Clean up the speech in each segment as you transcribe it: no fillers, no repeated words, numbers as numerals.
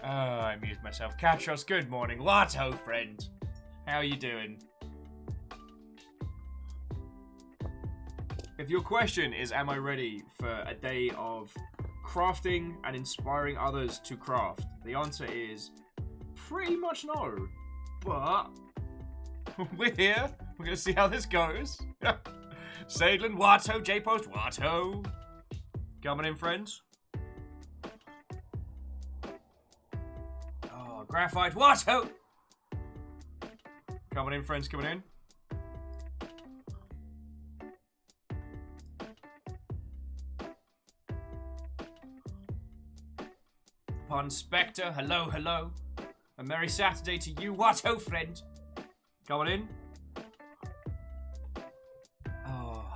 I amused myself. Katros, good morning. Lato, friend. How are you doing? If your question is, am I ready for a day of crafting and inspiring others to craft, the answer is pretty much no. But we're here. We're going to see how this goes. Sadlin, Wato, J-Post, Wato. Coming in, friends. Oh, Graphite, Wato. Coming in, friends, coming in. Pun Spectre, hello, hello. A merry Saturday to you, Wato, friend. Coming in. Oh.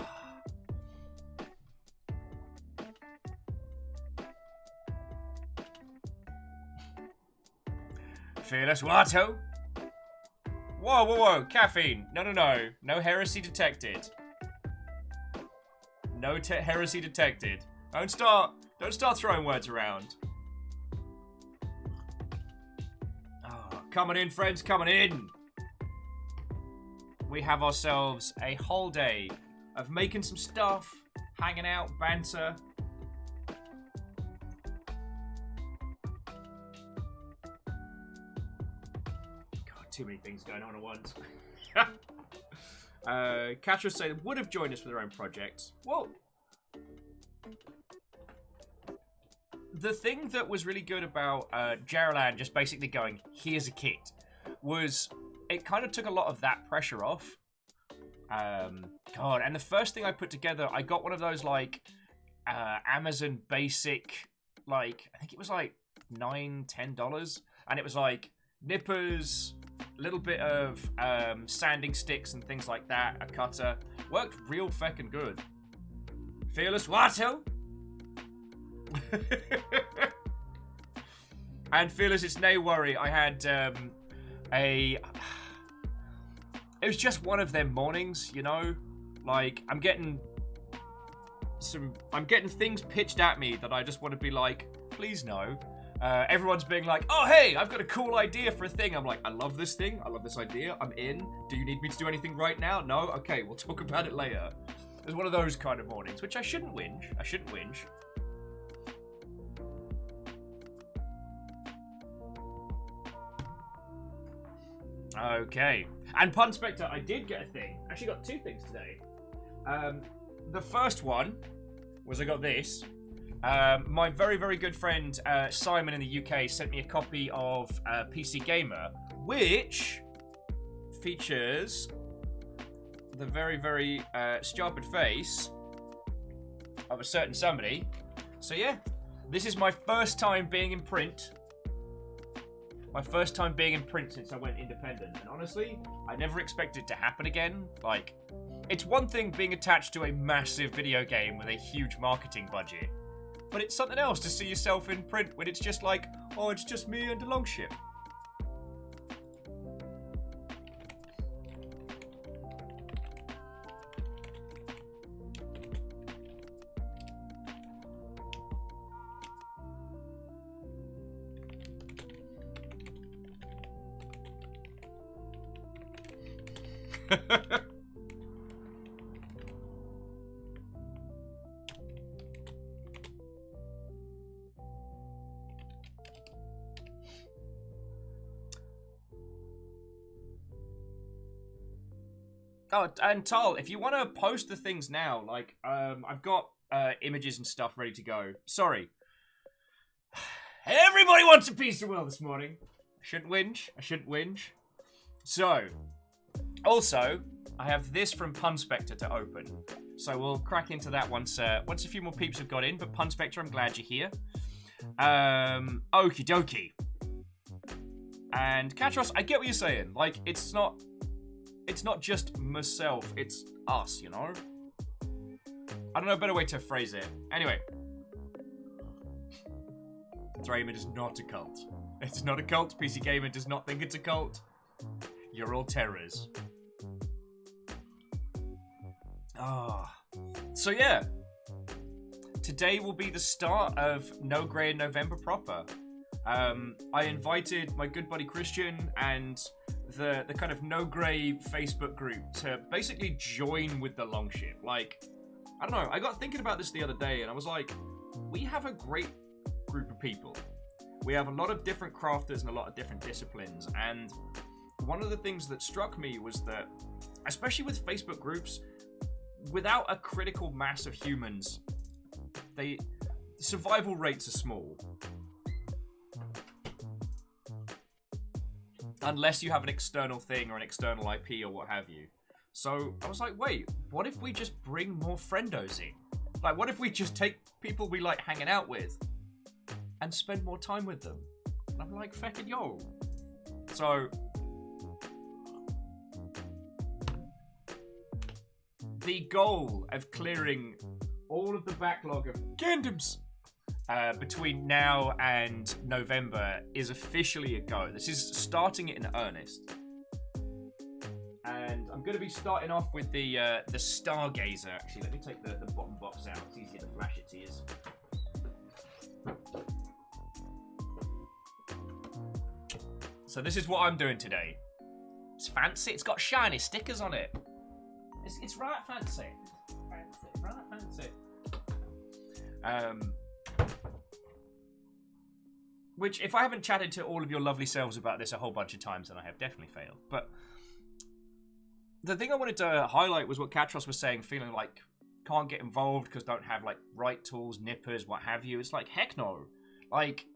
Fearless Wato. Whoa, whoa, whoa. Caffeine. No, no, no. No heresy detected. No heresy detected. Don't start throwing words around. Oh, coming in, friends, coming in. We have ourselves a whole day of making some stuff, hanging out, banter. God, too many things going on at once. Katros said would have joined us for their own projects. Well, the thing that was really good about Jeralan just basically going, here's a kit, was it kind of took a lot of that pressure off. God, and the first thing I put together, I got one of those, like, Amazon basic, like, I think it was like $9, $10, and it was like nippers, a little bit of sanding sticks and things like that, a cutter. Worked real feckin' good. Fearless Wato! And Fearless, it's no worry, I had it was just one of them mornings, you know? Like, I'm getting things pitched at me that I just want to be like, please no. Everyone's being like, oh hey, I've got a cool idea for a thing. I'm like, I love this thing, I love this idea, I'm in. Do you need me to do anything right now? No? Okay, we'll talk about it later. It's one of those kind of mornings, which I shouldn't whinge. Okay. And Pun Spectre, I did get a thing. Actually got two things today. The first one was I got this. My very, very good friend Simon in the UK sent me a copy of PC Gamer, which features the very, very stupid face of a certain somebody. So yeah, this is my first time being in print. My first time being in print since I went independent. And honestly, I never expected it to happen again. Like, it's one thing being attached to a massive video game with a huge marketing budget. But it's something else to see yourself in print when it's just like, oh, it's just me and a longship. Oh, and Tal, if you want to post the things now, like, I've got images and stuff ready to go. Sorry. Everybody wants a piece of Will this morning. I shouldn't whinge. So, also, I have this from Pun Spectre to open. So we'll crack into that once a few more peeps have got in. But Pun Spectre, I'm glad you're here. Okie dokie. And Katros, I get what you're saying. Like, it's not just myself, it's us, you know? I don't know a better way to phrase it. Anyway. Draymond is not a cult. It's not a cult. PC Gamer does not think it's a cult. You're all terrors. So yeah. today will be the start of No Grey in November proper. I invited my good buddy Christian and the kind of No Grey Facebook group to basically join with the Longship. Like, I don't know, I got thinking about this the other day and I was like, we have a great group of people. We have a lot of different crafters and a lot of different disciplines, and one of the things that struck me was that, especially with Facebook groups, without a critical mass of humans, survival rates are small. Unless you have an external thing or an external IP or what have you. So I was like, wait, what if we just bring more friendos in? Like, what if we just take people we like hanging out with and spend more time with them? And I'm like, feckin' yo. So the goal of clearing all of the backlog of Gundams between now and November is officially a go. This is starting it in earnest. And I'm going to be starting off with the Stargazer. Actually, let me take the bottom box out. It's easier to flash it to you. So this is what I'm doing today. It's fancy. It's got shiny stickers on it. It's right fancy. Right fancy. Which, if I haven't chatted to all of your lovely selves about this a whole bunch of times, then I have definitely failed. But the thing I wanted to highlight was what Katros was saying, feeling like can't get involved because don't have like right tools, nippers, what have you. It's like, heck no. Like,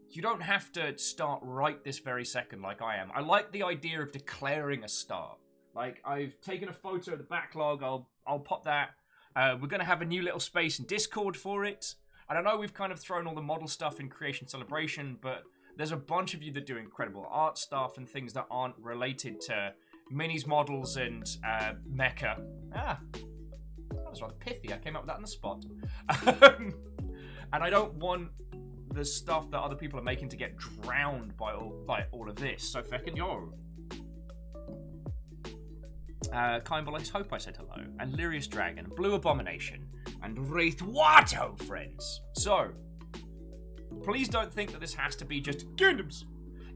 you don't have to start right this very second like I am. I like the idea of declaring a start. Like, I've taken a photo of the backlog. I'll pop that. We're going to have a new little space in Discord for it. And I know we've kind of thrown all the model stuff in Creation Celebration, but there's a bunch of you that do incredible art stuff and things that aren't related to minis, models, and mecha. That was rather pithy. I came up with that on the spot. And I don't want the stuff that other people are making to get drowned by all of this. So feckin' yo. Kimball, I hope I said hello. And Lyrius Dragon, Blue Abomination, and Wraith Watto, friends. So, please don't think that this has to be just Gundams.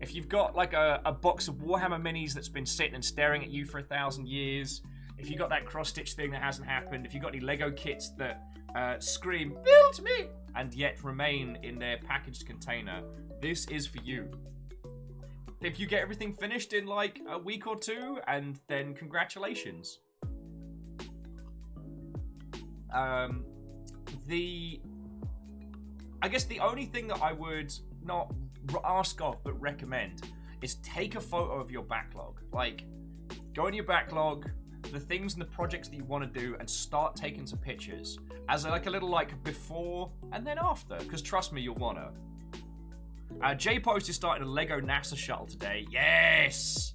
If you've got like a box of Warhammer minis that's been sitting and staring at you for 1,000 years, if you've got that cross-stitch thing that hasn't happened, if you've got any Lego kits that scream, build me, and yet remain in their packaged container, this is for you. If you get everything finished in like a week or two, and then congratulations. I guess the only thing that I would not ask of but recommend is take a photo of your backlog. Like, go in your backlog, the things and the projects that you want to do, and start taking some pictures as like a little like before and then after, because trust me, you'll wanna. J-Post is starting a Lego NASA shuttle today. Yes!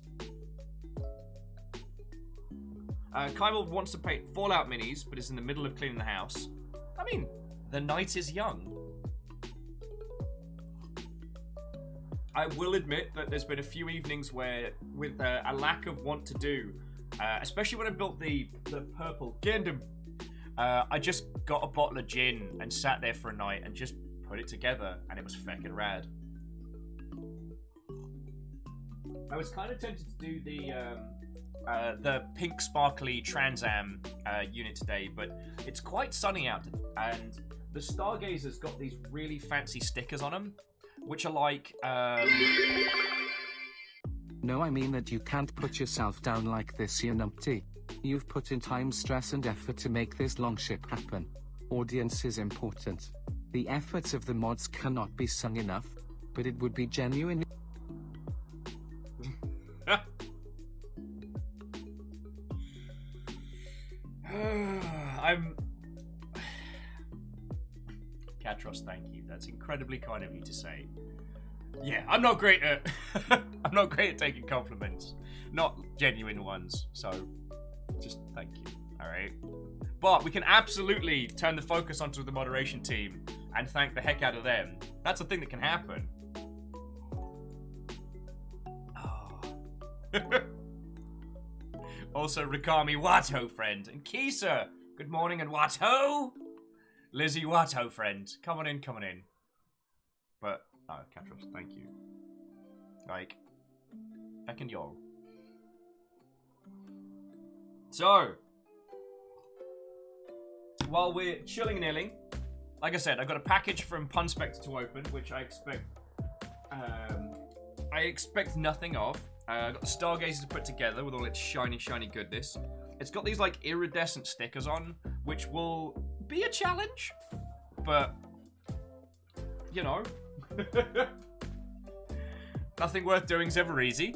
Kyle wants to paint Fallout minis, but is in the middle of cleaning the house. I mean, the night is young. I will admit that there's been a few evenings where, with a lack of want to do, especially when I built the purple Gundam, I just got a bottle of gin and sat there for a night and just put it together, and it was feckin' rad. I was kind of tempted to do the pink sparkly Trans Am unit today, but it's quite sunny out, and the Stargazer's got these really fancy stickers on them, which are like... No, I mean that you can't put yourself down like this, you numpty. You've put in time, stress and effort to make this Longship happen. Audience is important. The efforts of the mods cannot be sung enough, but it would be genuine. Katros, thank you. That's incredibly kind of you to say. Yeah, I'm not great at I'm not great at taking compliments, not genuine ones. So, just thank you. All right, but we can absolutely turn the focus onto the moderation team and thank the heck out of them. That's a thing that can happen. Oh. Also, Rikami Watto, friend, and Kisa. Good morning and Watto. Lizzie Watto, friend. Come on in. But, oh, Catros, thank you. Like, fucking yo. So, while we're chilling and illing, like I said, I got a package from Punspector to open, which I expect nothing of. I got the Stargazer to put together with all its shiny, shiny goodness. It's got these, like, iridescent stickers on, which will be a challenge, but, you know, nothing worth doing is ever easy.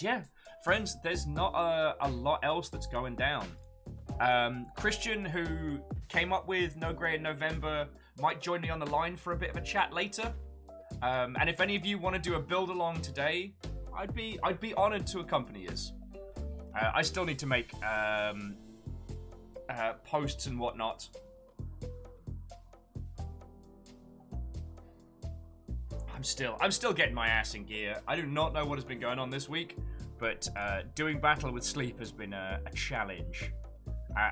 Yeah, friends, there's not a lot else that's going down. Christian, who came up with No Grey in November, might join me on the line for a bit of a chat later. And if any of you want to do a build along today, I'd be honored to accompany us. I still need to make posts and whatnot. I'm still getting my ass in gear. I do not know what has been going on this week, but doing battle with sleep has been a challenge.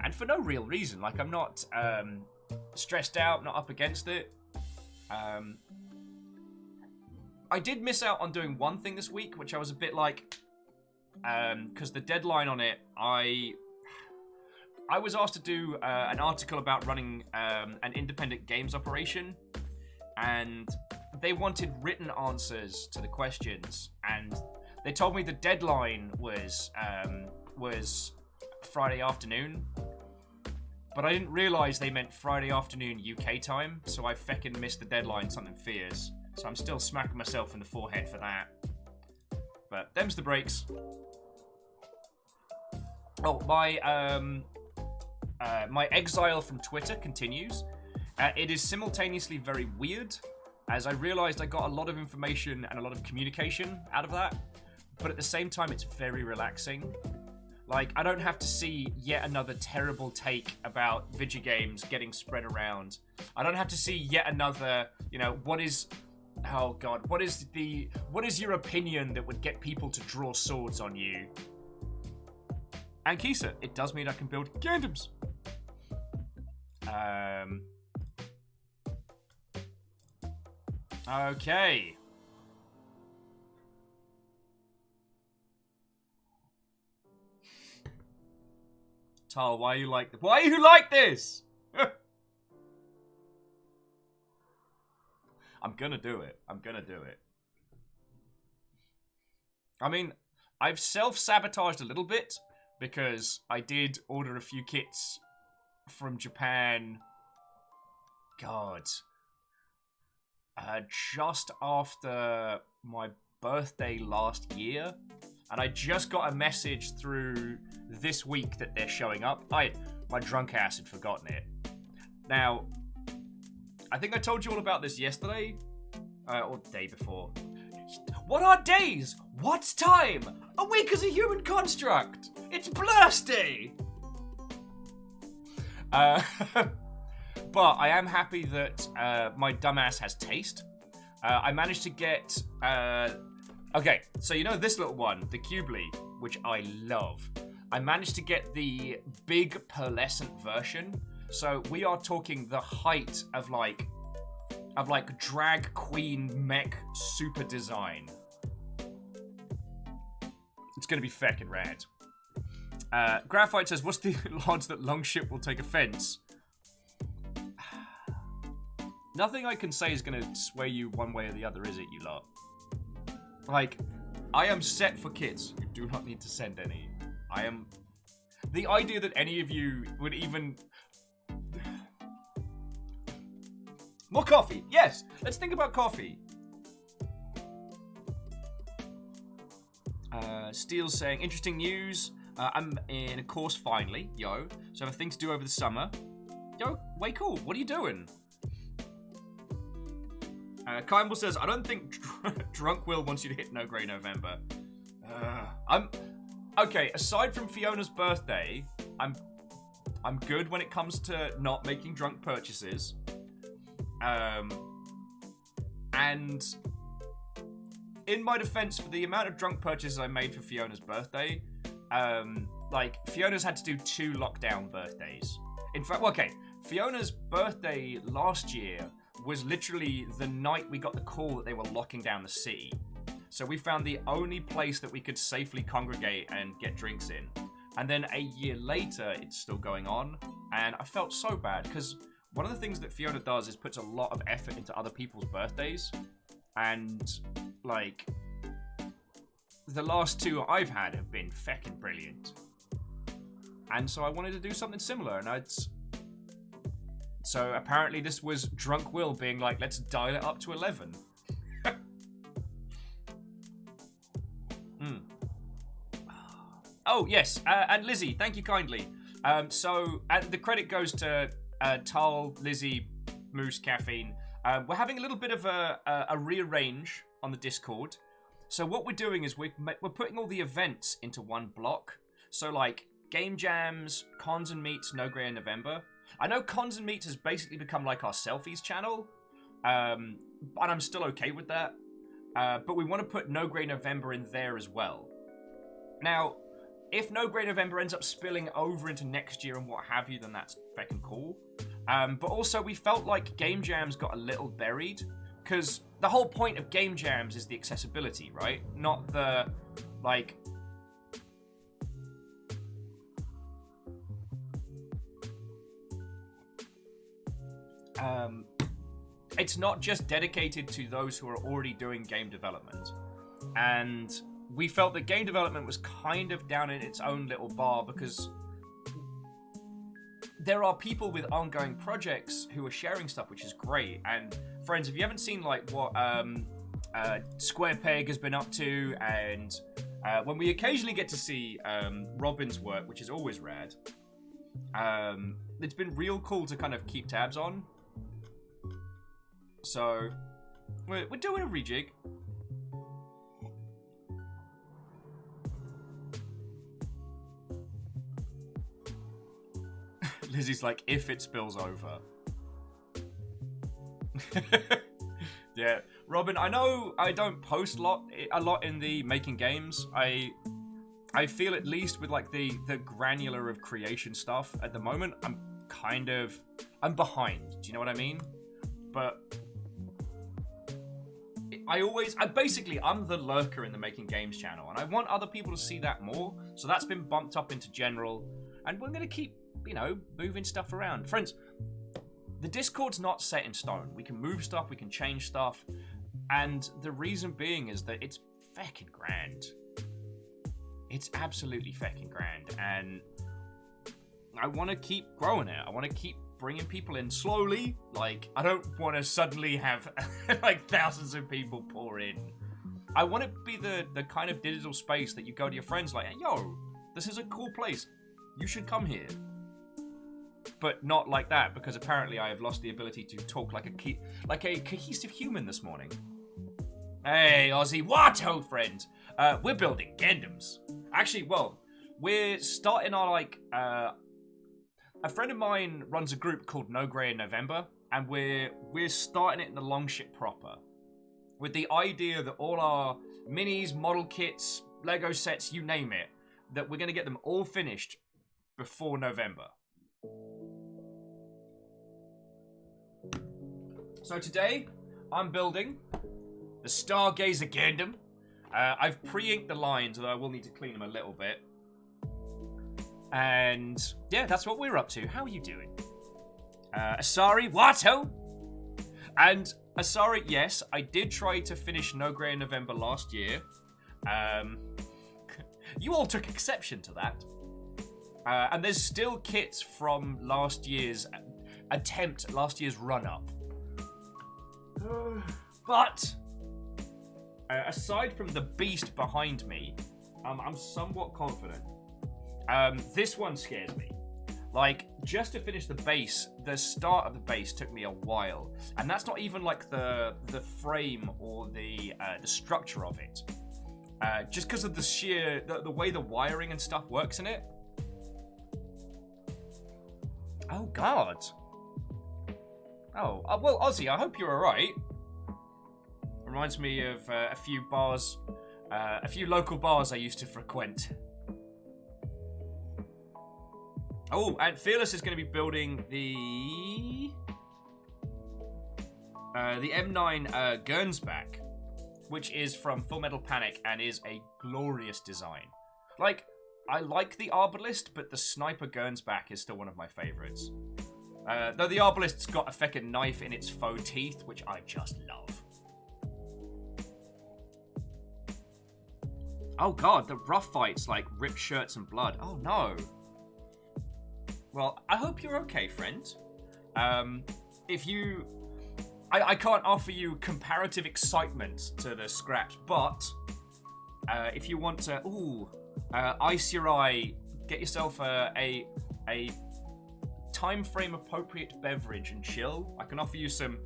And for no real reason. Like, I'm not stressed out, not up against it. I did miss out on doing one thing this week, which I was a bit like, because the deadline on it, I was asked to do an article about running an independent games operation, and they wanted written answers to the questions, and they told me the deadline was Friday afternoon, but I didn't realise they meant Friday afternoon UK time, so I feckin' missed the deadline, something fierce. So I'm still smacking myself in the forehead for that. But them's the breaks. Oh, my exile from Twitter continues. It is simultaneously very weird, as I realised I got a lot of information and a lot of communication out of that, but at the same time it's very relaxing. Like, I don't have to see yet another terrible take about video games getting spread around. I don't have to see yet another, you know, what is your opinion that would get people to draw swords on you? And Kisa, it does mean I can build Gundams. Okay. Tal, why are you like this? I'm gonna do it. I mean, I've self-sabotaged a little bit because I did order a few kits from Japan. God. Just after my birthday last year. And I just got a message through this week that they're showing up. My drunk ass had forgotten it. Now, I think I told you all about this yesterday, or the day before. What are days? What's time? A week is a human construct. It's Blursday. But I am happy that my dumbass has taste. I managed to get... okay, so you know this little one, the Cubely, which I love. I managed to get the big pearlescent version. So we are talking the height of like drag queen mech super design. It's gonna be feckin' rad. Graphite says, what's the odds that Longship will take offense? Nothing I can say is gonna sway you one way or the other, is it, you lot? Like, I am set for kids. You do not need to send any. I am... The idea that any of you would even... More coffee! Yes! Let's think about coffee. Steele's saying, interesting news. I'm in a course finally, yo. So I have a thing to do over the summer. Yo, way cool. What are you doing? Kimball says, I don't think Drunk Will wants you to hit No Grey November. Okay, aside from Fiona's birthday, I'm good when it comes to not making drunk purchases. And in my defense, for the amount of drunk purchases I made for Fiona's birthday, like, Fiona's had to do 2 lockdown birthdays. In fact, okay, Fiona's birthday last year was literally the night we got the call that they were locking down the city. So we found the only place that we could safely congregate and get drinks in. And then a year later, it's still going on. And I felt so bad because one of the things that Fiona does is puts a lot of effort into other people's birthdays. And, like, the last 2 I've had have been feckin' brilliant. And so I wanted to do something similar. And so apparently this was Drunk Will being like, let's dial it up to 11. Oh, yes, and Lizzie, thank you kindly. So the credit goes to Tal, Lizzie, Moose, Caffeine. We're having a little bit of a rearrange on the Discord. So what we're doing is we're putting all the events into one block. So, like, game jams, cons and meets, No Grey in November. I know cons and meets has basically become like our selfies channel, and I'm still okay with that. But we want to put No Grey November in there as well. Now, if No Grey November ends up spilling over into next year and what have you, then that's feckin' cool. But also, we felt like game jams got a little buried, because the whole point of game jams is the accessibility, right? Not the, like... it's not just dedicated to those who are already doing game development. And we felt that game development was kind of down in its own little bar because there are people with ongoing projects who are sharing stuff, which is great. And friends, if you haven't seen like what Square Peg has been up to, and when we occasionally get to see Robin's work, which is always rad, it's been real cool to kind of keep tabs on. So we're doing a rejig. Lizzie's like, if it spills over. Yeah, Robin, I know I don't post a lot in the making games. I feel at least with like the granular of creation stuff at the moment, I'm behind. Do you know what I mean? But I'm the lurker in the Making Games channel, and I want other people to see that more, so that's been bumped up into general, and we're going to keep, moving stuff around. Friends, the Discord's not set in stone. We can move stuff, we can change stuff, and the reason being is that it's feckin' grand. It's absolutely feckin' grand, and I want to keep growing it. I want to keep bringing people in slowly. Like, I don't want to suddenly have like thousands of people pour in. I want to be the kind of digital space that you go to your friends like, yo, this is a cool place, you should come here. But not like that, because apparently I have lost the ability to talk like a cohesive human this morning. Hey, Aussie, what, friend? We're building Gundams. Actually, well, we're starting our a friend of mine runs a group called No Grey in November, and we're starting it in the Longship proper, with the idea that all our minis, model kits, Lego sets, you name it, that we're going to get them all finished before November. So today, I'm building the Stargazer Gundam. I've pre-inked the lines, although I will need to clean them a little bit. And yeah, that's what we're up to. How are you doing? Asari, Watto! And Asari, yes, I did try to finish No Grey in November last year. You all took exception to that. And there's still kits from last year's attempt, last year's run-up. But aside from the beast behind me, I'm somewhat confident. This one scares me. Like, just to finish the base, the start of the base took me a while. And that's not even like the frame or the structure of it. Just because of the way the wiring and stuff works in it. Oh, God. Oh, well, Ozzy, I hope you're alright. Reminds me of a few local bars I used to frequent. Oh, and Fearless is going to be building the M9 Gernsback, which is from Full Metal Panic and is a glorious design. Like, I like the Arbalist, but the Sniper Gernsback is still one of my favorites. Though the Arbalist's got a feckin' knife in its faux teeth, which I just love. Oh god, the rough fights, like ripped shirts and blood. Oh no. Well, I hope you're okay, friend. If you... I can't offer you comparative excitement to the scraps, but if you want to, ice your eye, get yourself a time frame appropriate beverage and chill. I can offer you some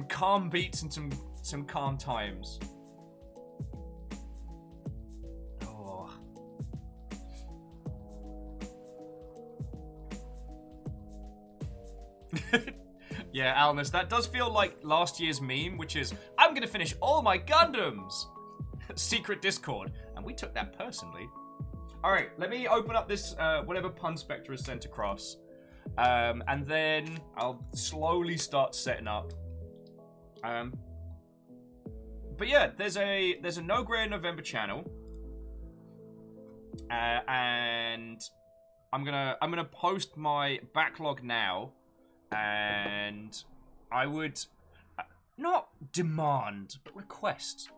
calm beats and some calm times. Oh. Yeah, Alnus, that does feel like last year's meme, which is, I'm gonna finish all my Gundams! Secret Discord. And we took that personally. Alright, let me open up this, whatever Pun Spectre has sent across. And then I'll slowly start setting up. But yeah, there's a No Grey November channel. And I'm gonna post my backlog now. And I would not demand, but request.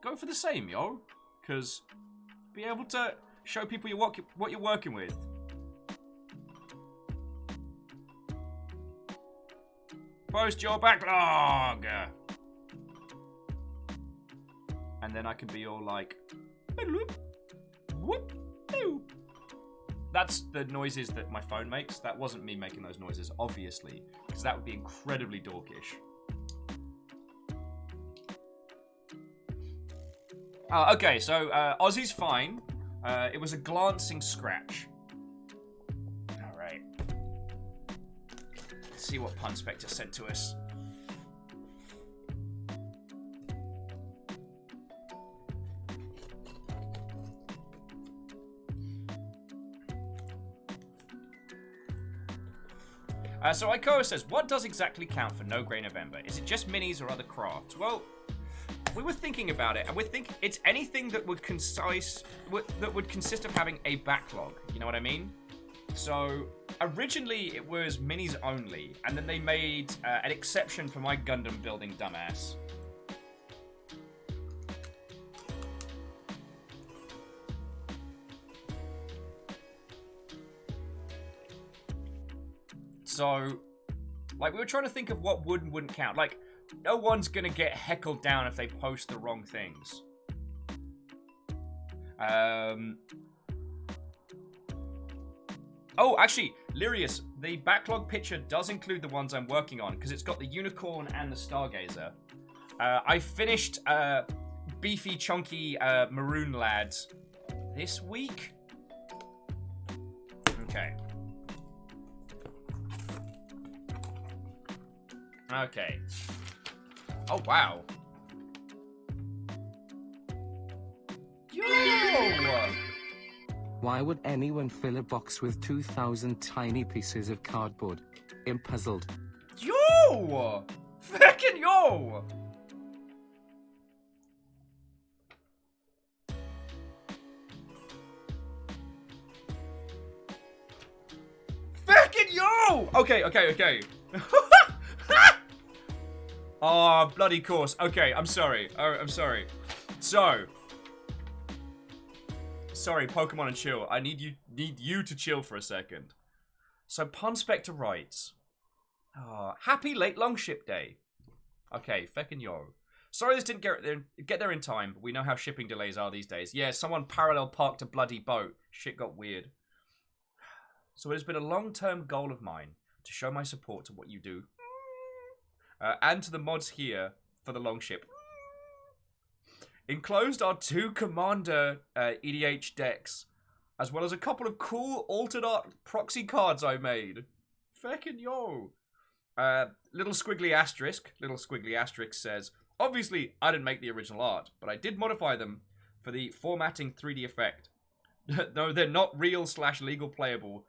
Go for the same, yo. Because be able to show people what you're working with. Post your backlog. And then I can be all like... Whoop, whoop. That's the noises that my phone makes. That wasn't me making those noises, obviously, because that would be incredibly dorkish. Okay, so Ozzy's fine. It was a glancing scratch. Alright. Let's see what Pun Spectre sent to us. So Ikoa says, what does exactly count for No Grey November? Is it just minis or other crafts? Well, we were thinking about it, and we think it's anything that would consist of having a backlog. You know what I mean? So originally it was minis only, and then they made an exception for my Gundam building dumbass. So, like, we were trying to think of what would and wouldn't count. Like, no one's gonna get heckled down if they post the wrong things. Oh, actually, Lyrius, the backlog picture does include the ones I'm working on, because it's got the unicorn and the stargazer. I finished beefy, chunky maroon lads this week. Okay. Okay. Oh, wow. Yo! Why would anyone fill a box with 2,000 tiny pieces of cardboard? I'm puzzled. Yo! Feckin' yo! Feckin' yo! Okay. Oh, bloody course. Okay, I'm sorry. I'm sorry. So, sorry, Pokemon and chill. I need you to chill for a second. So, Pun Spectre writes, happy late longship day. Okay, feckin' yo. Sorry this didn't get there in time, but we know how shipping delays are these days. Yeah, someone parallel parked a bloody boat. Shit got weird. So it has been a long-term goal of mine to show my support to what you do. And to the mods here for the longship. Enclosed are 2 Commander EDH decks, as well as a couple of cool altered art proxy cards I made. Feckin' yo. Little squiggly asterisk says, obviously I didn't make the original art, but I did modify them for the formatting 3D effect. No, they're not real/legal playable.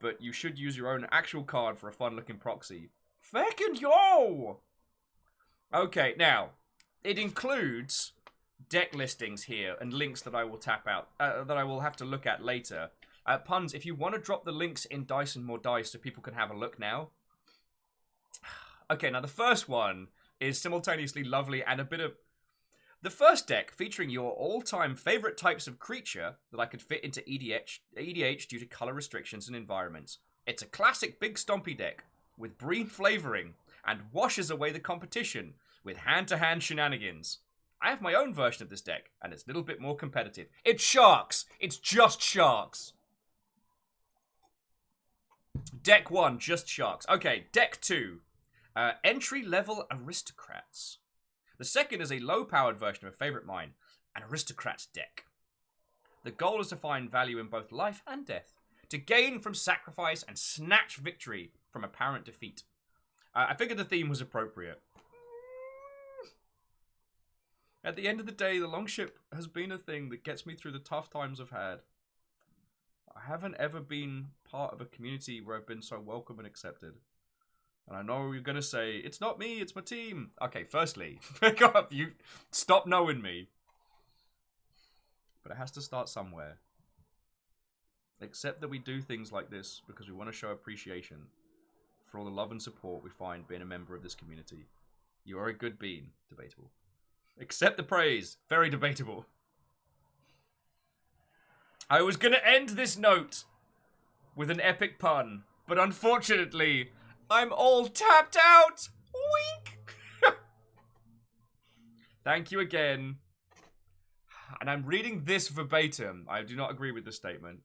but you should use your own actual card for a fun-looking proxy. Feckin' yo! Okay, now, it includes deck listings here and links that I will tap out, that I will have to look at later. Puns, if you want to drop the links in Dice and More Dice so people can have a look now. Okay, now the first one is simultaneously lovely and a bit of... The first deck featuring your all-time favorite types of creature that I could fit into EDH due to color restrictions and environments. It's a classic big stompy deck with breed flavoring and washes away the competition with hand-to-hand shenanigans. I have my own version of this deck, and it's a little bit more competitive. It's Sharks! It's just Sharks! Deck 1, just Sharks. Okay, Deck 2. Entry-level Aristocrats. The second is a low-powered version of a favorite mine, an Aristocrats deck. The goal is to find value in both life and death, to gain from sacrifice and snatch victory from apparent defeat. I figured the theme was appropriate. At the end of the day, the Longship has been a thing that gets me through the tough times I've had. I haven't ever been part of a community where I've been so welcome and accepted. And I know you're going to say, it's not me, it's my team. Okay, firstly, pick up, you stop knowing me. But it has to start somewhere. Accept that we do things like this because we want to show appreciation for all the love and support we find being a member of this community. You are a good bean. Debatable. Accept the praise. Very debatable. I was going to end this note with an epic pun, but unfortunately, I'm all tapped out. Wink. Thank you again. And I'm reading this verbatim. I do not agree with this statement.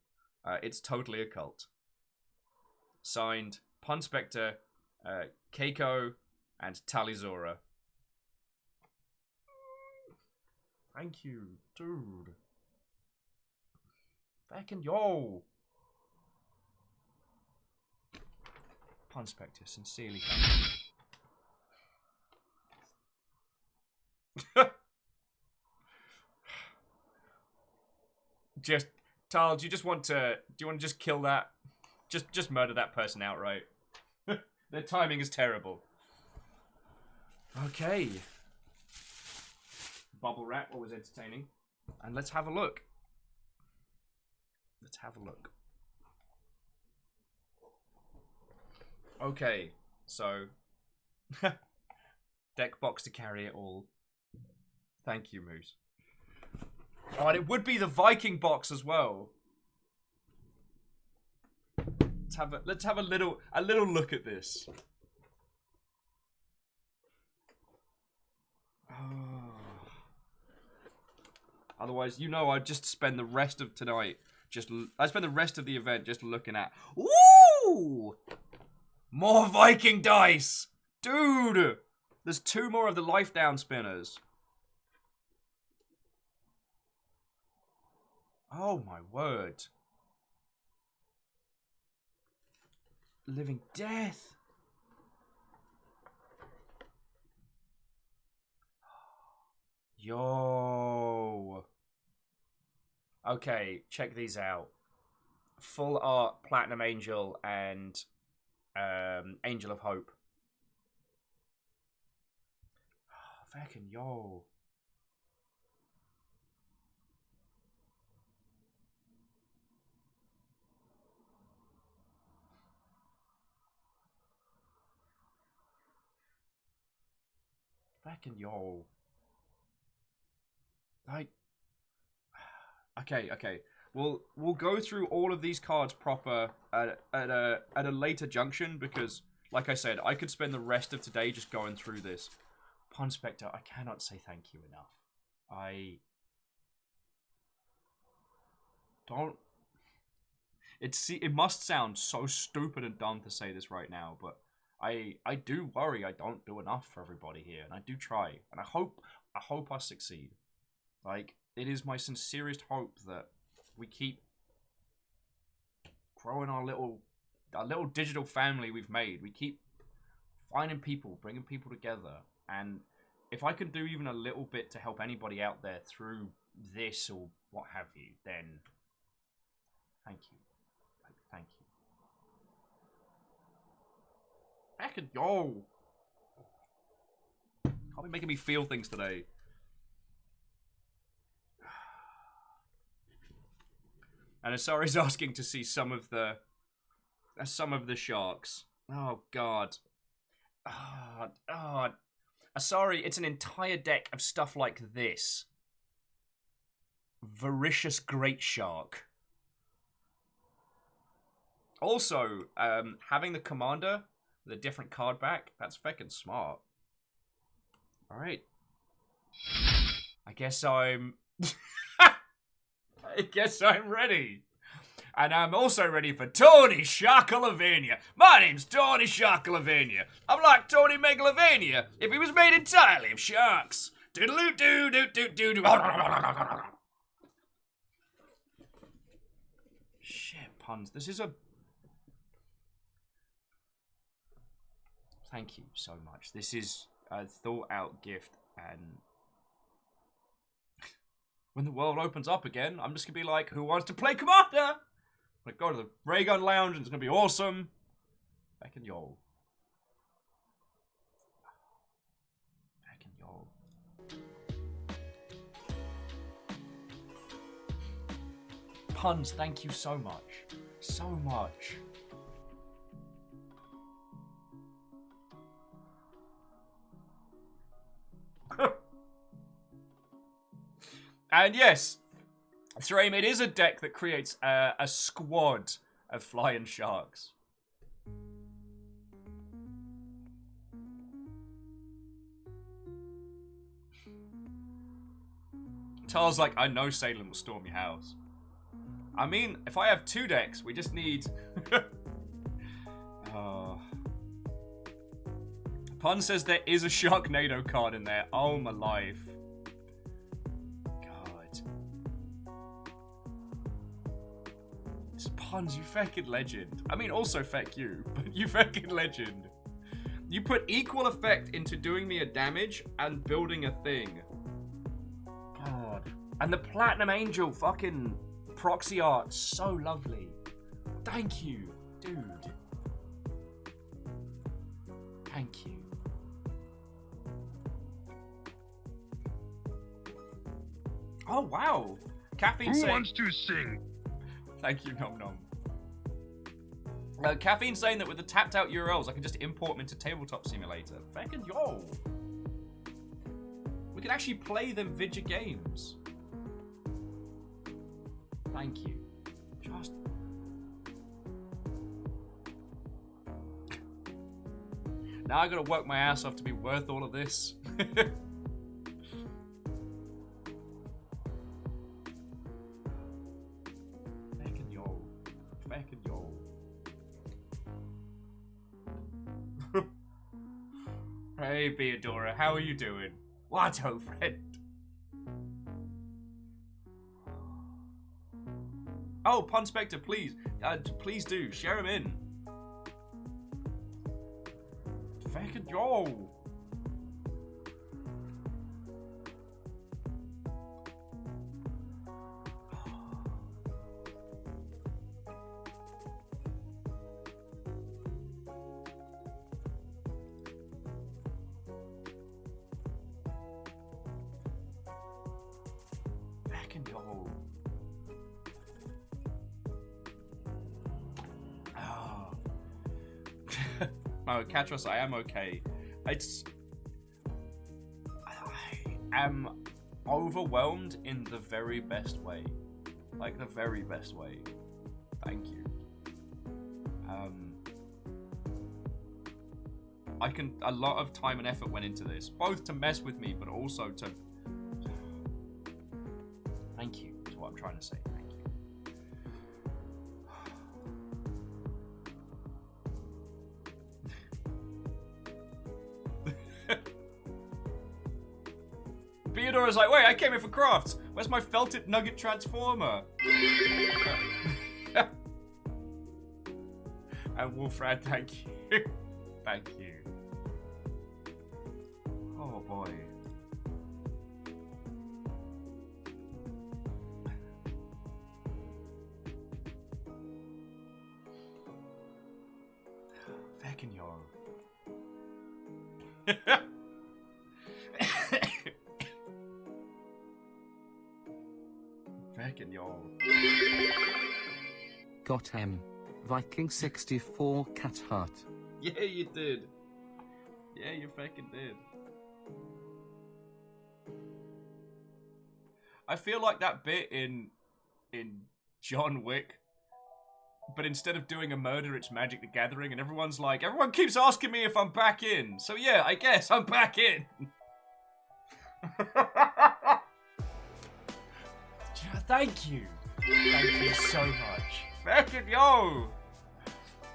It's totally a cult. Signed, Pun Spectre, Keiko, and Talizora. Thank you, dude. Fucking yo. Pun Spectre, sincerely thank you. Just, Tal, do you want to just kill that? Just murder that person outright. Their timing is terrible. Okay. Bubble wrap, always entertaining. And let's have a look. Let's have a look. Okay, so deck box to carry it all. Thank you, Moose. Oh, and it would be the Viking box as well. Let's have a little look at this. Oh. Otherwise, I'd just spend the rest of tonight I'd spend the rest of the event just looking at. Woo! More Viking dice! Dude! There's 2 more of the life down spinners. Oh my word. Living Death. Yo. Okay, check these out. Full art Platinum Angel and Angel of Hope. Oh, fucking yo. Fucking yo. Like, okay. We'll go through all of these cards proper at a later junction because, like I said, I could spend the rest of today just going through this. Pun Spectre, I cannot say thank you enough. It must sound so stupid and dumb to say this right now, but I do worry I don't do enough for everybody here, and I do try, and I hope I succeed. Like, it is my sincerest hope that we keep growing our little digital family we've made. We keep finding people, bringing people together, and if I can do even a little bit to help anybody out there through this or what have you, then thank you. Thank you. Fucking yo. Can't be making me feel things today. And Asari's asking to see some of the sharks. Oh god. Asari, it's an entire deck of stuff like this. Voracious Great Shark. Also, having the commander with a different card back, that's fucking smart. Alright. I guess I'm ready. And I'm also ready for Tony Sharkalavania. My name's Tony Sharkalavania. I'm like Tony Megalovania if he was made entirely of sharks. Doodaloo doo doo doo doo doo. Shit, puns. This is a... Thank you so much. This is a thought-out gift, and... when the world opens up again, I'm just gonna be like, who wants to play Commander? I'm gonna go to the Raygun Lounge and it's gonna be awesome. Back in y'all. Back in y'all. Puns, thank you so much. So much. And yes, Thraim, it is a deck that creates a squad of flying sharks. Tar's like, I know Salem will storm your house. I mean, if I have 2 decks, we just need... Pun says there is a Sharknado card in there. Oh my life. Puns, you fucking legend. I mean, also feck you, but you fucking legend. You put equal effect into doing me a damage and building a thing. God. And the Platinum Angel fucking proxy art, so lovely. Thank you, dude. Thank you. Oh, wow. Caffeine Who saying... wants to sing? Thank you, Nom Nom. Caffeine saying that with the tapped out URLs, I can just import them into Tabletop Simulator. Fucking yo! We can actually play them vidya games. Thank you. Just... now I gotta work my ass off to be worth all of this. Hey, Beadora, how are you doing? What, oh friend? Oh, Pun Spectre, please. Please do. Share him in. Fucking yo. No, Catros, I am okay. I am overwhelmed in the very best way. Like, the very best way. Thank you. A lot of time and effort went into this, both to mess with me, but also to... Thank you, is what I'm trying to say. Thank you. Theodora's like, wait, I came here for crafts. Where's my felted nugget transformer? And Wolfrad, thank you. Thank you. Oh boy. Fucking yo. Fucking yo. Got him. Viking 64 cat heart. Yeah, you did. Yeah, you fucking did. I feel like that bit in John Wick, but instead of doing a murder, it's Magic the Gathering, and everyone's like, everyone keeps asking me if I'm back in. So yeah, I guess I'm back in. Thank you. Thank you so much. Fucking yo.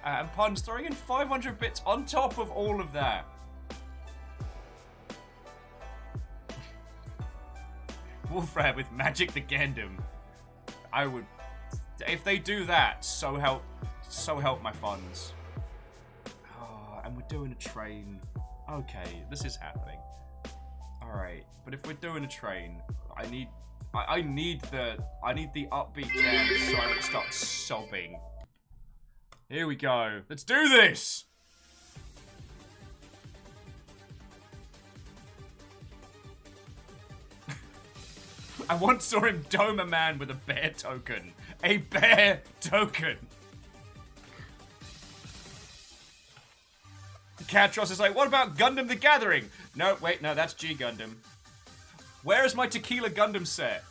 And Pun's throwing in 500 bits on top of all of that. Wolfram with Magic the Gundam. I would, if they do that, so help my funds. Oh, and we're doing a train. Okay, this is happening. All right, but if we're doing a train, I need the upbeat jam so I don't start sobbing. Here we go. Let's do this. I once saw him dome a man with a bear token. A bear token. Catros is like, what about Gundam the Gathering? No, wait, no, that's G Gundam. Where is my Tequila Gundam set?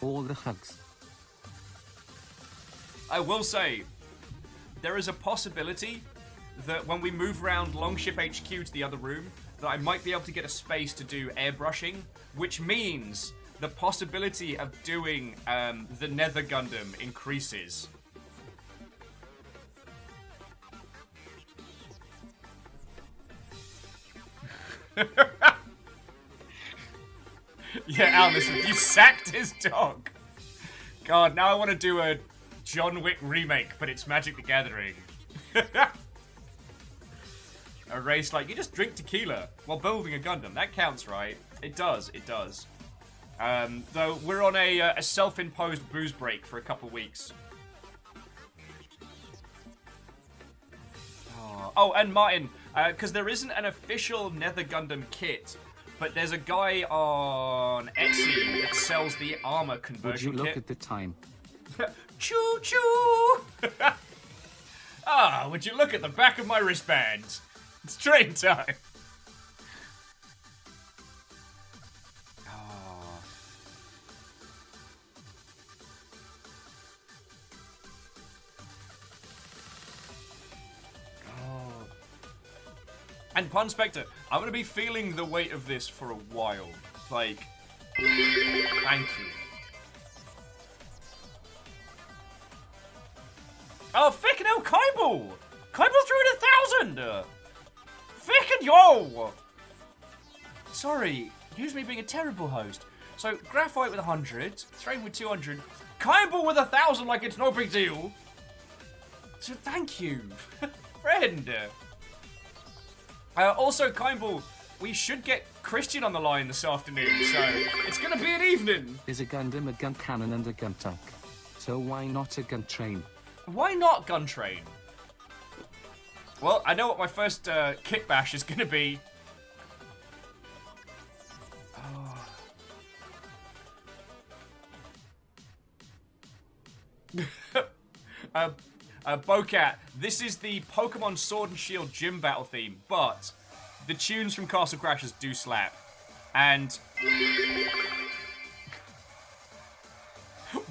All the hugs. I will say, there is a possibility that when we move around Longship HQ to the other room, that I might be able to get a space to do airbrushing, which means the possibility of doing the Nether Gundam increases. Yeah, Alice, you sacked his dog. God, now I want to do a John Wick remake, but it's Magic the Gathering. A race like, you just drink tequila while building a Gundam. That counts, right? It does, it does. Though we're on a self-imposed booze break for a couple weeks. Oh, and Martin, because there isn't an official Nether Gundam kit, but there's a guy on Etsy that sells the armor conversion kit. Would you look at the time? Choo choo! Ah, would you look at the back of my wristband? It's train time. Oh. Oh. And Pun Spectre, I'm gonna be feeling the weight of this for a while. Like, thank you. Oh, feckin' hell, Kybal! Kybal threw in 1,000! Feckin' yo! Sorry, here's me being a terrible host. So, Graphite with 100, Thrain with 200, Kybal with 1,000 like it's no big deal. So thank you, friend. Also, Kybal, we should get Christian on the line this afternoon, so it's gonna be an evening. Is a Gundam a gun cannon and a gun tank? So why not a gun train? Why not Gun Train? Well, I know what my first kit bash is going to be. Oh. Bocat, this is the Pokemon Sword and Shield gym battle theme, but the tunes from Castle Crashers do slap. And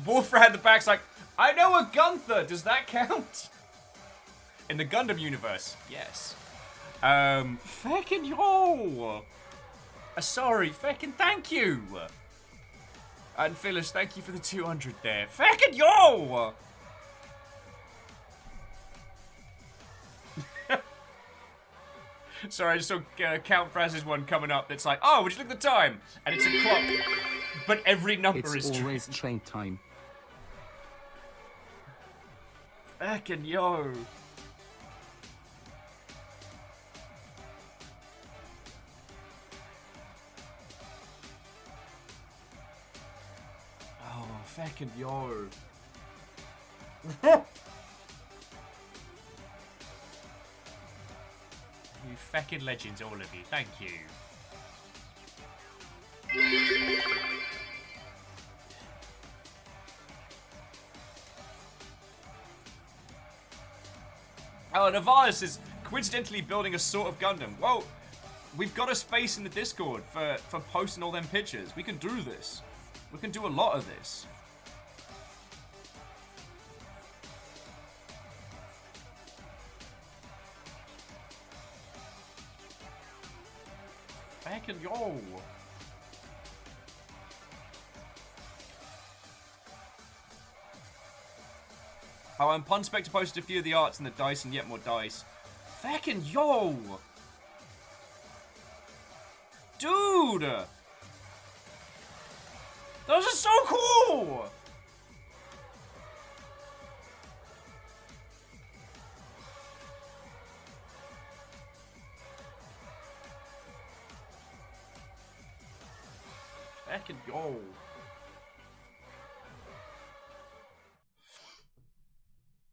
Wolfram at the back's like, I know a Gunther, does that count? In the Gundam universe, yes. Feckin' yo! Sorry, feckin' thank you! And Phyllis, thank you for the 200 there. Feckin' yo! Sorry, I just saw Count Fraz's one coming up that's like, oh, would you look at the time? And it's a clock, but every number is always train time. Feckin' yo. Oh, feckin' yo. You feckin' legends, all of you. Thank you. Oh, Navarus is coincidentally building a sort of Gundam. Well, we've got a space in the Discord for posting all them pictures. We can do this. We can do a lot of this. Feckin' yo. Oh, and Punspector posted a few of the arts and the dice and yet more dice. Feckin' yo! Dude! Those are so cool! Feckin' yo.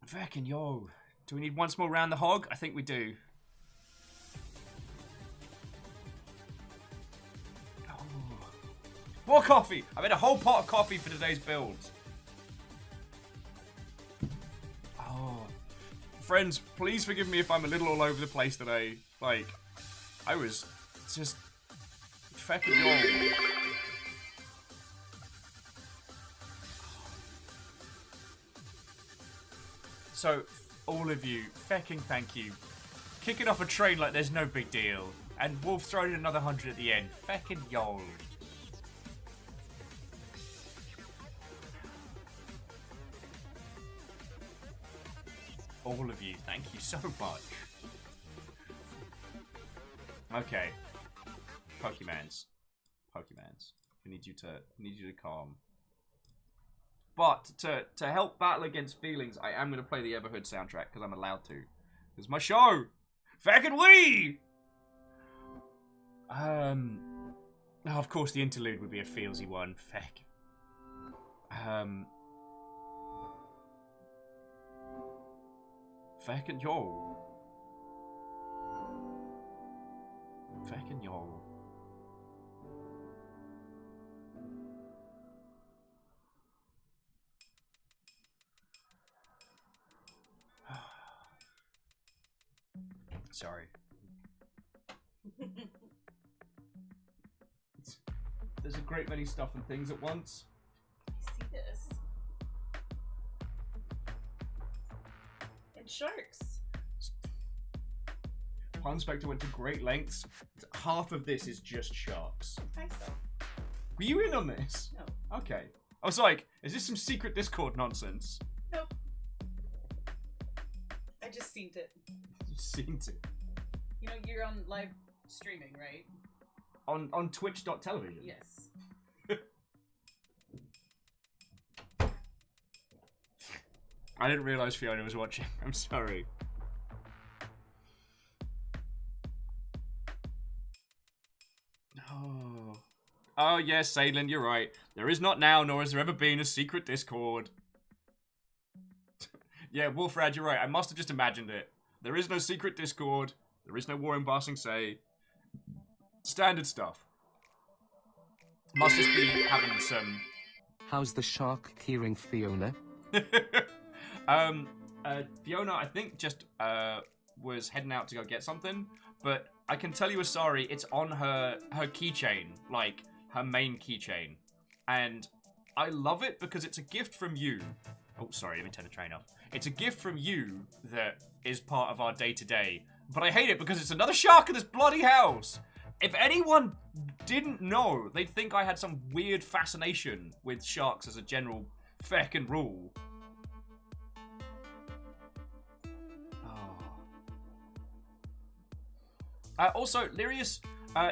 Feckin' yo. Do we need once more round the hog? I think we do. Oh. More coffee! I made a whole pot of coffee for today's build. Oh. Friends, please forgive me if I'm a little all over the place today. Like, I was just feckin' yo. So, all of you, fecking thank you. Kicking off a train like there's no big deal. And Wolf throwing in another 100 at the end. Fecking yo. All of you, thank you so much. Okay. Pokemans. I need you to calm. But to help battle against feelings, I am going to play the Everhood soundtrack because I'm allowed to. It's my show. Feckin' we. Oh, of course, the interlude would be a feelsy one. Feck. Feckin' yo. Feckin' yo. Sorry. There's a great many stuff and things at once. See this? And sharks. Punspector went to great lengths. Half of this is just sharks. I saw. Were you in on this? No. Okay. I was like, is this some secret Discord nonsense? Nope. I just seen it. You've seen it. You know, you're on live streaming, right? On twitch.television? Yes. I didn't realize Fiona was watching. I'm sorry. Oh. Oh, yes, Sadlin, you're right. There is not now, nor has there ever been, a secret Discord. Yeah, Wolfrad, you're right. I must have just imagined it. There is no secret Discord. There is no War in Ba Sing Se. Standard stuff. Must just be having some... How's the shark hearing, Fiona? Fiona, I think, just was heading out to go get something. But I can tell you, Asari, it's on her keychain. Like, her main keychain. And I love it because it's a gift from you. Oh, sorry, let me turn the train off. It's a gift from you that is part of our day-to-day. But I hate it because it's another shark in this bloody house. If anyone didn't know, they'd think I had some weird fascination with sharks as a general feckin' rule. Oh. Also, Lyrius,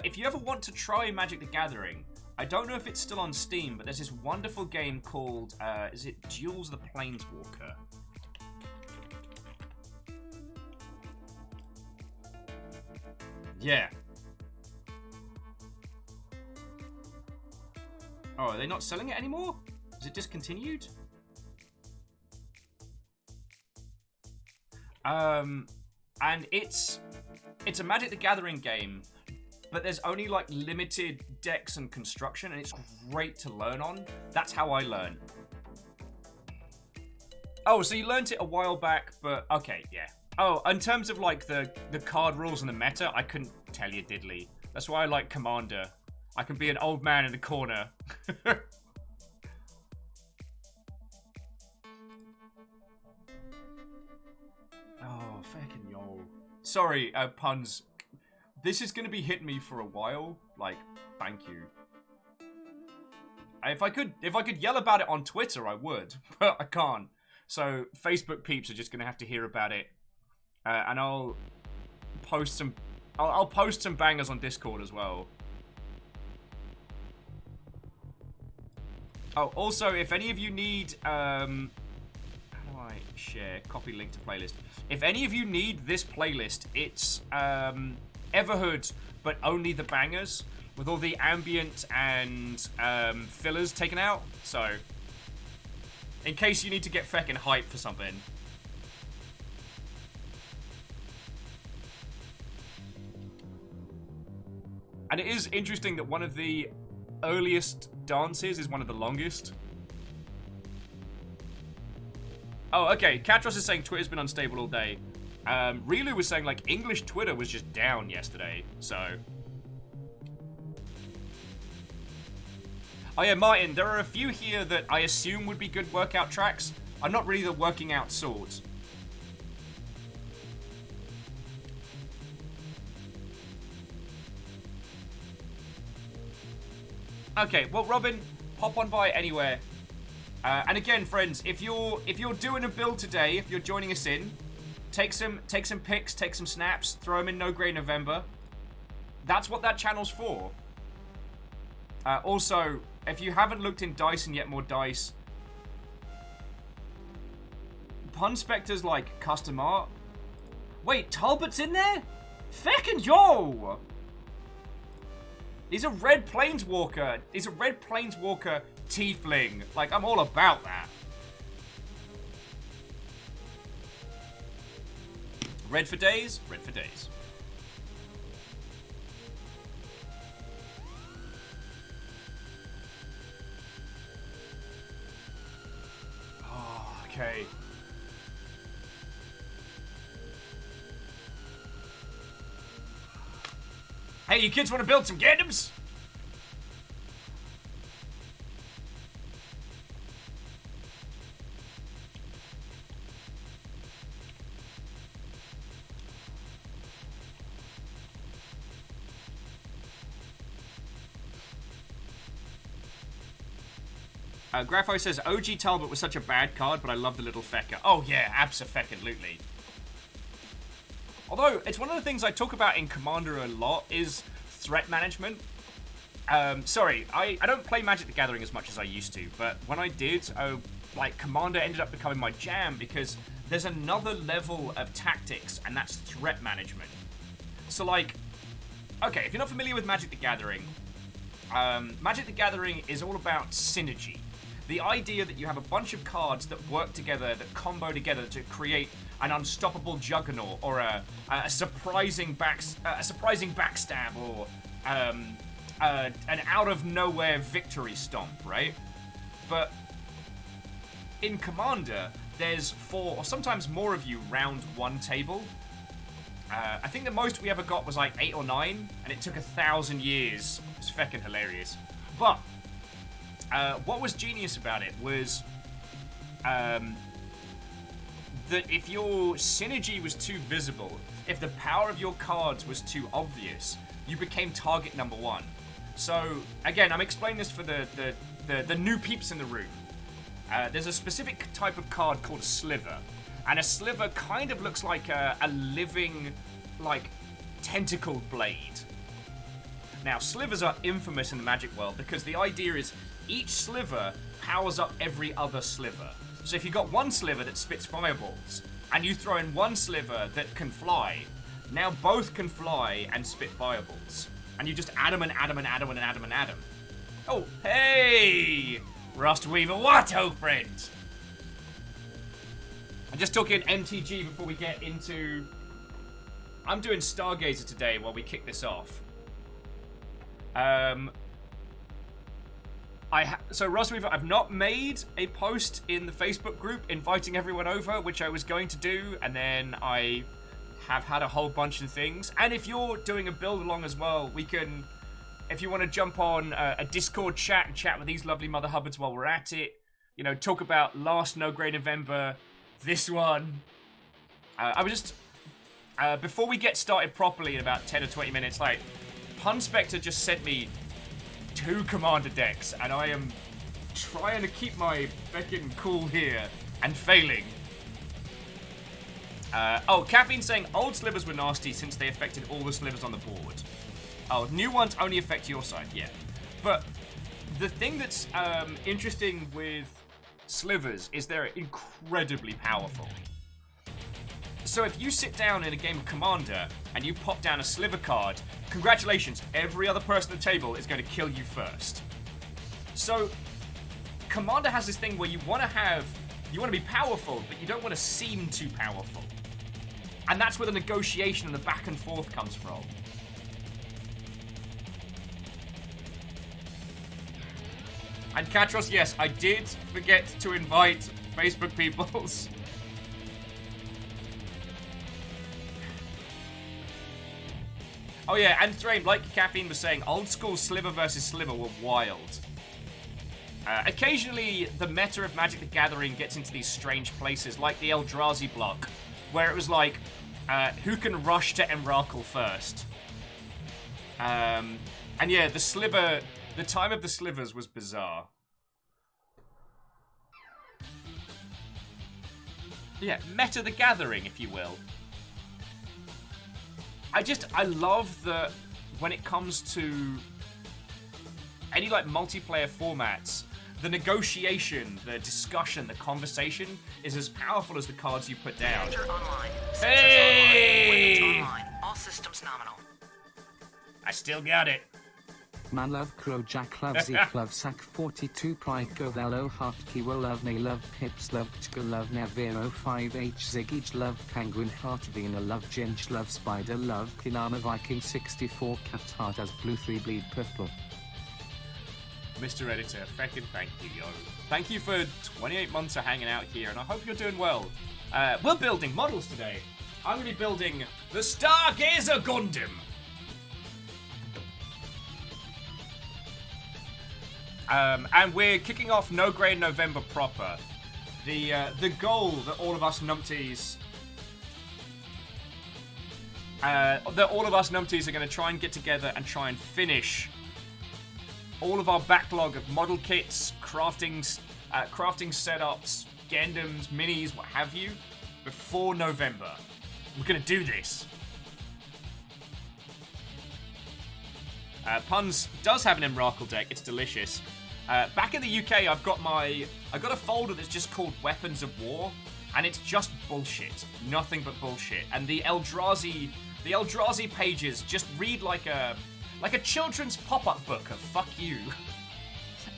if you ever want to try Magic the Gathering, I don't know if it's still on Steam, but there's this wonderful game called, is it Duels of the Planeswalker? Yeah. Oh, are they not selling it anymore? Is it discontinued? And it's it's a Magic the Gathering game, but there's only like limited decks and construction, and it's great to learn on. That's how I learn. Oh, so you learned it a while back, but okay, yeah. Oh, in terms of like the card rules and the meta, I couldn't tell you diddly. That's why I like Commander. I can be an old man in the corner. Oh, fucking yo. Sorry, puns. This is gonna be hitting me for a while. Like, thank you. If I could yell about it on Twitter, I would, but I can't. So Facebook peeps are just gonna have to hear about it, and I'll post some. I'll post some bangers on Discord as well. Oh, also, if any of you need, how do I share? Copy link to playlist. If any of you need this playlist, it's Everhood, but only the bangers, with all the ambient and fillers taken out. So, in case you need to get feckin' hype for something. And it is interesting that one of the earliest dances is one of the longest. Oh, okay. Katros is saying Twitter's been unstable all day. Rilu was saying, like, English Twitter was just down yesterday, so... Oh yeah, Martin, there are a few here that I assume would be good workout tracks. I'm not really the working out sort. Okay, well, Robin, pop on by anywhere. And again, friends, if you're doing a build today, if you're joining us in, take some pics, take some snaps, throw them in No Grey November. That's what that channel's for. Also, if you haven't looked in Dice and Yet More Dice, Pun Spectre's like custom art. Wait, Talbot's in there? Feckin' yo! He's a red planeswalker. He's a red planeswalker tiefling. Like, I'm all about that. Red for days? Red for days. Oh, okay. Hey, you kids want to build some Gundams? Grapho says, OG Talbot was such a bad card, but I love the little fecker. Oh yeah, abso-feckin'-lutely. Although, it's one of the things I talk about in Commander a lot is threat management. Sorry, I don't play Magic the Gathering as much as I used to, but when I did, like, Commander ended up becoming my jam because there's another level of tactics, and that's threat management. So, like, okay, if you're not familiar with Magic the Gathering, Magic the Gathering is all about synergy. The idea that you have a bunch of cards that work together, that combo together to create an unstoppable juggernaut, or a surprising backstab, or an out of nowhere victory stomp, right? But in Commander, there's 4 or sometimes more of you round one table. I think the most we ever got was like 8 or 9, and it took 1,000 years. It's feckin' hilarious. But what was genius about it was that if your synergy was too visible, if the power of your cards was too obvious, you became target number 1. So again, I'm explaining this for the new peeps in the room. There's a specific type of card called a sliver, and a sliver kind of looks like a living, like, tentacled blade. Now, slivers are infamous in the Magic world because the idea is each sliver powers up every other sliver. So if you've got one sliver that spits fireballs, and you throw in one sliver that can fly, now both can fly and spit fireballs. And you just add them and add them and add them and add them and add them. Oh, hey! Rustweaver Watto, friend! I'm just talking MTG before we get into I'm doing Stargazer today while we kick this off. So Ross, I've not made a post in the Facebook group inviting everyone over, which I was going to do, and then I have had a whole bunch of things. And if you're doing a build along as well, we can, if you want to jump on a Discord chat and chat with these lovely Mother Hubbards while we're at it, you know, talk about last No Grey November, this one. I was just, before we get started properly in about 10 or 20 minutes, like, Punspector just sent me 2 commander decks, and I am trying to keep my feckin' cool here, and failing. Oh, Caffeine saying old slivers were nasty since they affected all the slivers on the board. Oh, new ones only affect your side, yeah. But the thing that's interesting with slivers is they're incredibly powerful. So if you sit down in a game of Commander and you pop down a sliver card, congratulations, every other person at the table is going to kill you first. So Commander has this thing where you want to be powerful, but you don't want to seem too powerful. And that's where the negotiation and the back and forth comes from. And Katros, yes, I did forget to invite Facebook peoples. Oh yeah, and Thrain, like Caffeine was saying, old school sliver versus sliver were wild. Occasionally, the meta of Magic the Gathering gets into these strange places, like the Eldrazi block, where it was like, who can rush to Emrakul first? And yeah, the time of the slivers was bizarre. Yeah, meta the Gathering, if you will. I love that when it comes to any like multiplayer formats, the negotiation, the discussion, the conversation is as powerful as the cards you put down. Online. Hey! Online. All systems nominal. I still got it. Man love crow jack love zeke love sack 42 pride go hello heart kiwo love nay love pips love tgo love nevero 5h ziggy love penguin heart vina love ginge love spider love kinama viking 64 cat heart as blue 3 bleed purple. Mr. Editor, feckin' thank you, yo. Thank you for 28 months of hanging out here, and I hope you're doing well. We're building models today. I'm going to be building the Stargazer Gundam. And we're kicking off No Grey November proper. The goal that all of us numpties are going to try and get together and try and finish all of our backlog of model kits, crafting setups, Gundams, minis, what have you, before November. We're going to do this. Puns does have an Emrakul deck. It's delicious. Back in the UK, I've got a folder that's just called Weapons of War, and it's just bullshit. Nothing but bullshit. And the Eldrazi pages just read like a children's pop-up book of fuck you.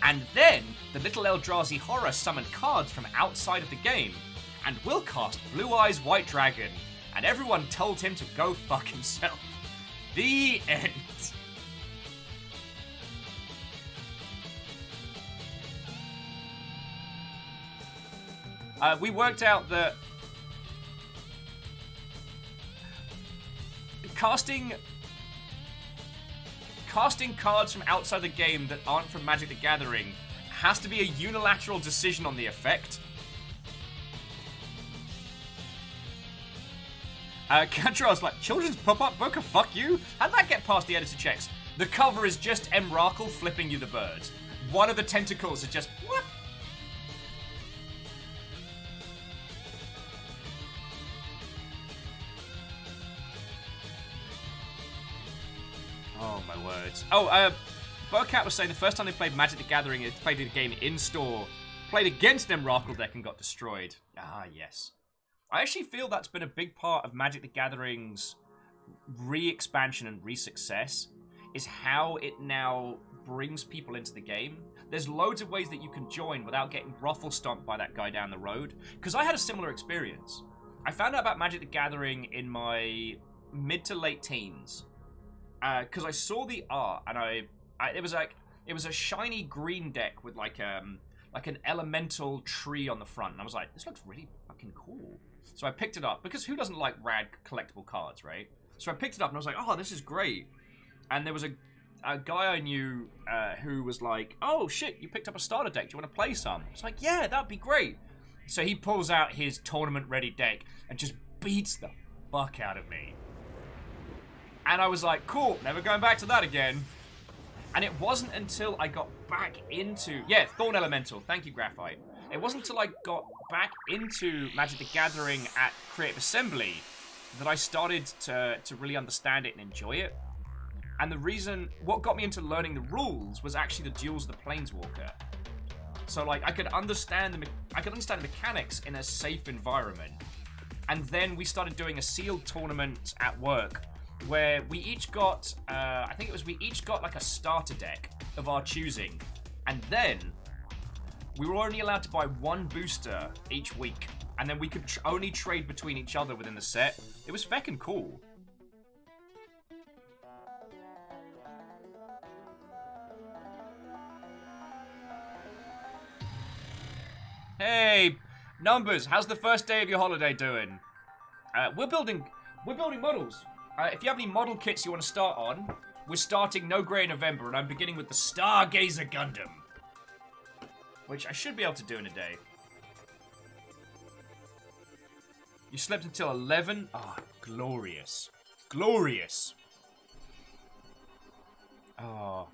And then the little Eldrazi horror summoned cards from outside of the game, and will cast Blue Eyes White Dragon, and everyone told him to go fuck himself. The end. We worked out that casting cards from outside the game that aren't from Magic the Gathering has to be a unilateral decision on the effect. Katros like, children's pop-up book, fuck you? How'd that get past the editor checks? The cover is just Emrakul flipping you the bird. One of the tentacles is just, what? Oh my words. Oh, Burkat was saying the first time they played Magic the Gathering, they played the game in-store, played against an Emrakul deck and got destroyed. Ah, yes. I actually feel that's been a big part of Magic the Gathering's re-expansion and re-success, is how it now brings people into the game. There's loads of ways that you can join without getting ruffle-stomped by that guy down the road, because I had a similar experience. I found out about Magic the Gathering in my mid to late teens. Because I saw the art, and it was a shiny green deck with like an elemental tree on the front, and I was like, this looks really fucking cool. So I picked it up, because who doesn't like rad collectible cards, right? So I picked it up, and I was like, oh, this is great. And there was a guy I knew who was like, oh shit, you picked up a starter deck, do you want to play some? It's like, yeah, that'd be great. So he pulls out his tournament-ready deck and just beats the fuck out of me. And I was like, cool, never going back to that again. And it wasn't until I got back into... Yeah, Thorn Elemental. Thank you, Graphite. It wasn't until I got back into Magic the Gathering at Creative Assembly that I started to really understand it and enjoy it. And the reason... What got me into learning the rules was actually the Duels of the Planeswalker. So, like, I could understand the mechanics in a safe environment. And then we started doing a sealed tournament at work where we each got, we each got like a starter deck of our choosing. And then we were only allowed to buy one booster each week. And then we could only trade between each other within the set. It was feckin' cool. Hey, Numbers, how's the first day of your holiday doing? We're building models. If you have any model kits you want to start on, we're starting No Grey in November, and I'm beginning with the Stargazer Gundam, which I should be able to do in a day. You slept until 11? Ah, glorious. Glorious. Oh.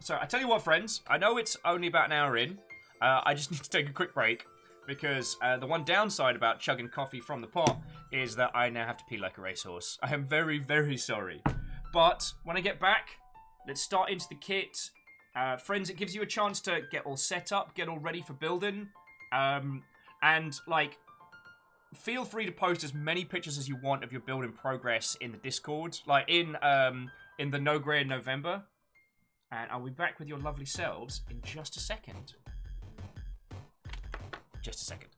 So, I tell you what, friends. I know it's only about an hour in. I just need to take a quick break. Because the one downside about chugging coffee from the pot is that I now have to pee like a racehorse. I am very, very sorry. But when I get back, let's start into the kit. Friends, it gives you a chance to get all set up, get all ready for building. And, like, feel free to post as many pictures as you want of your build in progress in the Discord. Like, in the No Grey in November. And I'll be back with your lovely selves in just a second. Just a second.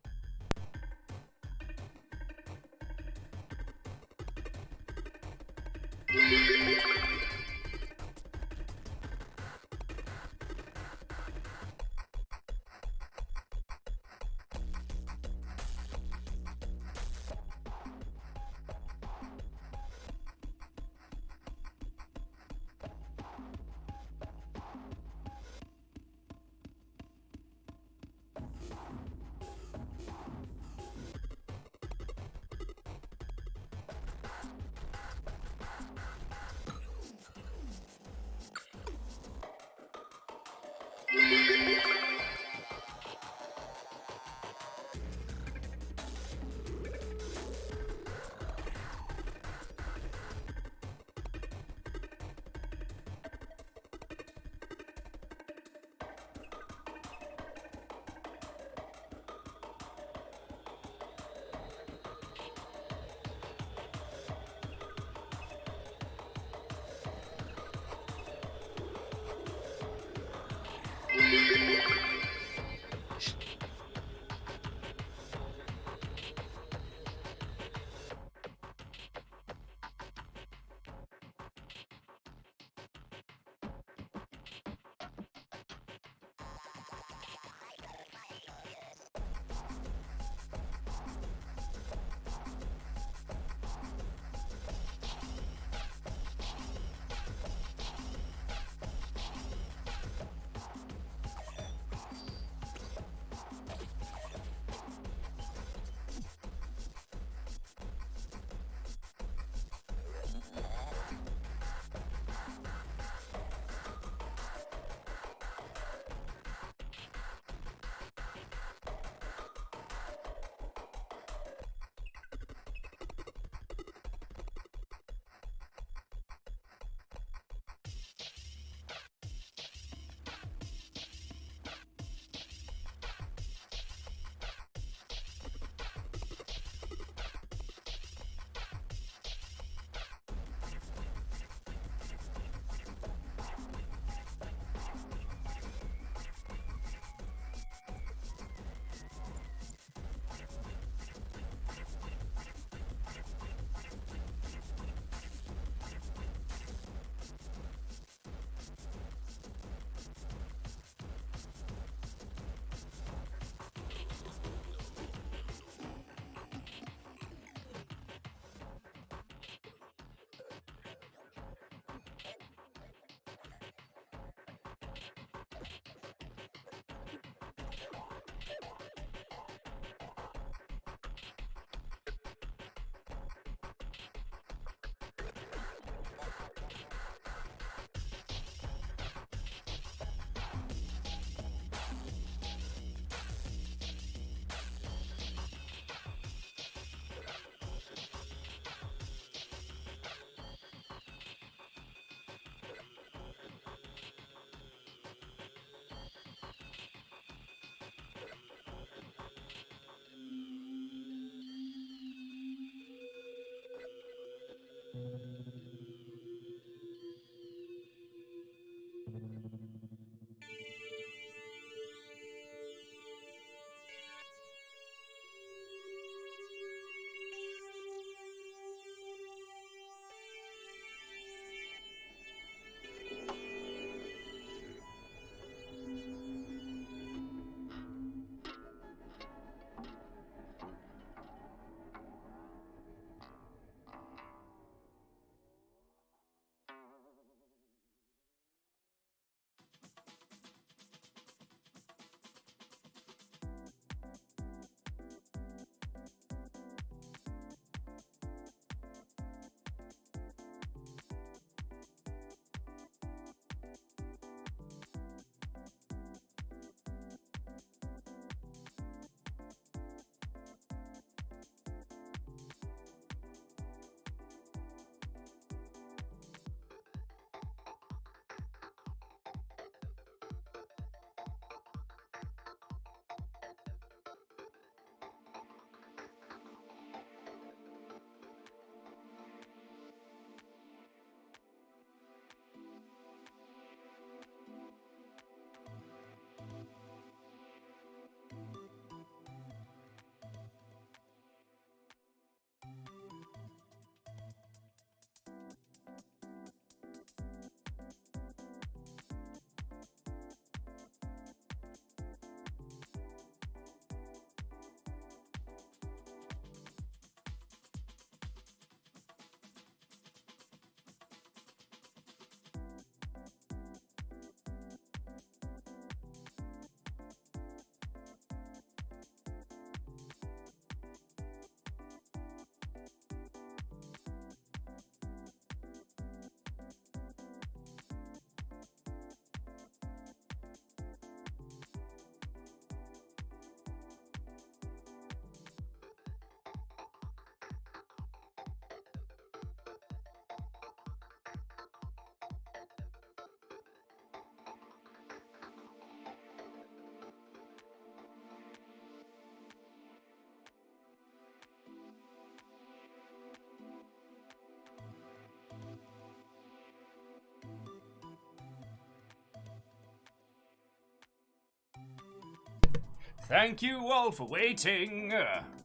Thank you all for waiting.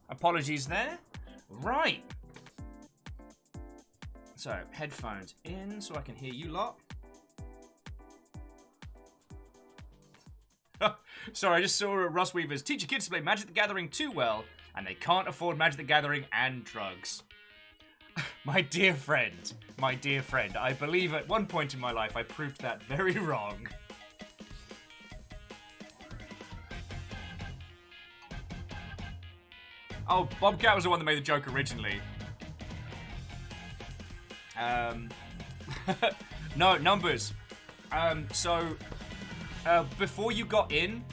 Apologies there. Right. So, headphones in so I can hear you lot. Sorry, I just saw Russ Weavers teach your kids to play Magic the Gathering too well, and they can't afford Magic the Gathering and drugs. My dear friend, I believe at one point in my life I proved that very wrong. Oh, Bobcat was the one that made the joke originally. No, numbers. Before you got in,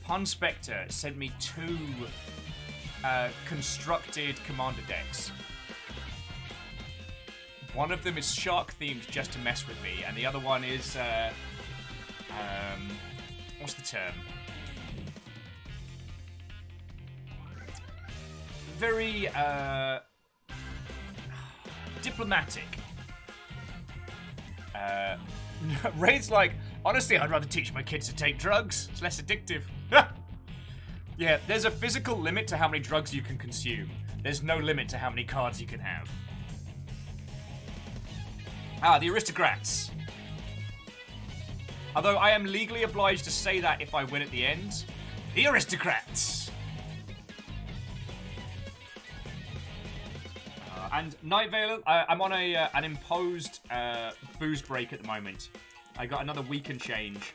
Pun Spectre sent me 2 constructed commander decks. One of them is shark themed just to mess with me, and the other one is what's the term? Very diplomatic. Raid's like, honestly, I'd rather teach my kids to take drugs. It's less addictive. Yeah, there's a physical limit to how many drugs you can consume. There's no limit to how many cards you can have. Ah, the aristocrats. Although I am legally obliged to say that if I win at the end. The aristocrats. And Night Vale, I'm on an imposed booze break at the moment. I got another week and change.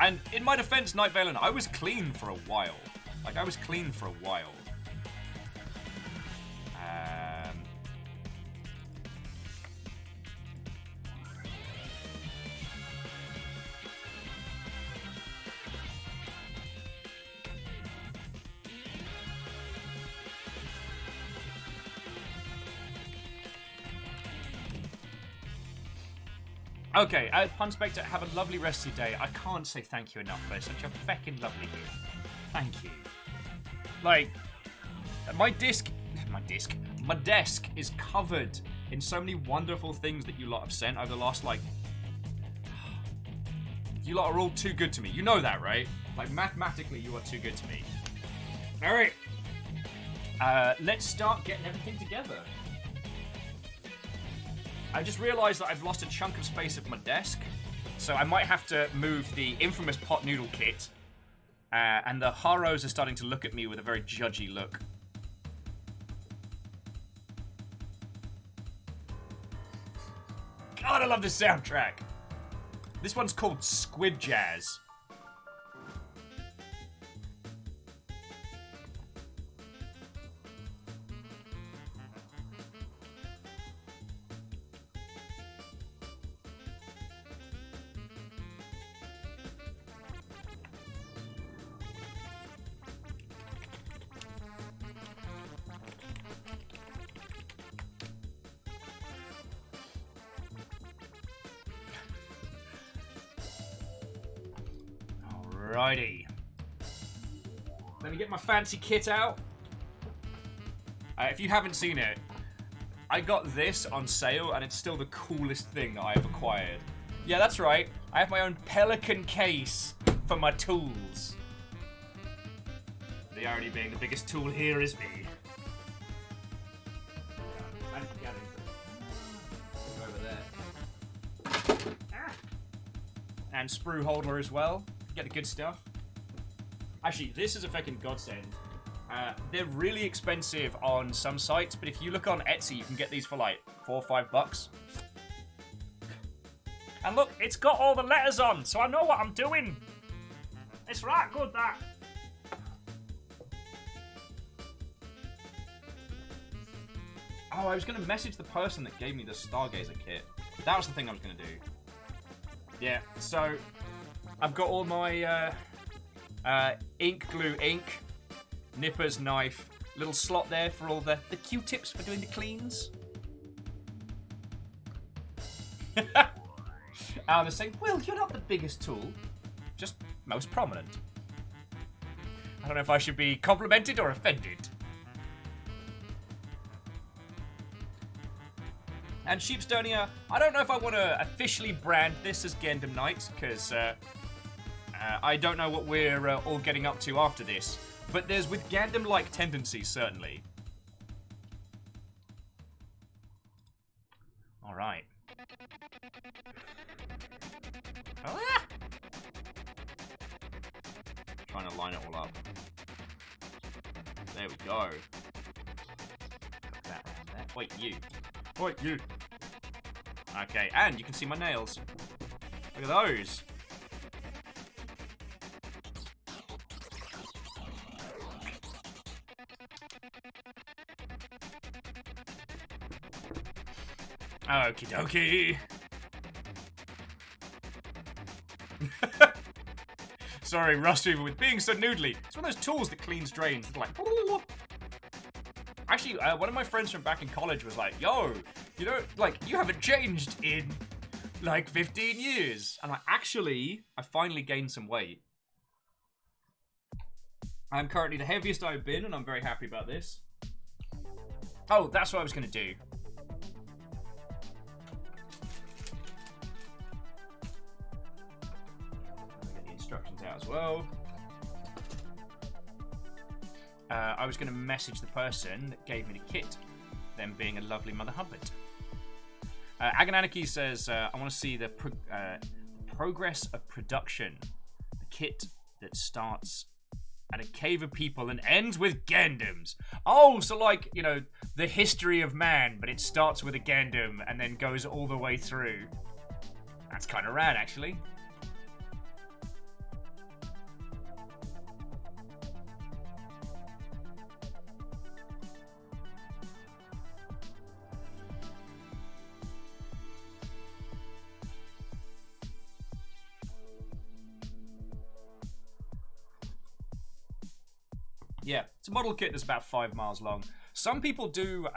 And in my defense, Night Valen, I was clean for a while. Like, I was clean for a while. Okay, Pun Spectre, have a lovely rest of your day. I can't say thank you enough for such a feckin' lovely gift. Thank you. Like, my desk is covered in so many wonderful things that you lot have sent over the last, like... You lot are all too good to me. You know that, right? Like, mathematically, you are too good to me. Alright. Let's start getting everything together. I just realised that I've lost a chunk of space at my desk, so I might have to move the infamous pot noodle kit, and the Haros are starting to look at me with a very judgy look. God, I love this soundtrack! This one's called Squid Jazz. Alrighty. Let me get my fancy kit out. If you haven't seen it, I got this on sale and it's still the coolest thing that I have acquired. Yeah, that's right. I have my own Pelican case for my tools. The irony being the biggest tool here is me. Over there. And sprue holder as well. Get the good stuff. Actually, this is a fucking godsend. They're really expensive on some sites, but if you look on Etsy, you can get these for like $4 or $5. And look, it's got all the letters on, so I know what I'm doing. It's right good, that. Oh, I was going to message the person that gave me the Stargazer kit. That was the thing I was going to do. Yeah, so I've got all my ink glue ink, nipper's knife, little slot there for all the Q-tips for doing the cleans. And they're saying, Will, you're not the biggest tool, just most prominent. I don't know if I should be complimented or offended. And Sheepstonia, I don't know if I want to officially brand this as Gundam Night, because I don't know what we're all getting up to after this. But there's with Gundam-like tendencies, certainly. Alright. Ah! Trying to line it all up. There we go. Put that around there. Wait, you. Wait, you. Okay, and you can see my nails. Look at those. Okie dokie. Sorry, Rustweaver with being so noodly. It's one of those tools that cleans drains. It's like... Actually, one of my friends from back in college was like, yo, you know, like, you haven't changed in, like, 15 years. And actually, I finally gained some weight. I'm currently the heaviest I've been, and I'm very happy about this. Oh, that's what I was going to do. Get the instructions out as well. I was going to message the person that gave me the kit, them being a lovely Mother Hubbard. Agananiki says, I want to see the progress of production. The kit that starts at a cave of people and ends with Gundams. Oh, so like, you know, the history of man, but it starts with a Gundam and then goes all the way through. That's kind of rad, actually. Yeah, it's a model kit that's about 5 miles long. Some people do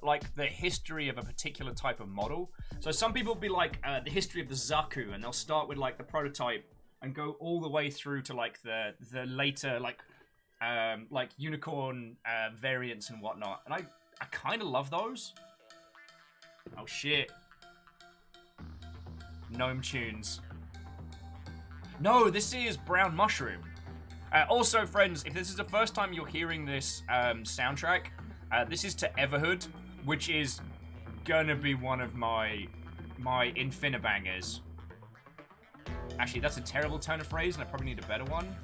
like the history of a particular type of model. So some people will be like the history of the Zaku, and they'll start with like the prototype and go all the way through to like the later like unicorn variants and whatnot. And I kind of love those. Oh shit. Gnome tunes. No, this is Brown Mushroom. Also, friends, if this is the first time you're hearing this soundtrack, this is to Everhood, which is gonna be one of my infinibangers. Actually, that's a terrible turn of phrase, and I probably need a better one.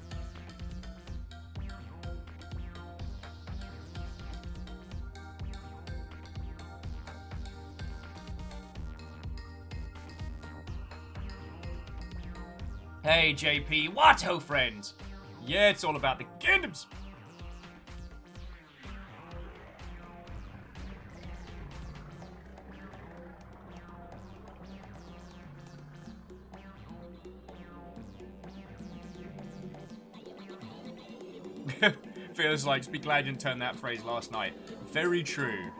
Hey, JP, Watto friends! Yeah, it's all about the Gundams! Feels like, be glad you didn't turn that phrase last night. Very true.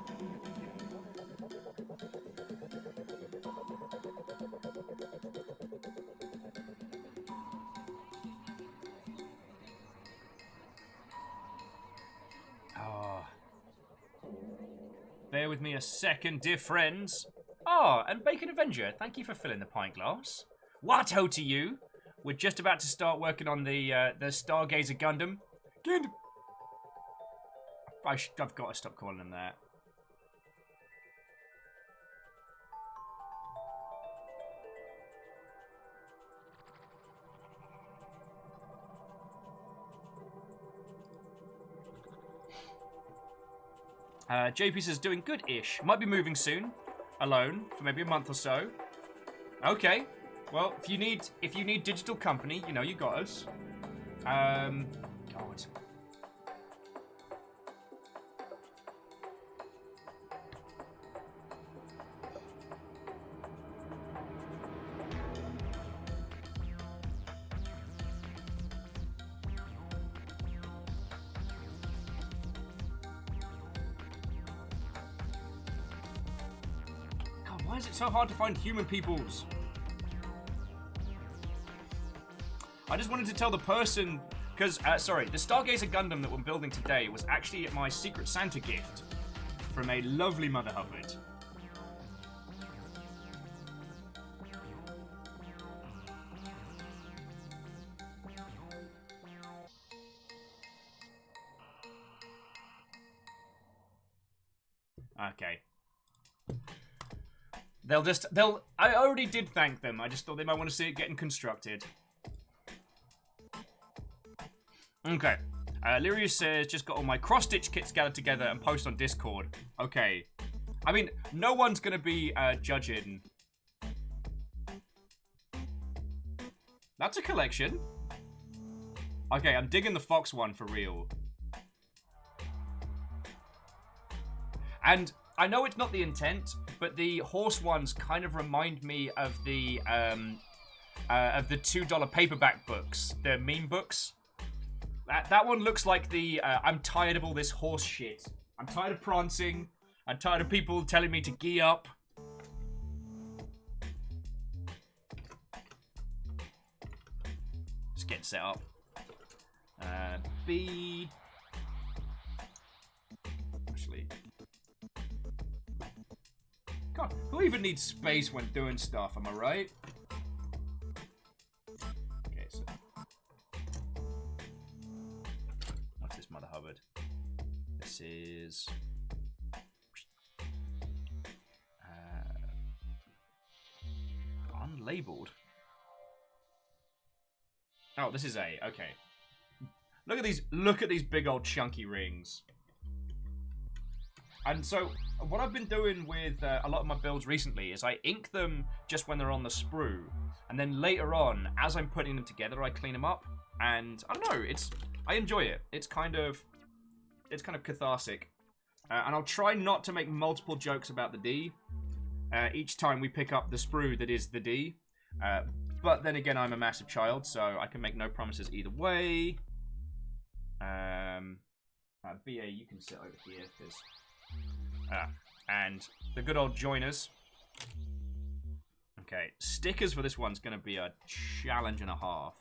Bear with me a second, dear friends. And Bacon Avenger, thank you for filling the pint glass. What-ho to you. We're just about to start working on the Stargazer Gundam. Gundam. I've got to stop calling them that. JP says doing good-ish. Might be moving soon, alone for maybe a month or so. Okay, well if you need digital company, you know you got us. God. Why is it so hard to find human peoples? I just wanted to tell the person, because, sorry, the Stargazer Gundam that we're building today was actually my Secret Santa gift from a lovely Mother Hubbard. Okay. I already did thank them. I just thought they might want to see it getting constructed. Okay. Lyrius says, just got all my cross-stitch kits gathered together and post on Discord. Okay. I mean, no one's going to be judging. That's a collection. Okay, I'm digging the fox one for real. And I know it's not the intent, but the horse ones kind of remind me of the $2 paperback books, the meme books. That one looks like the I'm tired of all this horse shit. I'm tired of prancing. I'm tired of people telling me to gee up. Just get set up. B. Actually. God, who even needs space when doing stuff, am I right? Okay, so... What's this, Mother Hubbard? This is... unlabeled. Oh, this is A. Okay. Look at these big old chunky rings. And so, what I've been doing with a lot of my builds recently is I ink them just when they're on the sprue. And then later on, as I'm putting them together, I clean them up. And, I don't know, I enjoy it. It's kind of cathartic. And I'll try not to make multiple jokes about the D. Each time we pick up the sprue that is the D. But then again, I'm a massive child, so I can make no promises either way. BA, you can sit over here, because... and the good old joiners. Okay, stickers for this one's going to be a challenge and a half.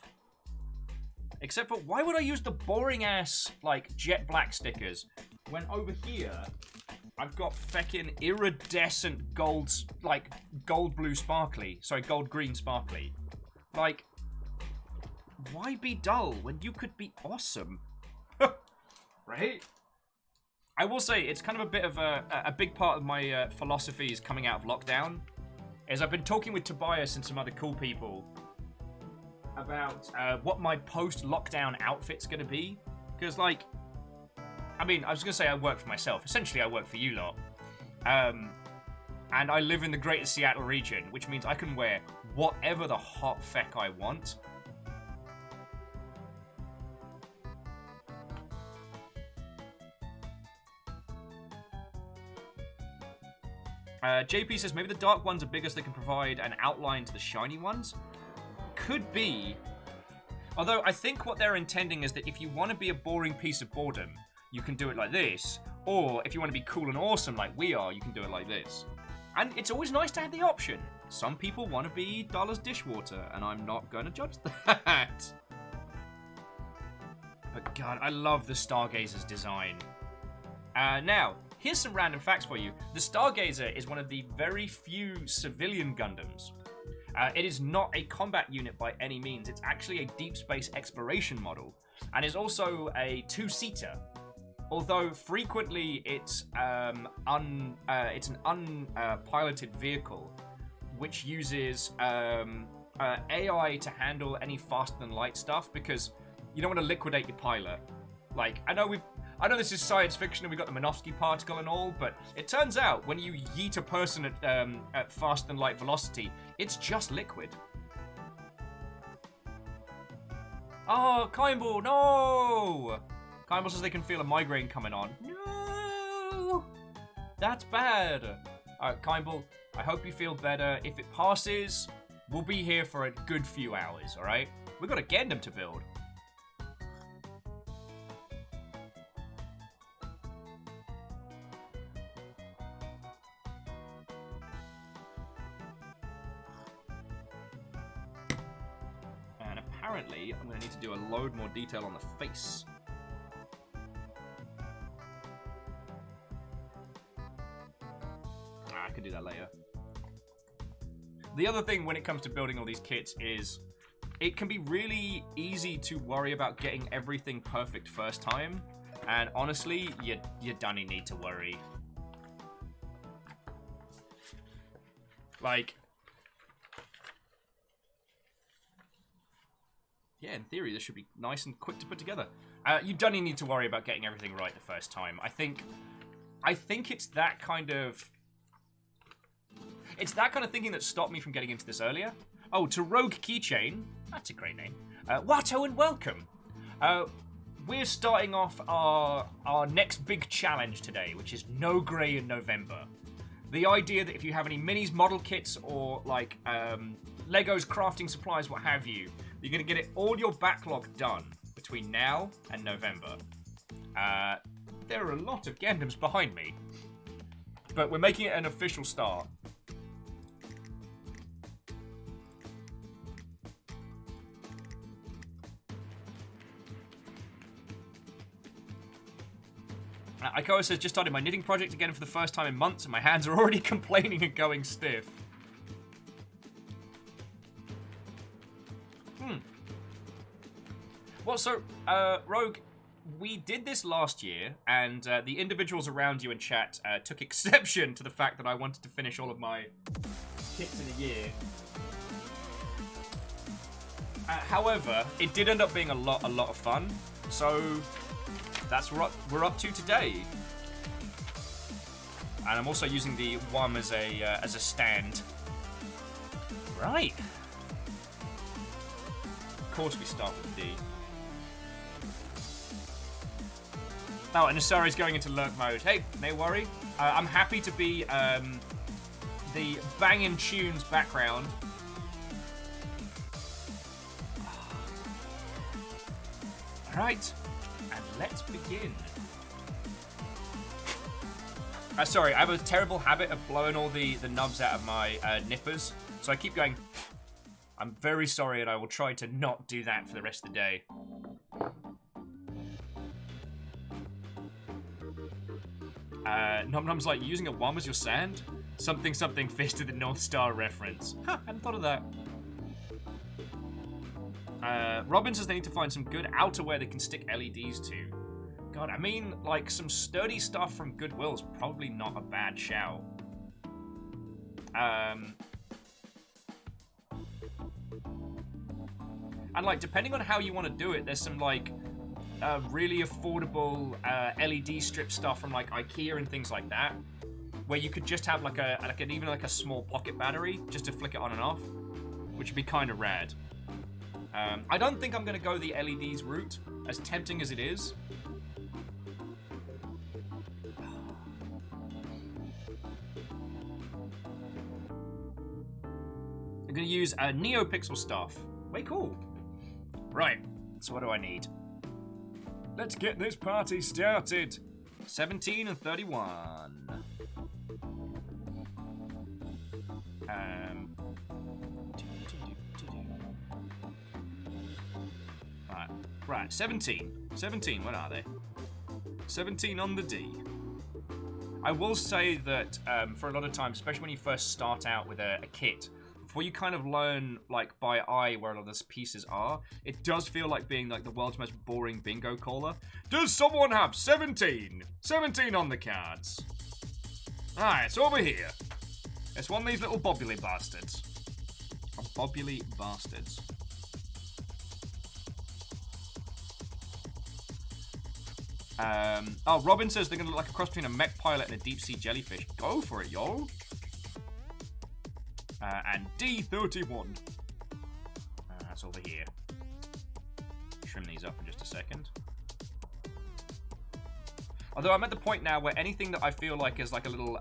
Except for, why would I use the boring-ass, like, jet black stickers, when over here, I've got feckin' iridescent gold, like, gold-blue sparkly. Sorry, gold-green sparkly. Like, why be dull when you could be awesome? Right? I will say, it's kind of a bit of a big part of my philosophies coming out of lockdown, is I've been talking with Tobias and some other cool people about what my post-lockdown outfit's gonna be. Because, like, I mean, I was gonna say I work for myself. Essentially, I work for you lot. And I live in the greater Seattle region, which means I can wear whatever the hot feck I want. JP says, maybe the dark ones are bigger so they can provide an outline to the shiny ones. Could be. Although, I think what they're intending is that if you want to be a boring piece of boredom, you can do it like this. Or, if you want to be cool and awesome like we are, you can do it like this. And it's always nice to have the option. Some people want to be Dollars Dishwater, and I'm not going to judge that. But God, I love the Stargazer's design. Now, here's some random facts for you. The Stargazer is one of the very few civilian Gundams. It is not a combat unit by any means. It's actually a deep space exploration model, and is also a two-seater. Although frequently it's an unpiloted vehicle, which uses AI to handle any faster than light stuff, because you don't want to liquidate your pilot. Like, I know this is science fiction and we got the Minovsky particle and all, but it turns out when you yeet a person at faster than light velocity, it's just liquid. Oh, Kaimble, no! Kaimble says they can feel a migraine coming on. No! That's bad. Alright, Kaimble, I hope you feel better. If it passes, we'll be here for a good few hours, alright? We've got a Gundam to build. Apparently, I'm going to need to do a load more detail on the face. I can do that later. The other thing when it comes to building all these kits is it can be really easy to worry about getting everything perfect first time. And honestly, you don't need to worry. Like, yeah, in theory, this should be nice and quick to put together. You don't even need to worry about getting everything right the first time. I think it's that kind of... It's that kind of thinking that stopped me from getting into this earlier. Oh, to Rogue Keychain. That's a great name. Watto and welcome. We're starting off our next big challenge today, which is No Grey in November. The idea that if you have any minis, model kits, or like Legos, crafting supplies, what have you, you're going to get all your backlog done between now and November. There are a lot of Gundams behind me, but we're making it an official start. Ikoa says, just started my knitting project again for the first time in months, and my hands are already complaining and going stiff. Well, so, Rogue, we did this last year, and the individuals around you in chat took exception to the fact that I wanted to finish all of my kits in a year. However, it did end up being a lot of fun, so that's what we're up to today. And I'm also using the WUM as a stand. Right. Of course we start with D. Oh, and Asari's going into lurk mode. Hey, no worry. I'm happy to be the banging tunes background. Alright, and let's begin. Sorry, I have a terrible habit of blowing all the nubs out of my nippers, so I keep going. I'm very sorry, and I will try to not do that for the rest of the day. Nom Nom's like, using a WUM as your sand? Something fist to the North Star reference. Huh, hadn't thought of that. Robin says they need to find some good outerwear they can stick LEDs to. God, I mean, like, some sturdy stuff from Goodwill is probably not a bad shout. And, like, depending on how you want to do it, there's some, like, really affordable LED strip stuff from, like, IKEA and things like that, where you could just have, like, even a small pocket battery just to flick it on and off, which would be kind of rad. I don't think I'm going to go the LEDs route, as tempting as it is. I'm going to use NeoPixel stuff. Way cool. Right, so what do I need? Let's get this party started. 17 and 31. Right, 17. 17, what are they? 17 on the D. I will say that for a lot of times, especially when you first start out with a kit, before you kind of learn, like, by eye where a lot of the pieces are, it does feel like being, like, the world's most boring bingo caller. Does someone have 17? 17 on the cards. Alright, it's over here. It's one of these little bobuli bastards. Bobuli bastards. Oh, Robin says they're going to look like a cross between a mech pilot and a deep sea jellyfish. Go for it, yo. And D31. That's over here. Trim these up in just a second. Although I'm at the point now where anything that I feel like is like a little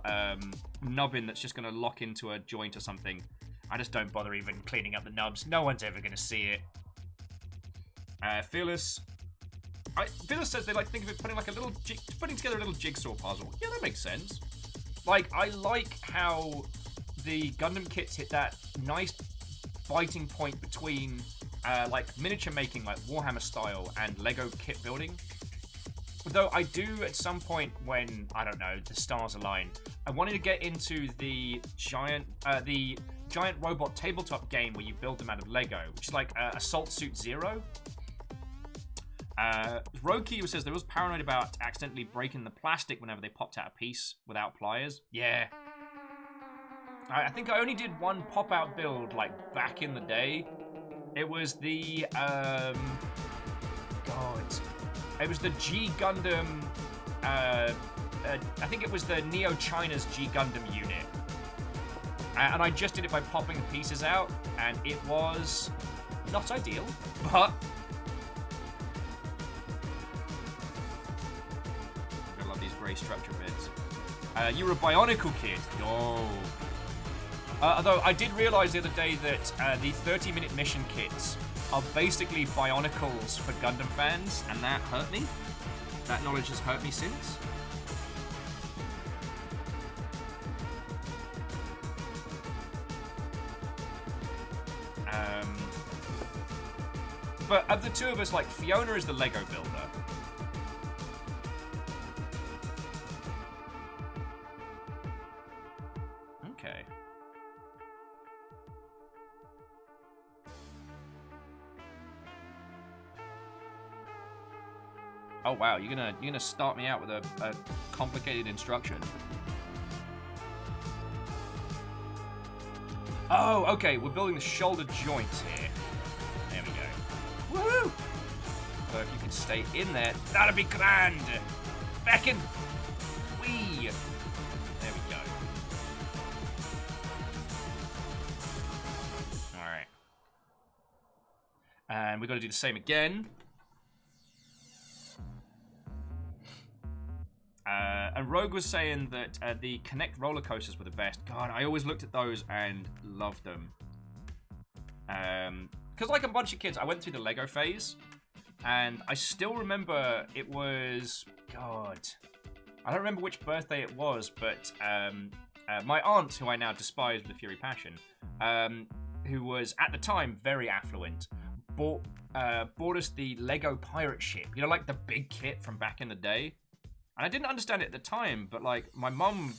nubbin that's just going to lock into a joint or something, I just don't bother even cleaning up the nubs. No one's ever going to see it. Fearless. Fearless says they like think of it putting like putting together a little jigsaw puzzle. Yeah, that makes sense. Like, I like how the Gundam kits hit that nice biting point between like miniature making, like Warhammer style, and Lego kit building. Though I do at some point when, I don't know, the stars align, I wanted to get into the giant robot tabletop game where you build them out of Lego, which is like Assault Suit Zero. Roki says they was paranoid about accidentally breaking the plastic whenever they popped out a piece without pliers. Yeah. I think I only did one pop-out build, like, back in the day. It was the, God. It was the G Gundam, I think it was the Neo China's G Gundam unit. And I just did it by popping the pieces out, and it was not ideal, but... I love these grey structure bits. You were a Bionicle kid. No. Although I did realize the other day that the 30-minute mission kits are basically Bionicles for Gundam fans, and that hurt me. That knowledge has hurt me since. But of the two of us, like, Fiona is the Lego builder. Okay. Oh wow, you're gonna start me out with a complicated instruction. Oh, okay, we're building the shoulder joints here. There we go. Woohoo! So if you can stay in there, that'd be grand. Back in. Wee. There we go. All right. And we got to do the same again. And Rogue was saying that the Connect roller coasters were the best. God, I always looked at those and loved them. Because like a bunch of kids, I went through the Lego phase. And I still remember it was... God. I don't remember which birthday it was, but my aunt, who I now despise with a fury passion, who was, at the time, very affluent, bought us the Lego pirate ship. You know, like the big kit from back in the day? And I didn't understand it at the time, but like my mum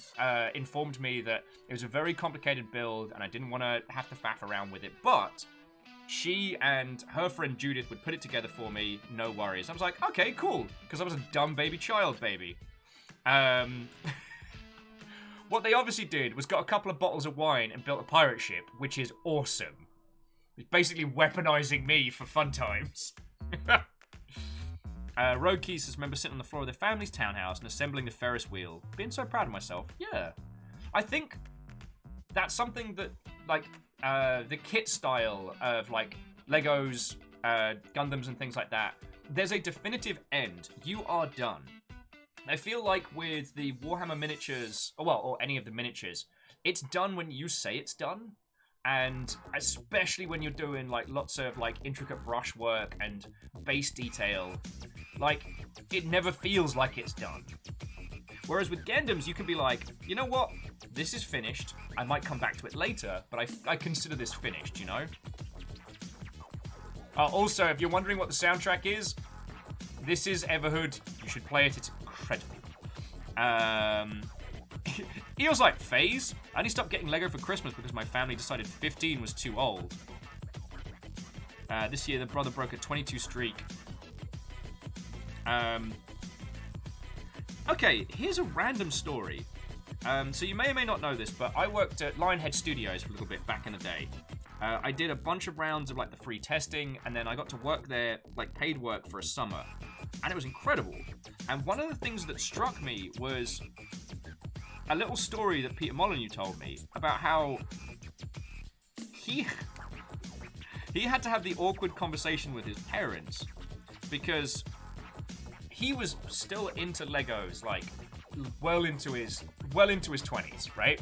informed me that it was a very complicated build and I didn't want to have to faff around with it. But she and her friend Judith would put it together for me, no worries. I was like, okay, cool, because I was a dumb baby child baby. What they obviously did was got a couple of bottles of wine and built a pirate ship, which is awesome. It's basically weaponizing me for fun times. Rogue Key says, remember sitting on the floor of their family's townhouse and assembling the Ferris wheel. Being so proud of myself. Yeah. I think that's something that, like, the kit style of, like, Legos, Gundams and things like that, there's a definitive end. You are done. I feel like with the Warhammer miniatures, or any of the miniatures, it's done when you say it's done. And especially when you're doing, like, lots of, like, intricate brushwork and base detail, like, it never feels like it's done. Whereas with Gundams, you can be like, you know what? This is finished. I might come back to it later, but I consider this finished, you know? Also, if you're wondering what the soundtrack is, this is Everhood. You should play it. It's incredible. He was like, phase? I only stopped getting Lego for Christmas because my family decided 15 was too old. This year, the brother broke a 22 streak. Okay, here's a random story. So you may or may not know this, but I worked at Lionhead Studios for a little bit back in the day. I did a bunch of rounds of, like, the free testing, and then I got to work there, like, paid work for a summer. And it was incredible. And one of the things that struck me was a little story that Peter Molyneux told me about how he had to have the awkward conversation with his parents because he was still into Legos, like, well into his 20s, right?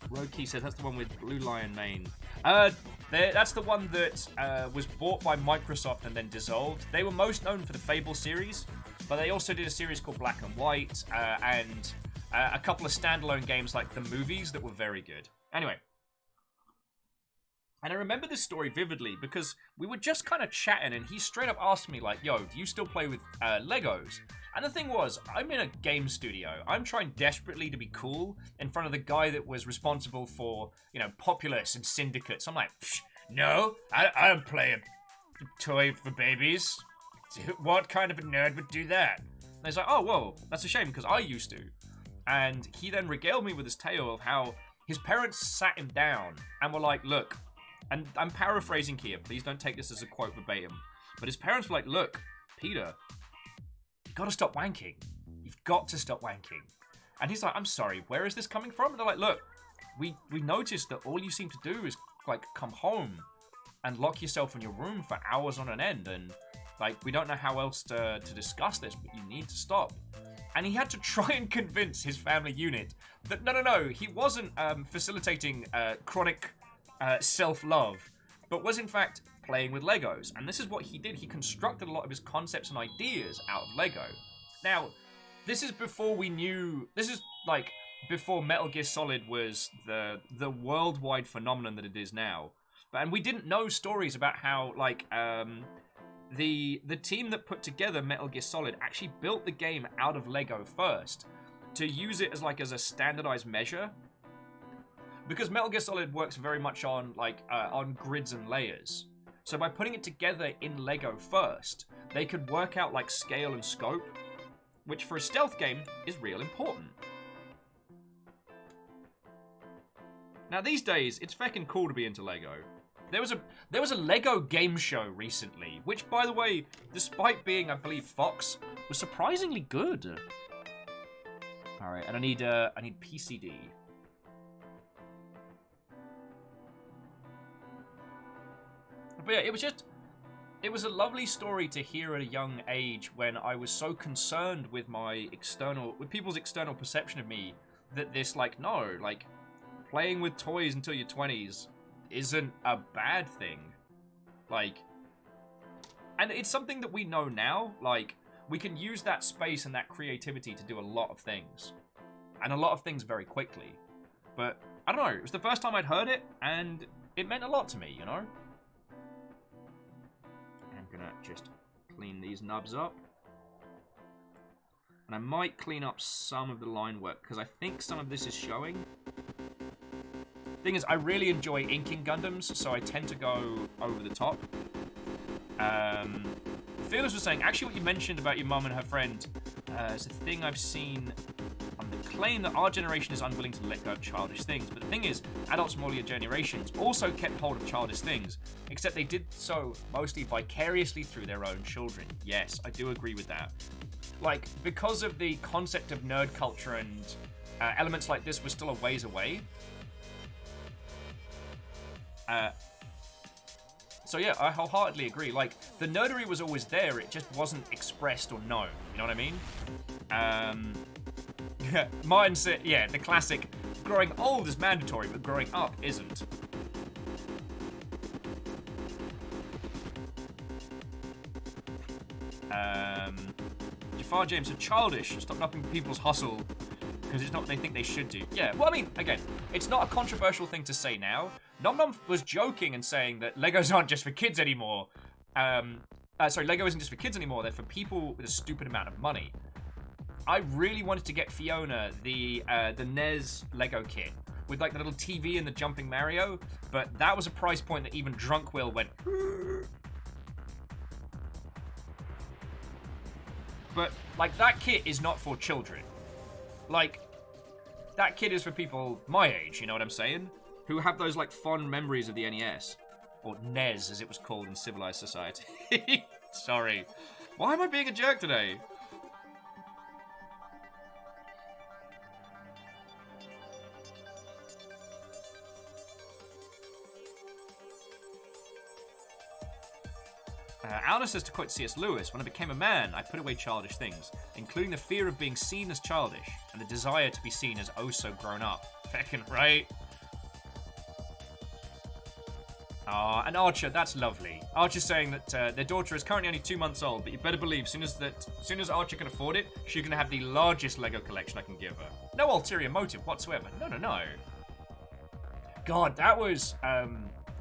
Rogue Key says that's the one with Blue Lion mane. That's the one that was bought by Microsoft and then dissolved. They were most known for the Fable series, but they also did a series called Black and White, and a couple of standalone games like the movies that were very good. Anyway. And I remember this story vividly because we were just kind of chatting and he straight up asked me, like, yo, do you still play with Legos? And the thing was, I'm in a game studio. I'm trying desperately to be cool in front of the guy that was responsible for, you know, Populous and Syndicate. So I'm like, no, I don't play a toy for babies. What kind of a nerd would do that? And he's like, oh, whoa, that's a shame because I used to. And he then regaled me with his tale of how his parents sat him down and were like, look, and I'm paraphrasing here, please don't take this as a quote verbatim, but his parents were like, look, Peter, you've got to stop wanking. You've got to stop wanking. And he's like, I'm sorry, where is this coming from? And they're like, look, we noticed that all you seem to do is, like, come home and lock yourself in your room for hours on an end, and, like, we don't know how else to discuss this, but you need to stop. And he had to try and convince his family unit that, no, he wasn't facilitating chronic self-love, but was in fact playing with Legos. And this is what he did. He constructed a lot of his concepts and ideas out of Lego. Now, this is before we knew... This is, like, before Metal Gear Solid was the worldwide phenomenon that it is now. And we didn't know stories about how, like, the team that put together Metal Gear Solid actually built the game out of Lego first to use it as a standardized measure, because Metal Gear Solid works very much on on grids and layers. So by putting it together in Lego first, they could work out like scale and scope, which for a stealth game is real important. Now these days, it's feckin' cool to be into Lego. There was a Lego game show recently, which, by the way, despite being, I believe, Fox, was surprisingly good. All right, and I need PCD. But yeah, it was a lovely story to hear at a young age when I was so concerned with people's external perception of me that this, playing with toys until your 20s isn't a bad thing. And it's something that we know now. We can use that space and that creativity to do a lot of things. And a lot of things very quickly. But, I don't know, it was the first time I'd heard it, and it meant a lot to me, you know? I'm gonna just clean these nubs up. And I might clean up some of the line work, because I think some of this is showing. Thing is, I really enjoy inking Gundams, so I tend to go over the top. Fearless was saying, actually what you mentioned about your mum and her friend is a thing I've seen on the claim that our generation is unwilling to let go of childish things. But the thing is, adults from earlier generations also kept hold of childish things, except they did so mostly vicariously through their own children. Yes, I do agree with that. Because of the concept of nerd culture and elements like this were still a ways away, so yeah, I wholeheartedly agree. The nerdery was always there, it just wasn't expressed or known. You know what I mean? Martin said, yeah, the classic, growing old is mandatory, but growing up isn't. Jafar James said, childish, stop knocking people's hustle. Because it's not what they think they should do. Yeah, well, I mean, again, it's not a controversial thing to say now. Nom Nom was joking and saying that Legos aren't just for kids anymore. Lego isn't just for kids anymore, they're for people with a stupid amount of money. I really wanted to get Fiona the NES Lego kit with the little TV and the jumping Mario, but that was a price point that even Drunk Will went. But that kit is not for children. That kid is for people my age, you know what I'm saying? Who have those, fond memories of the NES. Or NES, as it was called in civilized society. Sorry. Why am I being a jerk today? Alna says, to quote C.S. Lewis, when I became a man, I put away childish things, including the fear of being seen as childish, and the desire to be seen as oh so grown up. Feckin' right. And Archer, that's lovely. Archer's saying that their daughter is currently only 2 months old, but you better believe, soon as Archer can afford it, she's gonna have the largest Lego collection I can give her. No ulterior motive whatsoever. No. God, that was,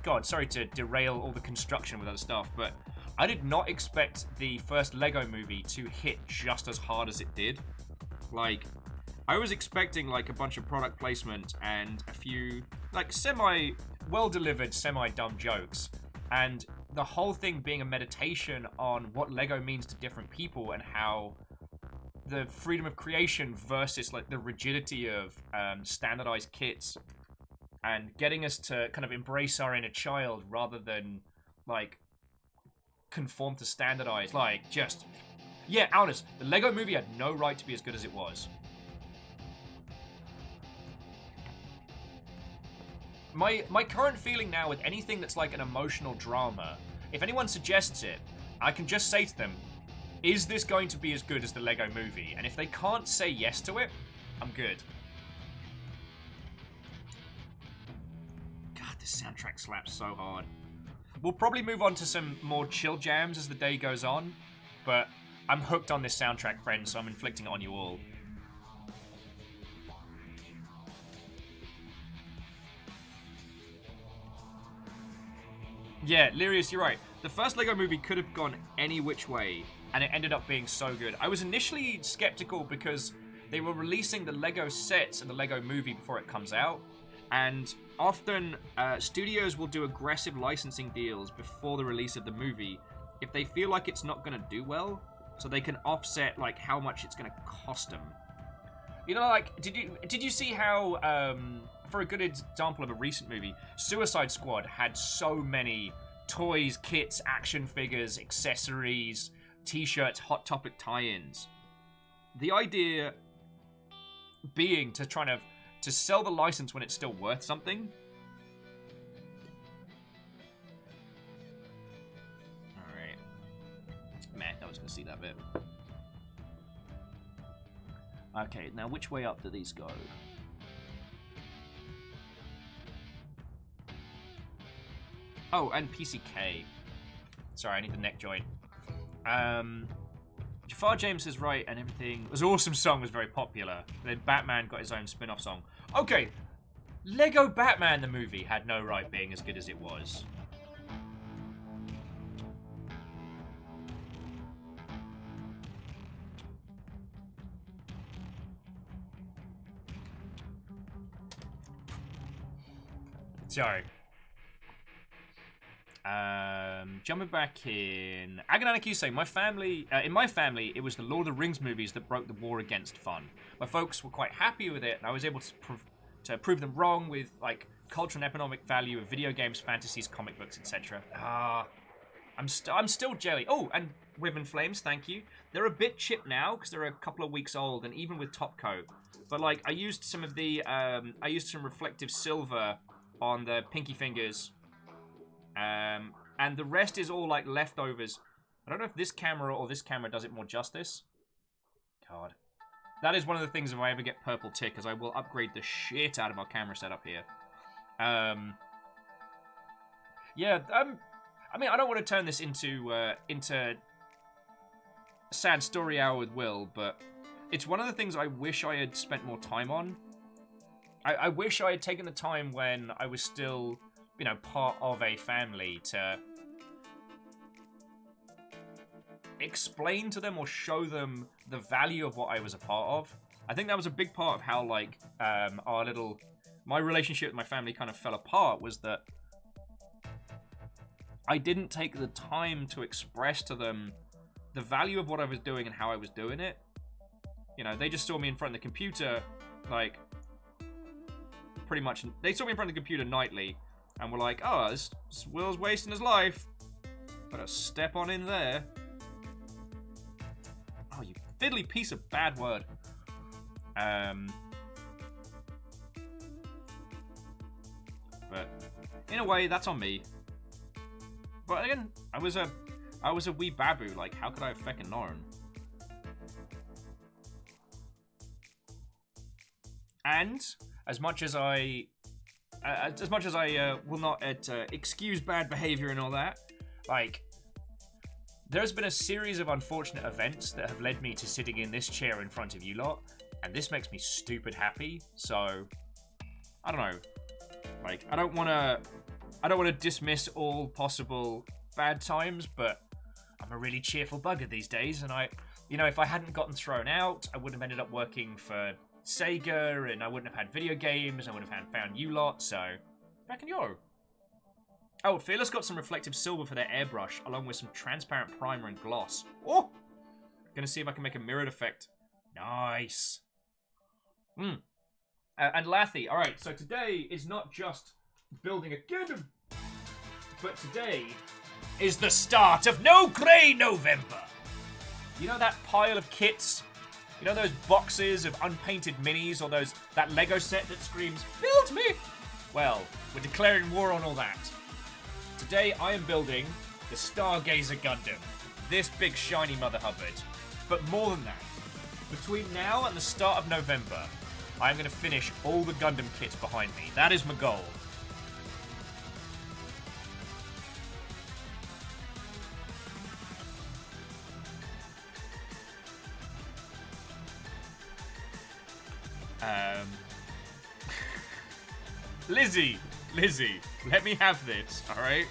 God, sorry to derail all the construction with other stuff, but I did not expect the first Lego movie to hit just as hard as it did. I was expecting a bunch of product placement and a few well-delivered, semi-dumb jokes, and the whole thing being a meditation on what Lego means to different people and how the freedom of creation versus like the rigidity of standardized kits, and getting us to kind of embrace our inner child rather than like conform to standardized. Like just yeah, Aldous, the Lego Movie had no right to be as good as it was. My current feeling now with anything that's like an emotional drama, if anyone suggests it, I can just say to them, is this going to be as good as the Lego Movie? And if they can't say yes to it, I'm good. God, this soundtrack slaps so hard. We'll probably move on to some more chill jams as the day goes on, but I'm hooked on this soundtrack, friends, so I'm inflicting it on you all. Yeah, Lirius, you're right. The first Lego Movie could have gone any which way, and it ended up being so good. I was initially skeptical because they were releasing the Lego sets and the Lego Movie before it comes out, and often studios will do aggressive licensing deals before the release of the movie if they feel like it's not going to do well, so they can offset like how much it's going to cost them. You know, like, did you see how, for a good example of a recent movie, Suicide Squad had so many toys, kits, action figures, accessories, t-shirts, Hot Topic tie-ins. The idea being to try to sell the license when it's still worth something. Alright. Man, I was going to see that bit. Okay, now which way up do these go? Oh, and PCK. Sorry, I need the neck joint. Jafar James is right, and everything. It was an awesome song, was very popular. Then Batman got his own spin-off song. Okay, Lego Batman the movie had no right being as good as it was. Sorry. Jumping back in. Agonanic saying, in my family, it was the Lord of the Rings movies that broke the war against fun. My folks were quite happy with it, and I was able to prove them wrong with like cultural and economic value of video games, fantasies, comic books, etc. I'm still jelly. Oh, and Ribbon Flames, thank you. They're a bit chipped now because they're a couple of weeks old, and even with top coat. But like, I used some of the I used some reflective silver on the pinky fingers. And the rest is all like leftovers. I don't know if this camera or this camera does it more justice. God. That is one of the things if I ever get purple tick, because I will upgrade the shit out of our camera setup here. Yeah, I mean, I don't want to turn this into sad story hour with Will, but it's one of the things I wish I had spent more time on. I wish I had taken the time when I was still, you know, part of a family to explain to them or show them the value of what I was a part of. I think that was a big part of how, like, my relationship with my family kind of fell apart, was that I didn't take the time to express to them the value of what I was doing and how I was doing it. You know, they just saw me in front of the computer, like, pretty much, they saw me in front of the computer nightly, and were like, oh, this Will's wasting his life. Better step on in there. Oh, you fiddly piece of bad word. But in a way, that's on me. But again, I was a wee babu. Like, how could I have feckin' known? And as much as I will not excuse bad behavior and all that, like, there's been a series of unfortunate events that have led me to sitting in this chair in front of you lot, and this makes me stupid happy. So I don't know. Like, I don't want to dismiss all possible bad times, but I'm a really cheerful bugger these days, and you know, if I hadn't gotten thrown out, I wouldn't have ended up working for Sega, and I wouldn't have had video games, I would have found you lot, so back in yo. Oh, Fearless got some reflective silver for their airbrush, along with some transparent primer and gloss. Oh! Gonna see if I can make a mirrored effect Nice. And Lathy, alright, so today is not just building a Gundam, but today is the start of No Grey November. You know that pile of kits? You know those boxes of unpainted minis, or that Lego set that screams, "Build me"? Well, we're declaring war on all that. Today I am building the Stargazer Gundam. This big shiny Mother Hubbard. But more than that, between now and the start of November, I'm going to finish all the Gundam kits behind me. That is my goal. Lizzie, let me have this, alright?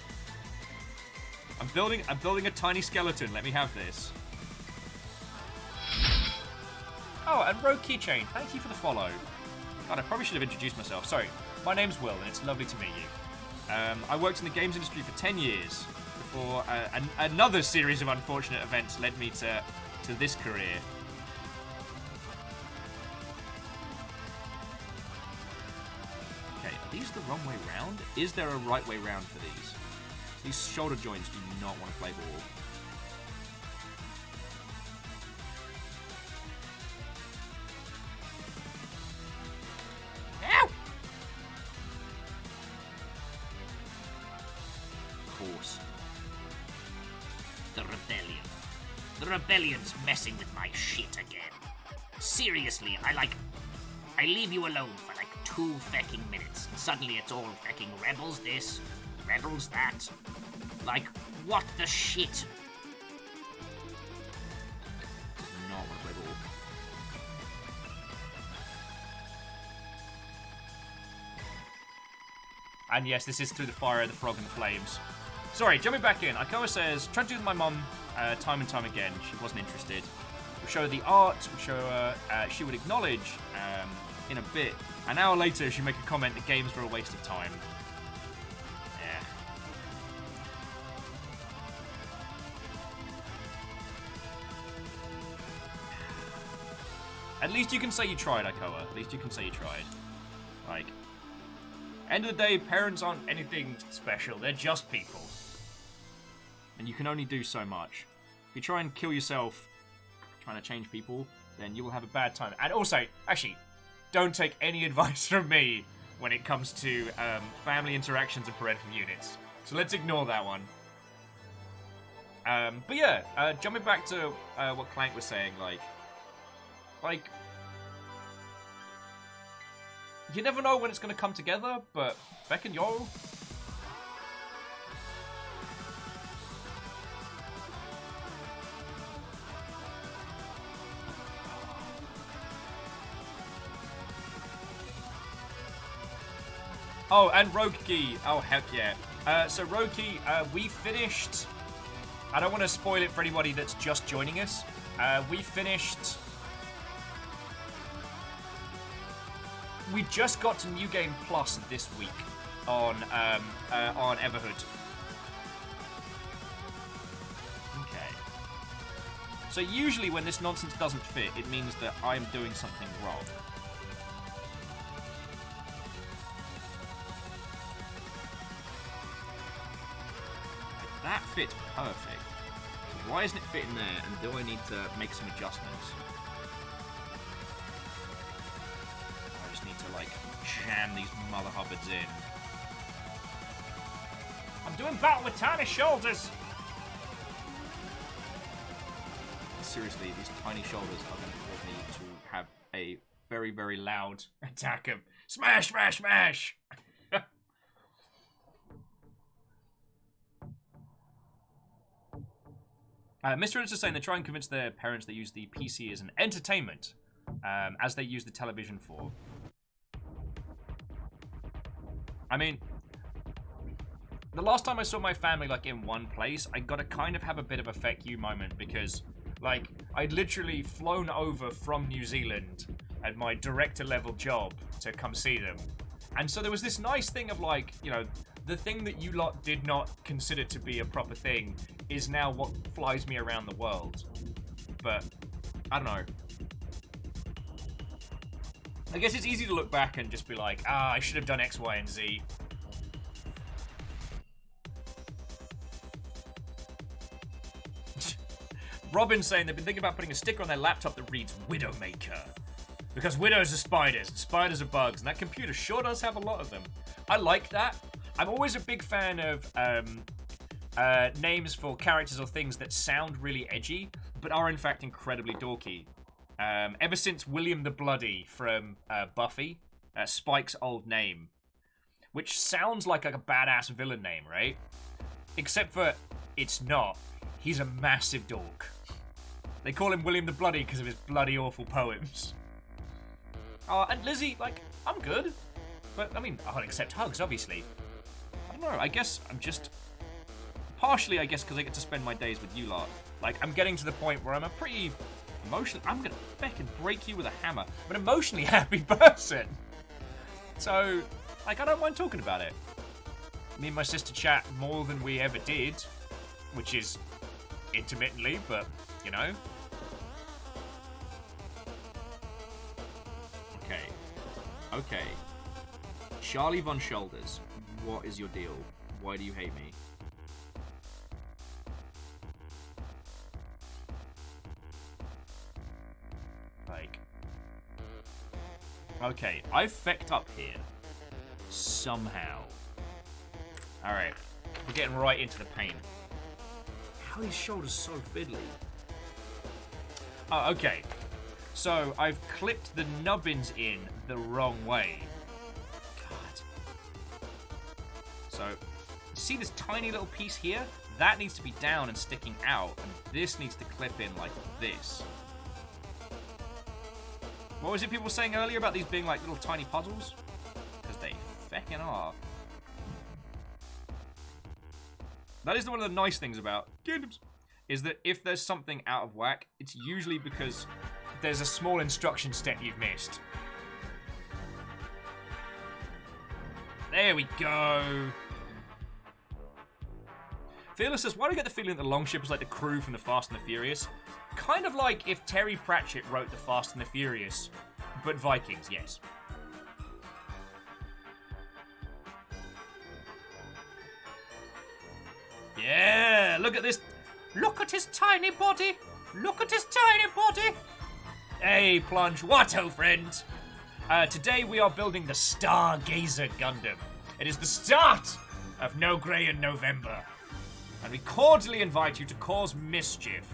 I'm building a tiny skeleton, let me have this. Oh, and Rogue Keychain, thank you for the follow. God, I probably should have introduced myself. Sorry, my name's Will, and it's lovely to meet you. I worked in the games industry for 10 years before another series of unfortunate events led me to this career. Okay, are these the wrong way round? Is there a right way round for these? These shoulder joints do not want to play ball. Ow! Of course. The rebellion. The rebellion's messing with my shit again. Seriously, I leave you alone for like 2 fecking minutes. Suddenly it's all fecking rebels this, rebels that. Like, what the shit? Not want to play ball. And yes, this is Through the Fire, the Frog and the Flames. Sorry, jumping back in. Aikoa says, tried to do with my mum time and time again. She wasn't interested. We show her the art. We show her, she would acknowledge in a bit. An hour later, she'd make a comment that games were a waste of time. Yeah. At least you can say you tried, Aikoa. At least you can say you tried. Like, end of the day, parents aren't anything special. They're just people. And you can only do so much. If you try and kill yourself trying to change people, then you will have a bad time. And also, actually, don't take any advice from me when it comes to family interactions and parental units. So let's ignore that one. But yeah, jumping back to what Clank was saying, like, you never know when it's going to come together, but Beck and Yo. Oh, and Rogue Key. Oh, heck yeah. So Rogue Key, we finished... I don't want to spoil it for anybody that's just joining us. We finished... We just got to New Game Plus this week on Everhood. Okay. So usually when this nonsense doesn't fit, it means that I'm doing something wrong. That fits perfect. So why isn't it fitting there, and do I need to make some adjustments? I just need to, like, jam these Mother Hubbards in. I'm doing battle with tiny shoulders! Seriously, these tiny shoulders are going to cause me to have a very, very loud attack of smash, smash, smash! Mr. Insta saying they try and convince their parents they use the PC as an entertainment, as they use the television for. I mean, the last time I saw my family, like, in one place, I got to kind of have a bit of a feck you moment because, like, I'd literally flown over from New Zealand at my director-level job to come see them. And so there was this nice thing of, like, you know, the thing that you lot did not consider to be a proper thing is now what flies me around the world. But, I don't know. I guess it's easy to look back and just be like, I should have done X, Y, and Z. Robin's saying they've been thinking about putting a sticker on their laptop that reads Widowmaker. Because widows are spiders, and spiders are bugs, and that computer sure does have a lot of them. I like that. I'm always a big fan of names for characters or things that sound really edgy, but are in fact incredibly dorky. Ever since William the Bloody from Buffy, Spike's old name, which sounds like a badass villain name, right? Except for it's not. He's a massive dork. They call him William the Bloody because of his bloody awful poems. And Lizzie, like, I'm good. But, I mean, I'll accept hugs, obviously. I don't know, I guess I'm just... Partially, I guess, because I get to spend my days with you lot. Like, I'm getting to the point where I'm a pretty emotionally... I'm gonna fucking break you with a hammer. I'm an emotionally happy person. So, like, I don't mind talking about it. Me and my sister chat more than we ever did. Which is intermittently, but, you know. Okay. Charlie Von Shoulders, what is your deal? Why do you hate me? Like... Okay, I've fecked up here. Somehow. Alright, we're getting right into the pain. How are these shoulders so fiddly? Oh, okay. So, I've clipped the nubbins in the wrong way. God. So, see this tiny little piece here? That needs to be down and sticking out, and this needs to clip in like this. What was it people were saying earlier about these being like little tiny puzzles? Because they feckin' are. That is one of the nice things about Kingdoms, is that if there's something out of whack, it's usually because there's a small instruction step you've missed. There we go. Fearless says, why do I get the feeling that the Longship is like the crew from the Fast and the Furious? Kind of like if Terry Pratchett wrote the Fast and the Furious, but Vikings, yes. Yeah, look at this. Look at his tiny body. Look at his tiny body. Hey, Plunge, what, oh friend? Today we are building the Stargazer Gundam. It is the start of No Grey in November. And we cordially invite you to cause mischief.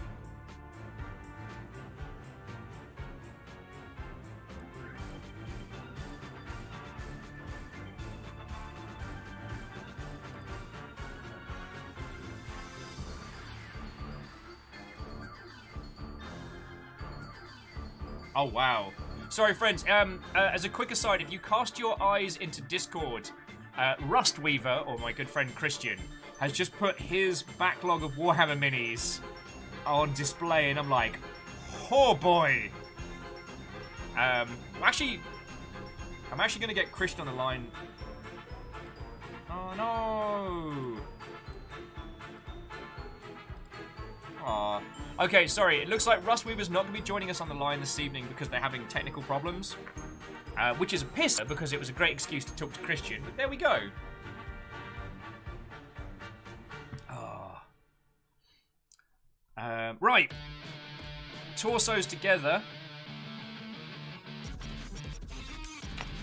Oh, wow. Sorry, friends. As a quick aside, if you cast your eyes into Discord, Rustweaver, or my good friend Christian, has just put his backlog of Warhammer minis on display, and I'm like, oh boy. I'm actually going to get Christian on the line. Oh, no. Aww. Okay, sorry. It looks like Rustweaver's not going to be joining us on the line this evening because they're having technical problems. Which is a pisser because it was a great excuse to talk to Christian. But there we go. Right. Torsos together.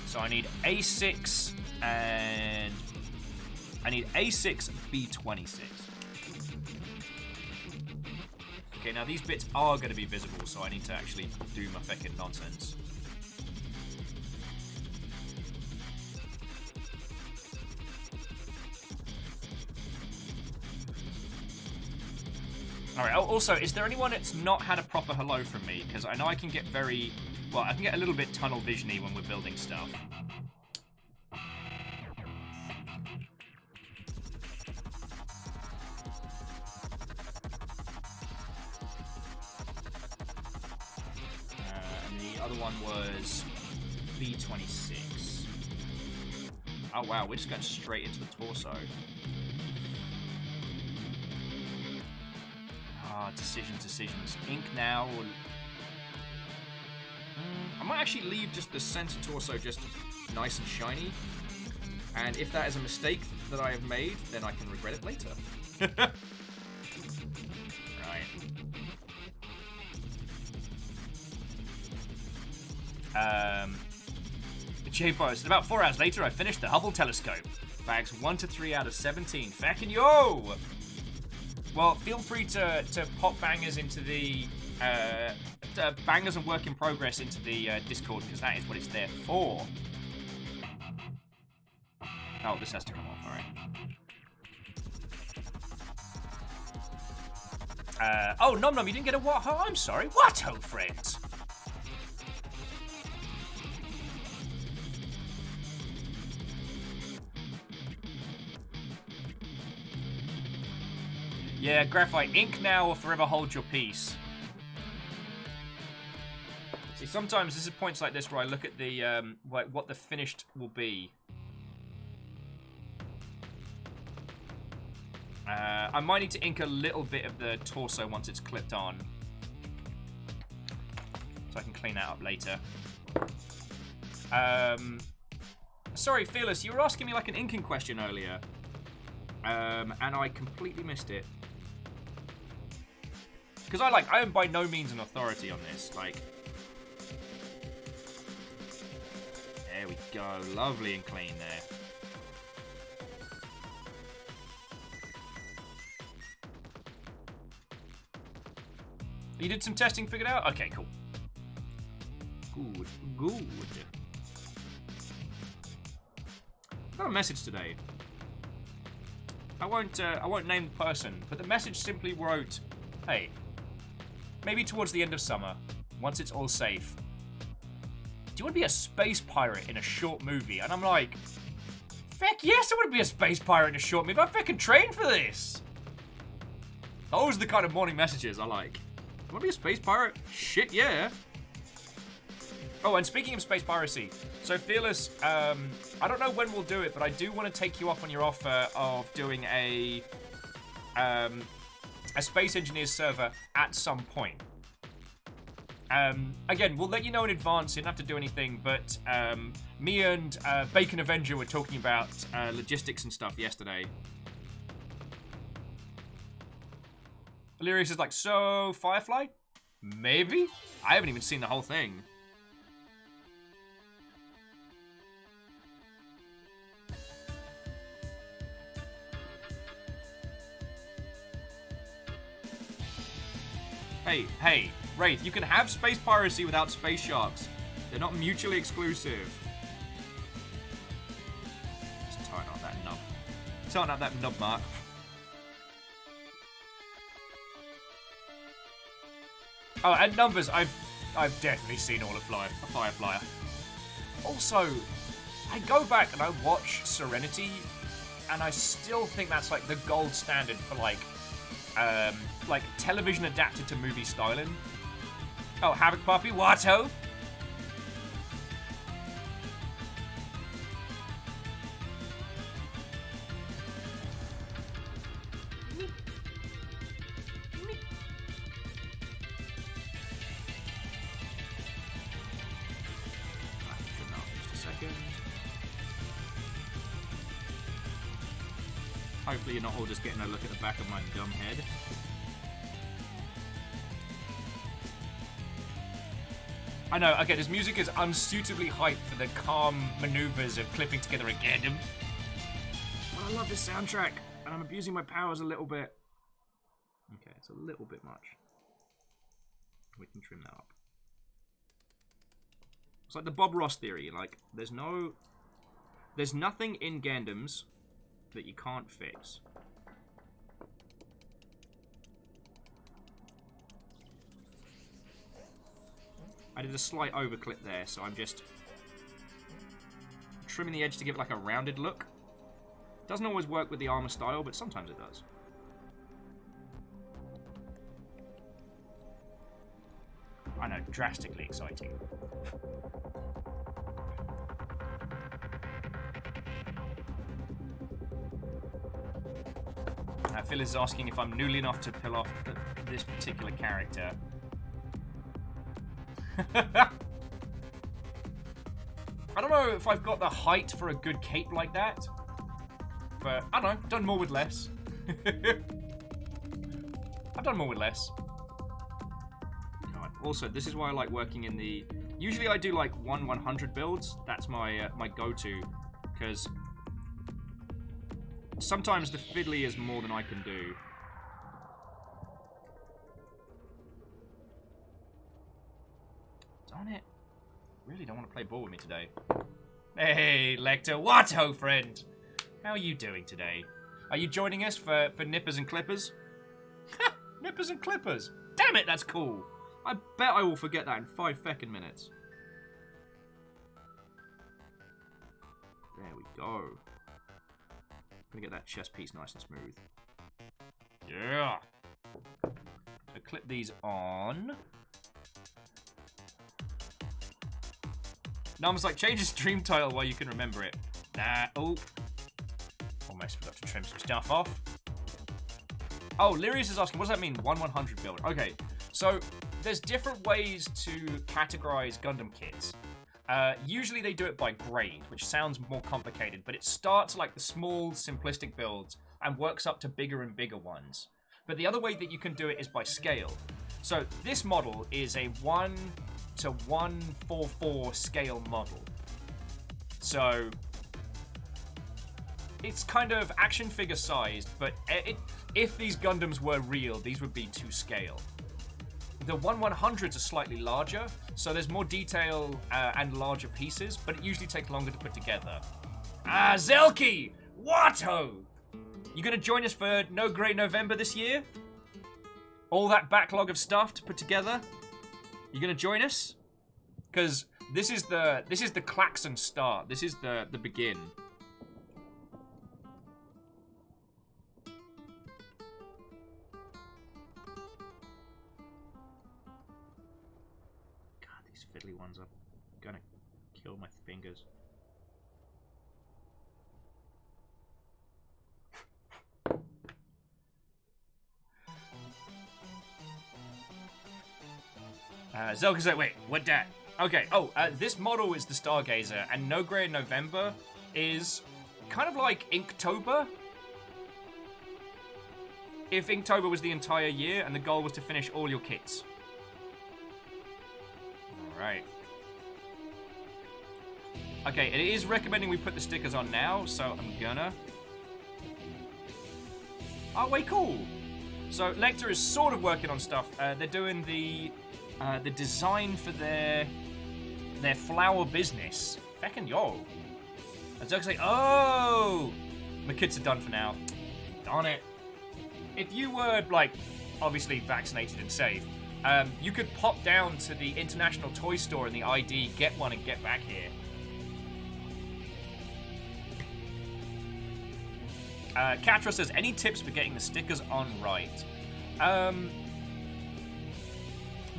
So I need A6 and... I need A6 B26. Okay, now these bits are going to be visible, so I need to actually do my feckin' nonsense. Alright, also, is there anyone that's not had a proper hello from me? Because I know I can get very... Well, I can get a little bit tunnel vision-y when we're building stuff. And the other one was B26. Oh wow, we're just going straight into the torso. Decisions. Ink now. I might actually leave just the center torso just nice and shiny. And if that is a mistake that I have made, then I can regret it later. Right. J-Boss, about 4 hours later, I finished the Hubble telescope. Bags 1 to 3 out of 17. Feckin' yo! Well, feel free to pop bangers into the bangers and work in progress into the Discord, because that is what it's there for. Oh, this has to come off, alright. Oh, Nom Nom, you didn't get a what? Oh, I'm sorry. What, ho, friends? Yeah, Graphite, ink now or forever hold your peace. See, sometimes this is points like this where I look at the, like, what the finished will be. I might need to ink a little bit of the torso once it's clipped on. So I can clean that up later. Sorry, Fearless, you were asking me like an inking question earlier. And I completely missed it. Because I am by no means an authority on this. Like, there we go. Lovely and clean there. You did some testing, figured out? Okay, cool. Good, good. I got a message today. I won't name the person, but the message simply wrote, "Hey, maybe towards the end of summer, once it's all safe, do you want to be a space pirate in a short movie?" And I'm like, "Feck yes, I want to be a space pirate in a short movie. I fucking trained for this." Those are the kind of morning messages I like. Want to be a space pirate? Shit, yeah. Oh, and speaking of space piracy, so Fearless, I don't know when we'll do it, but I do want to take you up on your offer of doing a Space Engineers server at some point. Again, we'll let you know in advance. You don't have to do anything, but me and Bacon Avenger were talking about logistics and stuff yesterday. Valerius is like, so Firefly? Maybe? I haven't even seen the whole thing. Hey, Wraith, you can have space piracy without space sharks. They're not mutually exclusive. Just tighten up that nub. Tighten up that nub, Mark. Oh, and numbers, I've definitely seen all of Firefly. Also, I go back and I watch Serenity, and I still think that's like the gold standard for like television adapted to movie styling. Oh, Havoc Puppy, what-ho? Hopefully you're not all just getting a look at the back of my dumb head. I know, okay, this music is unsuitably hyped for the calm maneuvers of clipping together a Gundam. But I love this soundtrack, and I'm abusing my powers a little bit. Okay, it's a little bit much. We can trim that up. It's like the Bob Ross theory, like, there's nothing in Gundams that you can't fix. I did a slight overclip there, so I'm just trimming the edge to give it like a rounded look. Doesn't always work with the armor style, but sometimes it does. I know, drastically exciting. Phil is asking if I'm newly enough to pull off this particular character. I don't know if I've got the height for a good cape like that. But, I don't know, done more with less. I've done more with less. God. Also, this is why I like working in the... Usually I do like 1/100 builds. That's my my go-to. Because sometimes the fiddly is more than I can do. Darn it. Really don't want to play ball with me today. Hey, Lecter. What ho, friend? How are you doing today? Are you joining us for Nippers and Clippers? Nippers and Clippers. Damn it, that's cool. I bet I will forget that in 5 feckin' minutes. There we go. Gonna get that chest piece nice and smooth. Yeah. So clip these on. Nam's like, change the stream title while you can remember it. Nah. Oh. Almost forgot to trim some stuff off. Oh, Lyrius is asking, what does that mean? 1/100 build. Okay, so there's different ways to categorize Gundam kits. Usually they do it by grade, which sounds more complicated, but it starts like the small, simplistic builds and works up to bigger and bigger ones. But the other way that you can do it is by scale. So this model is a 1:144 scale model. So it's kind of action figure sized, but if these Gundams were real, these would be to scale. The 1/100s are slightly larger, so there's more detail and larger pieces, but it usually takes longer to put together. Ah, Zelky! What ho! You gonna join us for No Grey November this year? All that backlog of stuff to put together? You gonna join us? Because this is the klaxon start. This is the begin. God, these fiddly ones are gonna kill my fingers. Zelka's like, wait, what that? Okay, this model is the Stargazer, and No Grey November is kind of like Inktober. If Inktober was the entire year, and the goal was to finish all your kits. Alright. Okay, it is recommending we put the stickers on now, so I'm gonna... Oh, wait, cool! So, Lecter is sort of working on stuff. They're doing the design for their flower business. Feckin' yo. And Zerg's like, oh! My kits are done for now. Darn it. If you were, like, obviously vaccinated and safe, you could pop down to the International Toy Store in the ID, get one, and get back here. Katra says, any tips for getting the stickers on right?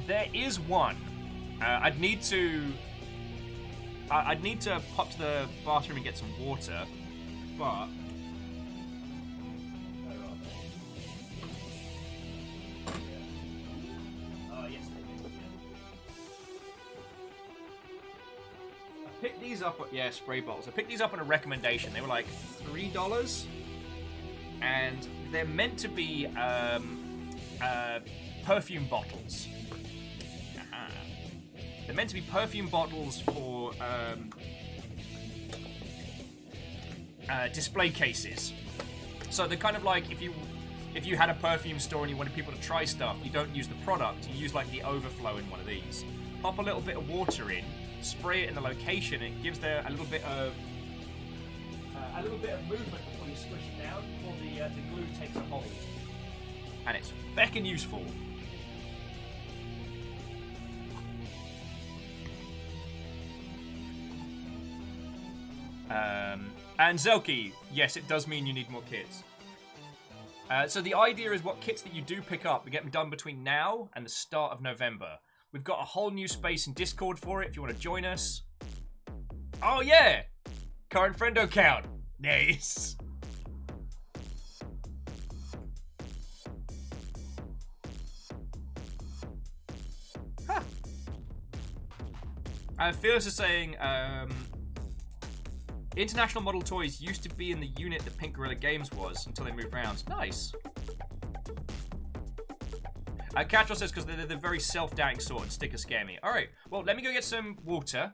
There is one. I'd need to pop to the bathroom and get some water, but yes. I picked these up at spray bottles. I picked these up on a recommendation. They were like $3, and they're meant to be perfume bottles. They're meant to be perfume bottles for display cases. So they're kind of like if you had a perfume store and you wanted people to try stuff, you don't use the product, you use like the overflow in one of these. Pop a little bit of water in, spray it in the location, and it gives there a little bit of movement before you squish it down, before the glue takes a hold. And it's feckin' useful. And Zelky, yes, it does mean you need more kits. So the idea is what kits that you do pick up, we get them done between now and the start of November. We've got a whole new space in Discord for it if you want to join us. Oh yeah! Current friendo count. Nice. Huh. Fearless is saying, International Model Toys used to be in the unit that Pink Gorilla Games was until they moved around. Nice. Catchwell says, because they're the very self-doubting sort and stickers scare me. Alright, well, let me go get some water.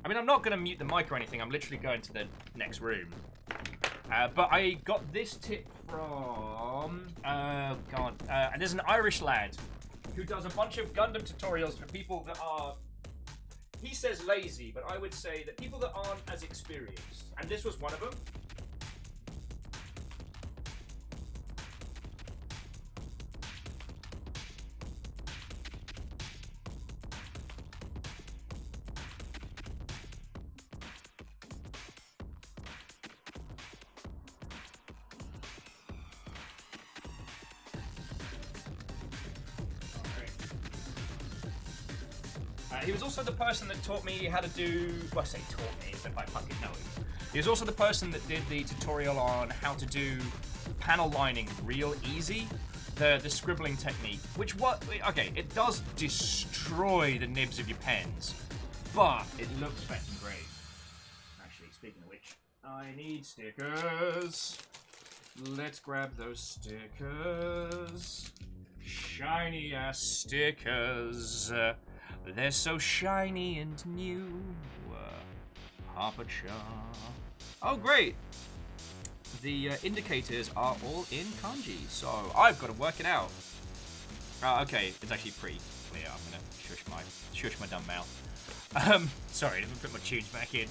I mean, I'm not going to mute the mic or anything. I'm literally going to the next room. But I got this tip from... God. And there's an Irish lad who does a bunch of Gundam tutorials for people that are... He says lazy, but I would say that people that aren't as experienced. And this was one of them. He was also the person that taught me how to do... Well, I say taught me, as if I fucking know him. He was also the person that did the tutorial on how to do panel lining real easy. The scribbling technique. Which, okay, it does destroy the nibs of your pens. But it looks fucking great. Actually, speaking of which, I need stickers. Let's grab those stickers. Shiny ass stickers. They're so shiny and new. Papa Cha. Oh, great. The indicators are all in kanji, so I've got to work it out. Okay, it's actually pretty clear. I'm gonna shush my dumb mouth. Sorry, let me put my tunes back in.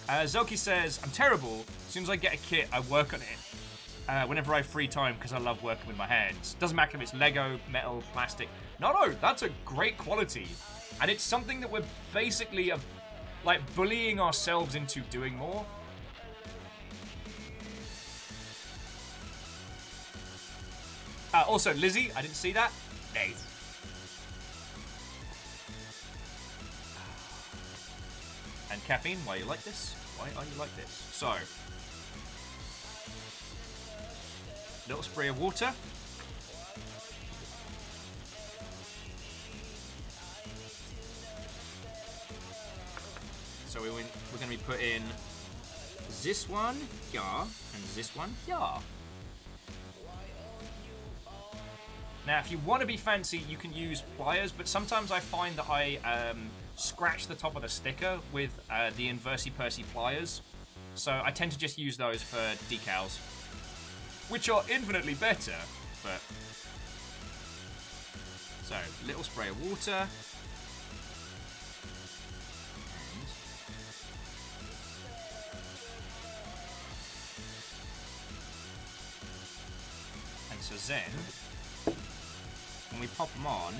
Zoki says, I'm terrible. As soon as I get a kit, I work on it. Whenever I have free time, because I love working with my hands. Doesn't matter if it's Lego, metal, plastic. No, that's a great quality. And it's something that we're basically, like, bullying ourselves into doing more. Also, Lizzie, I didn't see that. Nice. And Caffeine, why are you like this? Why are you like this? So, little spray of water. So we're going to be putting this one here and this one here. Now, if you want to be fancy, you can use pliers, but sometimes I find that I scratch the top of the sticker with the Inversy Percy pliers. So I tend to just use those for decals, which are infinitely better, but... So, little spray of water. And so then, when we pop them on,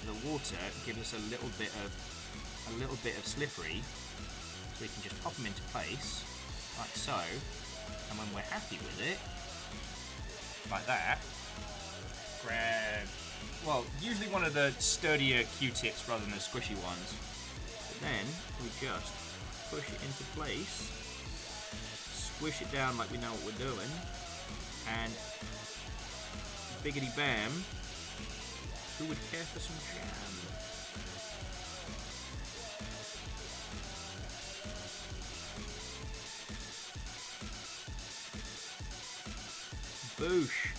the water gives us a little bit of slippery, so we can just pop them into place, like so. And when we're happy with it, like that, grab, well, usually one of the sturdier Q-tips rather than the squishy ones. But then we just push it into place, squish it down like we know what we're doing, and biggity bam, who would care for some jam? Boosh.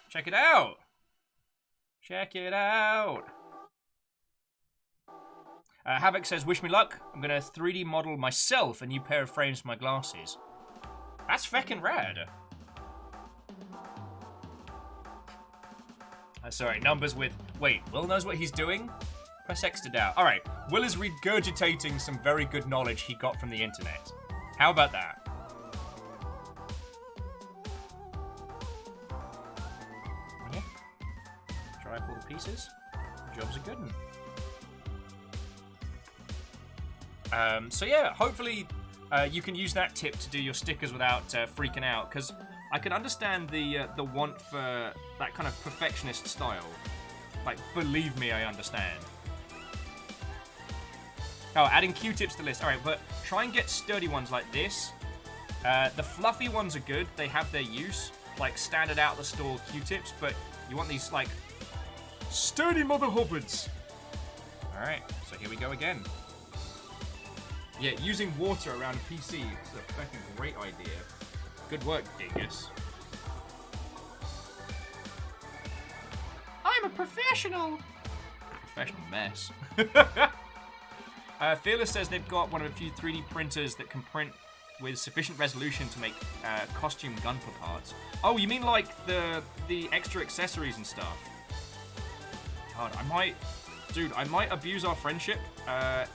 Check it out. Check it out. Havoc says, wish me luck. I'm going to 3D model myself a new pair of frames for my glasses. That's feckin' rad. Sorry, numbers with... Wait, Will knows what he's doing? Press X to doubt. Alright, Will is regurgitating some very good knowledge he got from the internet. How about that? Yeah. Try up all the pieces. Job's a good one. So yeah, hopefully you can use that tip to do your stickers without freaking out, because I can understand the want for that kind of perfectionist style. Like, believe me, I understand. Oh, adding Q-tips to the list. Alright, but try and get sturdy ones like this. The fluffy ones are good. They have their use. Like, standard out the store Q-tips, but you want these, like, sturdy mother hubbards. Alright, so here we go again. Yeah, using water around a PC is a fucking great idea. Good work, Dingus. I'm a professional. Professional mess. Fearless says they've got one of a few 3D printers that can print with sufficient resolution to make costume gunpla parts. Oh, you mean like the extra accessories and stuff? God, I might abuse our friendship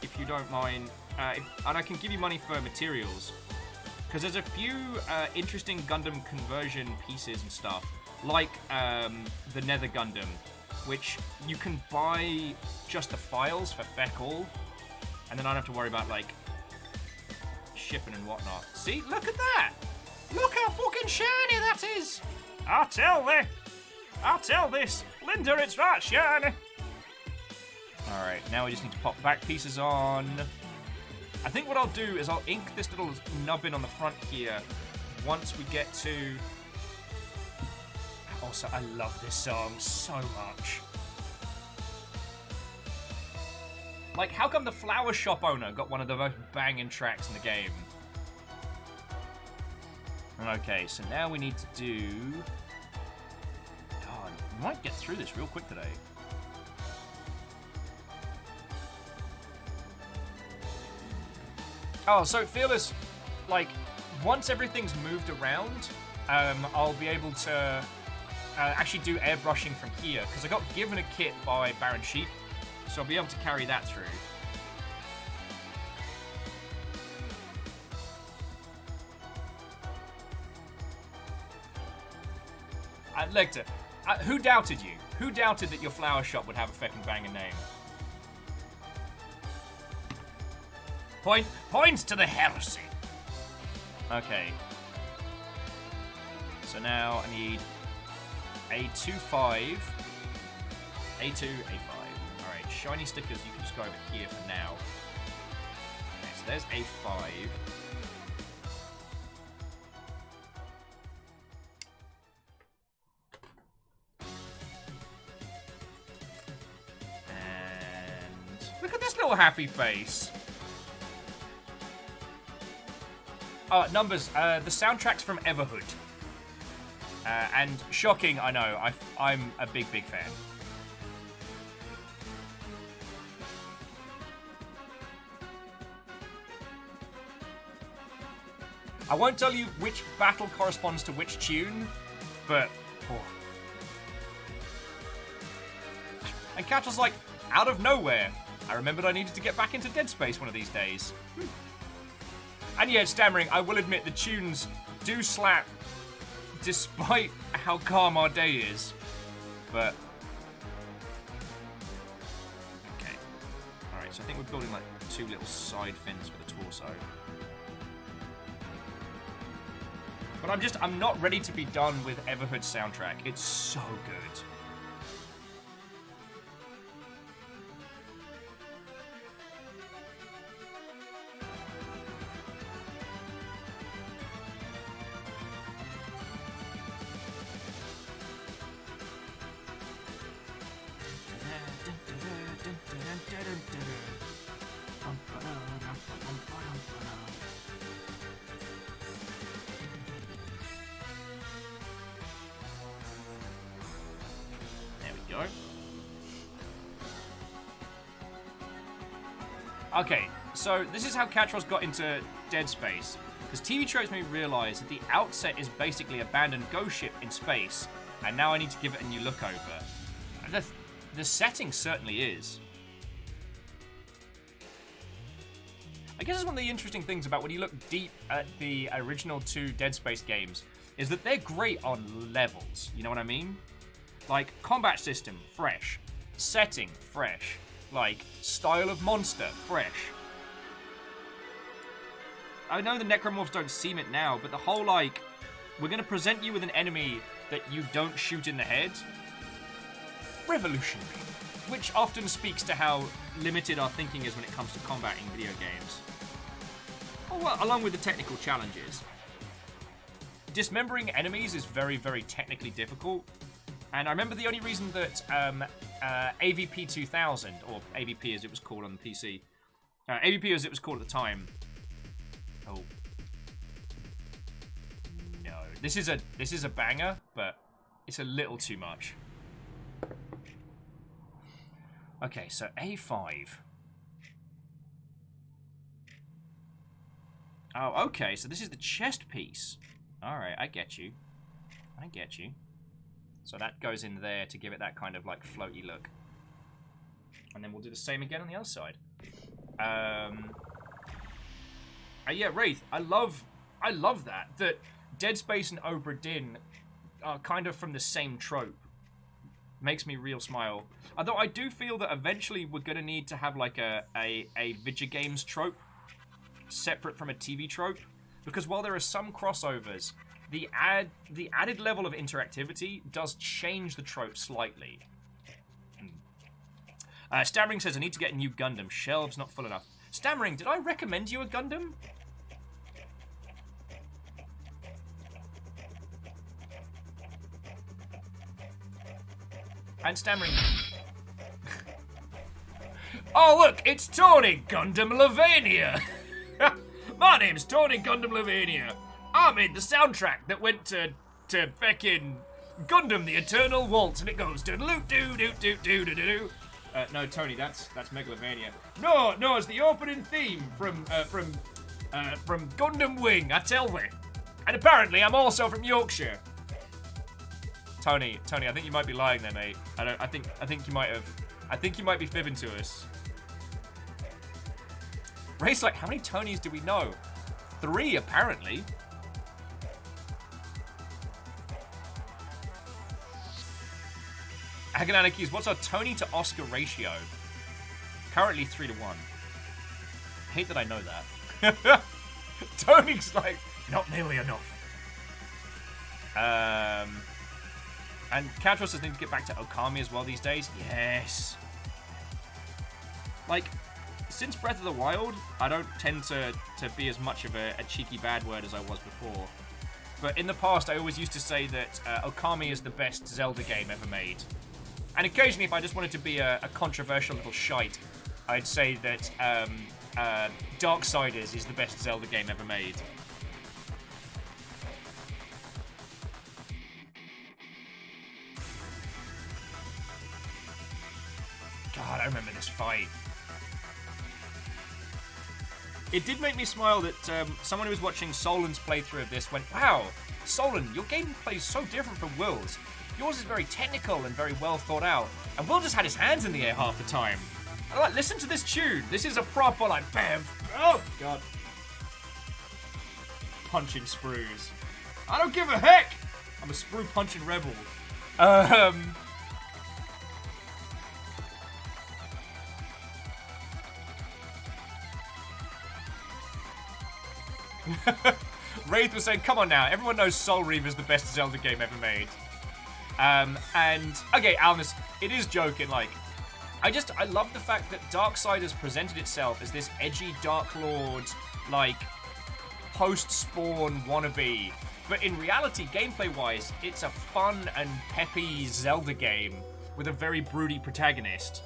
if you don't mind. And I can give you money for materials. Because there's a few interesting Gundam conversion pieces and stuff. Like the Nether Gundam, which you can buy just the files for feck all. And then I don't have to worry about, like, shipping and whatnot. See? Look at that! Look how fucking shiny that is! I'll tell this! Linda, it's right shiny! Alright, now we just need to pop back pieces on. I think what I'll do is I'll ink this little nubbin on the front here once we get to... Also, I love this song so much. Like, how come the flower shop owner got one of the most banging tracks in the game? Okay, so now we need to do... God, we might get through this real quick today. Oh, so Fearless, like, once everything's moved around, I'll be able to actually do airbrushing from here, because I got given a kit by Baron Sheep, so I'll be able to carry that through. Lecter, who doubted you? Who doubted that your flower shop would have a fucking banging name? Points to the heresy. Okay. So now I need A25, A2, A5. Alright, shiny stickers, you can just go over here for now. Okay, so there's A5. And look at this little happy face. Numbers. The soundtrack's from Everhood. And shocking, I know. I'm a big fan. I won't tell you which battle corresponds to which tune, but... Oh. And Catch was like, out of nowhere, I remembered I needed to get back into Dead Space one of these days. And yeah, stammering, I will admit the tunes do slap despite how calm our day is. But... Okay. Alright, so I think we're building like 2 little side fins for the torso. But I'm not ready to be done with Everhood's soundtrack. It's so good. Okay, so this is how Catros got into Dead Space, because TV Tropes made me realise that the outset is basically abandoned ghost ship in space, and now I need to give it a new look over. The setting certainly is. I guess it's one of the interesting things about when you look deep at the original 2 Dead Space games, is that they're great on levels, you know what I mean? Like, combat system, fresh. Setting, fresh. Like, style of monster, fresh. I know the Necromorphs don't seem it now, but the whole, like, we're going to present you with an enemy that you don't shoot in the head. Revolutionary. Which often speaks to how limited our thinking is when it comes to combat in video games. Oh, well, along with the technical challenges. Dismembering enemies is very, very technically difficult. And I remember the only reason that AVP 2000, or AVP as it was called on the PC. AVP as it was called at the time. Oh. No. This is a banger, but it's a little too much. Okay, so A5. Oh, okay, so this is the chest piece. Alright, I get you. I get you. So that goes in there to give it that kind of, like, floaty look. And then we'll do the same again on the other side. Yeah, Wraith, I love that. That Dead Space and Obra Dinn are kind of from the same trope. Makes me real smile. Although I do feel that eventually we're going to need to have, like, a video games trope separate from a TV trope, because while there are some crossovers, the added level of interactivity does change the trope slightly. Stammering says, I need to get a new Gundam. Shelves not full enough. Stammering, did I recommend you a Gundam? And Stammering... Oh, look, it's Tony Gundam Lavania! My name's Tony Gundam Lavania. I made the soundtrack that went to feckin' Gundam the Eternal Waltz, and it goes to loot doo doo doo doo doo doo. No, Tony, that's Megalovania. No, it's the opening theme from Gundam Wing. I tell you. And apparently, I'm also from Yorkshire. Tony, I think you might be lying there, mate. I think you might be fibbing to us. Ray's like, how many Tonys do we know? 3, apparently. Agonanakis, what's our Tony to Oscar ratio? Currently 3-1. I hate that I know that. Tony's like, not nearly enough. And Catros says need to get back to Okami as well these days. Yes. Like, since Breath of the Wild, I don't tend to be as much of a cheeky bad word as I was before. But in the past, I always used to say that Okami is the best Zelda game ever made. And occasionally, if I just wanted to be a controversial little shite, I'd say that Darksiders is the best Zelda game ever made. God, I remember this fight. It did make me smile that someone who was watching Solan's playthrough of this went, wow, Solan, your gameplay is so different from Will's. Yours is very technical and very well thought out. And Will just had his hands in the air half the time. I'm like, listen to this tune. This is a proper, like, bam. Oh, God. Punching sprues. I don't give a heck. I'm a sprue punching rebel. Wraith was saying, come on now, everyone knows Soul Reaver is the best Zelda game ever made. And, okay, Alnus, it is joking, like, I love the fact that Darksiders presented itself as this edgy Dark Lord, like, post-Spawn wannabe. But in reality, gameplay-wise, it's a fun and peppy Zelda game with a very broody protagonist.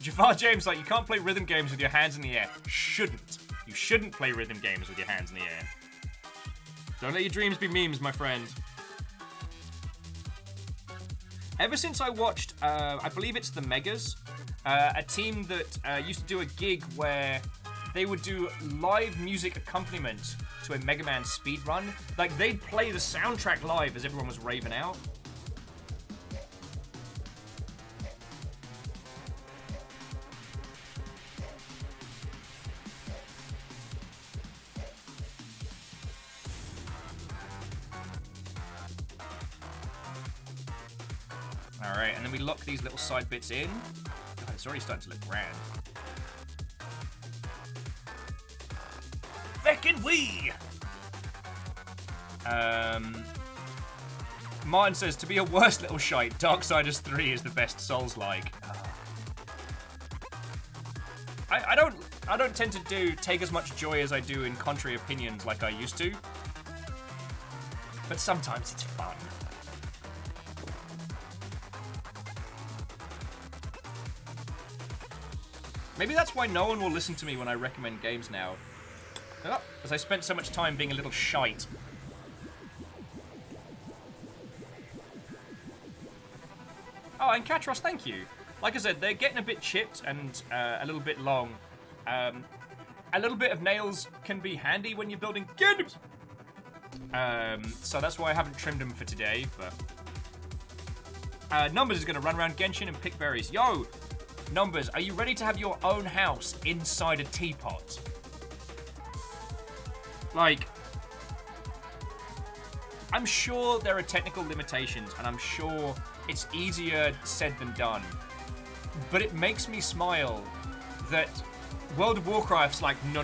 Jafar James, like, you can't play rhythm games with your hands in the air. Shouldn't. You shouldn't play rhythm games with your hands in the air. Don't let your dreams be memes, my friend. Ever since I watched, I believe it's the Megas, a team that used to do a gig where they would do live music accompaniment to a Mega Man speedrun. Like, they'd play the soundtrack live as everyone was raving out. Alright, and then we lock these little side bits in. God, it's already starting to look grand. Feckin' wee! Martin says, to be a worse little shite, Darksiders 3 is the best Souls-like. I don't tend to take as much joy as I do in contrary opinions like I used to. But sometimes it's fun. Maybe that's why no one will listen to me when I recommend games now. Oh, because I spent so much time being a little shite. Oh, and Katros, thank you. Like I said, they're getting a bit chipped and a little bit long. A little bit of nails can be handy when you're building games. So that's why I haven't trimmed them for today, but... Numbers is going to run around Genshin and pick berries. Yo! Numbers, are you ready to have your own house inside a teapot? Like... I'm sure there are technical limitations, and I'm sure it's easier said than done. But it makes me smile that World of Warcraft's like, no.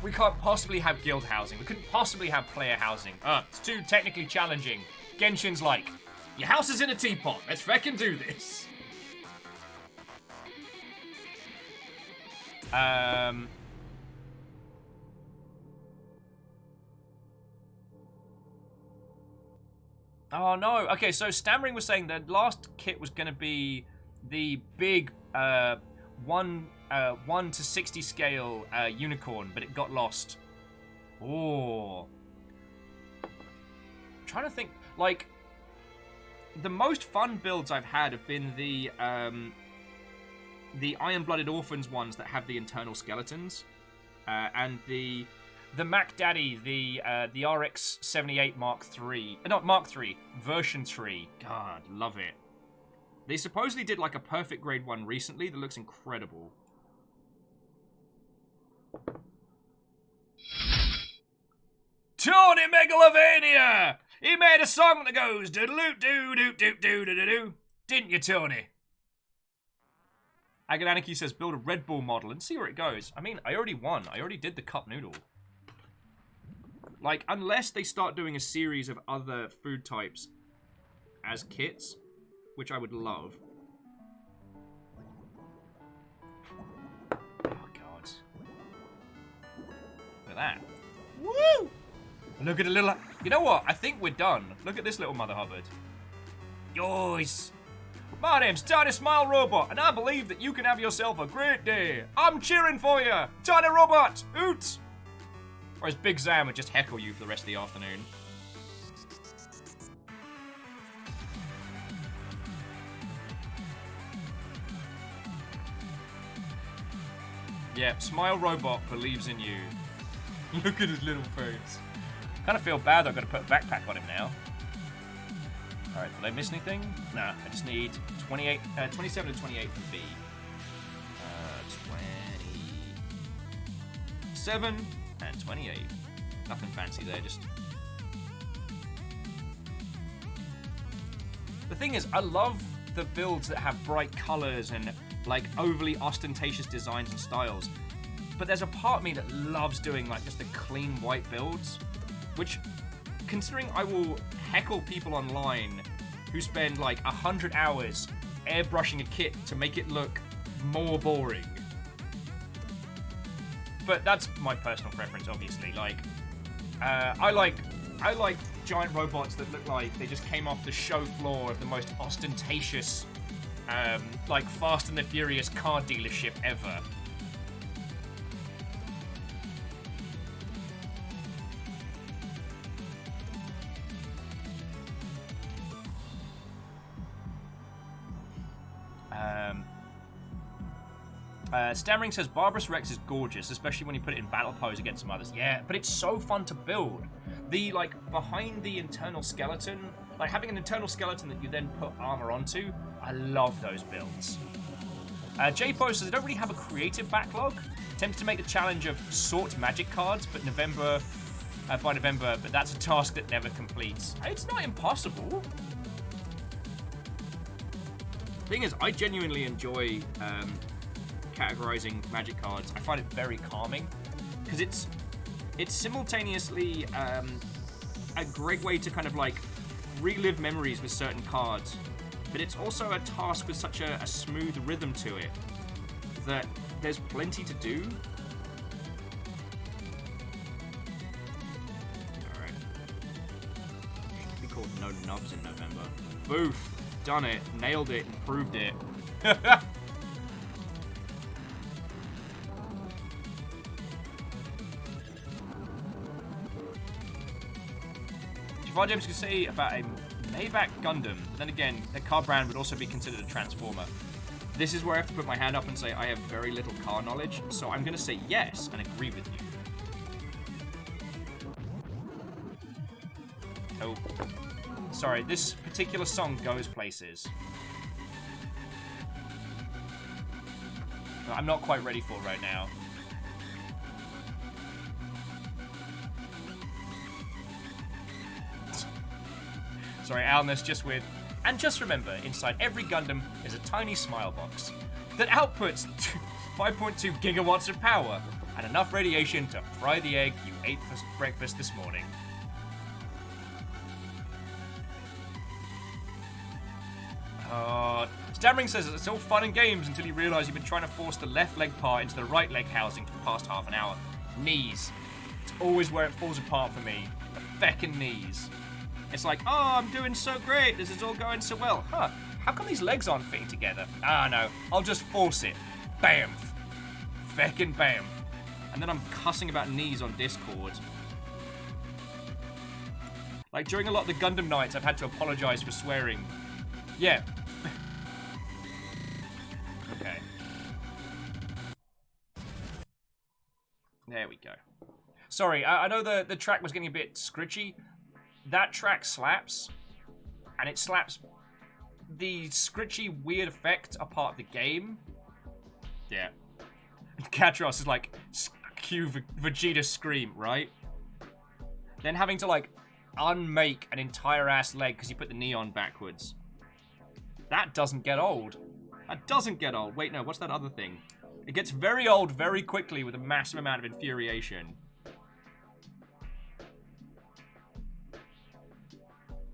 We can't possibly have guild housing. We couldn't possibly have player housing. It's too technically challenging. Genshin's like, your house is in a teapot. Let's feckin' do this. Oh no. Okay, so Stammering was saying the last kit was going to be the big 1 to 60 scale unicorn, but it got lost. Oh. I'm trying to think, like, the most fun builds I've had have been the Iron-Blooded Orphans ones that have the internal skeletons, and the Mac Daddy, the RX-78 Mark III, not Mark III, version 3. God, love it. They supposedly did like a perfect grade one recently that looks incredible. Tony Megalovania! He made a song that goes do-do-do-do-do-do-do-do-do. Didn't you, Tony? Agananiki says build a Red Bull model and see where it goes. I mean, I already won. I already did the cup noodle. Like, unless they start doing a series of other food types as kits, which I would love. Oh, God. Look at that. Woo! Look at the little... You know what? I think we're done. Look at this little Mother Hubbard. Yours. My name's Tiny Smile Robot, and I believe that you can have yourself a great day. I'm cheering for you. Tiny Robot, oot! Whereas Big Zam would just heckle you for the rest of the afternoon. Yeah, Smile Robot believes in you. Look at his little face. Kind of feel bad I've got to put a backpack on him now. Alright, did I miss anything? Nah, I just need 27 to 28 for B. 27 and 28. Nothing fancy there, just... The thing is, I love the builds that have bright colors and like overly ostentatious designs and styles. But there's a part of me that loves doing like just the clean white builds, which, considering I will heckle people online who spend like 100 hours airbrushing a kit to make it look more boring. But that's my personal preference, obviously. Like, I like giant robots that look like they just came off the show floor of the most ostentatious, like Fast and the Furious car dealership ever. Stammering says Barbarous Rex is gorgeous, especially when you put it in battle pose against some others. Yeah, but it's so fun to build. The, like, behind the internal skeleton, like having an internal skeleton that you then put armor onto, I love those builds. J-Post says I don't really have a creative backlog. Tempted to make the challenge of sort magic cards, but by November, but that's a task that never completes. It's not impossible. Thing is, I genuinely enjoy categorizing magic cards. I find it very calming because it's simultaneously a great way to kind of like relive memories with certain cards, but it's also a task with such a smooth rhythm to it that there's plenty to do. Alright. Should be called No Nubs in November. Boof! Done it. Nailed it. Improved it. Jafar James could say about a Maybach Gundam, but then again, the car brand would also be considered a Transformer. This is where I have to put my hand up and say I have very little car knowledge, so I'm going to say yes and agree with you. Oh. Sorry, this particular song goes places. I'm not quite ready for right now. Sorry, Alness just with... And just remember, inside every Gundam is a tiny smile box that outputs 5.2 gigawatts of power and enough radiation to fry the egg you ate for breakfast this morning. Stammering says it's all fun and games until you realise you've been trying to force the left leg part into the right leg housing for the past half an hour. Knees. It's always where it falls apart for me. The feckin' knees. It's like, oh, I'm doing so great. This is all going so well. Huh. How come these legs aren't fitting together? Ah, no. I'll just force it. Bamf. Feckin' bamf. And then I'm cussing about knees on Discord. Like, during a lot of the Gundam nights, I've had to apologise for swearing. Yeah. Okay. There we go. Sorry, I know the track was getting a bit scritchy. That track slaps, and it slaps the scritchy, weird effect are part of the game. Yeah. Katros is like, cue Vegeta scream, right? Then having to, like, unmake an entire ass leg because you put the knee on backwards. That doesn't get old. That doesn't get old. Wait, no, what's that other thing? It gets very old very quickly with a massive amount of infuriation.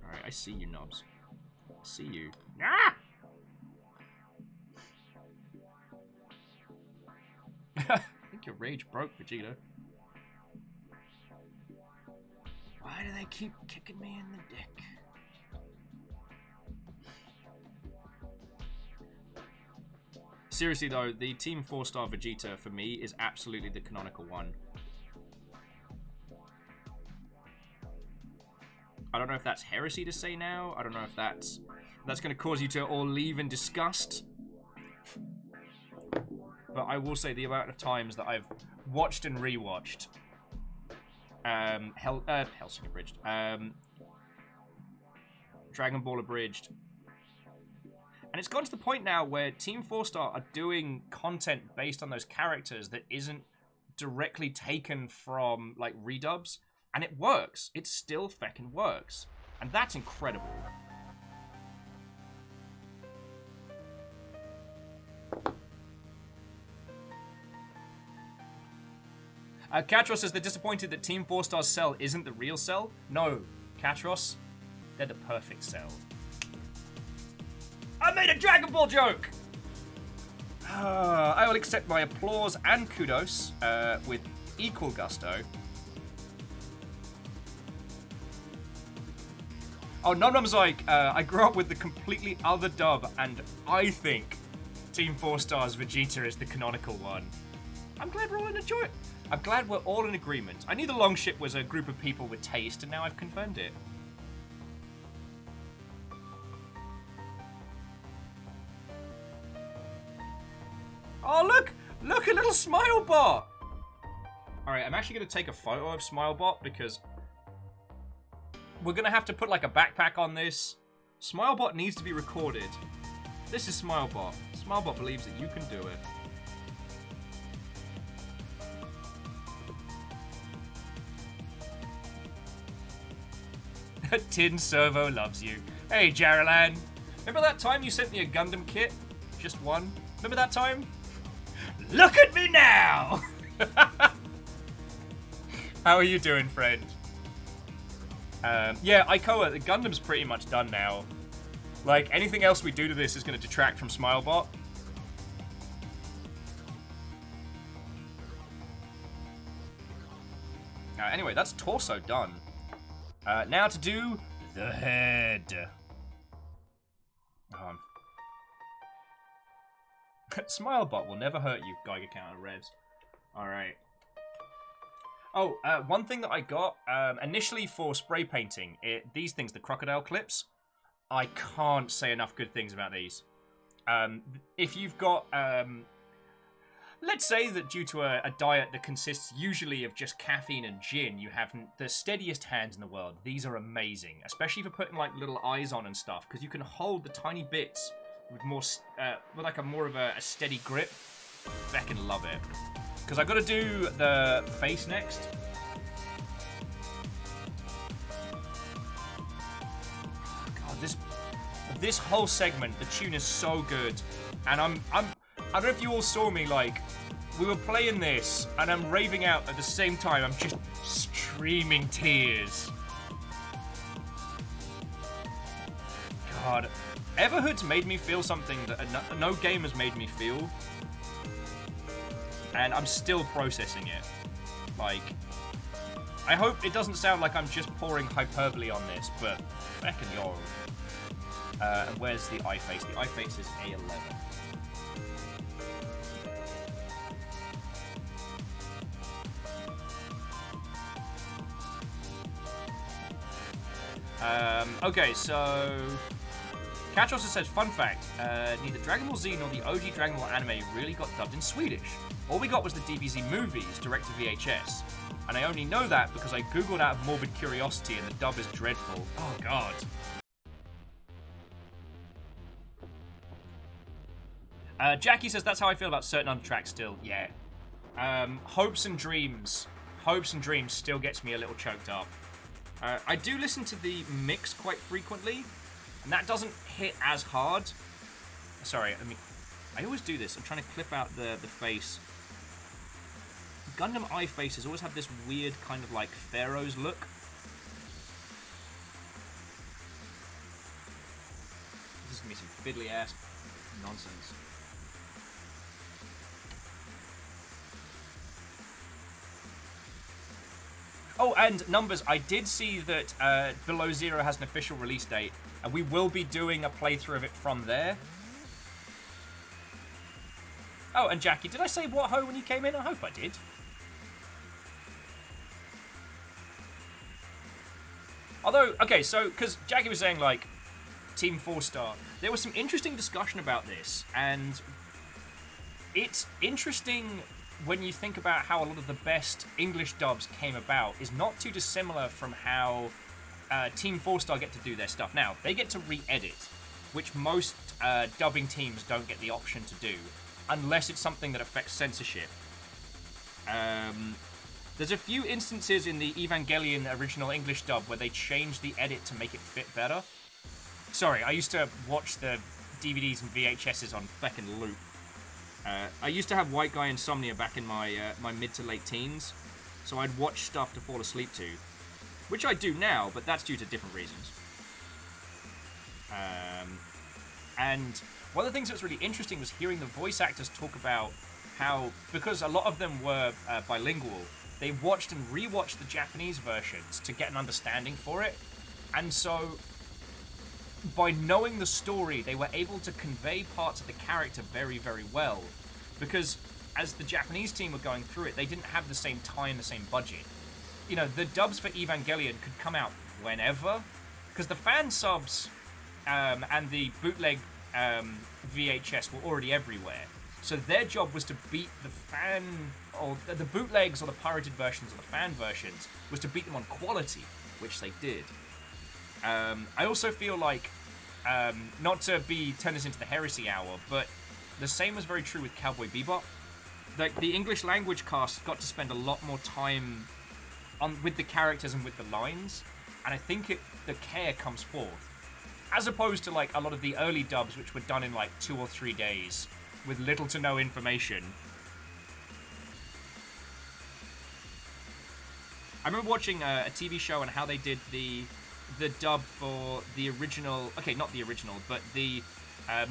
Alright, I see you, Nobs. I see you. Ah! I think your rage broke, Vegeta. Why do they keep kicking me in the dick? Seriously though, the Team 4-star Vegeta for me is absolutely the canonical one. I don't know if that's heresy to say now. I don't know if that's going to cause you to all leave in disgust. But I will say the amount of times that I've watched and rewatched Hellsing Abridged, Dragon Ball Abridged, and it's gotten to the point now where Team 4-star are doing content based on those characters that isn't directly taken from, like, redubs, and it works. It still feckin' works. And that's incredible. Katros says they're disappointed that Team 4-star's Cell isn't the real Cell. No, Katros, they're the perfect Cell. I made a Dragon Ball joke! I will accept my applause and kudos with equal gusto. Oh, Nomnom's like, I grew up with the completely other dub, and I think Team 4-star's Vegeta is the canonical one. I'm glad we're all I'm glad we're all in agreement. I knew the Longship was a group of people with taste, and now I've confirmed it. Oh, look! Look, a little Smilebot! Alright, I'm actually going to take a photo of Smilebot, because we're going to have to put, like, a backpack on this. Smilebot needs to be recorded. This is Smilebot. Smilebot believes that you can do it. Tin Servo loves you. Hey, Jaralan. Remember that time you sent me a Gundam kit? Just one? Remember that time? Look at me now! How are you doing, friend? Yeah, Ikoa, the Gundam's pretty much done now. Like, anything else we do to this is going to detract from Smilebot. Anyway, that's torso done. Now to do the head. Smilebot will never hurt you, Geiger counter revs. Alright. Oh, one thing that I got, initially for spray painting, these things, the crocodile clips, I can't say enough good things about these. If you've got, let's say that due to a diet that consists usually of just caffeine and gin, you have the steadiest hands in the world. These are amazing, especially for putting like little eyes on and stuff, because you can hold the tiny bits with more, with like a more of a steady grip. Fucking love it. Because I got to do the face next. God, this whole segment, the tune is so good, and I don't know if you all saw me, like, we were playing this, and I'm raving out at the same time. I'm just streaming tears. God, Everhood's made me feel something that no game has made me feel. And I'm still processing it. Like, I hope it doesn't sound like I'm just pouring hyperbole on this, but feckin' yo. And where's the eye face? The eye face is A11. Okay, so Catch also says, fun fact, neither Dragon Ball Z nor the OG Dragon Ball anime really got dubbed in Swedish. All we got was the DBZ movies, direct to VHS. And I only know that because I googled out of morbid curiosity and the dub is dreadful. Oh god. Jackie says, that's how I feel about certain undertracks still. Yeah. Hopes and Dreams still gets me a little choked up. I do listen to the mix quite frequently, and that doesn't hit as hard. Sorry, I always do this. I'm trying to clip out the face. Gundam eye faces always have this weird kind of like Pharaoh's look. This is gonna be some fiddly ass nonsense. Oh, and numbers, I did see that Below Zero has an official release date, and we will be doing a playthrough of it from there. Oh, and Jackie, did I say what ho when you came in? I hope I did. Although, okay, so, because Jackie was saying, like, Team 4-Star, there was some interesting discussion about this, and it's interesting when you think about how a lot of the best English dubs came about is not too dissimilar from how Team 4-Star get to do their stuff. Now, they get to re-edit, which most dubbing teams don't get the option to do, unless it's something that affects censorship. There's a few instances in the Evangelion original English dub where they changed the edit to make it fit better. Sorry, I used to watch the DVDs and VHSs on feckin' loop. I used to have white guy insomnia back in my my mid to late teens, so I'd watch stuff to fall asleep to, which I do now, but that's due to different reasons. And one of the things that was really interesting was hearing the voice actors talk about how, because a lot of them were bilingual, they watched and rewatched the Japanese versions to get an understanding for it, and so by knowing the story, they were able to convey parts of the character very, very well. Because as the Japanese team were going through it, they didn't have the same time, the same budget. You know, the dubs for Evangelion could come out whenever, because the fan subs and the bootleg VHS were already everywhere. So their job was to beat the fan, or the bootlegs or the pirated versions or the fan versions, was to beat them on quality, which they did. I also feel like, not to turn this into the heresy hour, but the same was very true with Cowboy Bebop. Like, the English language cast got to spend a lot more time with the characters and with the lines, and I think the care comes forth. As opposed to, like, a lot of the early dubs, which were done in, like, 2 or 3 days, with little to no information. I remember watching a TV show and how they did the dub for the original. Okay, not the original, but the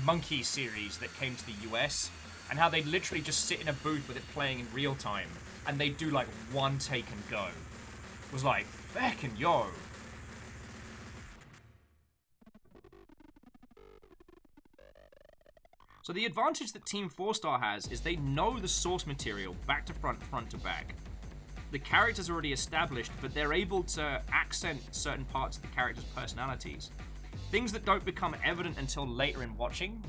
Monkey series that came to the US, and how they literally just sit in a booth with it playing in real time, and they do like one take and go. It was like, feckin' yo. So the advantage that Team 4-Star has is they know the source material back to front, front to back. The characters are already established, but they're able to accent certain parts of the characters' personalities. Things that don't become evident until later in watching,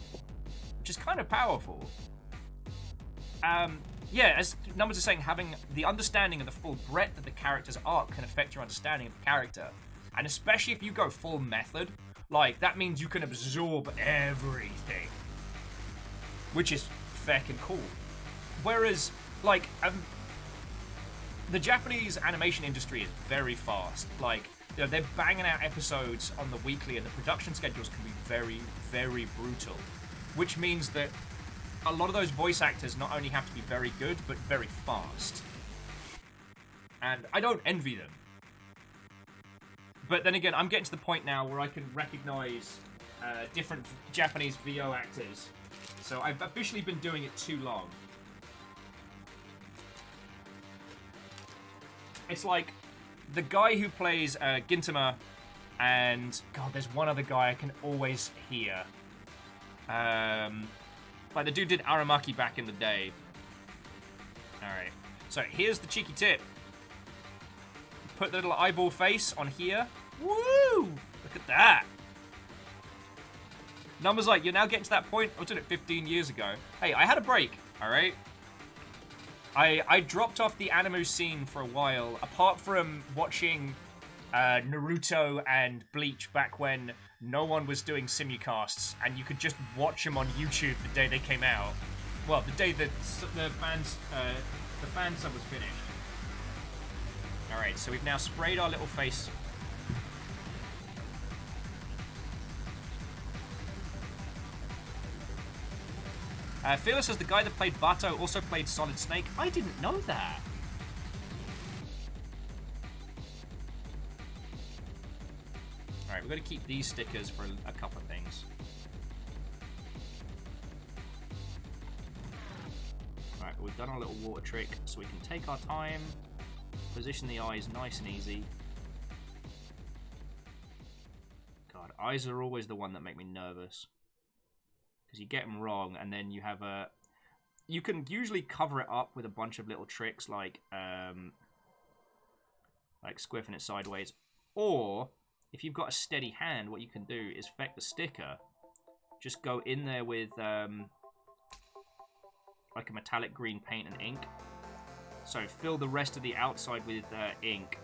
which is kind of powerful. Yeah, as Numbers are saying, having the understanding of the full breadth of the character's arc can affect your understanding of the character. And especially if you go full method, like, that means you can absorb everything. Which is feckin' cool. Whereas, like, the Japanese animation industry is very fast. Like, you know, they're banging out episodes on the weekly, and the production schedules can be very, very brutal. Which means that a lot of those voice actors not only have to be very good, but very fast. And I don't envy them. But then again, I'm getting to the point now where I can recognize different Japanese VO actors. So I've officially been doing it too long. It's like the guy who plays Gintama, and God, there's one other guy I can always hear. Like the dude did Aramaki back in the day. Alright, so here's the cheeky tip. Put the little eyeball face on here. Woo! Look at that. Numbers like, you're now getting to that point. I did it 15 years ago. Hey, I had a break, alright? I dropped off the anime scene for a while, apart from watching Naruto and Bleach back when no one was doing simulcasts, and you could just watch them on YouTube the day they came out. Well, the day that the fan sub was finished. Alright, so we've now sprayed our little face. Fearless says the guy that played Bato also played Solid Snake. I didn't know that. Alright, we're going to keep these stickers for a couple of things. Alright, we've done our little water trick, so we can take our time, position the eyes nice and easy. God, eyes are always the one that make me nervous. Because you get them wrong, and then you have a... You can usually cover it up with a bunch of little tricks, like squiffing it sideways. Or, if you've got a steady hand, what you can do is feck the sticker. Just go in there with, like a metallic green paint and ink. So fill the rest of the outside with ink,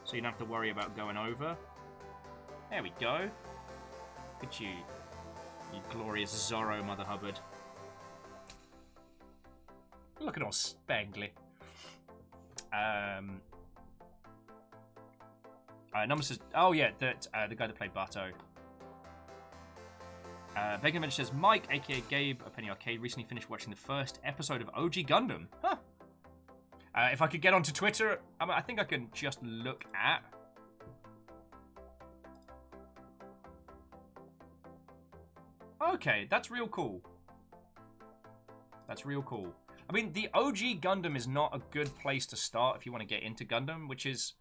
so you don't have to worry about going over. There we go. Look at you. You glorious Zorro, Mother Hubbard. Look at all spangly. Number says, oh yeah, that the guy that played Bato. Vegan says, Mike, aka Gabe of Penny Arcade, recently finished watching the first episode of OG Gundam. Huh. If I could get onto Twitter, I think I can just look at. Okay, that's real cool. That's real cool. I mean, the OG Gundam is not a good place to start if you want to get into Gundam, which is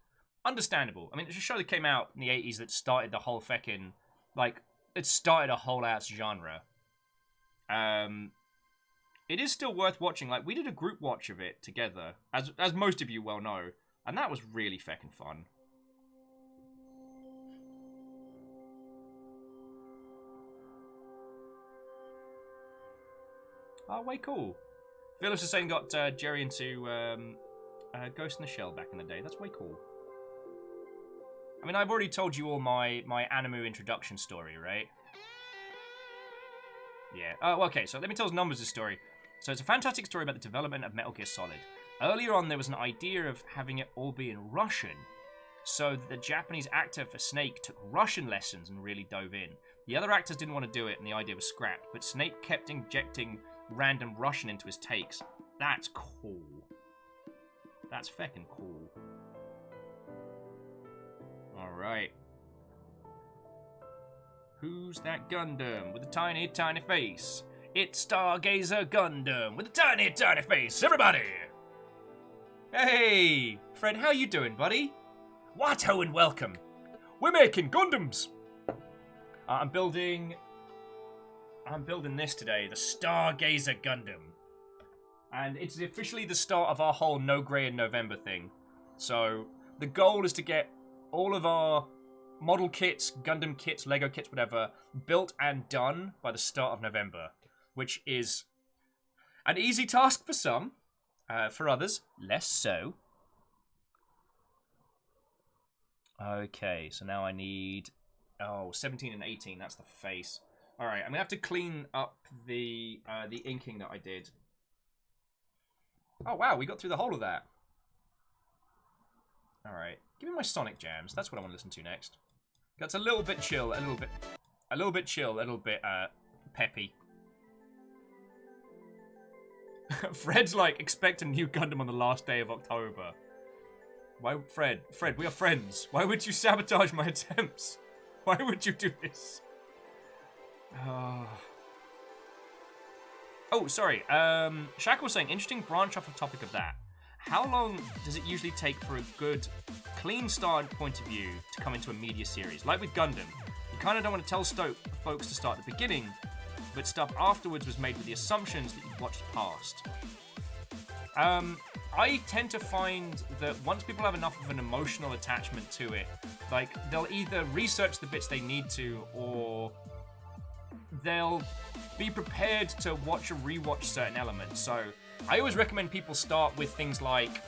understandable. I mean, it's a show that came out in the 80s that started the whole feckin', like, it started a whole ass genre. It is still worth watching. Like, we did a group watch of it together, as most of you well know, and that was really feckin' fun. Oh, way cool. Phillips is saying got Jerry into Ghost in the Shell back in the day. That's way cool. I mean, I've already told you all my Animu introduction story, right? Yeah. Oh, okay, so let me tell Numbers' story. So it's a fantastic story about the development of Metal Gear Solid. Earlier on, there was an idea of having it all be in Russian. So the Japanese actor for Snake took Russian lessons and really dove in. The other actors didn't want to do it, and the idea was scrapped. But Snake kept injecting random Russian into his takes. That's cool. That's feckin' cool. Alright. Who's that Gundam with a tiny, tiny face? It's Stargazer Gundam with a tiny, tiny face. Everybody! Hey! Fred, how you doing, buddy? What ho and welcome. We're making Gundams! I'm building this today, the Stargazer Gundam. And it's officially the start of our whole No Grey in November thing. So, the goal is to get all of our model kits, Gundam kits, Lego kits, whatever, built and done by the start of November. Which is an easy task for some, for others, less so. Okay, so now I need... Oh, 17 and 18, that's the face. Alright, I'm going to have to clean up the inking that I did. Oh, wow, we got through the whole of that. Alright, give me my Sonic Jams. That's what I want to listen to next. That's a little bit chill, a little bit chill, a little bit peppy. Fred's like, expect a new Gundam on the last day of October. Why, Fred, we are friends. Why would you sabotage my attempts? Why would you do this? Oh, sorry. Shaq was saying, interesting branch off the topic of that. How long does it usually take for a good, clean start point of view to come into a media series? Like with Gundam, you kind of don't want to tell folks to start at the beginning, but stuff afterwards was made with the assumptions that you've watched past. I tend to find that once people have enough of an emotional attachment to it, like, they'll either research the bits they need to, or they'll be prepared to watch or rewatch certain elements. So, I always recommend people start with things like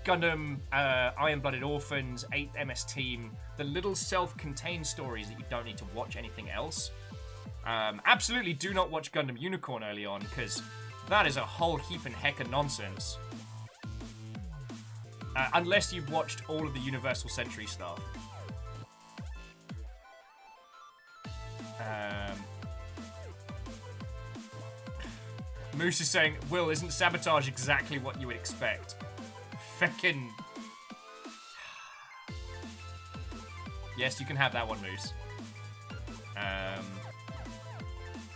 Gundam, Iron-Blooded Orphans, 8th MS Team, the little self-contained stories that you don't need to watch anything else. Absolutely do not watch Gundam Unicorn early on, because that is a whole heap and heck of nonsense. Unless you've watched all of the Universal Century stuff. Moose is saying, Will, isn't sabotage exactly what you would expect? Feckin'. Yes, you can have that one, Moose.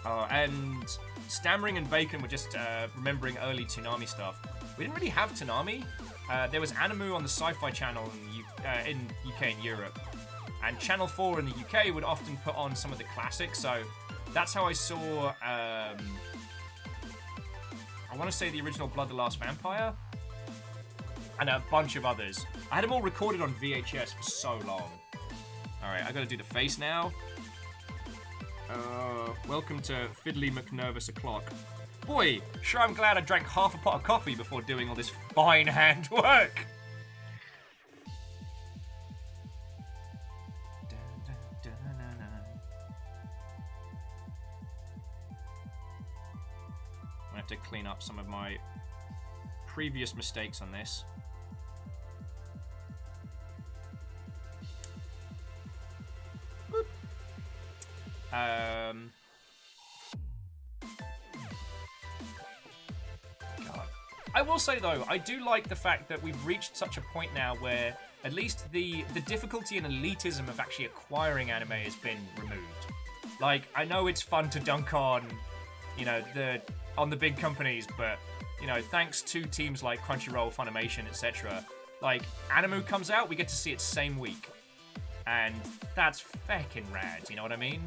Oh, and Stammering and Bacon were just remembering early Toonami stuff. We didn't really have Toonami. There was Animu on the Sci-Fi Channel in UK and Europe. And Channel 4 in the UK would often put on some of the classics, so that's how I saw, I want to say the original Blood the Last Vampire, and a bunch of others. I had them all recorded on VHS for so long. Alright, I gotta do the face now. Welcome to Fiddly McNervous O'Clock. Boy, sure I'm glad I drank half a pot of coffee before doing all this fine handwork. I have to clean up some of my previous mistakes on this. Boop. God. I will say though, I do like the fact that we've reached such a point now where at least the difficulty and elitism of actually acquiring anime has been removed. Like, I know it's fun to dunk on, you know, on the big companies, but, you know, thanks to teams like Crunchyroll, Funimation, etc., like, Animu comes out, we get to see it same week. And that's feckin' rad, you know what I mean?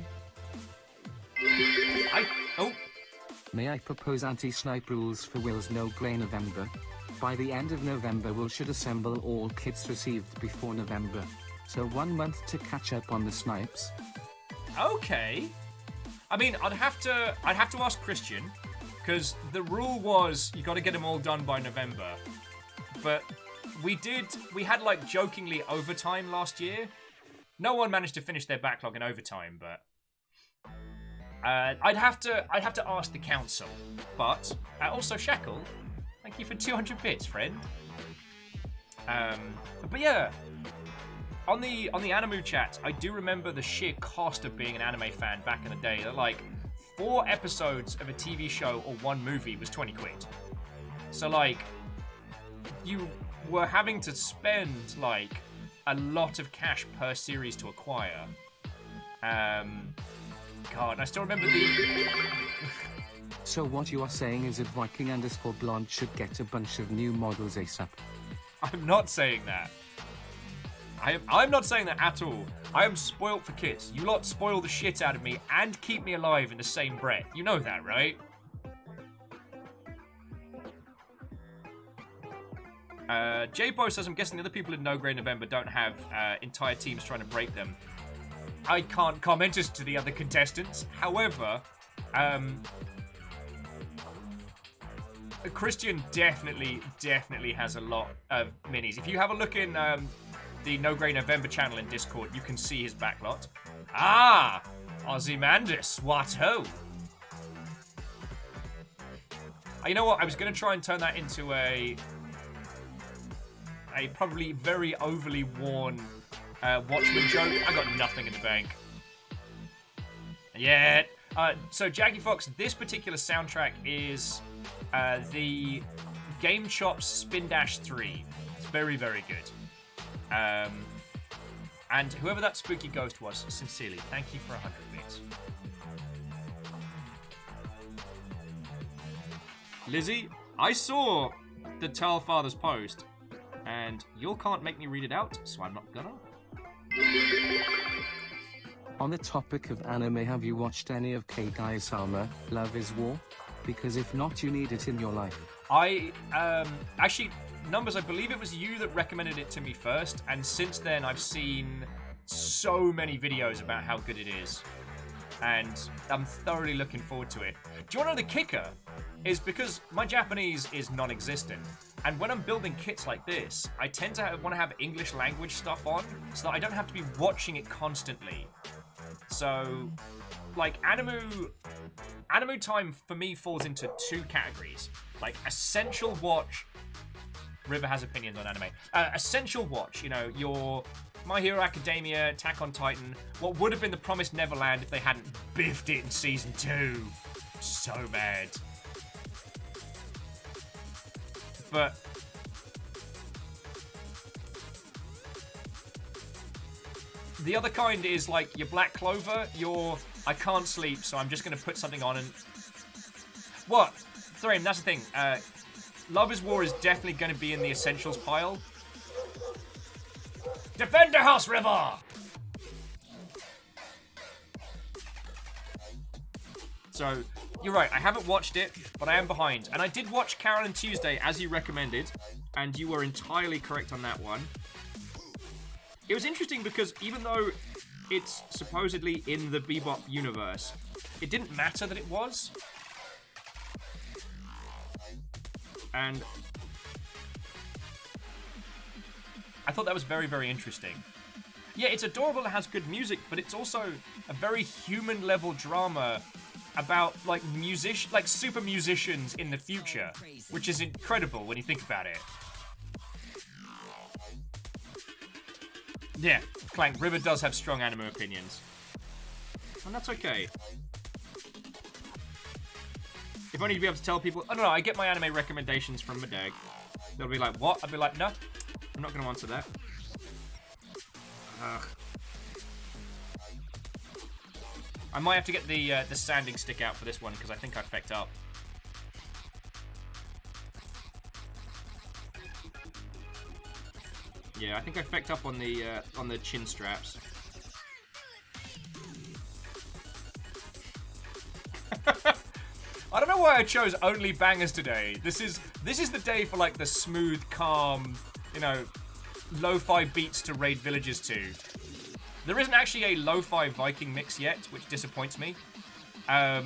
May I propose anti-snipe rules for Will's No Grey November? By the end of November, Will should assemble all kits received before November. So 1 month to catch up on the snipes. Okay. I mean, I'd have to ask Christian, because the rule was you got to get them all done by November. But we had like jokingly overtime last year. No one managed to finish their backlog in overtime, but I'd have to ask the council. But also Shackle, thank you for 200 bits, friend. But yeah, on the Animu chat, I do remember the sheer cost of being an anime fan back in the day. That like 4 episodes of a TV show or 1 movie was 20 quid. So like, you were having to spend like a lot of cash per series to acquire. God, I still remember the. So what you are saying is that Viking_Blonde should get a bunch of new models ASAP. I'm not saying that. I'm not saying that at all. I am spoilt for kits. You lot spoil the shit out of me and keep me alive in the same breath. You know that, right? J-Bo says, I'm guessing the other people in No Grey November don't have entire teams trying to break them. I can't comment as to the other contestants. However, Christian definitely has a lot of minis. If you have a look in the No Grey November channel in Discord, you can see his backlot. Ah! Ozymandias, what ho! You know what? I was going to try and turn that into a probably very overly worn Watchmen joke. I got nothing in the bank. Yeah. So Jaggy Fox, this particular soundtrack is the Game Chops Spin Dash 3. It's very, very good. And whoever that spooky ghost was, sincerely, thank you for 100 bits. Lizzie, I saw the Tall Father's post, and you can't make me read it out, so I'm not gonna. On the topic of anime, have you watched any of Kaguya-sama, Love is War? Because if not, you need it in your life. I, actually, Numbers, I believe it was you that recommended it to me first, and since then I've seen so many videos about how good it is. And I'm thoroughly looking forward to it. Do you want to know the kicker? Is because my Japanese is non-existent. And when I'm building kits like this, I tend to want to have English language stuff on, so that I don't have to be watching it constantly. So, like, anime time for me falls into two categories. Like, essential watch. River has opinions on anime. Essential watch, you know, your My Hero Academia, Attack on Titan, what would have been The Promised Neverland if they hadn't biffed it in Season 2. So bad. But the other kind is like your Black Clover, your I can't sleep, so I'm just going to put something on and... What? Threim, that's the thing. Love is War is definitely going to be in the essentials pile. Defend the house, River! So, you're right, I haven't watched it, but I am behind. And I did watch Carol and Tuesday, as you recommended, and you were entirely correct on that one. It was interesting because even though it's supposedly in the Bebop universe, it didn't matter that it was. And I thought that was very, very interesting. Yeah, it's adorable, it has good music, but it's also a very human-level drama about, like, super musicians in the future, which is incredible when you think about it. Yeah, Clank, River does have strong anime opinions. And that's okay. If only to be able to tell people, I don't know, I get my anime recommendations from Medag. They'll be like, what? I'll be like, no, I'm not going to answer that. Ugh. I might have to get the sanding stick out for this one, because I think I fecked up. Yeah, I think I fecked up on the chin straps. I don't know why I chose only bangers today. This is the day for like the smooth, calm, you know, lo-fi beats to raid villages to. There isn't actually a lo-fi Viking mix yet, which disappoints me. But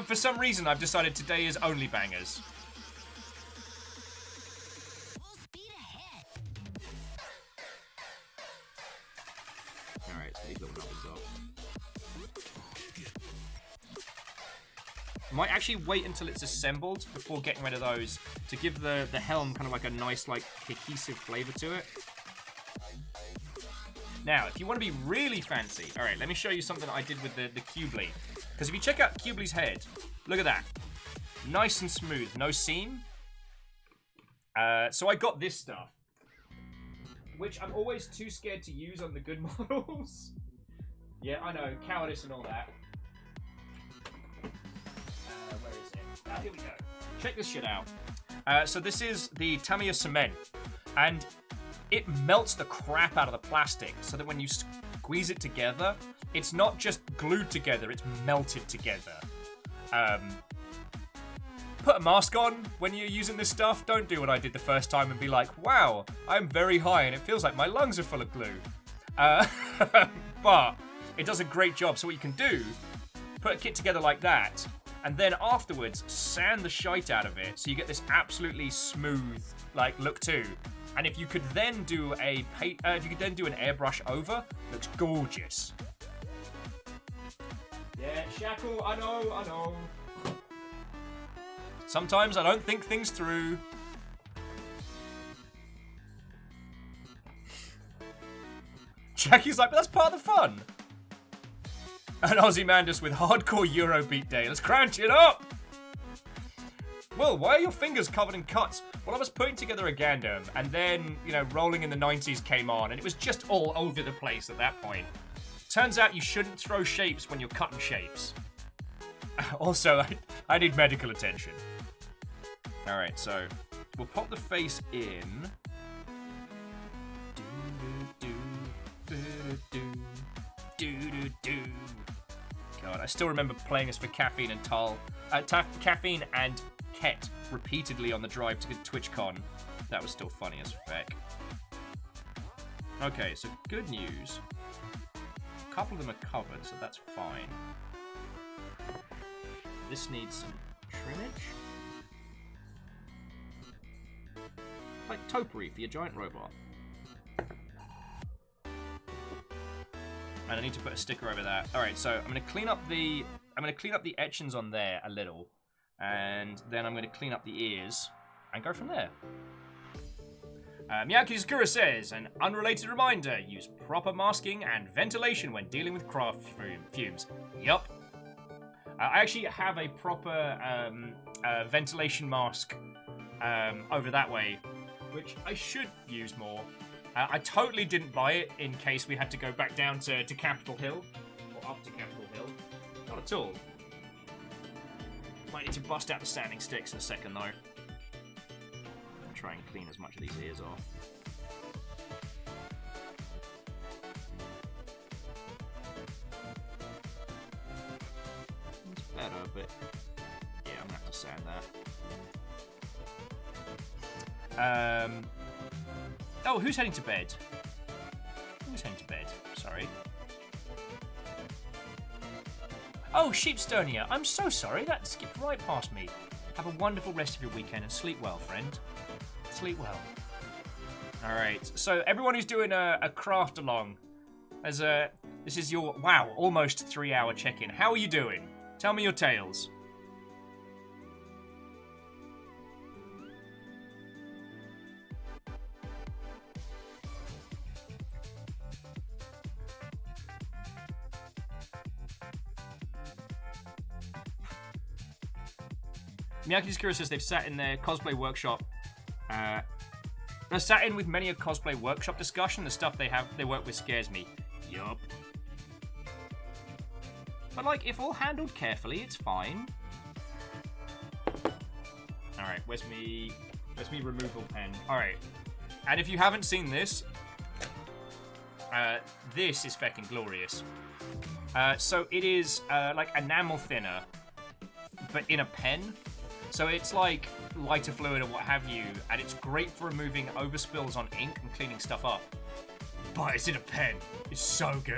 for some reason, I've decided today is only bangers. Alright, so these little numbers up. Might actually wait until it's assembled before getting rid of those to give the helm kind of like a nice, like, cohesive flavor to it. Now, if you want to be really fancy, alright, let me show you something I did with the Cubely. Because if you check out Cubely's head, look at that. Nice and smooth, no seam. So I got this stuff, which I'm always too scared to use on the good models. Yeah, I know, cowardice and all that. Where is it? Ah, here we go. Check this shit out. So this is the Tamiya cement, and it melts the crap out of the plastic so that when you squeeze it together, it's not just glued together, it's melted together. Put a mask on when you're using this stuff. Don't do what I did the first time and be like, wow, I'm very high and it feels like my lungs are full of glue. But it does a great job. So what you can do, put a kit together like that, and then afterwards sand the shite out of it so you get this absolutely smooth like look too. And if you could then do an airbrush over, looks gorgeous. Yeah, Shackle, I know. Sometimes I don't think things through. Jackie's like, but that's part of the fun. And Ozymandias with hardcore Eurobeat day. Let's cranch it up! Will, why are your fingers covered in cuts? Well, I was putting together a Gundam, and then, Rolling in the 90s came on, and it was just all over the place at that point. Turns out you shouldn't throw shapes when you're cutting shapes. Also, I need medical attention. Alright, so we'll pop the face in. God, I still remember playing this for Caffeine and Caffeine and Ket repeatedly on the drive to TwitchCon. That was still funny as feck. Okay, so good news. A couple of them are covered, so that's fine. This needs some trimmage. Like topiary for your giant robot. And I need to put a sticker over that. All right, so I'm going to clean up the etchings on there a little, and then I'm going to clean up the ears and go from there. Miyaki Sakura says, an unrelated reminder: use proper masking and ventilation when dealing with craft fumes. Yup. I actually have a proper ventilation mask over that way, which I should use more. I totally didn't buy it in case we had to go back down to Capitol Hill. Or up to Capitol Hill. Not at all. Might need to bust out the standing sticks in a second, though. And try and clean as much of these ears off. It's better, but yeah, I'm gonna have to sand that. Oh, who's heading to bed? Who's heading to bed? Sorry. Oh, Sheepstonia, I'm so sorry. That skipped right past me. Have a wonderful rest of your weekend and sleep well, friend. Sleep well. Alright, so everyone who's doing a craft along, this is your, wow, almost 3-hour check-in. How are you doing? Tell me your tales. Miyaki Sakura says they've sat in their cosplay workshop. They've sat in with many a cosplay workshop discussion. The stuff they work with scares me. Yup. But like, if all handled carefully, it's fine. Alright, where's me removal pen? Alright. And if you haven't seen this, this is feckin' glorious. So it is like enamel thinner, but in a pen. So it's like lighter fluid or what have you, and it's great for removing overspills on ink and cleaning stuff up. But it's in a pen. It's so good.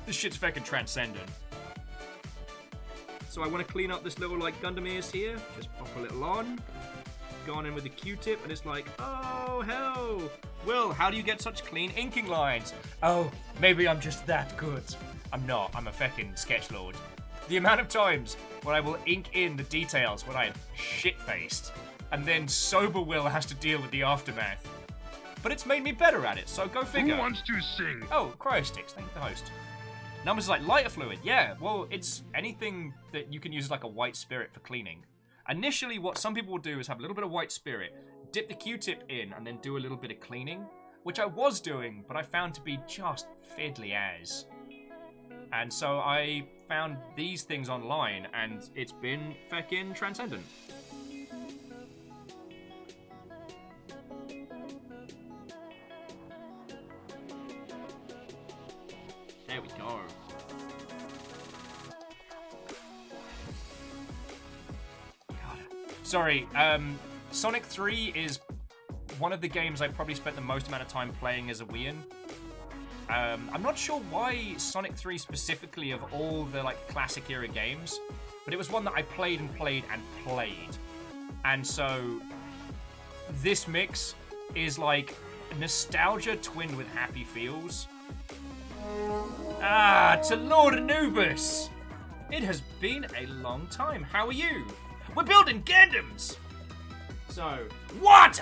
This shit's fucking transcendent. So I want to clean up this little like Gundam ears here. Just pop a little on. Go on in with the Q-tip, and it's like, oh hell. Will, how do you get such clean inking lines? Oh, maybe I'm just that good. I'm not. I'm a feckin' sketchlord. The amount of times when I will ink in the details when I am shit-faced, and then sober Will has to deal with the aftermath. But it's made me better at it, so go figure. Who wants to sing? Oh, Cryosticks, thank the host. Numbers like lighter fluid, yeah, well, it's anything that you can use as like a white spirit for cleaning. Initially, what some people will do is have a little bit of white spirit, dip the Q-tip in, and then do a little bit of cleaning, which I was doing, but I found to be just fiddly as. And so I found these things online, and it's been feckin' transcendent. There we go. God. Sorry, Sonic 3 is one of the games I probably spent the most amount of time playing as a Wiian. I'm not sure why Sonic 3 specifically of all the like classic era games, but it was one that I played and played and played. And so this mix is like nostalgia twinned with happy feels. Ah, to Lord Anubis! It has been a long time. How are you? We're building Gundams! So, what?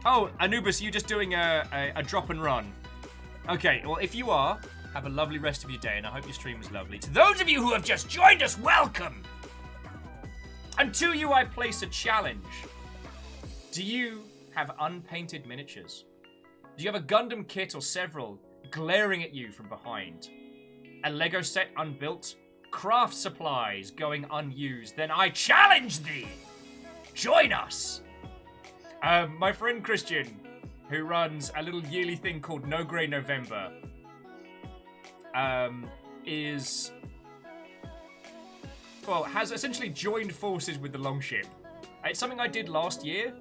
Oh, Anubis, you just doing a drop and run? Okay, well, if you are, have a lovely rest of your day, and I hope your stream was lovely. To those of you who have just joined us, welcome! And to you, I place a challenge. Do you have unpainted miniatures? Do you have a Gundam kit or several glaring at you from behind? A Lego set unbuilt? Craft supplies going unused? Then I challenge thee! Join us! My friend Christian, who runs a little yearly thing called No Grey November, has essentially joined forces with the Longship. It's something I did last year.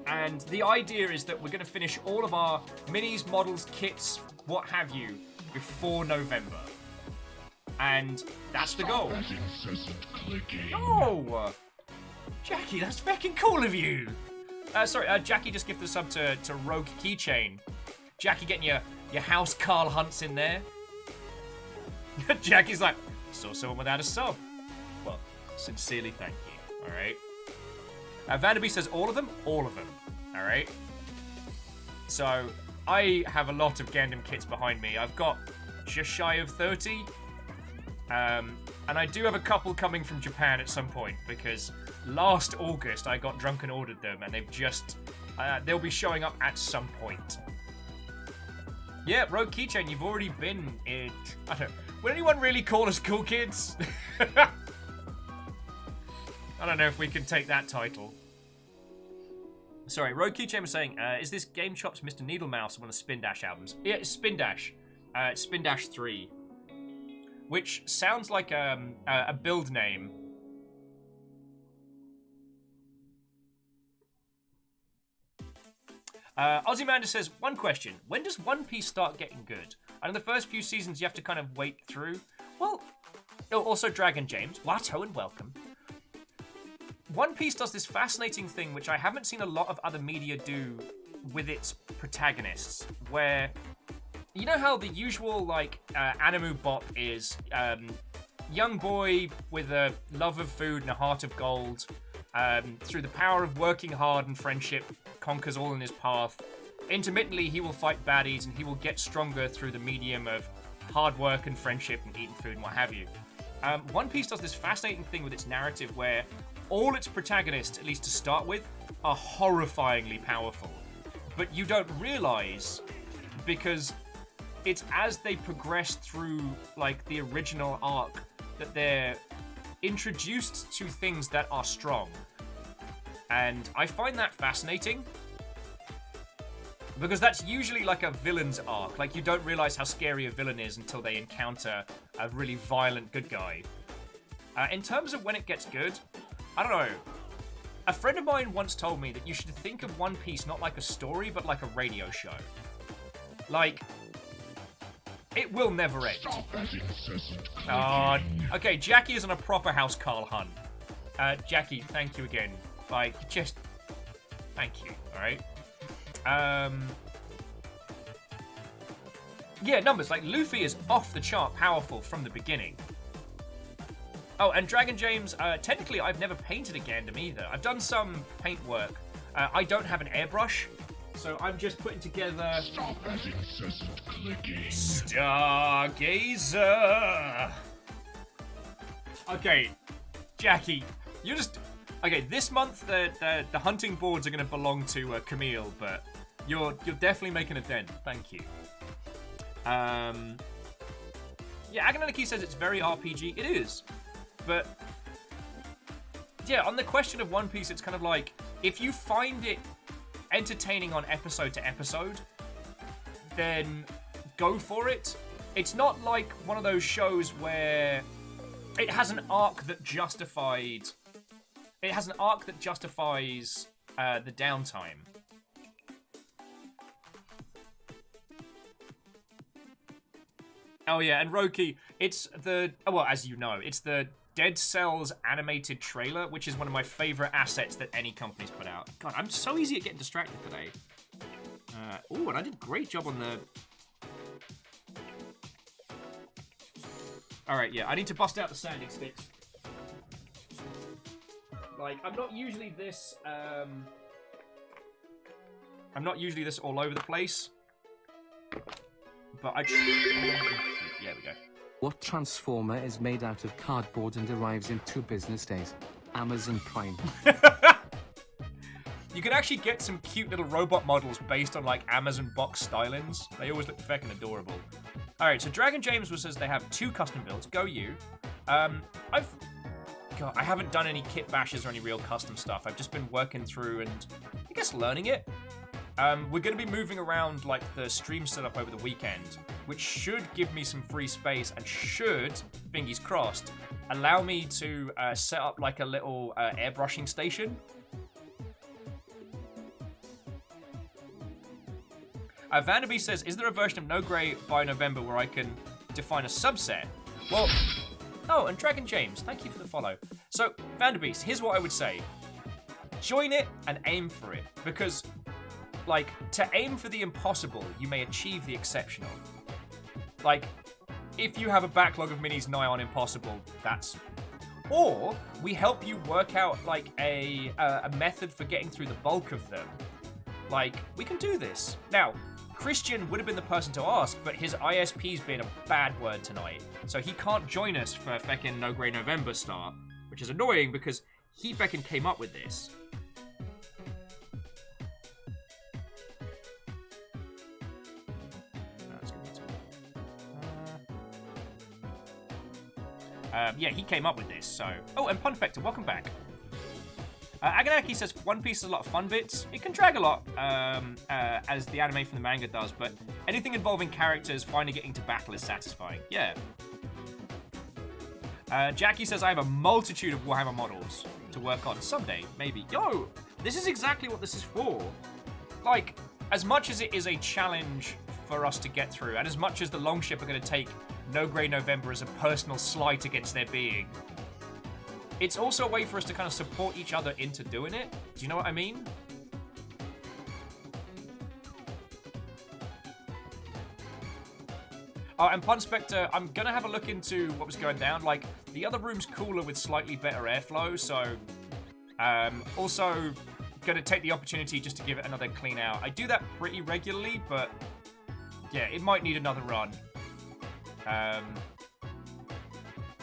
And the idea is that we're going to finish all of our minis, models, kits, what have you, before November. And that's the goal. Oh! Jackie, that's fucking cool of you! Jackie just gifted a sub to Rogue Keychain. Jackie getting your house Carl Hunts in there. Jackie's like, saw someone without a sub. Well, sincerely thank you, alright? Vanderby says all of them? All of them, alright? So, I have a lot of Gundam kits behind me. I've got just shy of 30. And I do have a couple coming from Japan at some point, because last August I got drunk and ordered them, and they've just... they'll be showing up at some point. Yeah, Rogue Keychain, you've already been in... I don't know. Would anyone really call us cool kids? I don't know if we can take that title. Sorry, Rogue Keychain was saying, is this Game Chop's Mr. Needlemouse one of the Spin Dash albums? Yeah, it's Spin Dash. It's Spin Dash 3. Which sounds like a build name. Ozymander says, one question. When does One Piece start getting good? And in the first few seasons, you have to kind of wait through. Well, also Dragon James. Watto and welcome. One Piece does this fascinating thing, which I haven't seen a lot of other media do with its protagonists, where... You know how the usual, like, anime bop is young boy with a love of food and a heart of gold, through the power of working hard and friendship, conquers all in his path. Intermittently, he will fight baddies and he will get stronger through the medium of hard work and friendship and eating food and what have you. One Piece does this fascinating thing with its narrative where all its protagonists, at least to start with, are horrifyingly powerful. But you don't realize, because... it's as they progress through, like, the original arc that they're introduced to things that are strong. And I find that fascinating. Because that's usually like a villain's arc. Like, you don't realize how scary a villain is until they encounter a really violent good guy. In terms of when it gets good, I don't know. A friend of mine once told me that you should think of One Piece not like a story, but like a radio show. Like... it will never end. Okay, Jackie is on a proper house Carl Hunt. Jackie, thank you again. Like, just... thank you, alright? Yeah, numbers. Like, Luffy is off the chart powerful from the beginning. Oh, and Dragon James, technically I've never painted a Gundam either. I've done some paint work. I don't have an airbrush. So I'm just putting together... stop that incessant clicking. Stargazer! Okay, Jackie, you just... Okay, this month the hunting boards are going to belong to Camille, but you're definitely making a dent. Thank you. Yeah, Agananaki says it's very RPG. It is. But, yeah, on the question of One Piece, it's kind of like, if you find it entertaining on episode to episode, then go for it. It's not like one of those shows where it has an arc that justifies the downtime. Oh yeah, and Roki, it's the, well, as you know, it's the Dead Cells animated trailer, which is one of my favorite assets that any company's put out. God, I'm so easy at getting distracted today. Oh, and I did a great job on the... Alright, yeah, I need to bust out the sanding sticks. Like, I'm not usually this all over the place. But I just... Yeah, we go. What transformer is made out of cardboard and arrives in 2 business days? Amazon Prime. You can actually get some cute little robot models based on, like, Amazon box stylings. They always look feckin' adorable. Alright, so Dragon James says they have 2 custom builds. Go you. God, I haven't done any kit bashes or any real custom stuff. I've just been working through and, I guess, learning it. We're going to be moving around, like, the stream setup over the weekend, which should give me some free space and should, fingers crossed, allow me to set up, like, a little airbrushing station. Vanderby says, is there a version of No Grey by November where I can define a subset? Well, oh, and Dragon James, thank you for the follow. So, Vanderbeest, here's what I would say. Join it and aim for it, because, like, to aim for the impossible, you may achieve the exceptional. Like, if you have a backlog of minis nigh on impossible, that's... Or, we help you work out, like, a method for getting through the bulk of them. Like, we can do this. Now, Christian would have been the person to ask, but his ISP's been a bad word tonight. So he can't join us for feckin' No Grey November start, which is annoying because he feckin' came up with this. Yeah, he came up with this, so... Oh, and Punfector, welcome back. Aganaki says One Piece has a lot of fun bits. It can drag a lot, as the anime from the manga does, but anything involving characters finally getting to battle is satisfying. Yeah. Jackie says I have a multitude of Warhammer models to work on someday, maybe. Yo, this is exactly what this is for. Like, as much as it is a challenge for us to get through, and as much as the Longship are going to take No Grey November as a personal slight against their being, it's also a way for us to kind of support each other into doing it. Do you know what I mean? Oh, and Punspector, I'm going to have a look into what was going down. Like, the other room's cooler with slightly better airflow, so... also, going to take the opportunity just to give it another clean out. I do that pretty regularly, but... yeah, it might need another run.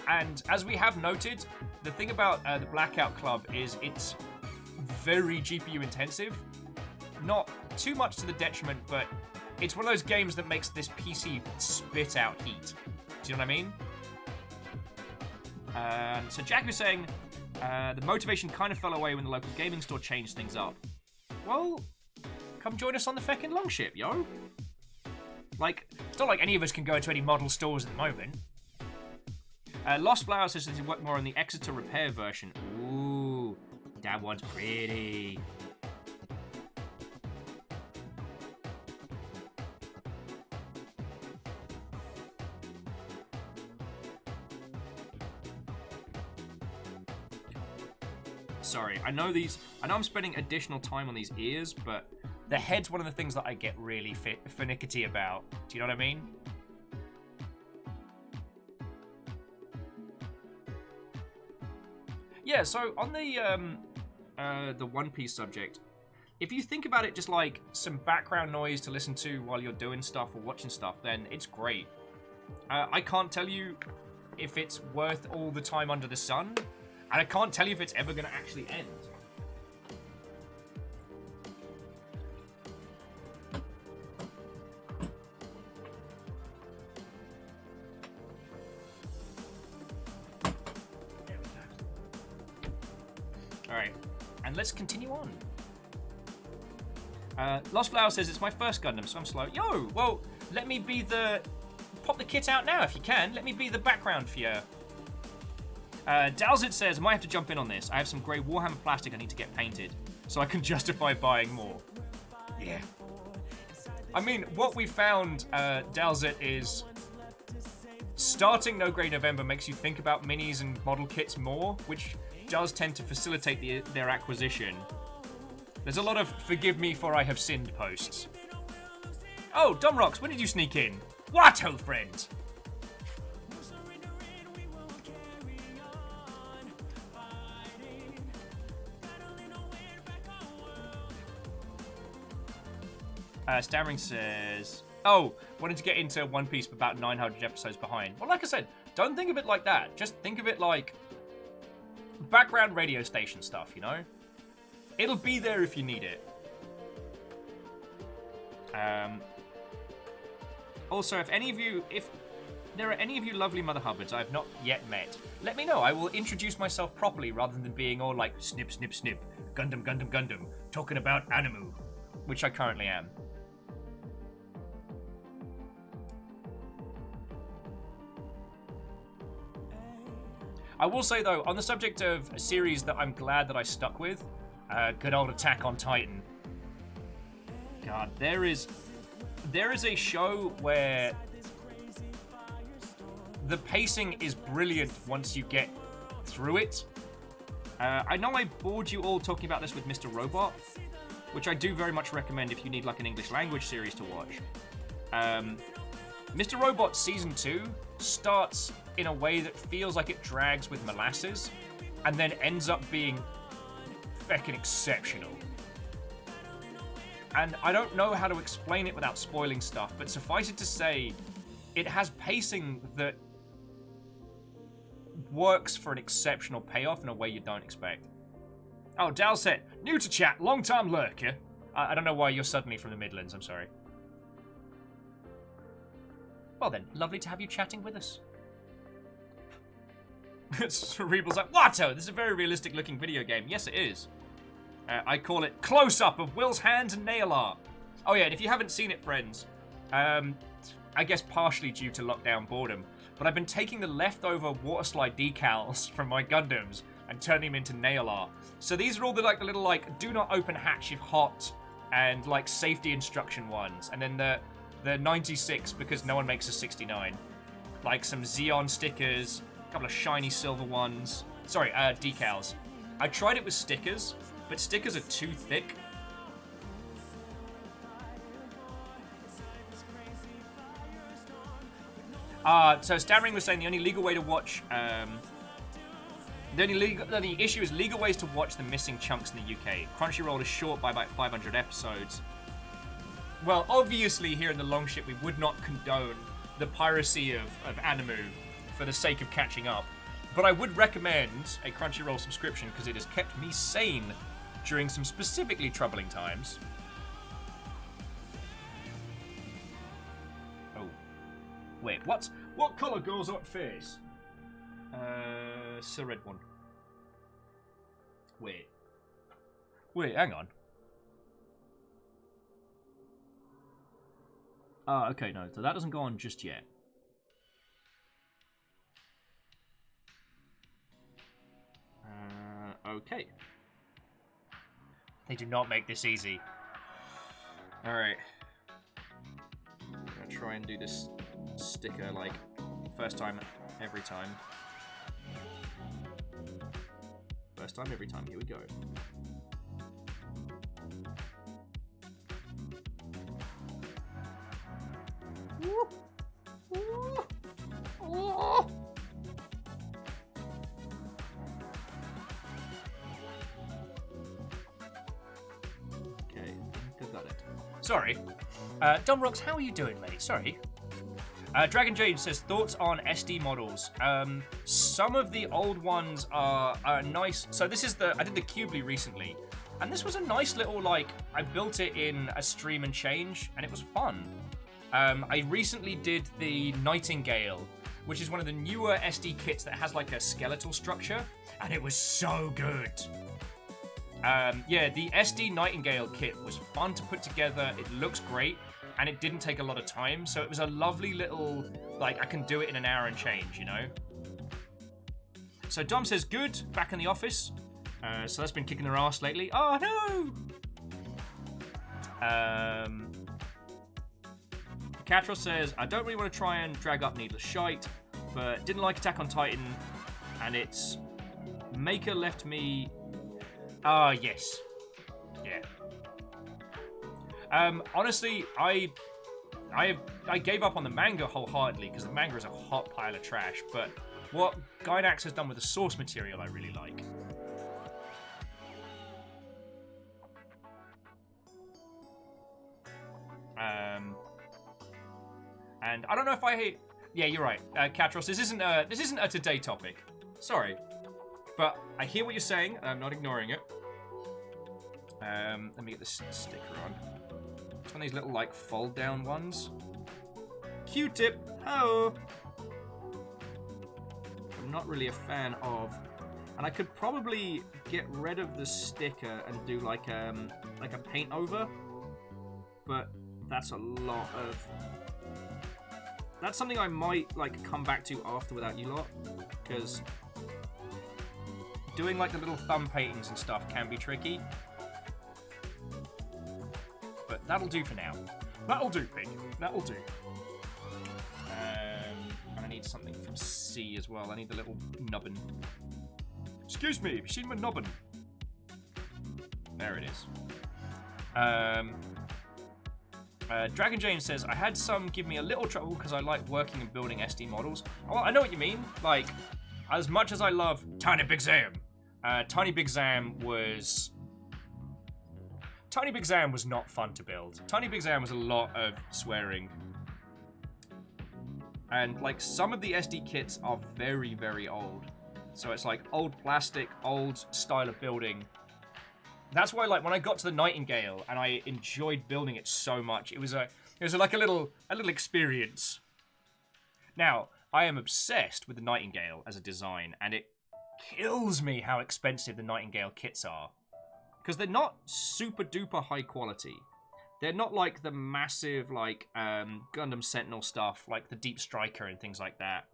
And as we have noted, the thing about the Blackout Club is it's very GPU intensive. Not too much to the detriment, but it's one of those games that makes this PC spit out heat. Do you know what I mean? So Jack was saying, the motivation kind of fell away when the local gaming store changed things up. Well, come join us on the feckin' Longship, yo. Like, it's not like any of us can go into any model stores at the moment. Lost Flower says he worked more on the Exeter repair version. Ooh, that one's pretty. Sorry, I know I'm spending additional time on these ears, but the head's one of the things that I get really finicky about. Do you know what I mean? Yeah, so on the One Piece subject, if you think about it just like some background noise to listen to while you're doing stuff or watching stuff, then it's great. I can't tell you if it's worth all the time under the sun, and I can't tell you if it's ever going to actually end. Alright, and let's continue on. Lost Flower says, it's my first Gundam, so I'm slow. Yo, well, let me be the... Pop the kit out now if you can. Let me be the background for you. Dalzit says, I might have to jump in on this. I have some grey Warhammer plastic I need to get painted, so I can justify buying more. Yeah. I mean, what we found, Dalzit, is starting No Grey November makes you think about minis and model kits more, which does tend to facilitate their acquisition. There's a lot of forgive me for I have sinned posts. Oh, Dumrox, when did you sneak in? What, old friend? Stammering says, oh, wanted to get into One Piece but about 900 episodes behind. Well, like I said, don't think of it like that. Just think of it like background radio station stuff, you know? It'll be there if you need it. Also, if there are any of you lovely Mother Hubbards I have not yet met, let me know. I will introduce myself properly rather than being all like snip, snip, snip, Gundam, Gundam, Gundam, talking about Animu, which I currently am. I will say though, on the subject of a series that I'm glad that I stuck with, good old Attack on Titan. God, there is a show where the pacing is brilliant once you get through it. I know I bored you all talking about this with Mr. Robot, which I do very much recommend if you need like an English language series to watch. Mr. Robot Season 2 starts in a way that feels like it drags with molasses, and then ends up being feckin' exceptional. And I don't know how to explain it without spoiling stuff, but suffice it to say, it has pacing that works for an exceptional payoff in a way you don't expect. Oh, Dalset, new to chat, long-time lurker. I don't know why you're suddenly from the Midlands, I'm sorry. Well then, lovely to have you chatting with us. Cerebral's like, Watto, this is a very realistic looking video game. Yes, it is. I call it close-up of Will's hands and nail art. Oh yeah, and if you haven't seen it, friends, I guess partially due to lockdown boredom, but I've been taking the leftover water slide decals from my Gundams and turning them into nail art. So these are all the little do not open hatch if hot and like safety instruction ones, and then the 96 because no one makes a 69. Like some Xeon stickers, a couple of shiny silver ones. Sorry, decals. I tried it with stickers, but stickers are too thick. So Stammering was saying the only legal way to watch, the issue is legal ways to watch the missing chunks in the UK. Crunchyroll is short by about 500 episodes. Well, obviously here in the Longship we would not condone the piracy of Animu for the sake of catching up. But I would recommend a Crunchyroll subscription because it has kept me sane during some specifically troubling times. Oh. Wait, what colour goes on face? It's a red one. Wait, hang on. Okay, no, so that doesn't go on just yet. Okay. They do not make this easy. Alright. I'm gonna try and do this sticker, like, first time, every time. First time, every time. Here we go. Okay, I think I got it. Sorry. Domrox, how are you doing, mate? Sorry. Dragon Jade says, thoughts on SD models. Some of the old ones are nice. So this is I did the Cubely recently. And this was a nice little, like, I built it in a stream and change, and it was fun. I recently did the Nightingale, which is one of the newer SD kits that has, like, a skeletal structure. And it was so good. Yeah, the SD Nightingale kit was fun to put together. It looks great, and it didn't take a lot of time. So it was a lovely little, like, I can do it in an hour and change, you know? So Dom says, good, back in the office. So that's been kicking their ass lately. Oh, no! Catros says, I don't really want to try and drag up Needless Shite, but didn't like Attack on Titan, and its maker left me... Ah, yes. Yeah. Honestly, I gave up on the manga wholeheartedly, because the manga is a hot pile of trash, but what Gainax has done with the source material I really like. And I don't know if I hate... Yeah, you're right, Katros. This isn't a today topic. Sorry, but I hear what you're saying, and I'm not ignoring it. Let me get this sticker on. It's one of these little, like, fold-down ones. Q-tip. Oh. I'm not really a fan of, and I could probably get rid of the sticker and do like a paint over, but that's a lot of. That's something I might, like, come back to after without you lot, because doing, like, the little thumb paintings and stuff can be tricky. But that'll do for now. That'll do, Pig. That'll do. And I need something from C as well. I need the little nubbin. Excuse me, have you seen my nubbin? There it is. Dragon James says, I had some give me a little trouble because I like working and building SD models. Well, I know what you mean. Like, as much as I love Tiny Big Zam, Tiny Big Zam was not fun to build. Tiny Big Zam was a lot of swearing. And, like, some of the SD kits are very, very old. So it's like old plastic, old style of building. That's why, like, when I got to the Nightingale and I enjoyed building it so much, it was like a little experience. Now, I am obsessed with the Nightingale as a design, and it kills me how expensive the Nightingale kits are. Because they're not super duper high quality. They're not like the massive, like, Gundam Sentinel stuff, like the Deep Striker and things like that.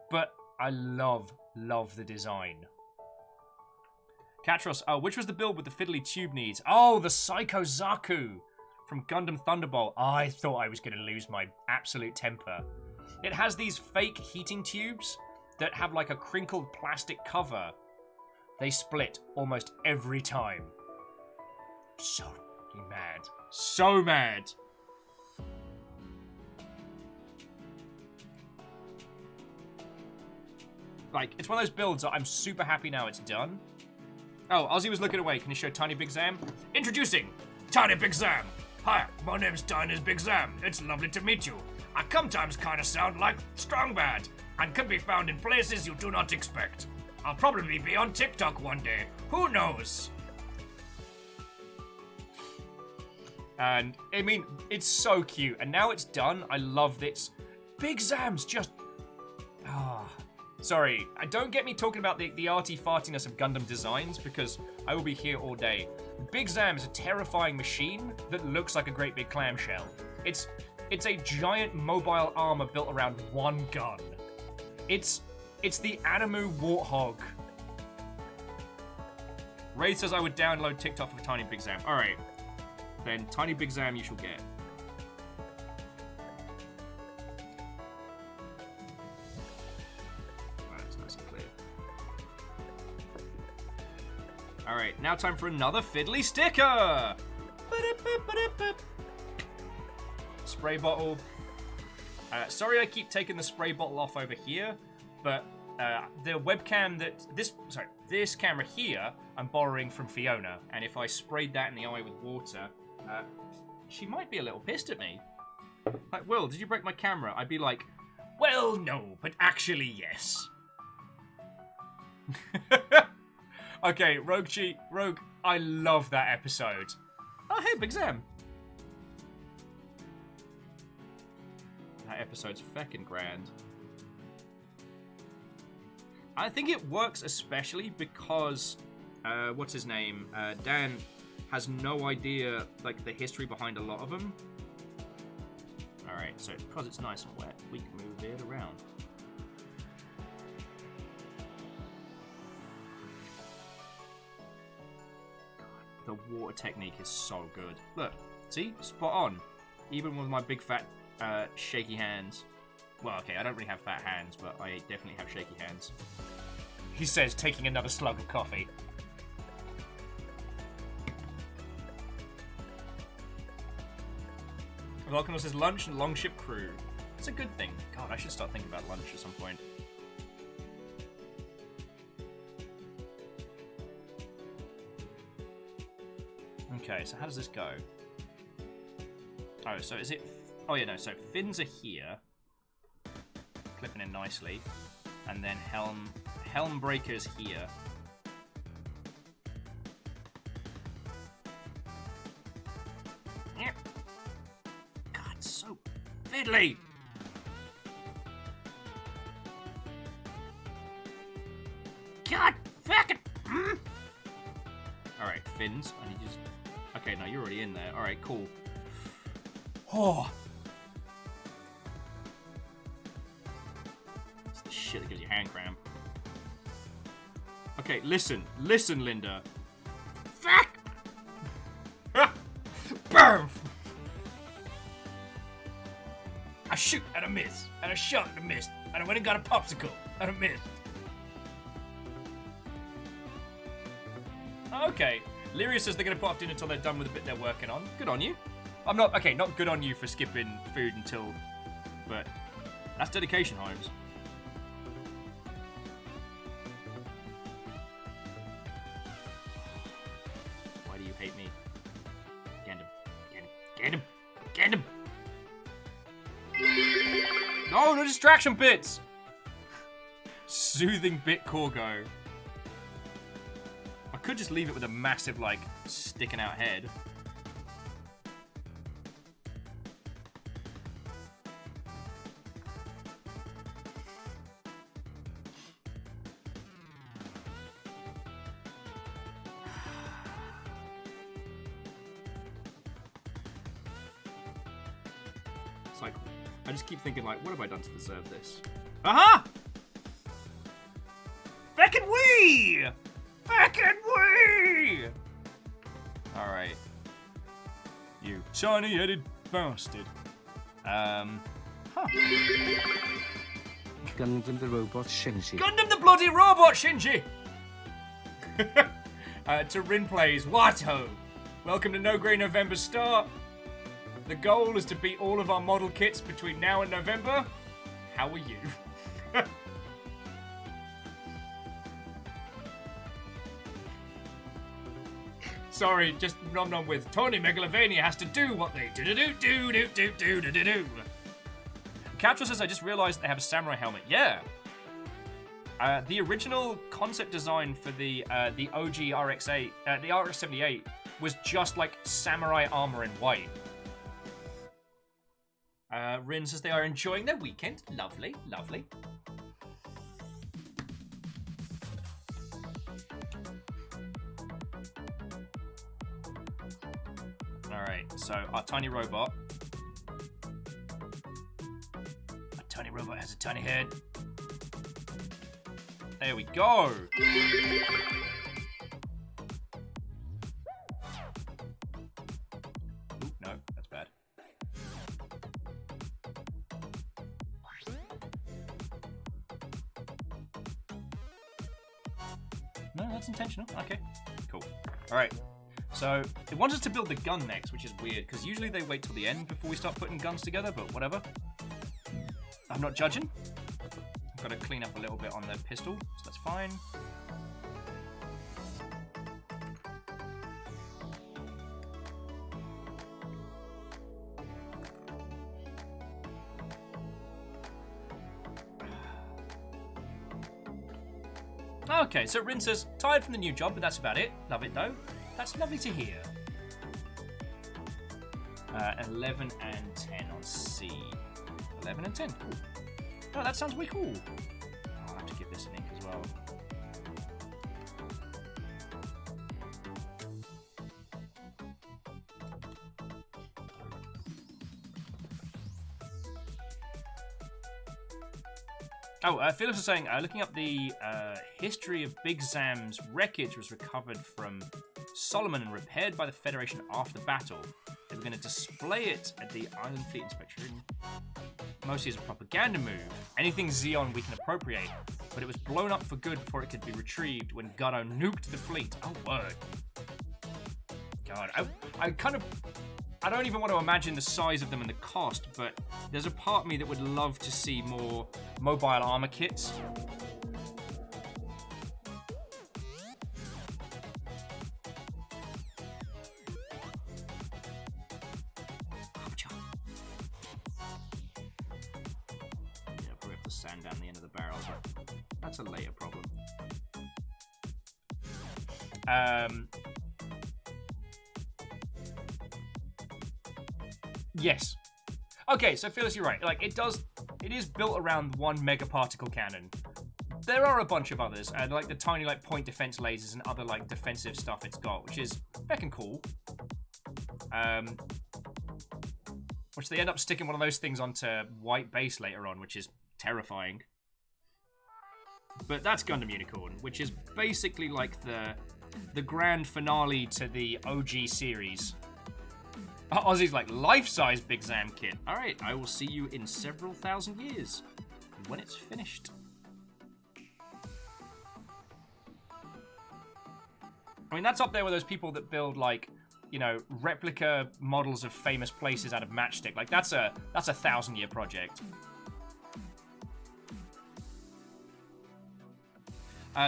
But I love the design. Katros, oh, which was the build with the fiddly tube needs? Oh, the Psycho Zaku from Gundam Thunderbolt. I thought I was going to lose my absolute temper. It has these fake heating tubes that have like a crinkled plastic cover. They split almost every time. So mad. So mad. Like, it's one of those builds that I'm super happy now it's done. Oh, Ozzy was looking away. Can you show Tiny Big Zam? Introducing Tiny Big Zam. Hi, my name's Tiny Big Zam. It's lovely to meet you. I sometimes kind of sound like Strong Bad and can be found in places you do not expect. I'll probably be on TikTok one day. Who knows? And, I mean, it's so cute. And now it's done. I love this. Big Zam's just... Sorry, don't get me talking about the arty fartiness of Gundam designs, because I will be here all day. Big Zam is a terrifying machine that looks like a great big clamshell. It's a giant mobile armor built around one gun. It's the Animu Warthog. Ray says I would download TikTok for Tiny Big Zam. Alright. Then Tiny Big Zam you shall get. That's nice and clear. Alright, now time for another fiddly sticker! Spray bottle. Sorry I keep taking the spray bottle off over here, but the webcam that... This camera here, I'm borrowing from Fiona, and if I sprayed that in the eye with water, she might be a little pissed at me. Like, Will, did you break my camera? I'd be like, well, no, but actually, yes. Okay, Rogue, I love that episode. Oh, hey, Big Zam. That episode's feckin' grand. I think it works especially because, what's his name? Dan has no idea, like, the history behind a lot of them. Alright, so because it's nice and wet, we can move it around. God, the water technique is so good. Look, see? Spot on. Even with my big fat, shaky hands. Well, okay, I don't really have fat hands, but I definitely have shaky hands. He says, taking another slug of coffee. Volcanos says lunch and longship crew. It's a good thing. God, I should start thinking about lunch at some point. Okay, so how does this go? Oh, so is it... Oh, yeah, no, so fins are here. Clipping in nicely. And then helm breakers here. Yep. God, so fiddly! God, fuck it. Alright, fins. I need to just... Okay, no, you're already in there. Alright, cool. Oh! It's the shit that gives you hand cramp. Okay, listen. Listen, Linda. Fuck! Boom! I shoot and I miss. And I shot and I missed. And I went and got a popsicle. And I missed. Okay. Lyria says they're going to put off dinner until they're done with the bit they're working on. Good on you. I'm not... Okay, not good on you for skipping food until... But that's dedication, Holmes. Why do you hate me? Get him. Get him. Get him. No, no distraction bits! Soothing bit Corgo. I could just leave it with a massive, like, sticking out head. It's like, I just keep thinking, like, what have I done to deserve this? Aha! Feckin' wee! Feckin' wee! Alright. You shiny-headed bastard. Huh. Gundam the robot Shinji. Gundam the bloody robot, Shinji! To Rin plays Watto. Welcome to No Grey November start. The goal is to beat all of our model kits between now and November. How are you? Sorry, just nom nom with Tony Megalovania has to do what they do. Capture says, I just realized they have a samurai helmet. Yeah. The original concept design for the OG RX-8, the RX-78, was just like samurai armor in white. Rin says they are enjoying their weekend. Lovely, lovely. Alright, so our tiny robot. Our tiny robot has a tiny head. There we go! Ooh, no, that's bad. No, that's intentional. Okay, cool. Alright. So, it wants us to build the gun next, which is weird, because usually they wait till the end before we start putting guns together, but whatever. I'm not judging. I've got to clean up a little bit on the pistol, so that's fine. Okay, so Rin says, tired from the new job, but that's about it. Love it, though. That's lovely to hear. 11 and 10 on C. 11 and 10. Cool. Oh, that sounds way cool. I'll have to give this an ink as well. Oh, Phyllis was saying, looking up the history of Big Zam's wreckage was recovered from Solomon and repaired by the Federation after the battle. They were going to display it at the Island Fleet Inspection, mostly as a propaganda move. Anything Xeon we can appropriate, but it was blown up for good before it could be retrieved when Gunno nuked the fleet. Oh, word. God, I don't even want to imagine the size of them and the cost, but there's a part of me that would love to see more mobile armor kits. Yeah, probably have to sand down the end of the barrel, but that's a later problem. Yes. Okay, so Phyllis, you're right. Like, it is built around one megaparticle cannon. There are a bunch of others, and like the tiny like point defense lasers and other like defensive stuff it's got, which is feckin' cool. Which they end up sticking one of those things onto white base later on, which is terrifying. But that's Gundam Unicorn, which is basically like the grand finale to the OG series. Ozzy's like, life-size Big Zam kit. Alright, I will see you in several thousand years when it's finished. I mean, that's up there with those people that build, like, you know, replica models of famous places out of matchstick. Like, that's a 1,000-year project.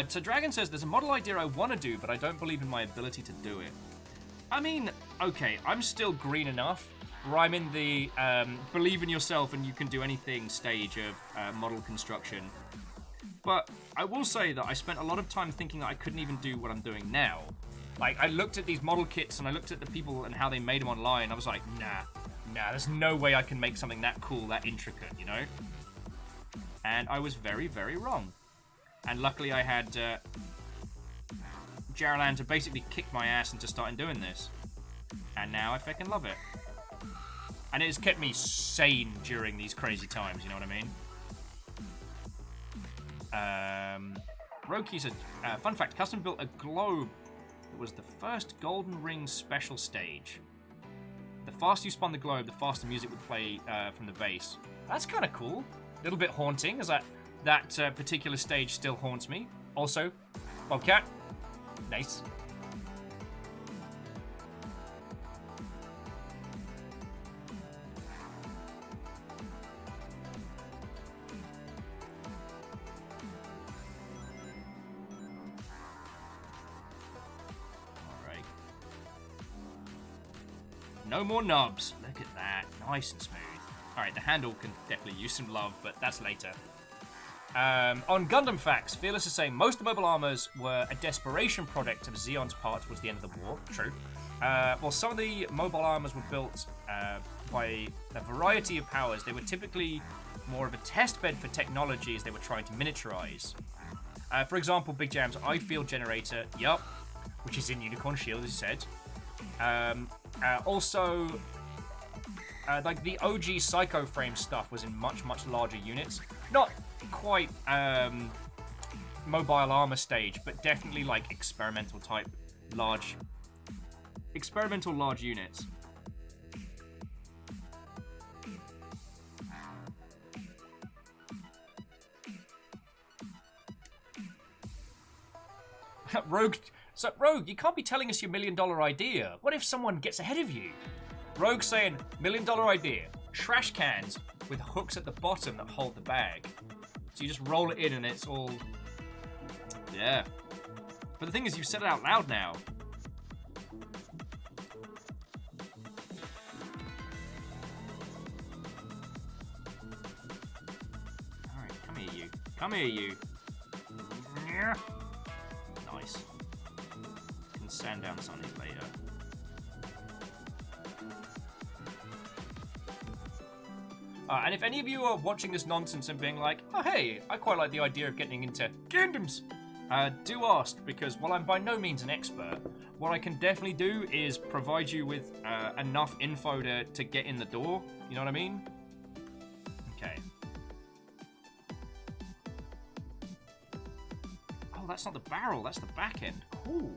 So Dragon says, there's a model idea I want to do, but I don't believe in my ability to do it. I mean, okay, I'm still green enough where I'm in the believe in yourself and you can do anything stage of model construction. But I will say that I spent a lot of time thinking that I couldn't even do what I'm doing now. Like, I looked at these model kits and I looked at the people and how they made them online. I was like, nah, there's no way I can make something that cool, that intricate, you know? And I was very, very wrong. And luckily I had Jaralan to basically kick my ass into starting doing this. And now I fucking love it. And it has kept me sane during these crazy times, you know what I mean? Roki said, fun fact, Custom built a globe that was the first Golden Ring special stage. The faster you spun the globe, the faster music would play from the base. That's kind of cool. A little bit haunting, as that particular stage still haunts me. Also, Bobcat, nice. Alright. No more knobs. Look at that. Nice and smooth. Alright, the handle can definitely use some love, but that's later. On Gundam Facts, Fearless is saying most of the mobile armors were a desperation product of Zeon's part towards the end of the war. True. While some of the mobile armors were built by a variety of powers, they were typically more of a test bed for technologies they were trying to miniaturize. For example, Big Jam's eye field generator, yup, which is in Unicorn Shield, as you said. Also, like the OG Psycho Frame stuff was in much, much larger units. Not quite mobile armor stage, but definitely like experimental large units. Rogue, you can't be telling us your $1 million idea. What if someone gets ahead of you? Rogue saying, $1 million idea. Trash cans with hooks at the bottom that hold the bag. So you just roll it in and it's all... Yeah. But the thing is, you've said it out loud now. Alright, come here, you. Come here, you. sand down some of these later. And if any of you are watching this nonsense and being like, oh hey, I quite like the idea of getting into kingdoms, do ask, because while I'm by no means an expert, what I can definitely do is provide you with enough info to get in the door. You know what I mean? Okay. Oh, that's not the barrel, that's the back end. Cool.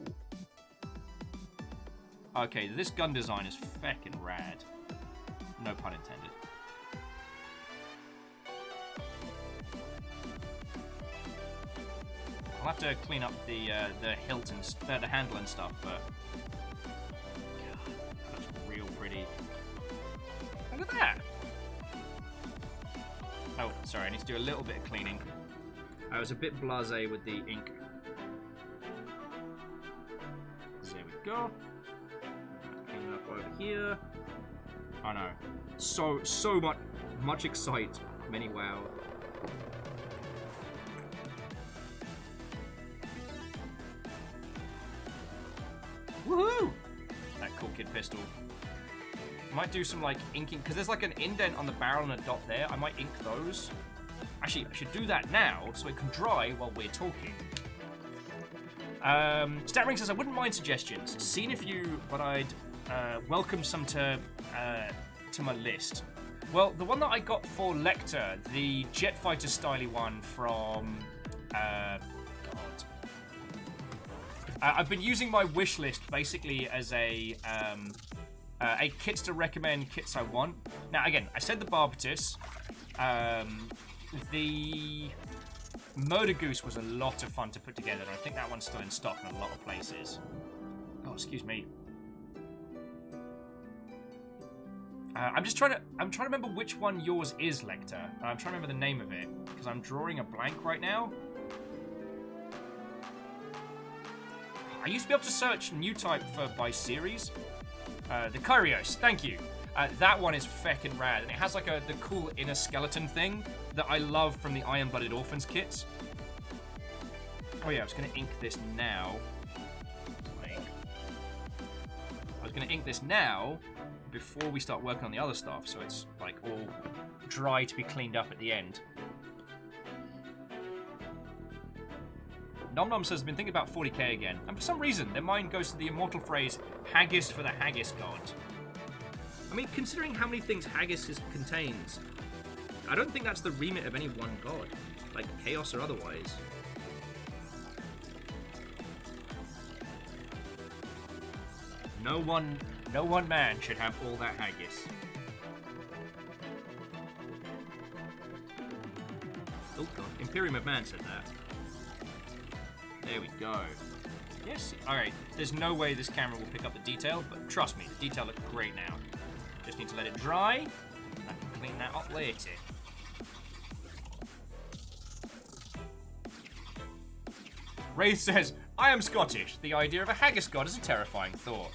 Okay, this gun design is feckin' rad. No pun intended. I'll have to clean up the hilt and the handle and stuff, but God, that looks real pretty. Look at that! Oh, sorry, I need to do a little bit of cleaning. I was a bit blasé with the ink. There we go. Clean it up over here. Oh no, so much excite. Many wow. Woohoo! That cool kid pistol. I might do some like inking, because there's like an indent on the barrel and a dot there. I might ink those. Actually, I should do that now so it can dry while we're talking. Statring says, I wouldn't mind suggestions. Seen a few, but I'd welcome some to my list. Well, the one that I got for Lecter, the Jet Fighter styly one from I've been using my wish list basically as a kits to recommend, kits I want. Now, again, I said the Barbatus. The Murder Goose was a lot of fun to put together, and I think that one's still in stock in a lot of places. Oh, excuse me. I'm trying to remember which one yours is, Lecter. I'm trying to remember the name of it, because I'm drawing a blank right now. I used to be able to search new type by series. The Kyrios, thank you. That one is feckin' rad, and it has like the cool inner skeleton thing that I love from the Iron Blooded Orphans kits. Oh yeah, I was gonna ink this now. I was gonna ink this now before we start working on the other stuff, so it's like all dry to be cleaned up at the end. Nom Nom says, I've been thinking about 40k again, and for some reason their mind goes to the immortal phrase, Haggis for the Haggis God. I mean, considering how many things Haggis contains, I don't think that's the remit of any one god, like Chaos or otherwise. No one man should have all that Haggis. Oh god, Imperium of Man said that. There we go. Yes, alright, there's no way this camera will pick up the detail, but trust me, the detail looks great now. Just need to let it dry, and I can clean that up later. Wraith says, I am Scottish. The idea of a haggis god is a terrifying thought.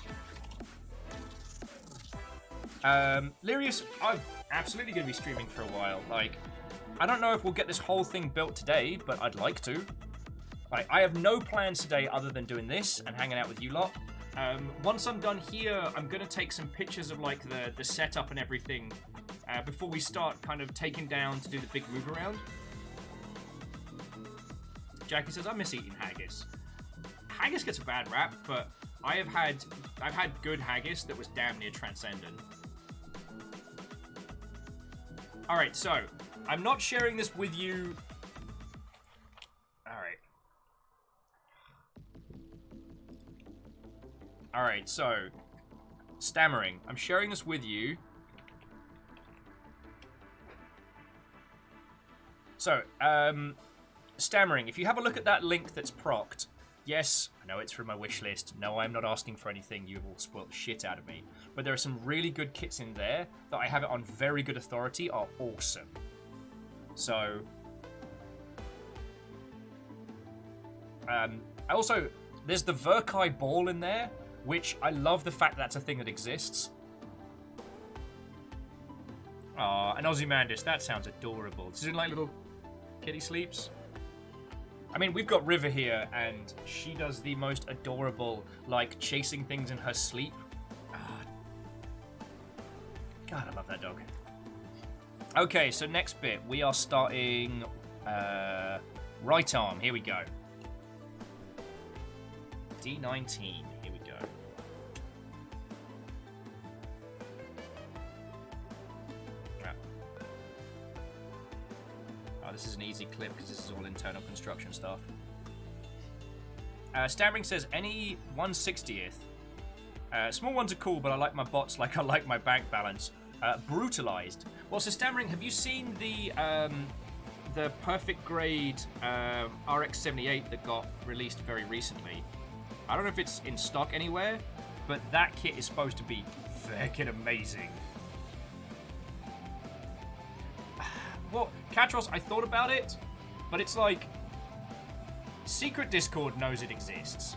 Lyrius, I'm absolutely going to be streaming for a while. Like, I don't know if we'll get this whole thing built today, but I'd like to. Like, I have no plans today other than doing this and hanging out with you lot. Once I'm done here, I'm going to take some pictures of, like, the setup and everything before we start kind of taking down to do the big move around. Jackie says, I miss eating haggis. Haggis gets a bad rap, but I've had good haggis that was damn near transcendent. Alright, so, I'm not sharing this with you. Alright. Alright, so, stammering. I'm sharing this with you. So, stammering, if you have a look at that link that's procced, yes, I know it's from my wish list. No, I'm not asking for anything. You've all spoiled the shit out of me. But there are some really good kits in there that I have it on very good authority are awesome. So, there's the Verkai ball in there, which I love the fact that's a thing that exists. Aw, an Ozymandias, that sounds adorable. Is it like little kitty sleeps? I mean, we've got River here, and she does the most adorable, like, chasing things in her sleep. Ah. God, I love that dog. Okay, so next bit, we are starting right arm. Here we go. D19. Here we go. Ah. Oh, this is an easy clip because this is all internal construction stuff. Stammering says any 1/60th. Small ones are cool, but I like my bots like I like my bank balance. Brutalized. Well, so Stammering, have you seen the perfect grade RX-78 that got released very recently? I don't know if it's in stock anywhere, but that kit is supposed to be fucking amazing. Well, Katros, I thought about it, but it's like Secret Discord knows it exists.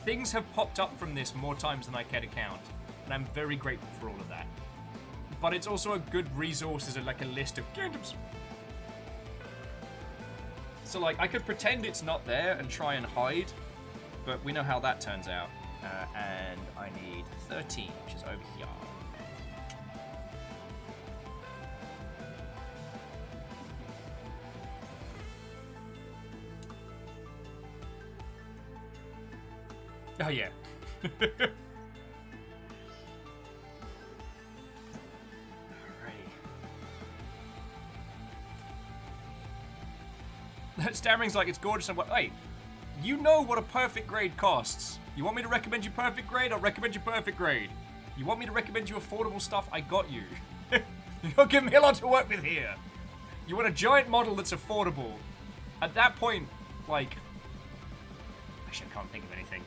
Things have popped up from this more times than I care to count, and I'm very grateful for all of that. But it's also a good resource as like a list of games. So like I could pretend it's not there and try and hide, but we know how that turns out. And I need 13, which is over here. Oh yeah. Stammering's like, it's gorgeous and what? Hey, you know what a perfect grade costs. You want me to recommend you perfect grade? I'll recommend you perfect grade. You want me to recommend you affordable stuff? I got you. You're giving me a lot to work with here. You want a giant model that's affordable. At that point, like... Actually, I can't think of anything.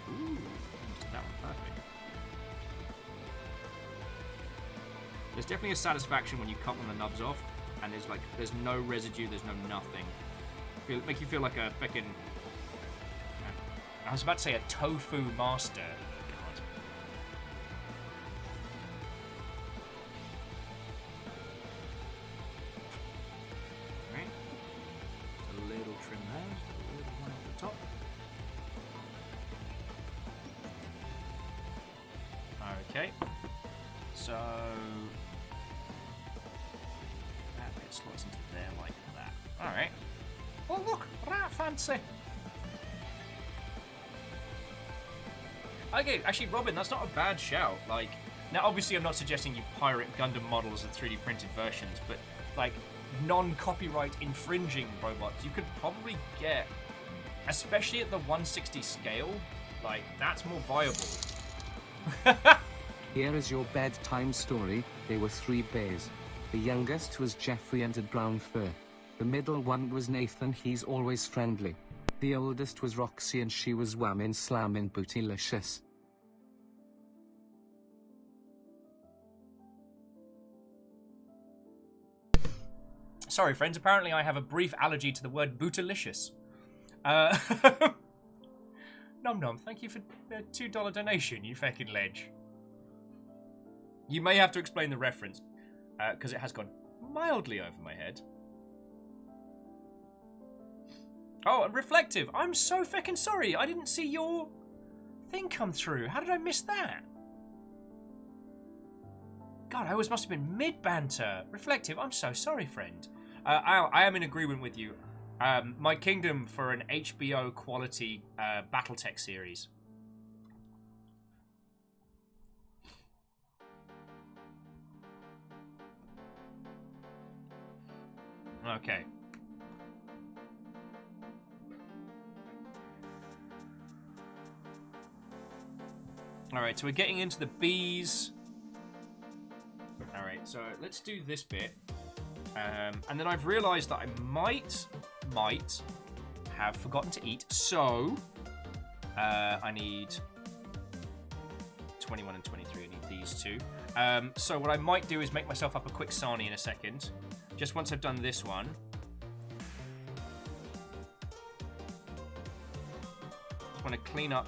Ooh, that one perfect. There's definitely a satisfaction when you cut one of the nubs off, and there's no residue, there's no nothing. Make you feel like a fucking... I was about to say a tofu master. God. Right. A little trim there, just a little one at the top. Okay. So that bit slots into there like that. Alright. Oh look, that fancy. Okay, actually Robin, that's not a bad shout. Like, now obviously I'm not suggesting you pirate Gundam models and 3D printed versions, but like non-copyright infringing robots, you could probably get, especially at the 160 scale, like that's more viable. Here is your bedtime story. There were 3 bears. The youngest was Jeffrey and had brown fur. The middle one was Nathan, he's always friendly. The oldest was Roxy and she was whammin' slammin' bootylicious. Sorry friends, apparently I have a brief allergy to the word bootylicious. Nom nom, thank you for a $2 donation, you fucking ledge. You may have to explain the reference, because it has gone mildly over my head. Oh, and Reflective, I'm so fucking sorry. I didn't see your thing come through. How did I miss that? God, I always must have been mid-banter. Reflective, I'm so sorry, friend. I am in agreement with you. My kingdom for an HBO quality Battletech series. Okay. Alright, so we're getting into the bees. Alright, so let's do this bit. And then I've realised that I might have forgotten to eat. So, I need 21 and 23. I need these two. So what I might do is make myself up a quick sarnie in a second. Just once I've done this one. Just want to clean up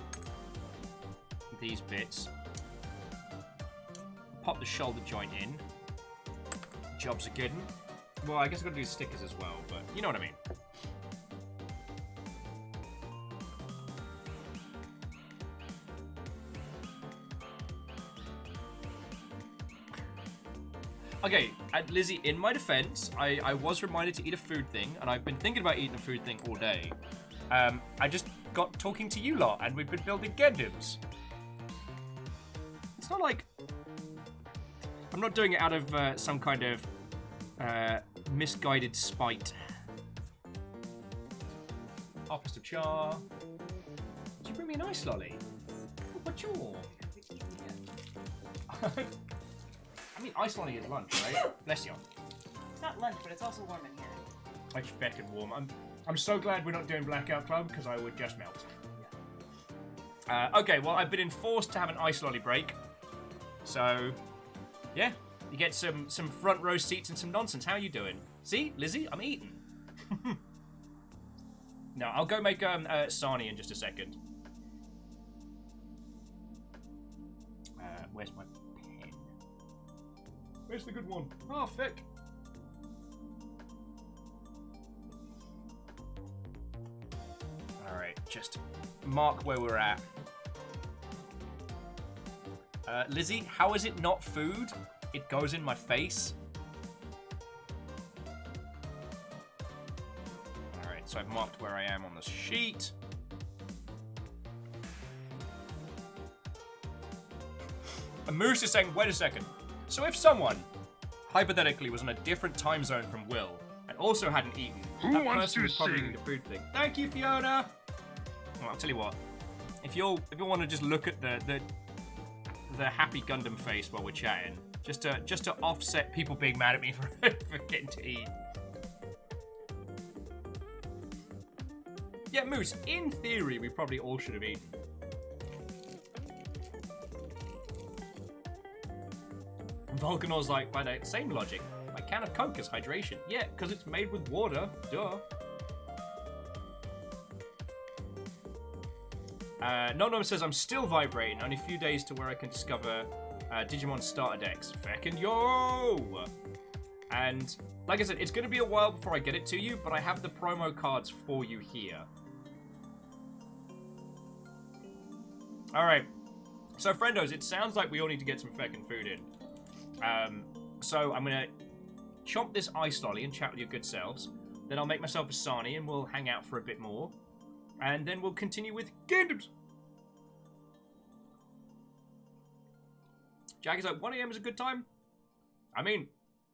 these bits. pop the shoulder joint in. Job's a good one. Well, I guess I've got to do stickers as well, but you know what I mean. Okay, Lizzie, in my defense, I was reminded to eat a food thing, and I've been thinking about eating a food thing all day. I just got talking to you lot, and we've been building Gundams. It's not like... I'm not doing it out of some kind of misguided spite. Office of Char. Did you bring me an ice lolly? Oh, but you. I mean, ice lolly is lunch, right? Bless you. It's not lunch, but it's also warm in here. It's fucking warm. I'm so glad we're not doing Blackout Club, because I would just melt. Okay, well, I've been enforced to have an ice lolly break. So, yeah. You get some front row seats and some nonsense. How are you doing? See, Lizzie, I'm eating. No, I'll go make Sarnie in just a second. Where's my pen? Where's the good one? Oh, thick. Alright, just mark where we're at. Lizzie, how is it not food? It goes in my face. Alright, so I've marked where I am on the sheet. And Moose is saying, wait a second. So if someone, hypothetically, was on a different time zone from Will, and also hadn't eaten, that person would probably need a food thing. Thank you, Fiona! Well, I'll tell you what. If you want to just look at the happy Gundam face while we're chatting, just to offset people being mad at me for getting to eat. Yeah, Moose, in theory, we probably all should have eaten. Volcanor's like, by the same logic, my can of Coke is hydration. Yeah, because it's made with water. Duh. No says, I'm still vibrating. Only a few days to where I can discover Digimon starter decks. Feckin' yo! And, like I said, it's going to be a while before I get it to you, but I have the promo cards for you here. Alright. So, friendos, it sounds like we all need to get some feckin' food in. So I'm going to chomp this ice lolly and chat with your good selves. Then I'll make myself a sarnie and we'll hang out for a bit more. And then we'll continue with Gundams. Jack is like, 1 AM is a good time? I mean,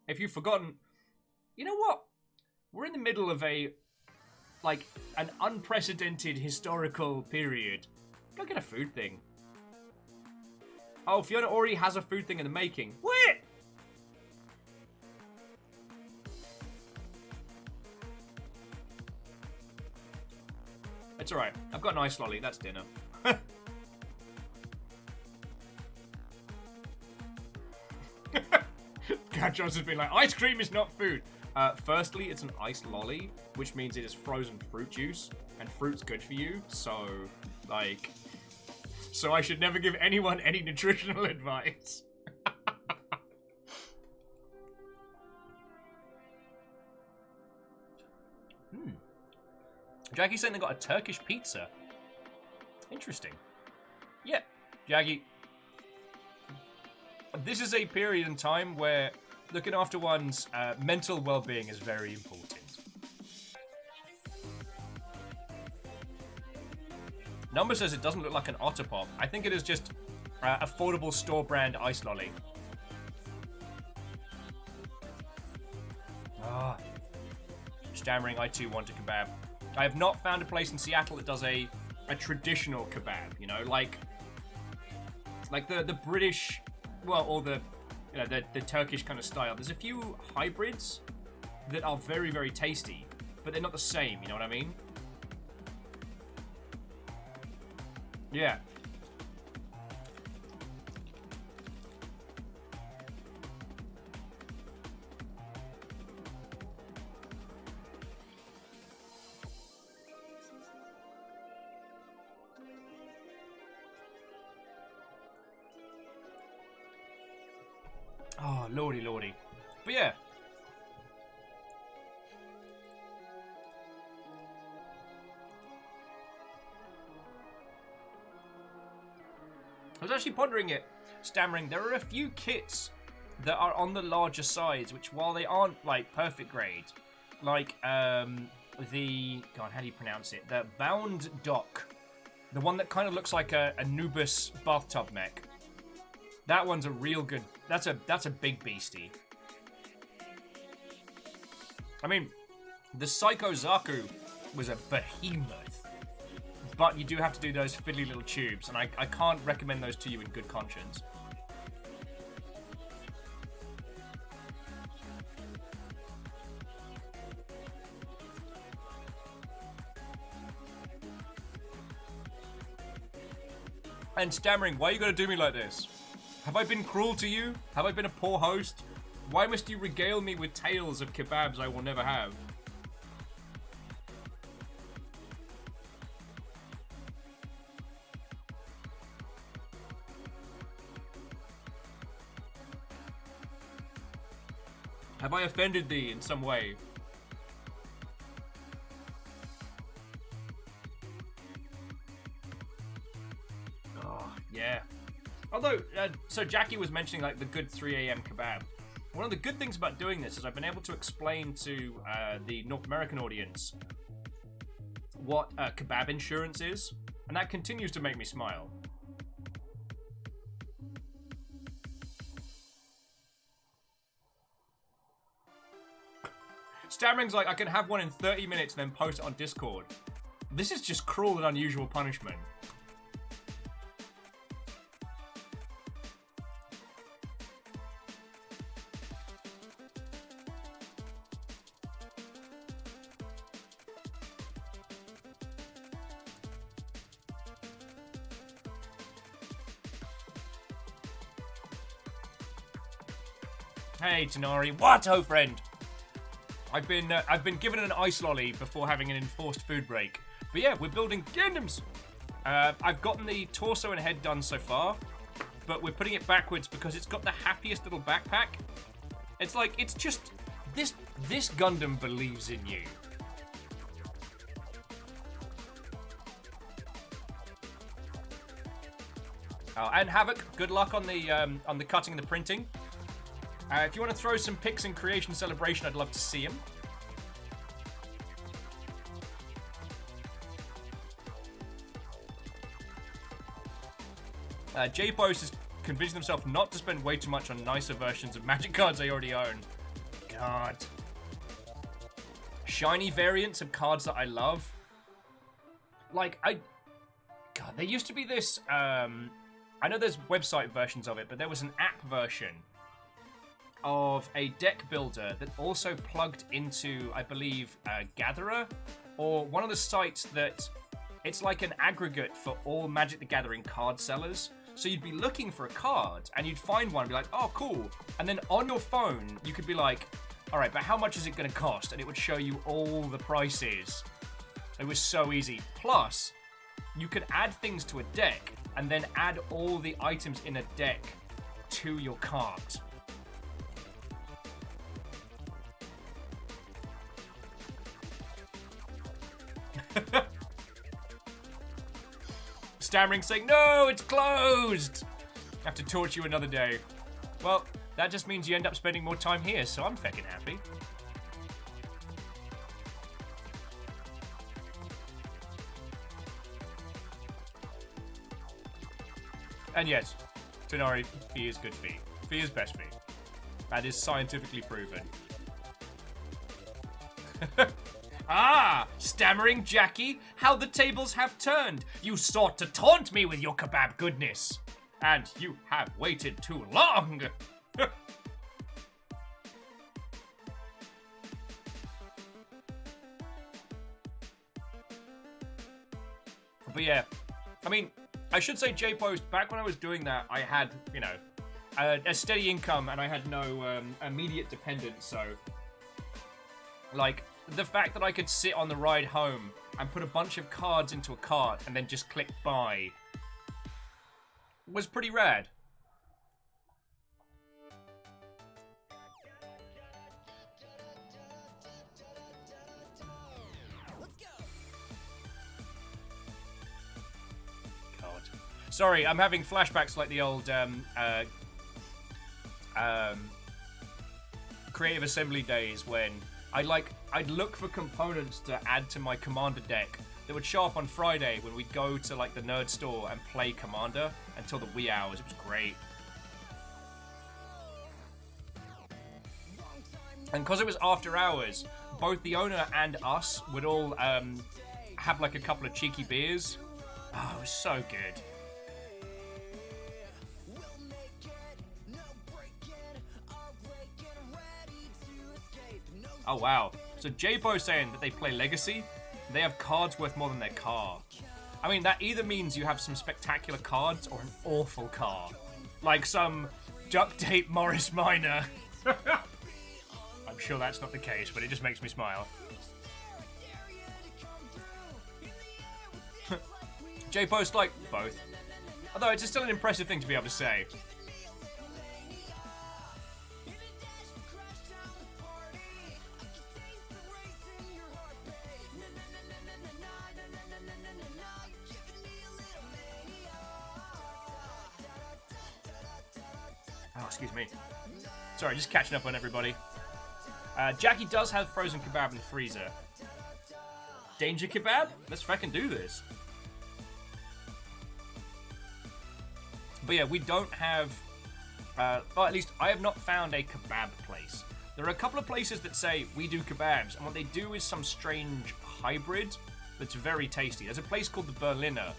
if you've forgotten... You know what? We're in the middle of an unprecedented historical period. Go get a food thing. Oh, Fiona already has a food thing in the making. What? It's alright. I've got an ice lolly. That's dinner. Cat Johnson's been like, ice cream is not food. Firstly, it's an ice lolly, which means it is frozen fruit juice, and fruit's good for you, so, like... So I should never give anyone any nutritional advice. Jackie's saying they got a Turkish pizza. Interesting. Yeah, Jackie. This is a period in time where looking after one's mental well-being is very important. Number says it doesn't look like an Otter Pop. I think it is just affordable store brand ice lolly. Ah, stammering. I too want a kebab. I have not found a place in Seattle that does a traditional kebab. You know, like the British, well, or the Turkish kind of style. There's a few hybrids that are very, very tasty, but they're not the same. You know what I mean? Yeah. Oh, lordy, lordy. But yeah. I was actually pondering it, stammering. There are a few kits that are on the larger size, which while they aren't like perfect grade, like the God, how do you pronounce it? The Bound Dock, the one that kind of looks like a Anubis bathtub mech. That one's a real good. That's a big beastie. I mean, the Psycho Zaku was a behemoth, but you do have to do those fiddly little tubes, and I can't recommend those to you in good conscience. And stammering, why are you gonna do me like this? Have I been cruel to you? Have I been a poor host? Why must you regale me with tales of kebabs I will never have? Have I offended thee in some way? Oh, yeah. Although, so Jackie was mentioning like the good 3 a.m. kebab. One of the good things about doing this is I've been able to explain to the North American audience what kebab insurance is, and that continues to make me smile. Stammering's like, I can have one in 30 minutes and then post it on Discord. This is just cruel and unusual punishment. Hey, Tanari. What, oh friend? I've been given an ice lolly before having an enforced food break. But yeah, we're building Gundams. I've gotten the torso and head done so far, but we're putting it backwards because it's got the happiest little backpack. It's like, it's just, this Gundam believes in you. And Havoc, good luck on the cutting and the printing. If you want to throw some pics in Creation Celebration, I'd love to see them. J-Post is convincing himself not to spend way too much on nicer versions of Magic cards I already own. God. Shiny variants of cards that I love. Like, God, there used to be this, I know there's website versions of it, but there was an app version of a deck builder that also plugged into, I believe, Gatherer, or one of the sites that it's like an aggregate for all Magic the Gathering card sellers. So you'd be looking for a card and you'd find one and be like, oh, cool. And then on your phone, you could be like, all right, but how much is it going to cost? And it would show you all the prices. It was so easy. Plus, you could add things to a deck and then add all the items in a deck to your card. Stammering saying, no, it's closed! I have to torture you another day. Well, that just means you end up spending more time here, so I'm feckin' happy. And yes, Tanari, Fee is good Fee. Fee is best Fee. That is scientifically proven. Ah, stammering Jackie, how the tables have turned. You sought to taunt me with your kebab goodness. And you have waited too long. But yeah, I mean, I should say J-Post, back when I was doing that, I had, you know, a steady income and I had no immediate dependence, so, like, the fact that I could sit on the ride home and put a bunch of cards into a cart and then just click buy was pretty rad. Sorry, I'm having flashbacks like the old Creative Assembly days when I'd look for components to add to my Commander deck that would show up on Friday when we'd go to like the nerd store and play Commander until the wee hours. It was great. And because it was after hours, both the owner and us would all have like a couple of cheeky beers. Oh, it was so good. Oh wow. So J-Bo's saying that they play Legacy. They have cards worth more than their car. I mean, that either means you have some spectacular cards or an awful car. Like some duct tape Morris Minor. I'm sure that's not the case, but it just makes me smile. J-Post like both. Although it's still an impressive thing to be able to say. Oh, excuse me. Sorry, just catching up on everybody. Jackie does have frozen kebab in the freezer. Danger kebab? Let's fucking do this. But yeah, we don't have... or at least I have not found a kebab place. There are a couple of places that say, we do kebabs, and what they do is some strange hybrid that's very tasty. There's a place called the Berliner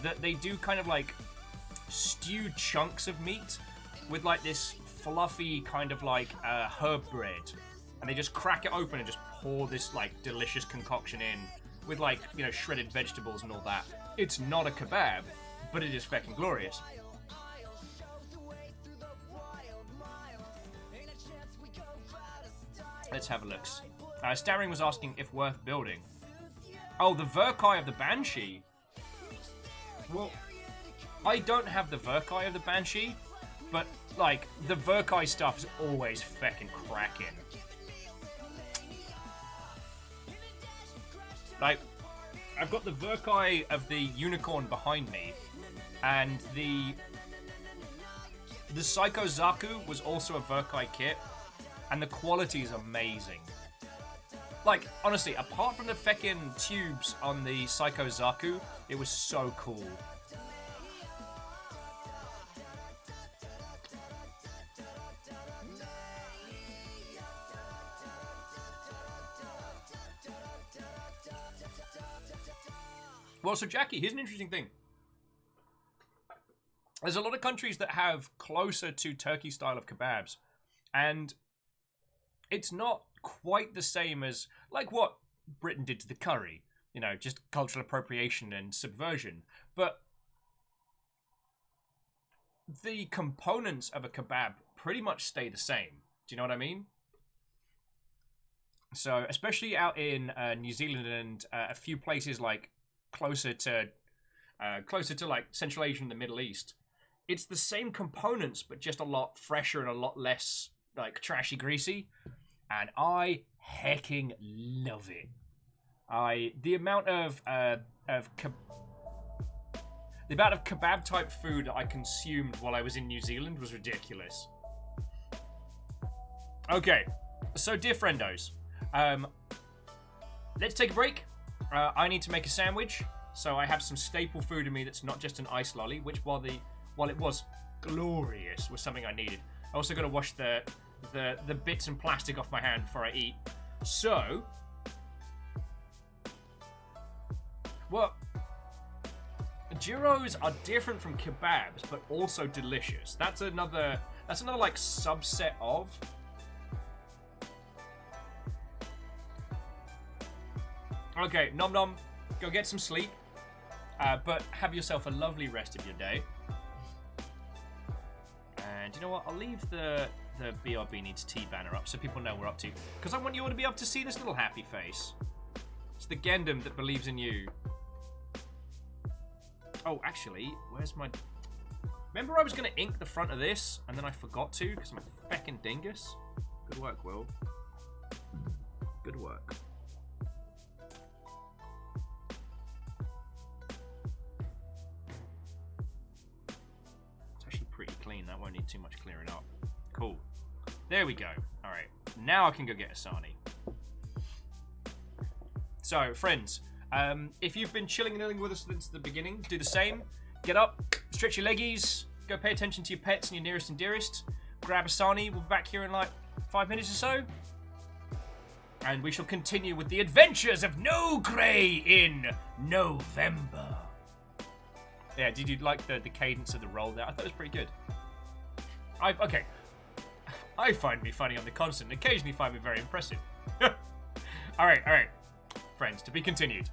that they do kind of like stewed chunks of meat with like this fluffy kind of like herb bread, and they just crack it open and just pour this like delicious concoction in with like, you know, shredded vegetables and all that. It's not a kebab, but it is fucking glorious. Let's have a look. Starring was asking if worth building. Oh, the Verkai of the Banshee. Well, I don't have the Verkai of the Banshee, but, like, the Verkai stuff is always feckin' cracking. Like, I've got the Verkai of the Unicorn behind me, and the Psycho Zaku was also a Verkai kit, and the quality is amazing. Like, honestly, apart from the feckin' tubes on the Psycho Zaku, it was so cool. Well, so Jackie, here's an interesting thing. There's a lot of countries that have closer to Turkey style of kebabs, and it's not quite the same as like what Britain did to the curry, you know, just cultural appropriation and subversion. But the components of a kebab pretty much stay the same. Do you know what I mean? So, especially out in New Zealand and a few places like closer to like Central Asia and the Middle East, it's the same components but just a lot fresher and a lot less like trashy greasy, and I hecking love it. The amount of kebab type food that I consumed while I was in New Zealand was ridiculous. Okay, so dear friendos, let's take a break. I need to make a sandwich, so I have some staple food in me that's not just an ice lolly, which while it was glorious, was something I needed. I also got to wash the bits and plastic off my hand before I eat. So, well, gyros are different from kebabs, but also delicious. That's another like subset of. Okay, nom nom, go get some sleep, but have yourself a lovely rest of your day. And you know what? I'll leave the BRB Needs Tea banner up so people know we're up to. Because I want you all to be able to see this little happy face. It's the Gendam that believes in you. Oh, actually, where's my... Remember I was going to ink the front of this, and then I forgot to because I'm a feckin' dingus? Good work, Will. Good work. That won't need too much clearing up. Cool. There we go. All right. Now I can go get Asani. So, friends, if you've been chilling and chilling with us since the beginning, do the same. Get up, stretch your leggies, go pay attention to your pets and your nearest and dearest. Grab Asani. We'll be back here in like 5 minutes or so. And we shall continue with the adventures of No Grey in November. Yeah, did you like the cadence of the roll there? I thought it was pretty good. Okay. I find me funny on the constant and occasionally find me very impressive. Alright. Friends, to be continued.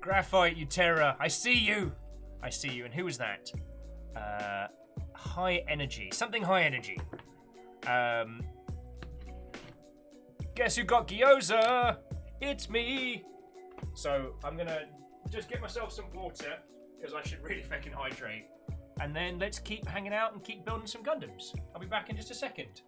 Graphite, you terror. I see you. And who was that? High energy. Something high energy. Guess who got gyoza? It's me. So I'm gonna just get myself some water because I should really fucking hydrate. And then let's keep hanging out and keep building some Gundams. I'll be back in just a second.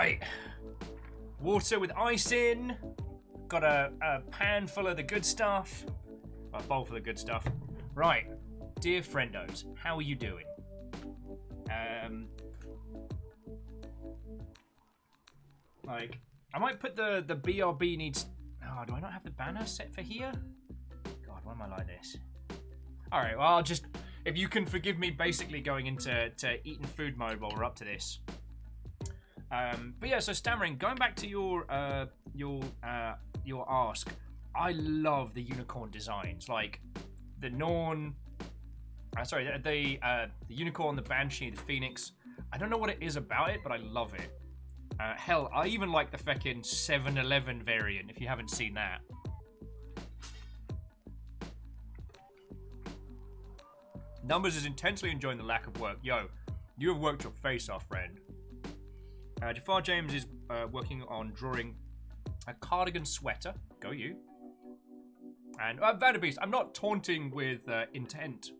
Right. Water with ice in. Got a pan full of the good stuff. A bowl full of good stuff. Right. Dear friendos, how are you doing? Like, I might put the BRB needs... Oh, do I not have the banner set for here? God, why am I like this? Alright, well, I'll just... If you can forgive me basically going into eating food mode while we're up to this. But yeah, so Stammering, going back to your ask, I love the unicorn designs. Like, the Norn... the unicorn, the Banshee, the Phoenix. I don't know what it is about it, but I love it. Hell, I even like the feckin' 7-Eleven variant, if you haven't seen that. Numbers is intensely enjoying the lack of work. Yo, you have worked your face off, friend. Jafar James is working on drawing a cardigan sweater. Go you. And Vanderbeest, I'm not taunting with intent.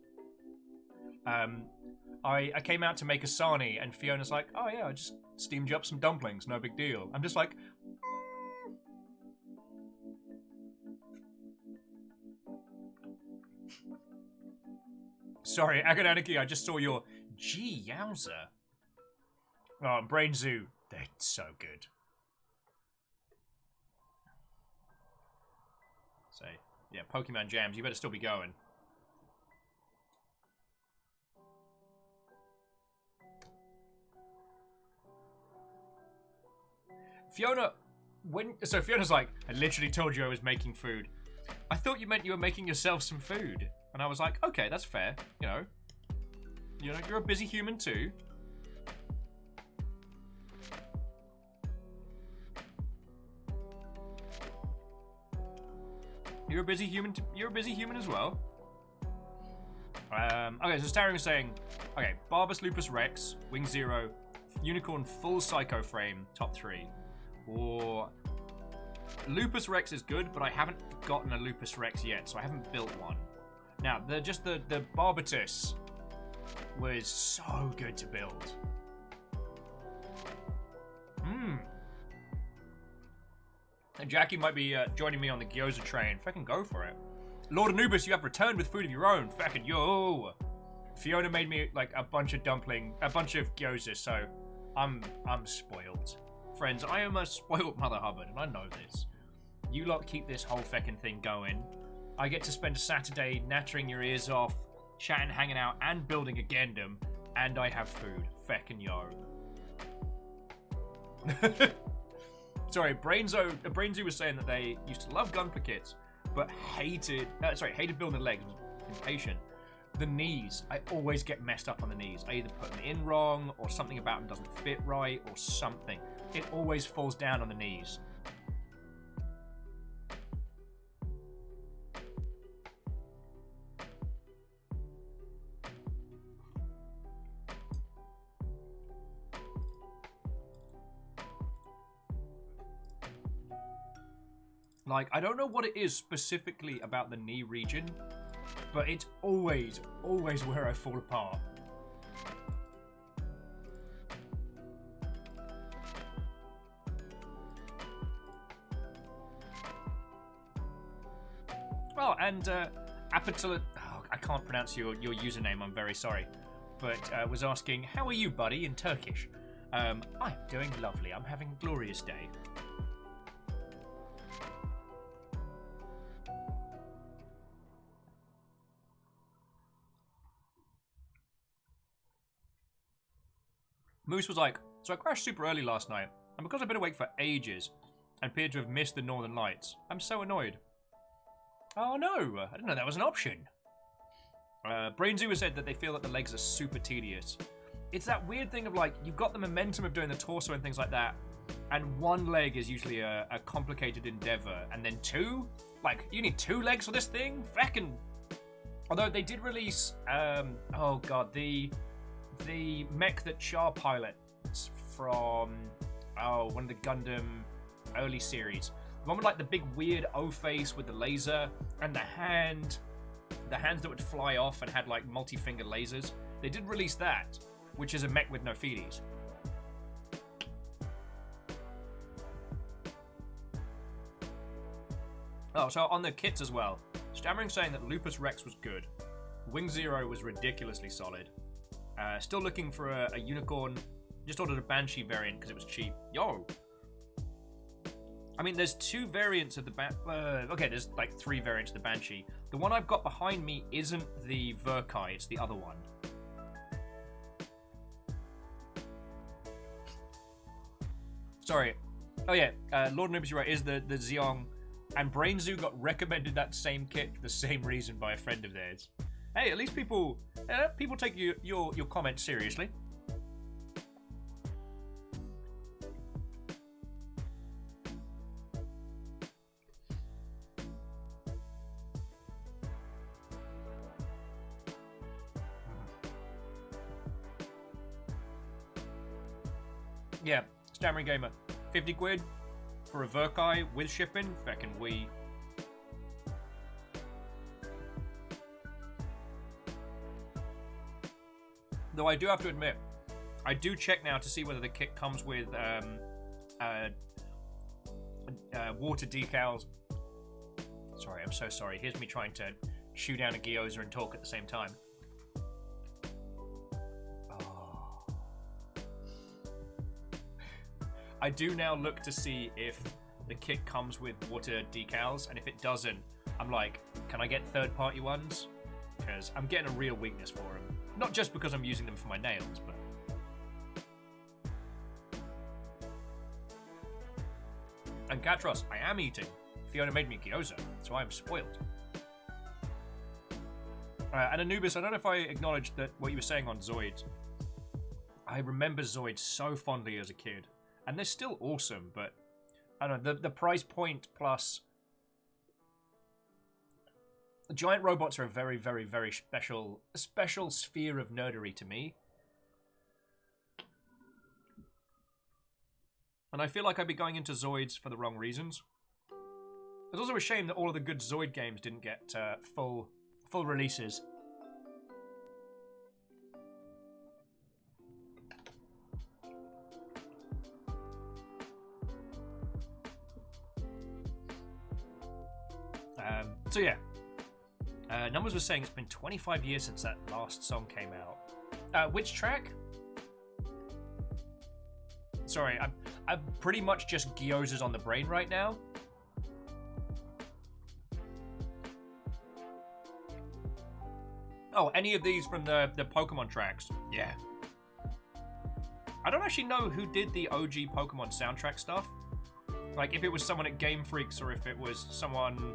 I came out to make a sarnie, and Fiona's like, oh yeah, I just steamed you up some dumplings, no big deal. I'm just like, Sorry, Agonaniki, I just saw your... Gee, yowza. Oh, Brain Zoo. They're so good. So, yeah, Pokemon Jams, you better still be going. Fiona, so Fiona's like, I literally told you I was making food. I thought you meant you were making yourself some food. And I was like, okay, that's fair. You know, you're a busy human too. You're a busy human. You're a busy human as well. Okay, so Starring was saying, okay, Barbus Lupus Rex, Wing Zero, Unicorn Full Psycho Frame, top 3. Or Lupus Rex is good, but I haven't gotten a Lupus Rex yet, so I haven't built one. Now, the Barbatus was so good to build. And Jackie might be joining me on the gyoza train. Fucking go for it. Lord Anubis, you have returned with food of your own. Fucking yo. Fiona made me like a bunch of gyozas, so I'm spoiled. Friends, I am a spoiled Mother Hubbard, and I know this. You lot keep this whole feckin' thing going. I get to spend a Saturday nattering your ears off, chatting, hanging out, and building a Gendam, and I have food. Feckin' yo. Sorry, Brainzoo was saying that they used to love Gunpla kits, but hated building the legs, impatient. The knees, I always get messed up on the knees. I either put them in wrong, or something about them doesn't fit right, or something. It always falls down on the knees. Like, I don't know what it is specifically about the knee region, but it's always where I fall apart. Oh, and Apatula, I can't pronounce your username, I'm very sorry, but was asking, how are you, buddy, in Turkish? I'm doing lovely, I'm having a glorious day. Moose was like, so I crashed super early last night, and because I've been awake for ages, and appeared to have missed the Northern Lights, I'm so annoyed. Oh no, I didn't know that was an option. Brainzoo has said that they feel that the legs are super tedious. It's that weird thing of like, you've got the momentum of doing the torso and things like that, and one leg is usually a complicated endeavor, and then two? Like, you need 2 legs for this thing? Feckin'... Although they did release, oh god, the mech that Char pilots from one of the Gundam early series. The one with like the big weird O face with the laser and the hands that would fly off and had like multi-finger lasers. They did release that, which is a mech with no feeties. Oh, so on the kits as well. Stammering saying that Lupus Rex was good. Wing Zero was ridiculously solid. Still looking for a unicorn. Just ordered a Banshee variant because it was cheap. Yo! I mean, there's two variants of the okay, there's like 3 variants of the Banshee. The one I've got behind me isn't the Verkai, it's the other one. Sorry. Oh yeah, Lord Anubis, you're right, is the Zeong. And Brain Zoo got recommended that same kit for the same reason by a friend of theirs. Hey, at least people take your comments seriously. Yeah, Stammering Gamer, 50 quid for a Verkai with shipping. Feckin' we. Though I do have to admit, I do check now to see whether the kit comes with water decals. Sorry, I'm so sorry. Here's me trying to chew down a gyoza and talk at the same time. Oh. I do now look to see if the kit comes with water decals, and if it doesn't, I'm like, can I get third-party ones? Because I'm getting a real weakness for them. Not just because I'm using them for my nails, but... And Katros, I am eating. Fiona made me gyoza, so I'm spoiled. And Anubis, I don't know if I acknowledged that what you were saying on Zoids. I remember Zoids so fondly as a kid. And they're still awesome, but... I don't know, the price point plus... Giant robots are a very, very, very special sphere of nerdery to me. And I feel like I'd be going into Zoids for the wrong reasons. It's also a shame that all of the good Zoid games didn't get full releases. So yeah. Numbers was saying it's been 25 years since that last song came out. Which track? Sorry, I'm pretty much just gyozas on the brain right now. Oh, any of these from the Pokemon tracks? Yeah. I don't actually know who did the OG Pokemon soundtrack stuff. Like, if it was someone at Game Freaks or if it was someone...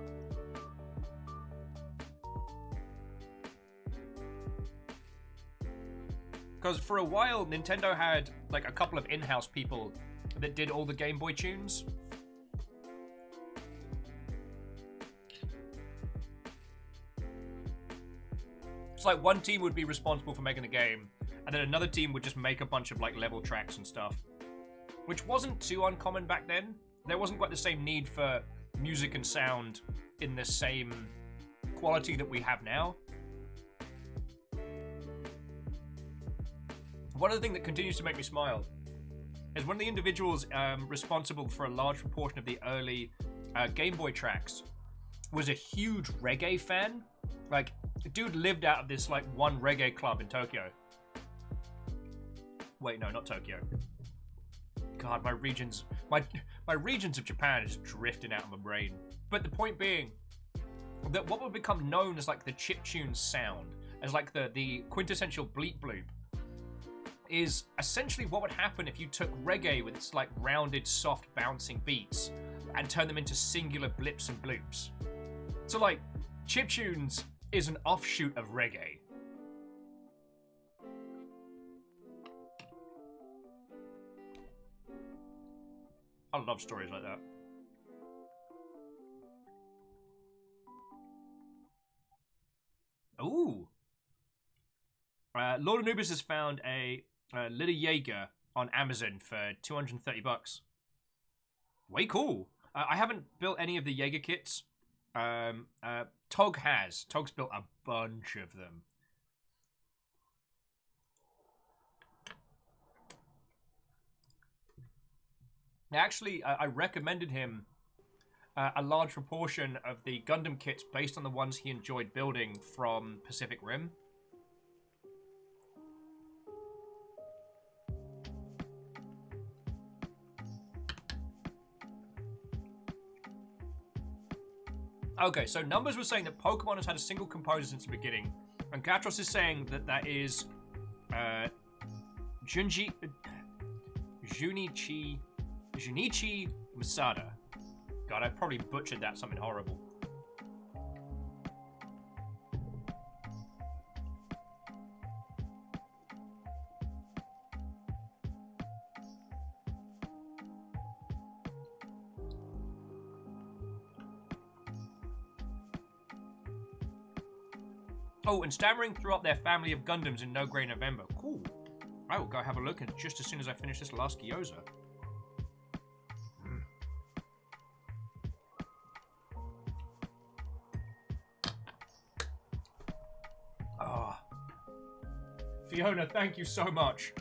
Because for a while, Nintendo had, like, a couple of in-house people that did all the Game Boy tunes. It's like one team would be responsible for making the game, and then another team would just make a bunch of, like, level tracks and stuff. Which wasn't too uncommon back then. There wasn't quite the same need for music and sound in the same quality that we have now. One of the things that continues to make me smile is one of the individuals responsible for a large proportion of the early Game Boy tracks was a huge reggae fan. Like, the dude lived out of this, like, one reggae club in Tokyo. Wait, no, not Tokyo. God, my regions of Japan is drifting out of my brain. But the point being that what would become known as, like, the chiptune sound, as, like, the quintessential bleep bloop, is essentially what would happen if you took reggae with its, like, rounded, soft, bouncing beats and turned them into singular blips and bloops. So, like, chiptunes is an offshoot of reggae. I love stories like that. Ooh. Lord Anubis has found a Little Jaeger on Amazon for $230. Way cool. I haven't built any of the Jaeger kits. Tog has. Tog's built a bunch of them. Actually, I recommended him a large proportion of the Gundam kits based on the ones he enjoyed building from Pacific Rim. Okay, so Numbers was saying that Pokemon has had a single composer since the beginning, and Gatros is saying that that is Junichi Masada. God, I probably butchered that, something horrible. Oh, and stammering threw up their family of Gundams in No Grey November. Cool. I will go have a look just as soon as I finish this last Gyoza. Fiona, thank you so much.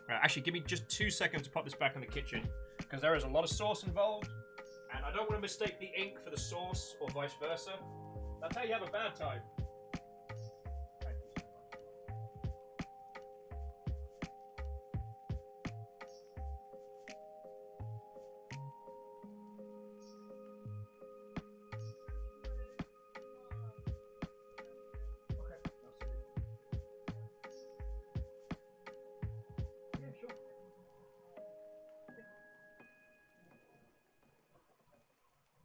Actually, give me just 2 seconds to pop this back in the kitchen, because there is a lot of sauce involved, and I don't want to mistake the ink for the sauce, or vice versa. That's how you have a bad time. Thank you so much. Yeah, sure.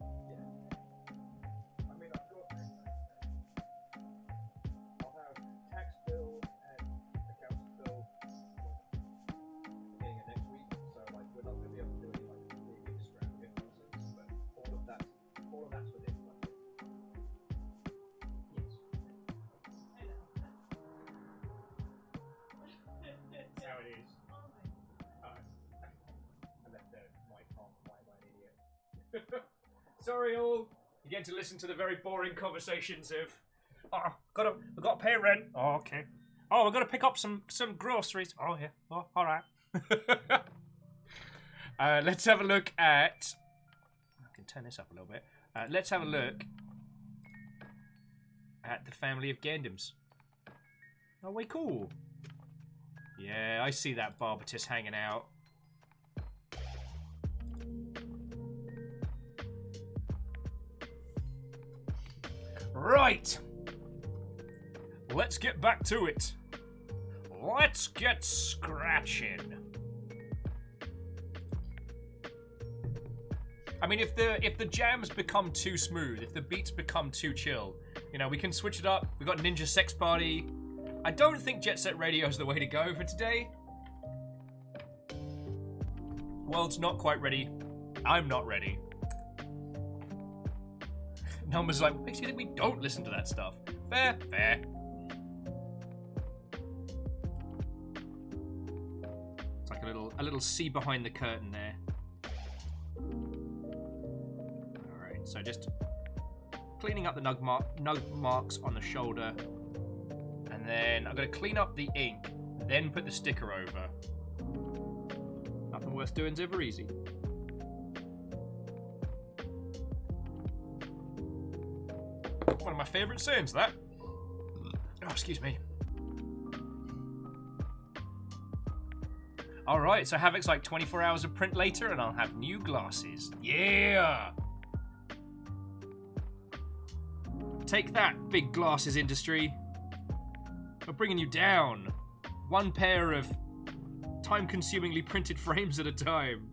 I mean, I've got. I'll have tax bill and accounts bill beginning of next week, so like we're not going to be able to do any like really extravagant nonsense, but all of that's within budget. Yes. That's how it is. I left the mic on. Why am I an idiot? Sorry, all. You get to listen to the very boring conversations of, oh, we've got to pay rent. Oh, okay. Oh, we've got to pick up some groceries. Oh, yeah. Oh, all right. Let's have a look at. I can turn this up a little bit. Let's have a look at the family of Gandams. Oh, way cool. Yeah, I see that Barbatus hanging out. Right. Let's get back to it. Let's get scratching. I mean, if the jams become too smooth, if the beats become too chill, you know, we can switch it up. We've got Ninja Sex Party. I don't think Jet Set Radio is the way to go for today. World's not quite ready. I'm not ready. Numbers like, makes you think we don't listen to that stuff. Fair, fair. It's like a little see behind the curtain there. Alright, so just cleaning up the nug marks on the shoulder. And then I'm going to clean up the ink, then put the sticker over. Nothing worth doing's ever easy. One of my favourite sayings, that. Oh, excuse me. Alright, so Havoc's like 24 hours of print later and I'll have new glasses. Yeah! Take that, big glasses industry. We're bringing you down. One pair of time-consumingly printed frames at a time.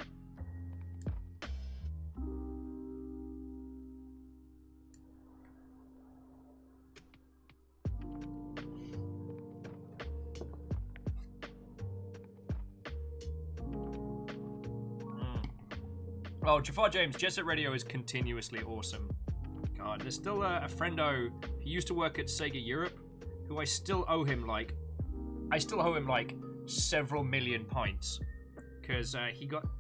Oh, Jafar James, Jet Set Radio is continuously awesome. God, there's still a friendo. He used to work at Sega Europe, who I still owe him like several million pints, because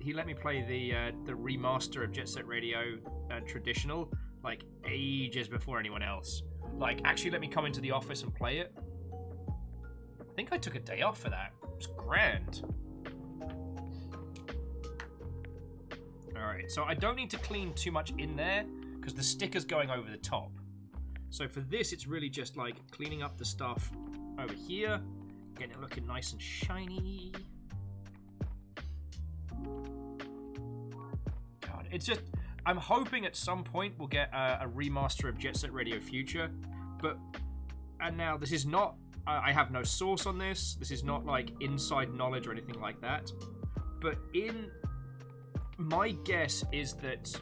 he let me play the remaster of Jet Set Radio traditional like ages before anyone else. Like, actually let me come into the office and play it. I think I took a day off for that. It was grand. Alright, Alright, so I don't need to clean too much in there because the sticker's going over the top. So for this, it's really just like cleaning up the stuff over here, getting it looking nice and shiny. God, it's just... I'm hoping at some point we'll get a remaster of Jet Set Radio Future, but... And now, this is not... I have no source on this. This is not, like, inside knowledge or anything like that. But my guess is that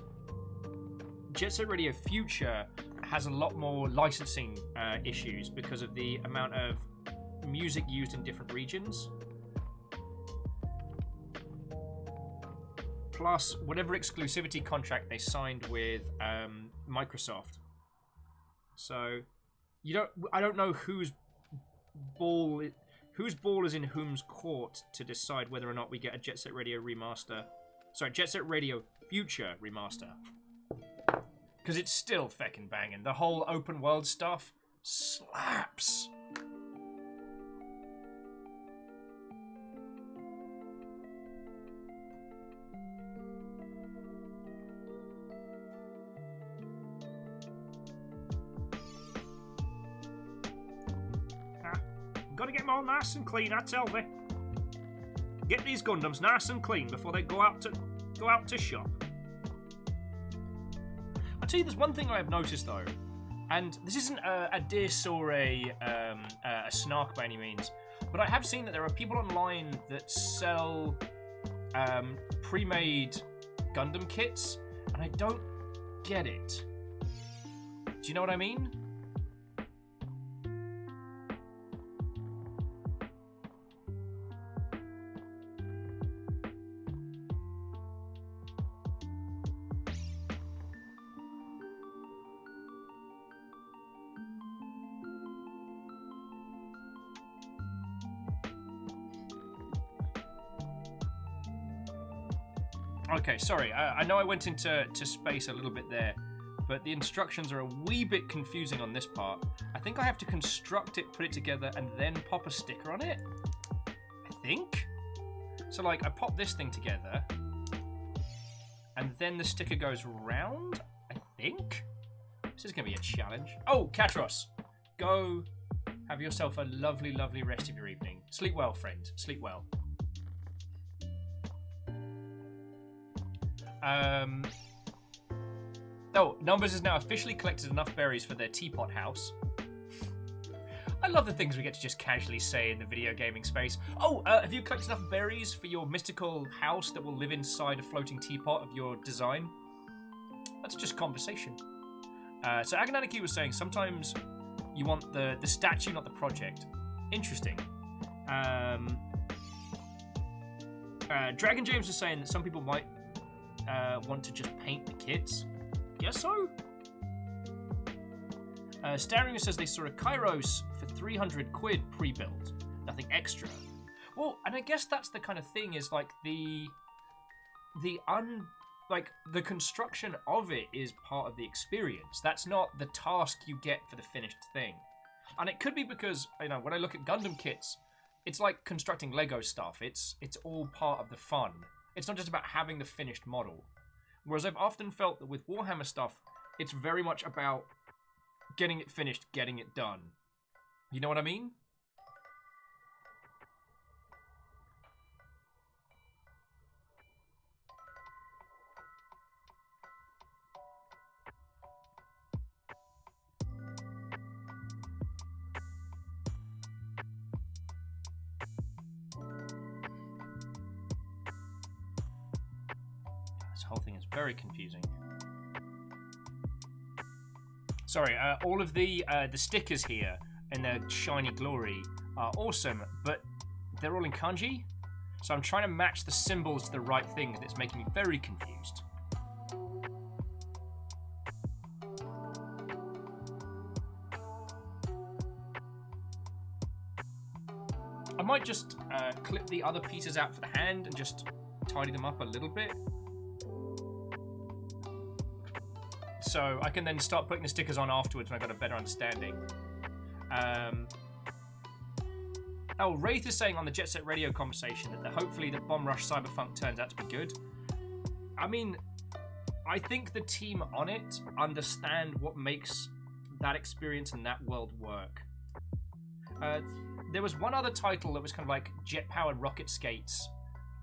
Jet Set Radio Future has a lot more licensing issues because of the amount of music used in different regions. Plus, whatever exclusivity contract they signed with Microsoft. So, I don't know whose ball is in whom's court to decide whether or not we get a Jet Set Radio remaster. Sorry, Jet Set Radio Future remaster. Because it's still feckin' banging. The whole open world stuff slaps. Gotta get them all nice and clean, I tell thee. Get these Gundams nice and clean before they go out to shop. I'll tell you, there's one thing I've noticed though, and this isn't a diss or a snark by any means, but I have seen that there are people online that sell pre-made Gundam kits, and I don't get it. Do you know what I mean? Okay, sorry, I know I went into space a little bit there, but the instructions are a wee bit confusing on this part. I think I have to construct it, put it together, and then pop a sticker on it? I think? So, like, I pop this thing together, and then the sticker goes round, I think? This is going to be a challenge. Oh, Katros, go have yourself a lovely, lovely rest of your evening. Sleep well, friend. Sleep well. Oh, Numbers has now officially collected enough berries for their teapot house. I love the things we get to just casually say in the video gaming space. Oh, have you collected enough berries for your mystical house that will live inside a floating teapot of your design? That's just conversation. So Agananaki was saying sometimes you want the statue, not the project. Interesting. Dragon James was saying that some people might want to just paint the kits. Guess so? Staring says they saw a Kairos for 300 quid pre-built. Nothing extra. Well, and I guess that's the kind of thing is like the construction of it is part of the experience. That's not the task you get for the finished thing. And it could be because, you know, when I look at Gundam kits, it's like constructing Lego stuff. It's all part of the fun. It's not just about having the finished model. Whereas I've often felt that with Warhammer stuff, it's very much about getting it finished, getting it done. You know what I mean? This whole thing is very confusing. Sorry, all of the stickers here in their shiny glory are awesome, but they're all in kanji, so I'm trying to match the symbols to the right things, and it's making me very confused. I might just clip the other pieces out for the hand and just tidy them up a little bit. So I can then start putting the stickers on afterwards when I've got a better understanding. Oh, Wraith is saying on the Jet Set Radio conversation that hopefully the Bomb Rush Cyberpunk turns out to be good. I mean, I think the team on it understand what makes that experience and that world work. There was one other title that was kind of like jet-powered rocket skates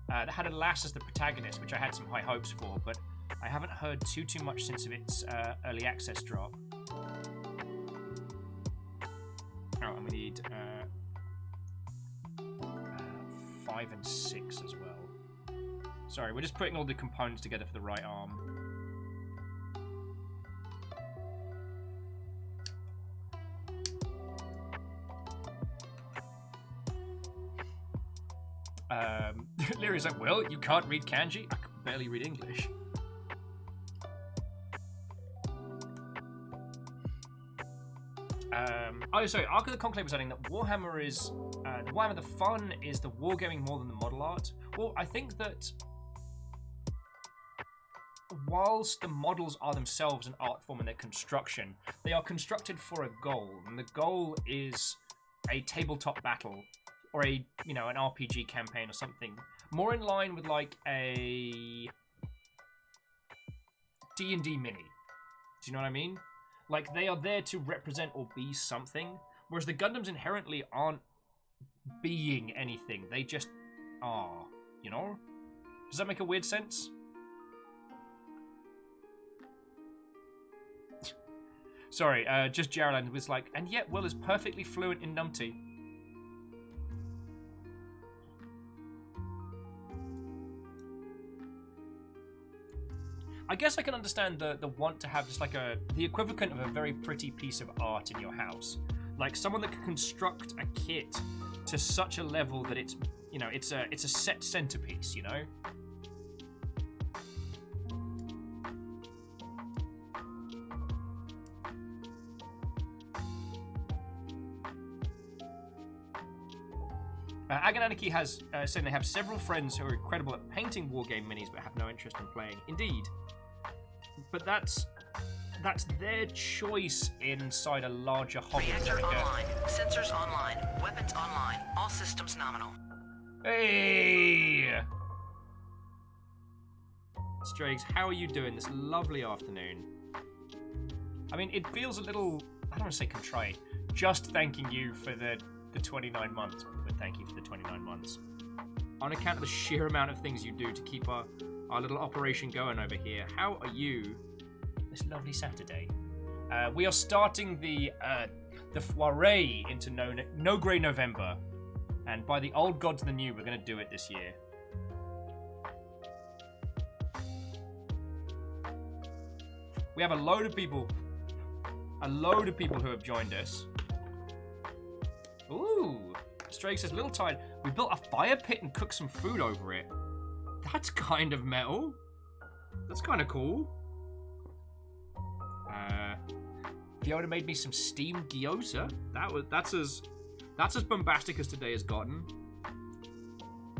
that had a lass as the protagonist, which I had some high hopes for, but I haven't heard too much since of its early access drop. Oh, and we need 5 and 6 as well. Sorry, we're just putting all the components together for the right arm. Lyria's like, well, you can't read kanji? I can barely read English. Oh, sorry, Ark of the Conclave was adding that Warhammer is... Warhammer, the fun is the wargaming more than the model art. Well, I think that whilst the models are themselves an art form in their construction, they are constructed for a goal, and the goal is a tabletop battle or a, you know, an RPG campaign or something. More in line with like a D&D mini. Do you know what I mean? Like, they are there to represent or be something, whereas the Gundams inherently aren't being anything. They just are, you know? Does that make a weird sense? Sorry, just Geraldine was like, and yet Will is perfectly fluent in Numty. I guess I can understand the want to have just like the equivalent of a very pretty piece of art in your house. Like someone that can construct a kit to such a level that it's, you know, it's a set centerpiece, you know? Agananiki has said they have several friends who are incredible at painting wargame minis but have no interest in playing. Indeed. But that's their choice inside a larger hobby. Reactor online. Sensors online. Weapons online. All systems nominal. Hey! Strags, how are you doing this lovely afternoon? I mean, it feels a little, I don't want to say contrite, just thanking you for the 29 months, but thank you for the 29 months. On account of the sheer amount of things you do to keep our little operation going over here, how are you this lovely Saturday? We are starting the foray into No Grey November, and by the old gods of the new, we're going to do it this year. We have a load of people who have joined us. Ooh, Strake says, little tired. We built a fire pit and cooked some food over it. That's kind of metal. That's kind of cool. Fiona made me some steamed gyoza. That's as bombastic as today has gotten.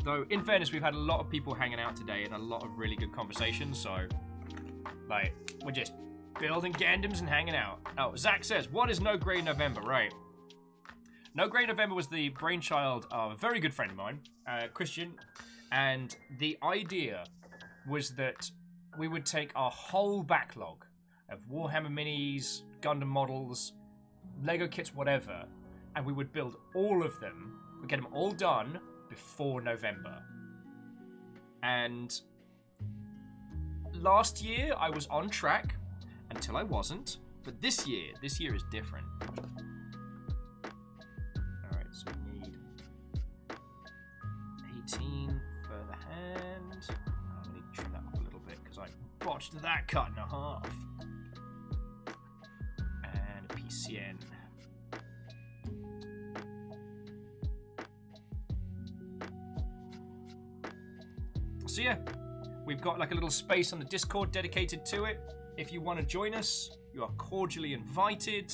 Though, in fairness, we've had a lot of people hanging out today and a lot of really good conversations, so, like, we're just building Gundams and hanging out. Oh, Zach says, what is No Grey November? Right. No Grey November was the brainchild of a very good friend of mine, Christian, and the idea was that we would take our whole backlog of Warhammer minis, Gundam models, Lego kits, whatever, and we would build all of them, we'd get them all done before November. And last year I was on track until I wasn't, but this year is different. Alright, so we need 18 for the hand. I need to trim that up a little bit because I botched that cut in half. And a PCN. So yeah, we've got like a little space on the Discord dedicated to it. If you want to join us, you are cordially invited.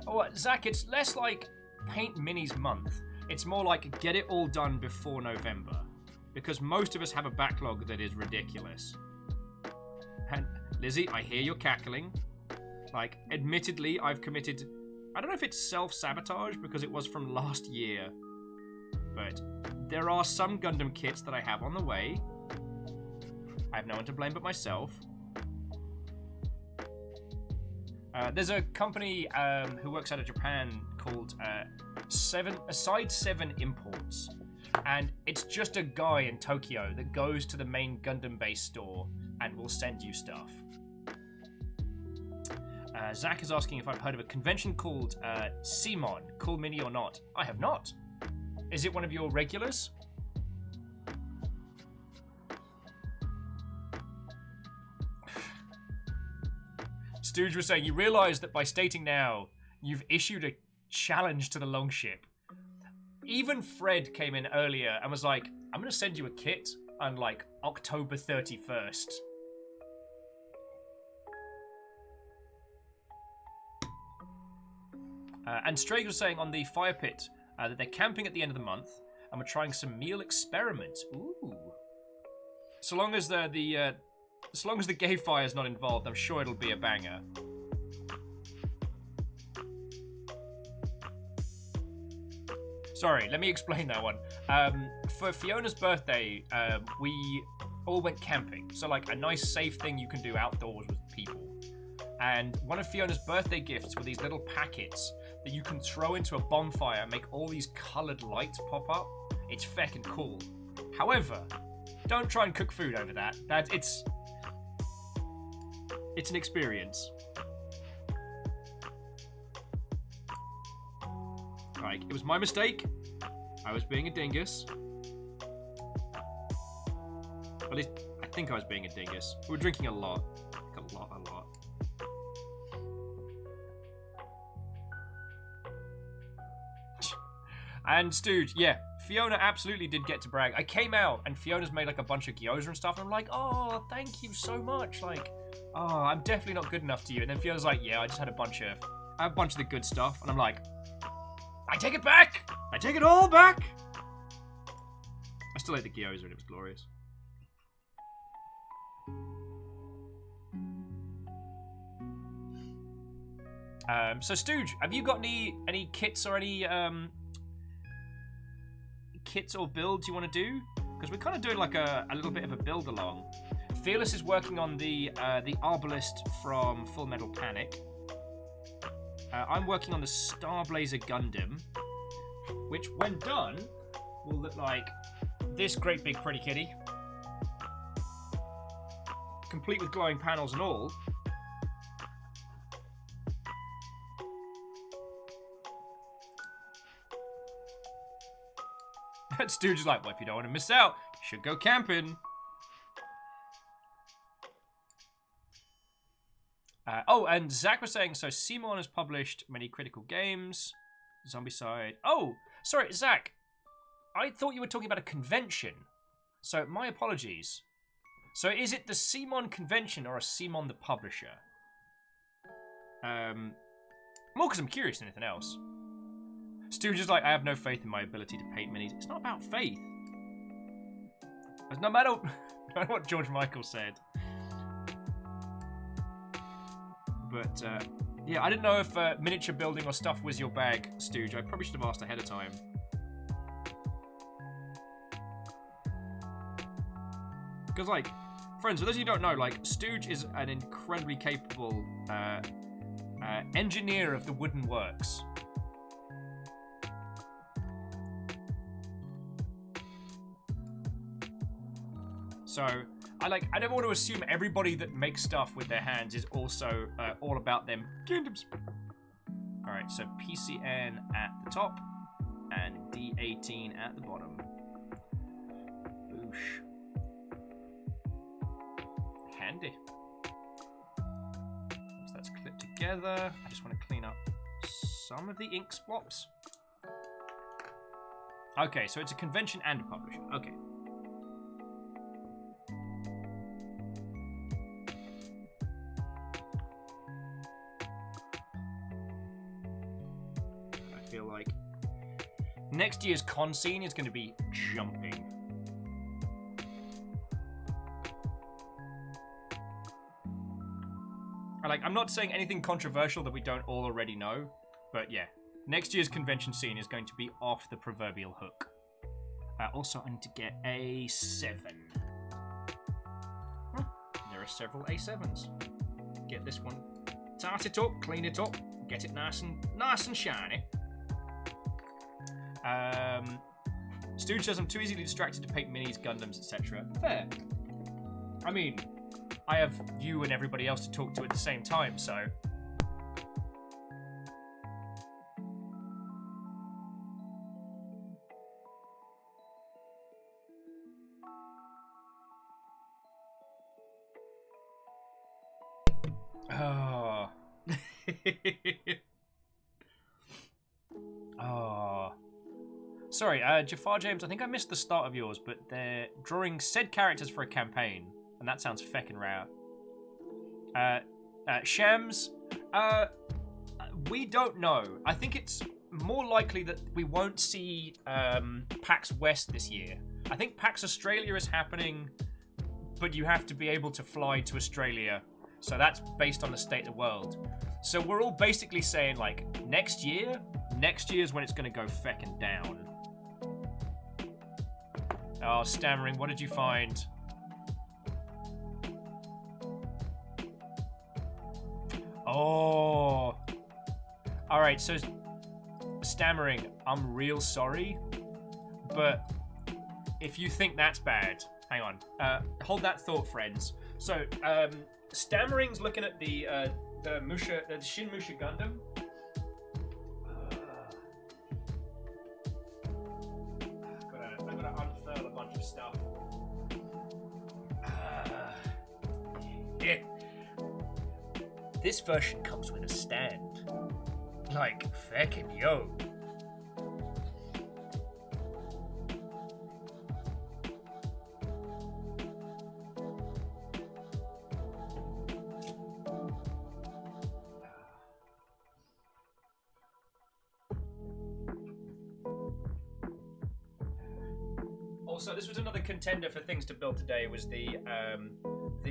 Oh, Zach, it's less like Paint Minis month. It's more like get it all done before November. Because most of us have a backlog that is ridiculous. And Lizzie, I hear you're cackling. Like, admittedly, I've committed I don't know if it's self-sabotage because it was from last year, but there are some Gundam kits that I have on the way. I have no one to blame but myself. There's a company who works out of Japan called Side 7 Imports. And it's just a guy in Tokyo that goes to the main Gundam base store and will send you stuff. Zach is asking if I've heard of a convention called CMON, Cool Mini or Not. I have not. Is it one of your regulars? Stooge was saying, you realise that by stating now, you've issued a challenge to the Longship. Even Fred came in earlier and was like, I'm going to send you a kit on, like, October 31st. And Straight was saying on the fire pit that they're camping at the end of the month and we're trying some meal experiments. Ooh. So long as the gay fire's not involved, I'm sure it'll be a banger. Sorry, let me explain that one. For Fiona's birthday, we all went camping. So, like, a nice, safe thing you can do outdoors with people. And one of Fiona's birthday gifts were these little packets that you can throw into a bonfire and make all these coloured lights pop up. It's feckin' cool. However, don't try and cook food over that. It's an experience. Like, it was my mistake. I was being a dingus. At least, I think I was being a dingus. We were drinking a lot. Like, a lot. And Stooge, yeah, Fiona absolutely did get to brag. I came out and Fiona's made like a bunch of gyoza and stuff. And I'm like, oh, thank you so much. Like, oh, I'm definitely not good enough to you. And then Fiona's like, yeah, I just had a bunch of the good stuff. And I'm like, I take it back. I take it all back. I still ate the gyoza and it was glorious. So Stooge, have you got any kits or any kits or builds you want to do? Because we're kind of doing like a little bit of a build along. Fearless is working on the Arbalest from Full Metal Panic. I'm working on the Starblazer Gundam, which when done will look like this great big pretty kitty, complete with glowing panels and all. And Stooge is like, well, if you don't want to miss out, you should go camping. Oh, and Zach was saying, so Simon has published many critical games. Zombicide. Oh, sorry, Zach. I thought you were talking about a convention. So, my apologies. So, is it the Simon convention or a Simon the publisher? More because I'm curious than anything else. Stooge is like, I have no faith in my ability to paint minis. It's not about faith. No matter what George Michael said. But, yeah, I didn't know if miniature building or stuff was your bag, Stooge. I probably should have asked ahead of time. Because, like, friends, for those of you who don't know, like, Stooge is an incredibly capable engineer of the wooden works. So, I never want to assume everybody that makes stuff with their hands is also all about them Gundams. Alright, so PCN at the top and D18 at the bottom. Boosh. Handy. So that's clipped together. I just want to clean up some of the ink splops. Okay, so it's a convention and a publisher. Okay. I feel like next year's con scene is going to be jumping. I'm not saying anything controversial that we don't all already know, But yeah, next year's convention scene is going to be off the proverbial hook. Also, I need to get a 7. There are several A7s. Get this one. Tart it up, clean it up, get it nice and shiny. Stooge says I'm too easily distracted to paint minis, Gundams, etc. Fair. I mean, I have you and everybody else to talk to at the same time, so... Oh. Oh. Sorry, Jafar James, I think I missed the start of yours, but they're drawing said characters for a campaign, and that sounds feckin' rare. Shams, we don't know. I think it's more likely that we won't see PAX West this year. I think PAX Australia is happening, but you have to be able to fly to Australia. So that's based on the state of the world. So we're all basically saying, like, next year's when it's going to go feckin' down. Oh, Stammering, what did you find? Oh. Alright, so Stammering, I'm real sorry, but if you think that's bad, hang on. Hold that thought, friends. So, Stammering's looking at the Shin Musha Gundam. I've got to unfurl a bunch of stuff. Yeah. This version comes with a stand. Like, feckin' yo. Also, this was another contender for things to build today. Was the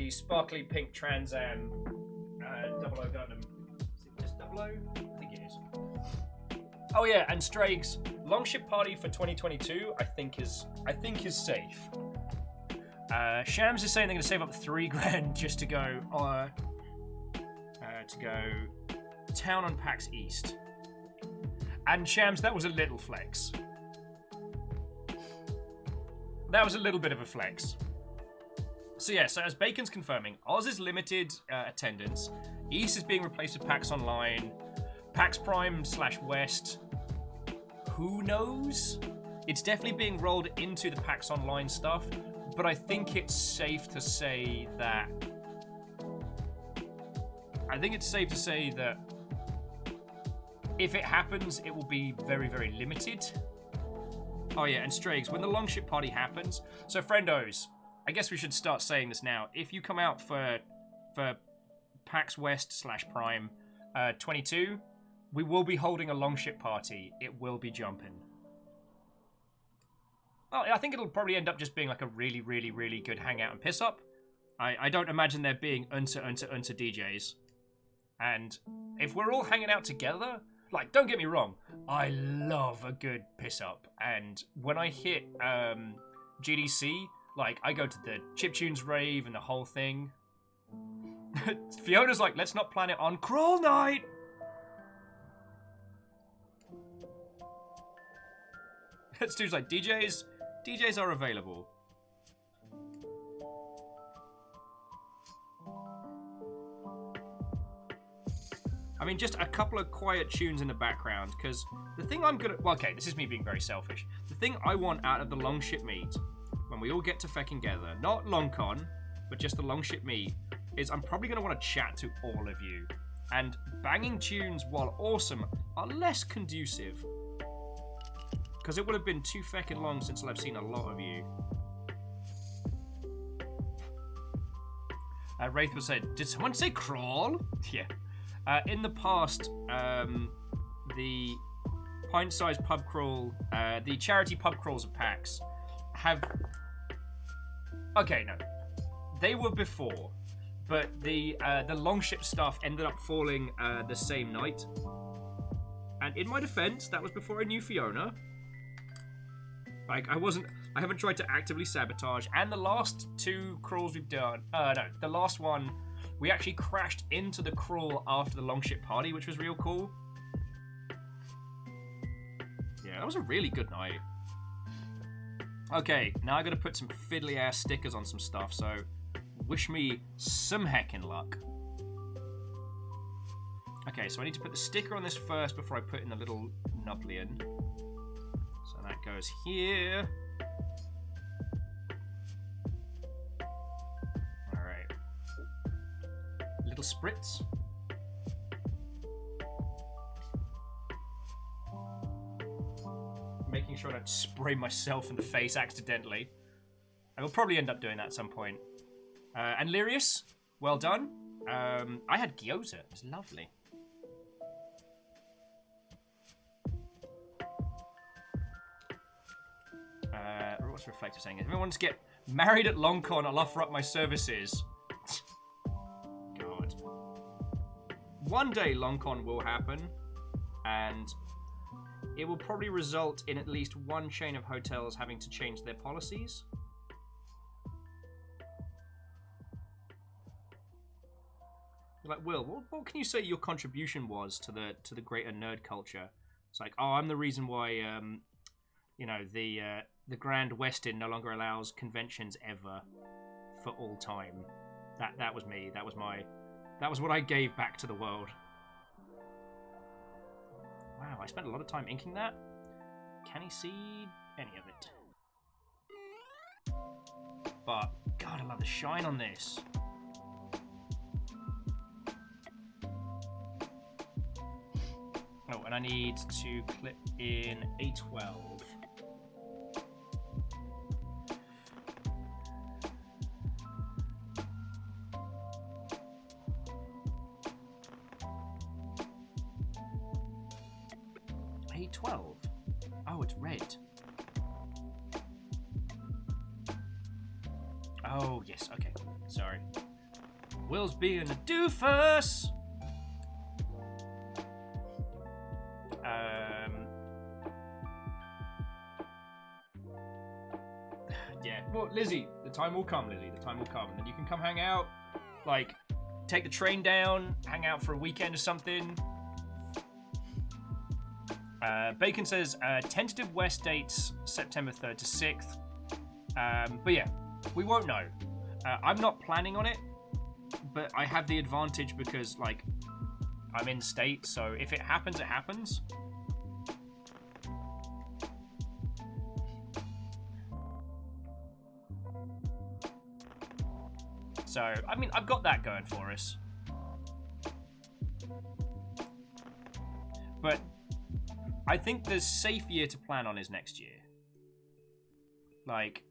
sparkly pink Trans Am 00 Gundam. Is it just 00? I think it is. Oh yeah, and Strags Longship Party for 2022. I think is safe. Shams is saying they're going to save up $3,000 just to go town on PAX East. And Shams, that was a little flex. That was a little bit of a flex. So yeah, so as Bacon's confirming, Oz is limited attendance. East is being replaced with PAX Online. PAX Prime / West. Who knows? It's definitely being rolled into the PAX Online stuff, but I think it's safe to say that... if it happens, it will be very, very limited. Oh yeah, and Strags, when the Longship Party happens... So, friendos, I guess we should start saying this now. If you come out for PAX West / Prime 22, we will be holding a Longship Party. It will be jumping. Well, I think it'll probably end up just being like a really, really, really good hangout and piss-up. I don't imagine there being unta DJs. And if we're all hanging out together... Like, don't get me wrong, I love a good piss-up, and when I hit GDC, like, I go to the Chiptunes rave and the whole thing. Fiona's like, let's not plan it on Crawl Night! Stu's like, DJs are available. I mean, just a couple of quiet tunes in the background, because the thing I'm gonna... Well, okay, this is me being very selfish. The thing I want out of the Longship meet, when we all get to fecking together, not LongCon, but just the Longship meet, is I'm probably gonna want to chat to all of you. And banging tunes, while awesome, are less conducive. Because it would have been too feckin' long since I've seen a lot of you. Wraith was said, did someone say crawl? Yeah. In the past, the pint-sized pub crawl, the charity pub crawls of PAX have... Okay, no. They were before, but the Longship stuff ended up falling the same night. And in my defense, that was before I knew Fiona. Like, I haven't tried to actively sabotage. And the last 2 crawls we've done, no, the last one, we actually crashed into the crawl after the Longship party, which was real cool. Yeah, that was a really good night. Okay, now I gotta put some fiddly ass stickers on some stuff, so wish me some heckin' luck. Okay, so I need to put the sticker on this first before I put in the little Nublian. So that goes here. Alright. Little spritz. Making sure I don't spray myself in the face accidentally. I will probably end up doing that at some point. And Lirius, well done. I had gyoza. It was lovely. What's Reflective saying? If anyone wants to get married at LongCon, I'll offer up my services. God. One day LongCon will happen, and it will probably result in at least one chain of hotels having to change their policies. Like, Will, what can you say your contribution was to the greater nerd culture? It's like, oh, I'm the reason why, you know, the Grand Westin no longer allows conventions ever for all time. That was me. That was what I gave back to the world. Wow, I spent a lot of time inking that. Can he see any of it? But God, I love the shine on this. Oh, and I need to clip in A12. A12? Oh, it's red. Oh, yes, okay. Sorry. Will's being a doofus! Yeah, well, Lizzie, the time will come, Lizzie. The time will come. And then you can come hang out, like, take the train down, hang out for a weekend or something. Bacon says, tentative West dates September 3rd to 6th. But yeah, we won't know. I'm not planning on it, but I have the advantage because, like, I'm in state, so if it happens, it happens. So, I mean, I've got that going for us. But I think the safe year to plan on is next year. Like,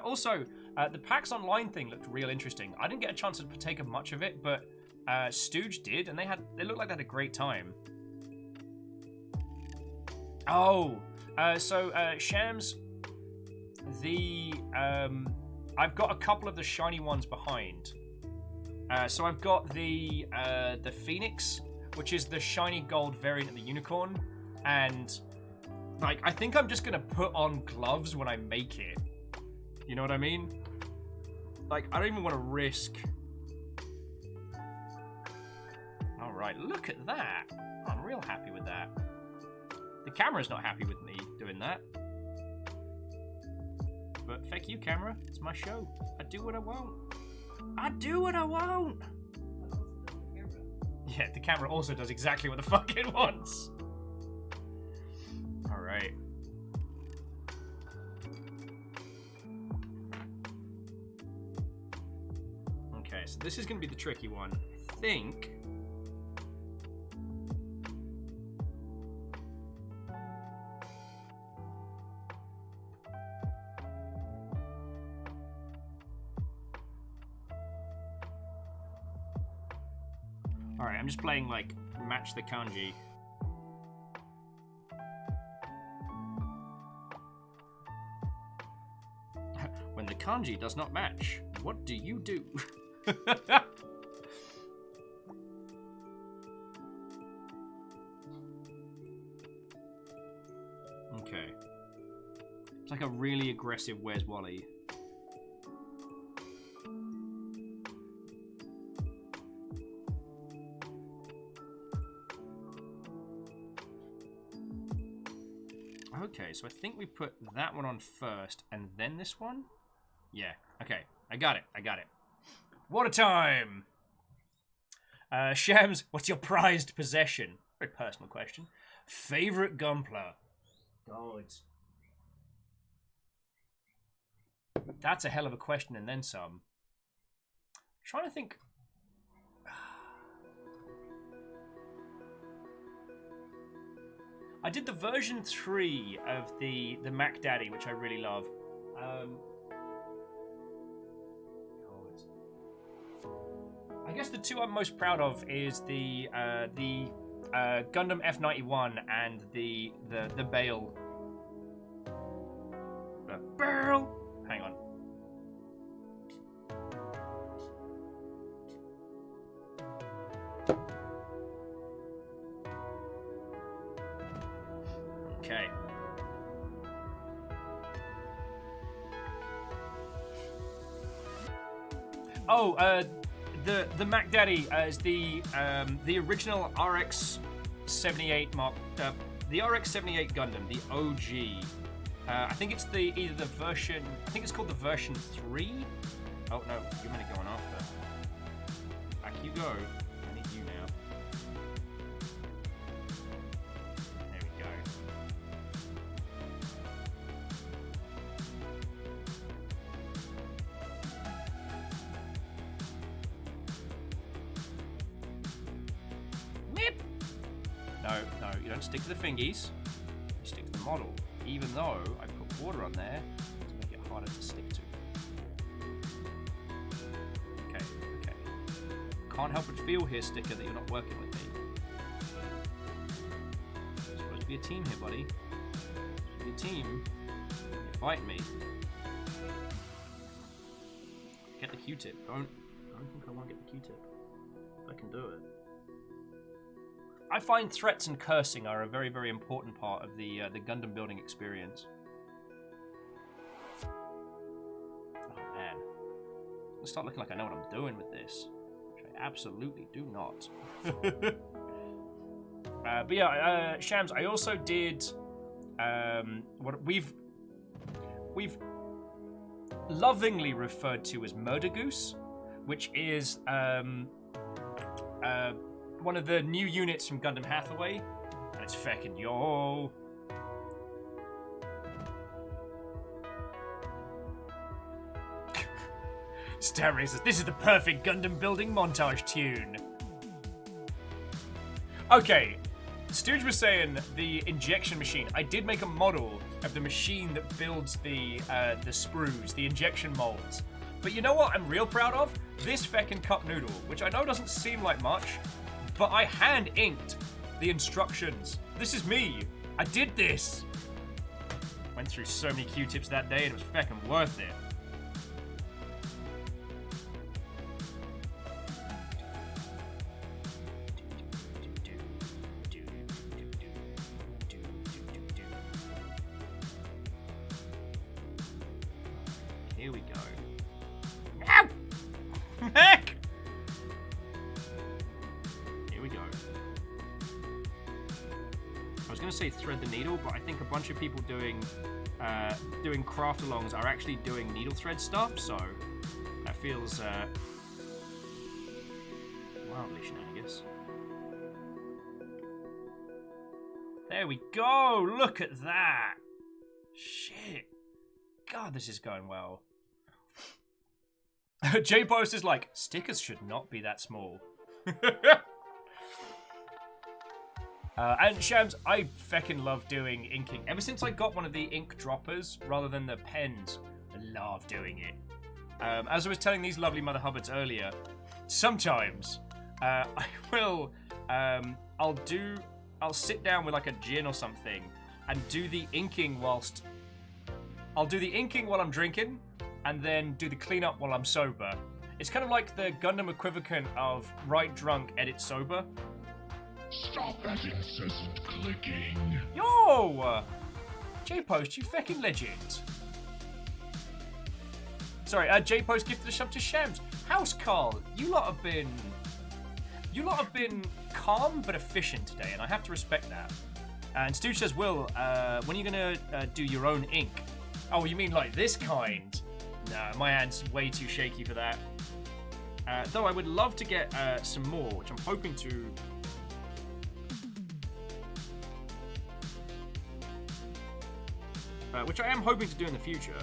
also, the PAX Online thing looked real interesting. I didn't get a chance to partake of much of it, but Stooge did, and they looked like they had a great time. Oh, so Shams, I've got a couple of the shiny ones behind. So I've got the Phoenix, which is the shiny gold variant of the unicorn, and like I think I'm just gonna put on gloves when I make it. You know what I mean? Like I don't even want to risk. All right, look at that. I'm real happy with that. The camera's not happy with me doing that. But fuck you, camera. It's my show. I do what I want. I do what I want! Yeah, the camera also does exactly what the fuck it wants. Alright. Okay, so this is going to be the tricky one. I think... Alright, I'm just playing, like, match the kanji. When the kanji does not match, what do you do? It's like a really aggressive Where's Wally. Okay, so I think we put that one on first, and then this one? Yeah, okay. I got it. Water time! Shams, what's your prized possession? Very personal question. Favorite Gunpla? God. That's a hell of a question, and then some. Trying to think... I did the version 3 of the Mac Daddy, which I really love. I guess the two I'm most proud of is the Gundam F91 and the Bale. Bale. Hang on. Okay. Oh, the Mac Daddy is the original RX-78 Mark, the RX-78 Gundam, the OG. I think it's either the version. I think it's called the version 3. Oh no, you're meant to go on after. Back you go. I need you now. There we go. Whip. No, you don't stick to the fingies. You stick to the model. Even though I put water on there to make it harder to stick to. Okay. Can't help but feel here, Sticker, that you're not working with me. You're supposed to be a team here, buddy. You're a team. You're fighting me. Get the Q-tip. Don't think I want to get the Q-tip. I can do it. I find threats and cursing are a very, very important part of the Gundam building experience. Oh man, I'm gonna start looking like I know what I'm doing with this, which I absolutely do not. But yeah, Shams, I also did what we've lovingly referred to as Murder Goose, which is one of the new units from Gundam Hathaway, and it's feckin' yo. Star Racer, this is the perfect Gundam building montage tune. Okay, Stooge was saying the injection machine. I did make a model of the machine that builds the sprues, the injection molds. But you know what I'm real proud of? This feckin' cup noodle, which I know doesn't seem like much, but I hand-inked the instructions. This is me. I did this. Went through so many Q-tips that day and it was feckin' worth it. Here we go. Ow! Heck! Here we go. I was going to say thread the needle, but I think a bunch of people doing craft-alongs are actually doing needle thread stuff, so that feels wildly shenanigans. There we go! Look at that! Shit. God, this is going well. J-Post is like, stickers should not be that small. And Shams, I feckin' love doing inking. Ever since I got one of the ink droppers rather than the pens, I love doing it. As I was telling these lovely Mother Hubbards earlier, sometimes I will, I'll sit down with like a gin or something and do the inking whilst, I'll do the inking while I'm drinking and then do the cleanup while I'm sober. It's kind of like the Gundam equivalent of write drunk, edit sober. Stop that incessant clicking. Yo! J-Post, you fucking legend. Sorry, J-Post gifted a sub to Shams. House Carl, you lot have been calm but efficient today, and I have to respect that. And Stooge says, Will, when are you gonna do your own ink? Oh, you mean like this kind? No, my hand's way too shaky for that. Though I would love to get some more, which I'm hoping to. Which I am hoping to do in the future.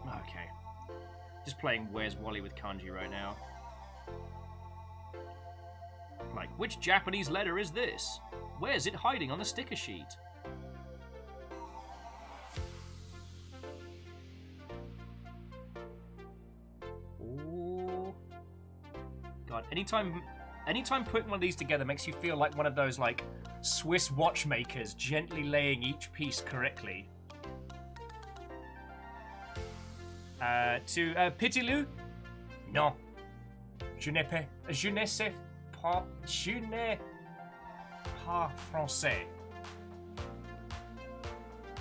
Okay. Just playing Where's Wally with kanji right now. Like, which Japanese letter is this? Where's it hiding on the sticker sheet? Ooh. God, anytime putting one of these together makes you feel like one of those, like, Swiss watchmakers gently laying each piece correctly. To Pitilou? Non. Je ne sais pas français.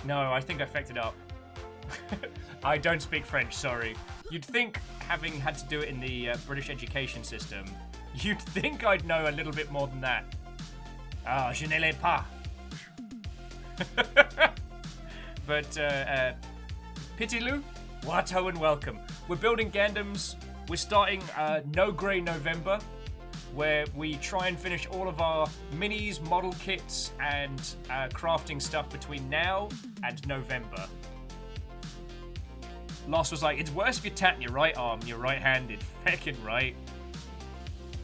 No, I think I fucked it up. I don't speak French, sorry. You'd think, having had to do it in the British education system, you'd think I'd know a little bit more than that. Ah, je ne l'ai pas. But, Pitilou, Watto and welcome. We're building Gundams. We're starting No Grey November, where we try and finish all of our minis, model kits, and crafting stuff between now and November. Lost was like, it's worse if you're tapping your right arm, you're right-handed. Feckin' right.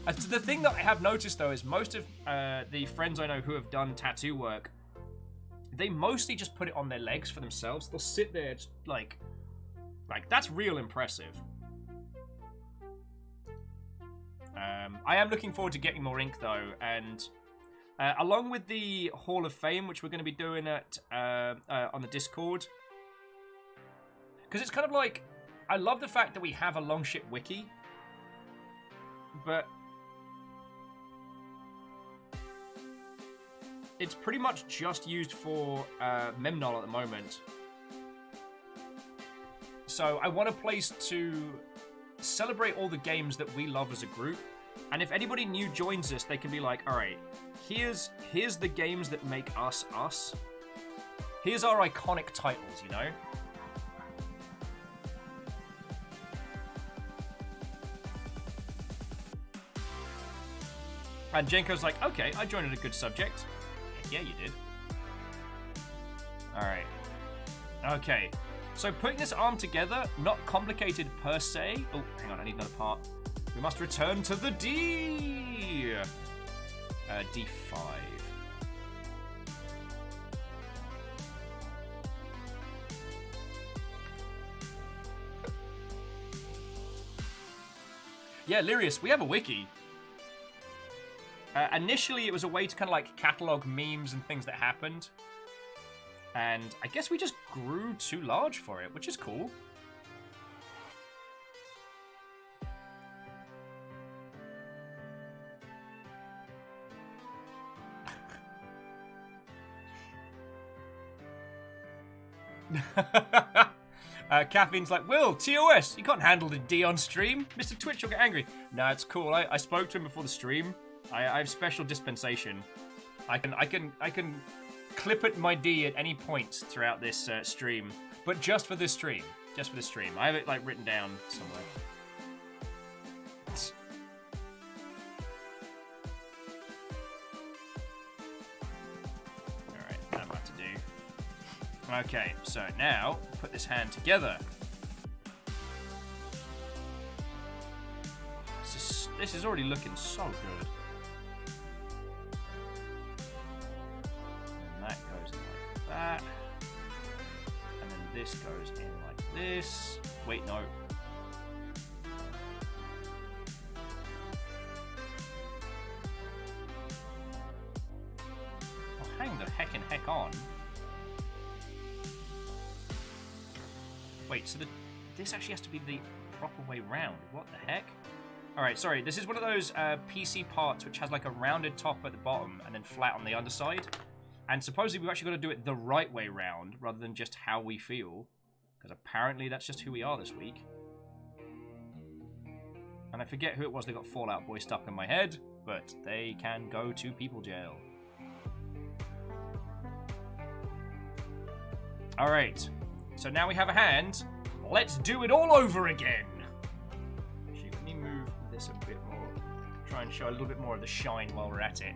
The thing that I have noticed, though, is most of the friends I know who have done tattoo work, they mostly just put it on their legs for themselves. They'll sit there, just, like that's real impressive. I am looking forward to getting more ink, though, and along with the Hall of Fame, which we're going to be doing at on the Discord, because it's kind of like, I love the fact that we have a Longship wiki, but it's pretty much just used for Memnol at the moment. So I want a place to celebrate all the games that we love as a group. And if anybody new joins us, they can be like, all right, here's the games that make us us. Here's our iconic titles, you know? And Jenko's like, okay, I joined at a good subject. Yeah, you did. Alright. Okay. So putting this arm together, not complicated per se. Oh, hang on, I need another part. We must return to the D! D5. Yeah, Lyrius, we have a wiki. Initially, it was a way to kind of like catalog memes and things that happened. And I guess we just grew too large for it, which is cool. Caffeine's like, Will, TOS, you can't handle the D on stream. Mr. Twitch, you'll get angry. No, it's cool. I spoke to him before the stream. I have special dispensation. I can clip at my D at any point throughout this stream, but just for this stream. Just for this stream. I have it like written down somewhere. All right, what I'm about to do. Okay, so now put this hand together. This is already looking so good. That goes in like that, and then this goes in like this. Wait, no. Well, hang the heck on. Wait, so this actually has to be the proper way round. What the heck? Alright, sorry. This is one of those PC parts which has like a rounded top at the bottom and then flat on the underside. And supposedly we've actually got to do it the right way round rather than just how we feel. Because apparently that's just who we are this week. And I forget who it was that got Fallout Boy stuck in my head, but they can go to people jail. Alright, so now we have a hand. Let's do it all over again! Actually, let me move this a bit more. Try and show a little bit more of the shine while we're at it.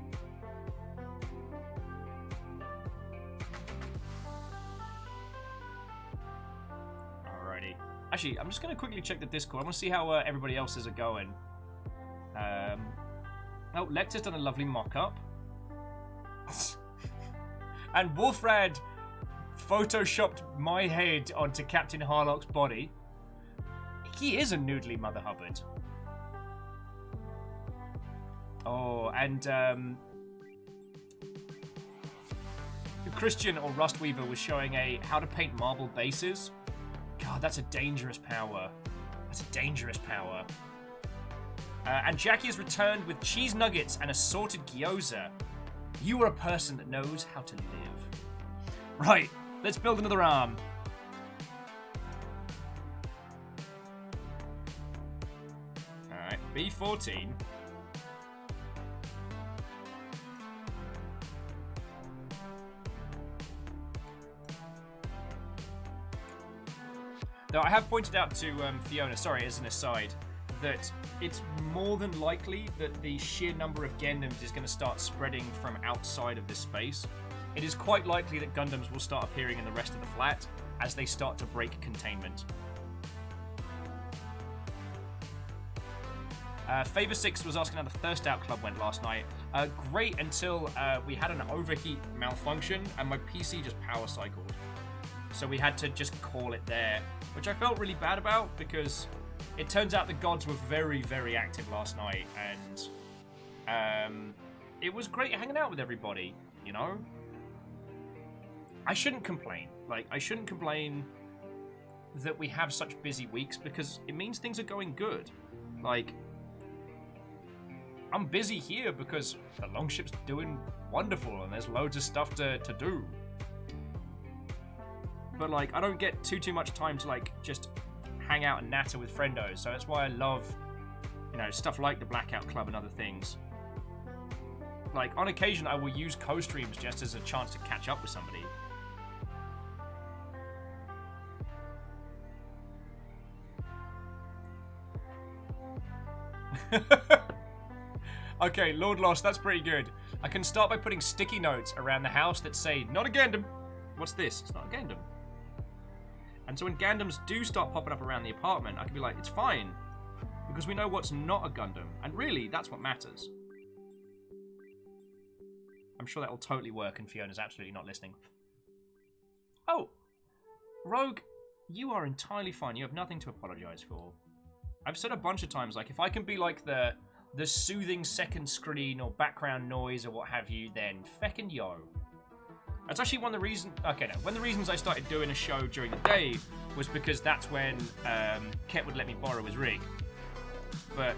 Alrighty. Actually, I'm just going to quickly check the Discord. I want to see how everybody else's are going. Oh, Lex has done a lovely mock-up. And Wolfrad photoshopped my head onto Captain Harlock's body. He is a noodly Mother Hubbard. Oh, and Christian or Rustweaver was showing how to paint marble bases. God, that's a dangerous power. That's a dangerous power. And Jackie has returned with cheese nuggets and assorted gyoza. You are a person that knows how to live. Right, let's build another arm. Alright, B14. Though I have pointed out to Fiona, sorry, as an aside, that it's more than likely that the sheer number of Gundams is going to start spreading from outside of this space. It is quite likely that Gundams will start appearing in the rest of the flat as they start to break containment. Favor 6 was asking how the Thirst Out Club went last night. Great until we had an overheat malfunction and my PC just power cycled. So we had to just call it there, which I felt really bad about because it turns out the gods were very, very active last night, and it was great hanging out with everybody, you know? I shouldn't complain. Like, I shouldn't complain that we have such busy weeks because it means things are going good. Like, I'm busy here because the Longship's doing wonderful and there's loads of stuff to do. But, like, I don't get too much time to, like, just hang out and natter with friendos, so that's why I love, you know, stuff like the Blackout Club and other things. Like, on occasion, I will use co-streams just as a chance to catch up with somebody. Okay, Lord Lost, that's pretty good. I can start by putting sticky notes around the house that say, not a Gundam. What's this? It's not a Gundam. And so when Gundams do start popping up around the apartment, I can be like, it's fine. Because we know what's not a Gundam. And really, that's what matters. I'm sure that will totally work and Fiona's absolutely not listening. Oh! Rogue, you are entirely fine. You have nothing to apologize for. I've said a bunch of times, like, if I can be like the soothing second screen or background noise or what have you, then feckin' yo. That's actually one of the reasons. Okay, no. One of the reasons I started doing a show during the day was because that's when Ket would let me borrow his rig. But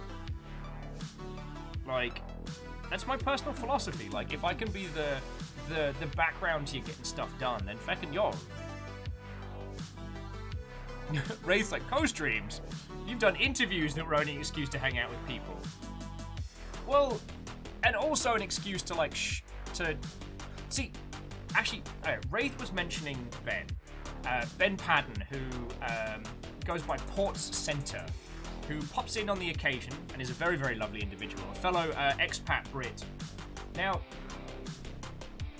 like, that's my personal philosophy. Like, if I can be the background to you getting stuff done, then feckin' yo. Wraith's like, co-streams. You've done interviews that were only an excuse to hang out with people. Well, and also an excuse to like see. Actually, Wraith was mentioning Ben. Ben Padden, who goes by Ports Center, who pops in on the occasion and is a very, very lovely individual, a fellow expat Brit. Now,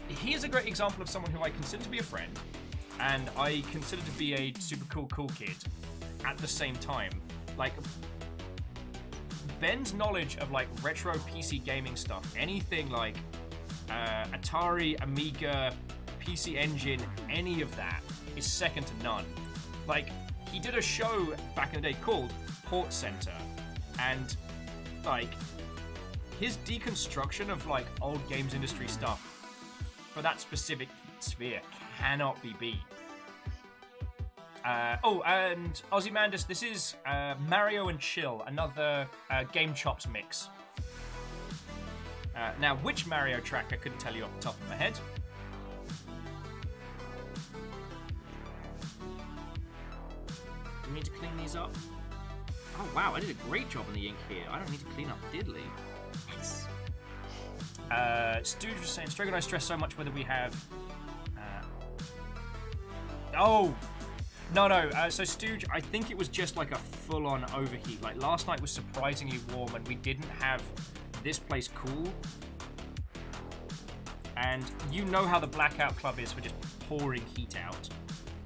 he is a great example of someone who I consider to be a friend, and I consider to be a super cool kid at the same time. Like, Ben's knowledge of like retro PC gaming stuff, anything like Atari, Amiga, PC Engine, any of that is second to none. Like, he did a show back in the day called Port Center, and like his deconstruction of like old games industry stuff for that specific sphere cannot be beat. Oh, and Ozymandias, this is Mario and Chill, another Game Chops mix. Now, which Mario track I couldn't tell you off the top of my head. Do we need to clean these up? Oh wow, I did a great job on the ink here. I don't need to clean up diddly. Nice. Stooge was saying, Struggle, I stress so much whether we have... Oh! No. So Stooge, I think it was just like a full-on overheat. Like last night was surprisingly warm and we didn't have this place cool. And you know how the Blackout Club is for just pouring heat out.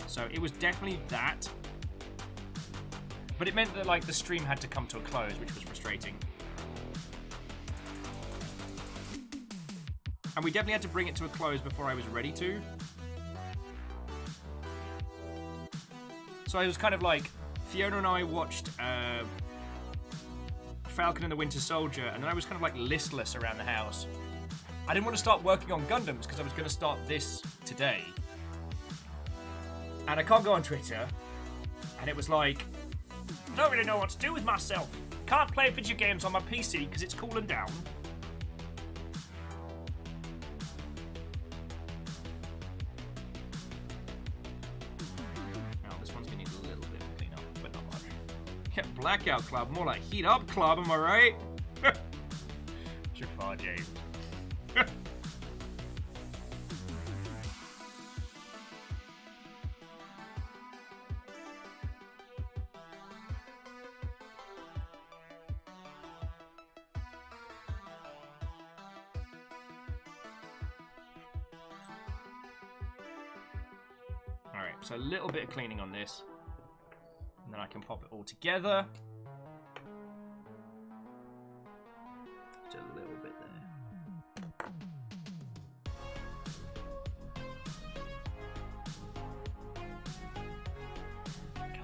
So it was definitely that. But it meant that like the stream had to come to a close, which was frustrating. And we definitely had to bring it to a close before I was ready to. So I was kind of like, Fiona and I watched Falcon and the Winter Soldier, and then I was kind of like listless around the house. I didn't want to start working on Gundams because I was going to start this today. And I can't go on Twitter. And it was like, I don't really know what to do with myself. Can't play video games on my PC because it's cooling down. Now this one's going to need a little bit of cleanup, but not much. Yeah, Blackout Club, more like Heat Up Club, am I right? Jafar James. Alright, so a little bit of cleaning on this. And then I can pop it all together. Just a little bit there.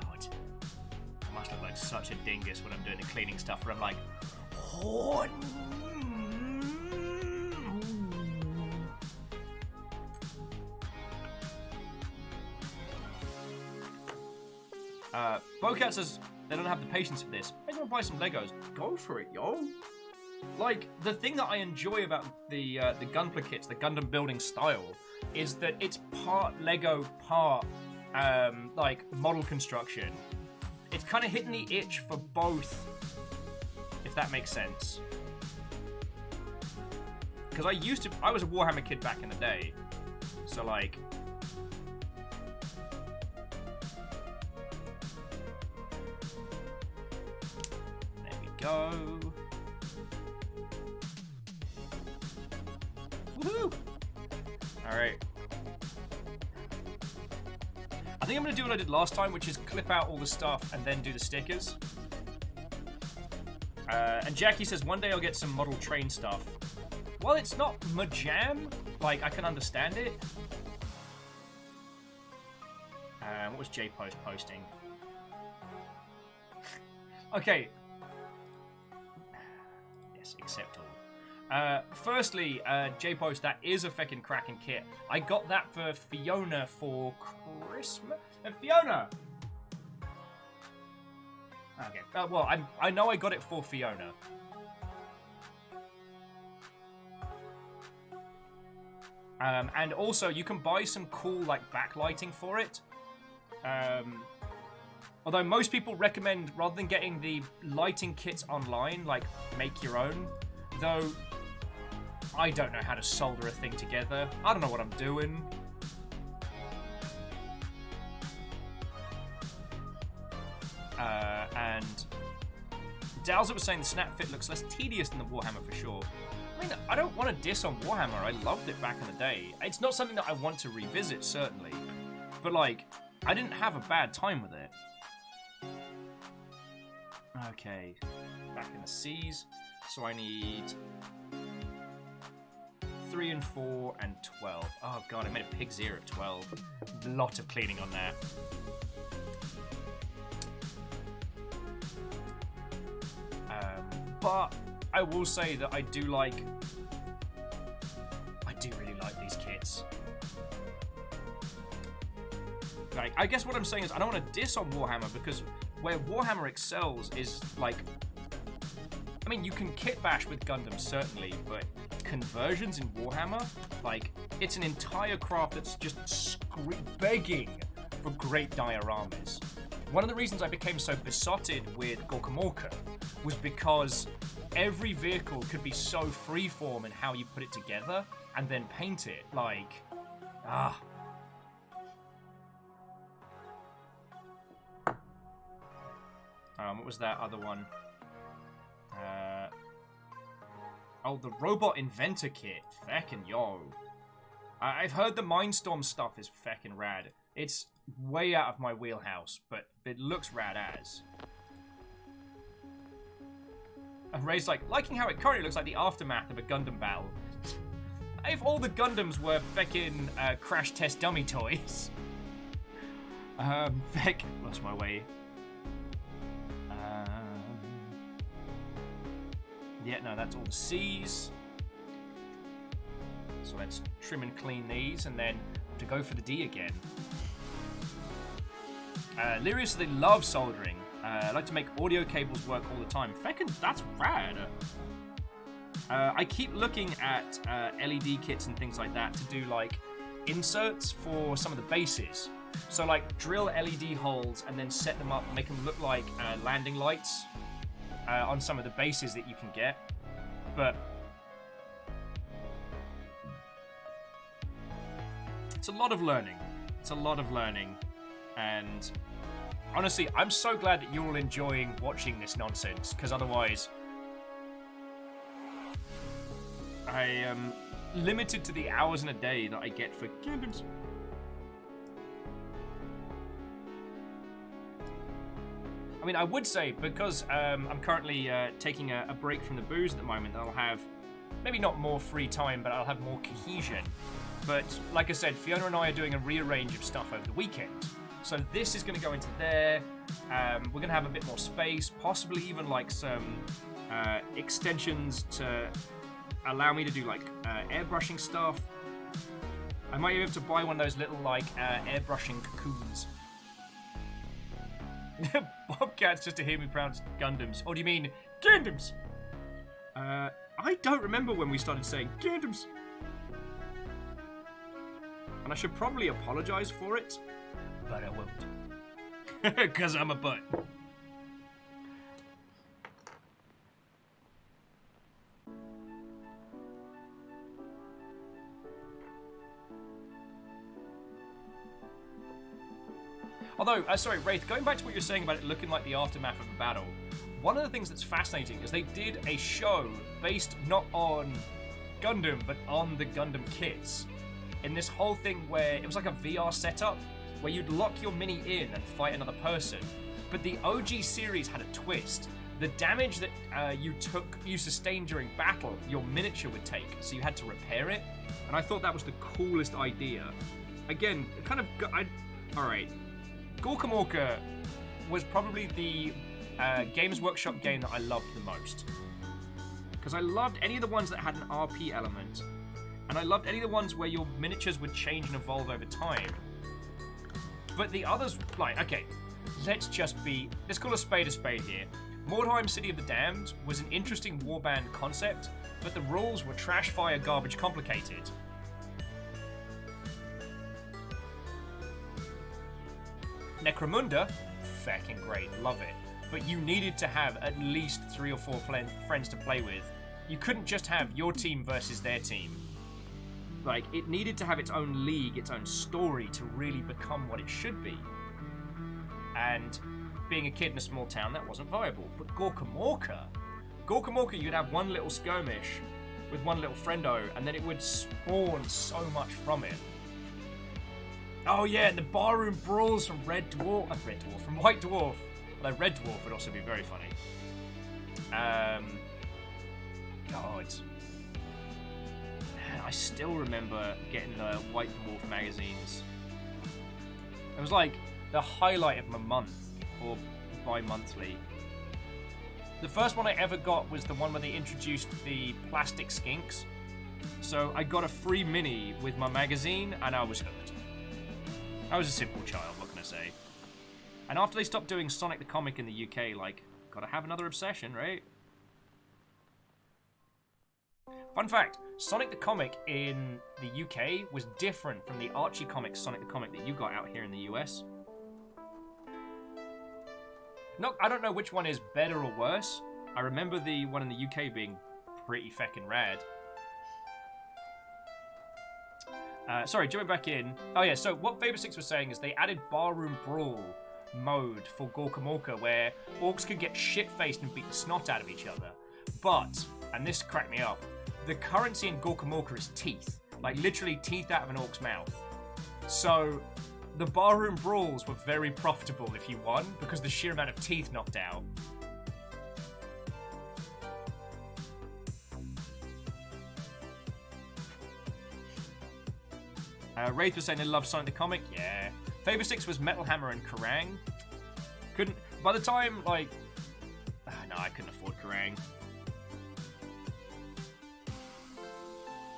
God. I must look like such a dingus when I'm doing the cleaning stuff where I'm like, oh, Bocat says they don't have the patience for this. Maybe I'll buy some Legos. Go for it, yo. Like, the thing that I enjoy about the Gunpla kits, the Gundam building style, is that it's part Lego, part, like, model construction. It's kind of hitting the itch for both, if that makes sense. Because I was a Warhammer kid back in the day. So, like... Go. Woohoo! Alright. I think I'm going to do what I did last time, which is clip out all the stuff and then do the stickers. And Jackie says, one day I'll get some model train stuff. Well, it's not my jam. Like, I can understand it. What was J-Post posting? Okay. Accept all. Firstly, J-Post, that is a feckin' cracking kit. I got that for Fiona for Christmas. Fiona! Okay. Well, I know I got it for Fiona. And also, you can buy some cool, like, backlighting for it. Although most people recommend, rather than getting the lighting kits online, like, make your own. Though, I don't know how to solder a thing together. I don't know what I'm doing. And Dowser was saying the snap fit looks less tedious than the Warhammer for sure. I mean, I don't want to diss on Warhammer. I loved it back in the day. It's not something that I want to revisit, certainly. But, like, I didn't have a bad time with it. Okay, back in the C's. So I need 3 and 4 and 12. Oh god, I made a pig's ear of 12. A lot of cleaning on that. But I will say that I do really like these kits. Like, I guess what I'm saying is I don't want to diss on Warhammer, because where Warhammer excels is, like, I mean, you can kit bash with Gundam, certainly, but conversions in Warhammer, like, it's an entire craft that's just begging for great dioramas. One of the reasons I became so besotted with Gorkamorka was because every vehicle could be so freeform in how you put it together and then paint it. Like, what was that other one? Oh, the Robot Inventor Kit. Feckin' yo. I've heard the Mindstorm stuff is feckin' rad. It's way out of my wheelhouse, but it looks rad as. And Ray's like, liking how it currently looks like the aftermath of a Gundam battle. If all the Gundams were feckin' crash test dummy toys. Feck, lost my way. Yeah, no, that's all the C's. So let's trim and clean these, and then to go for the D again. Lyrius, they love soldering. I like to make audio cables work all the time. Feckin', that's rad. I keep looking at LED kits and things like that to do, like, inserts for some of the bases. So, like, drill LED holes and then set them up and make them look like landing lights on some of the bases that you can get. But it's a lot of learning. It's a lot of learning. And honestly, I'm so glad that you're all enjoying watching this nonsense, because otherwise I am limited to the hours in a day that I get for Gundams. I mean, I would say, because I'm currently taking a break from the booze at the moment, I'll have maybe not more free time, but I'll have more cohesion. But like I said, Fiona and I are doing a rearrange of stuff over the weekend. So this is going to go into there. We're going to have a bit more space, possibly even like some extensions to allow me to do like airbrushing stuff. I might be able to buy one of those little like airbrushing cocoons. Bobcats, just to hear me pronounce Gundams. Oh, do you mean Gundams? I don't remember when we started saying Gundams. And I should probably apologize for it, but I won't. Because I'm a butt. Although, sorry, Wraith, going back to what you're saying about it looking like the aftermath of a battle, one of the things that's fascinating is they did a show based not on Gundam, but on the Gundam kits. In this whole thing where it was like a VR setup, where you'd lock your mini in and fight another person. But the OG series had a twist. The damage that you sustained during battle, your miniature would take, so you had to repair it. And I thought that was the coolest idea. Again, it kind of... Alright. Gorkamorka was probably the Games Workshop game that I loved the most. Because I loved any of the ones that had an RP element. And I loved any of the ones where your miniatures would change and evolve over time. But the others, like, okay, let's call a spade here. Mordheim City of the Damned was an interesting warband concept, but the rules were trash fire garbage complicated. Necromunda, fucking great, love it. But you needed to have at least 3 or 4 friends to play with. You couldn't just have your team versus their team. Like, it needed to have its own league, its own story to really become what it should be. And being a kid in a small town, that wasn't viable. But Gorkamorka, you'd have one little skirmish with one little friendo, and then it would spawn so much from it. Oh yeah, and the barroom brawls from from White Dwarf. Although Red Dwarf would also be very funny. God. Man, I still remember getting the White Dwarf magazines. It was like the highlight of my month, or bi-monthly. The first one I ever got was the one where they introduced the plastic skinks. So I got a free mini with my magazine, and I was hooked. I was a simple child, what can I say. And after they stopped doing Sonic the Comic in the UK, like, gotta have another obsession, right? Fun fact, Sonic the Comic in the UK was different from the Archie Comics Sonic the Comic that you got out here in the US. No, I don't know which one is better or worse. I remember the one in the UK being pretty feckin' rad. Sorry, jumping back in. Oh yeah, so what Faber6 was saying is they added Barroom Brawl mode for Gorka Morka, where orcs could get shit-faced and beat the snot out of each other. But, and this cracked me up, the currency in Gorka Morka is teeth. Like, literally teeth out of an orc's mouth. So, the Barroom Brawls were very profitable if you won, because the sheer amount of teeth knocked out. Wraith was saying they love Sonic the Comic. Yeah. Faber6 was Metal Hammer and Kerrang. Couldn't... By the time, like... no, I couldn't afford Kerrang.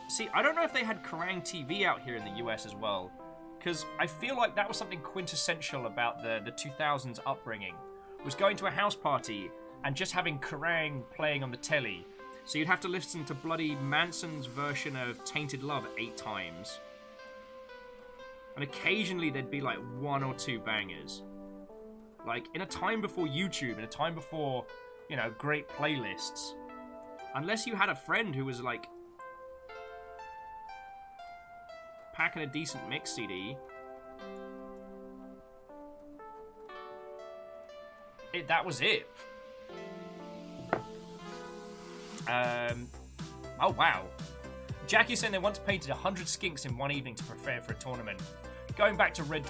See, I don't know if they had Kerrang TV out here in the US as well. Because I feel like that was something quintessential about the 2000s upbringing. Was going to a house party and just having Kerrang playing on the telly. So you'd have to listen to bloody Manson's version of Tainted Love 8 times. And occasionally there'd be like 1 or 2 bangers. Like, in a time before YouTube, in a time before, you know, great playlists. Unless you had a friend who was like packing a decent mix CD. That was it. Oh wow. Jackie's saying they once painted 100 skinks in one evening to prepare for a tournament. Going back to Going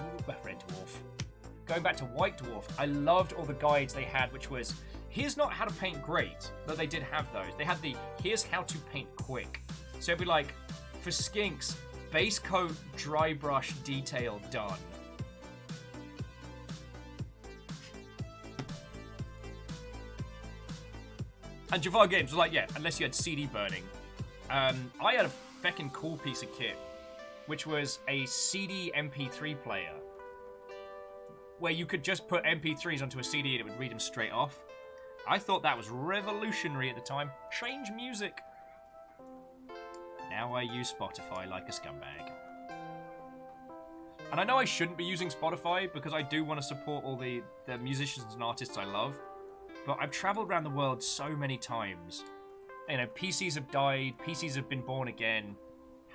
back to White Dwarf, I loved all the guides they had, which was, here's not how to paint great, though they did have those. They had the, here's how to paint quick. So it'd be like, for skinks, base coat, dry brush, detail, done. And Jafar Games was like, yeah, unless you had CD burning. I had a feckin' cool piece of kit, which was a CD MP3 player, where you could just put MP3s onto a CD and it would read them straight off. I thought that was revolutionary at the time. Change music. Now I use Spotify like a scumbag. And I know I shouldn't be using Spotify because I do want to support all the musicians and artists I love, but I've traveled around the world so many times. You know, PCs have died, PCs have been born again.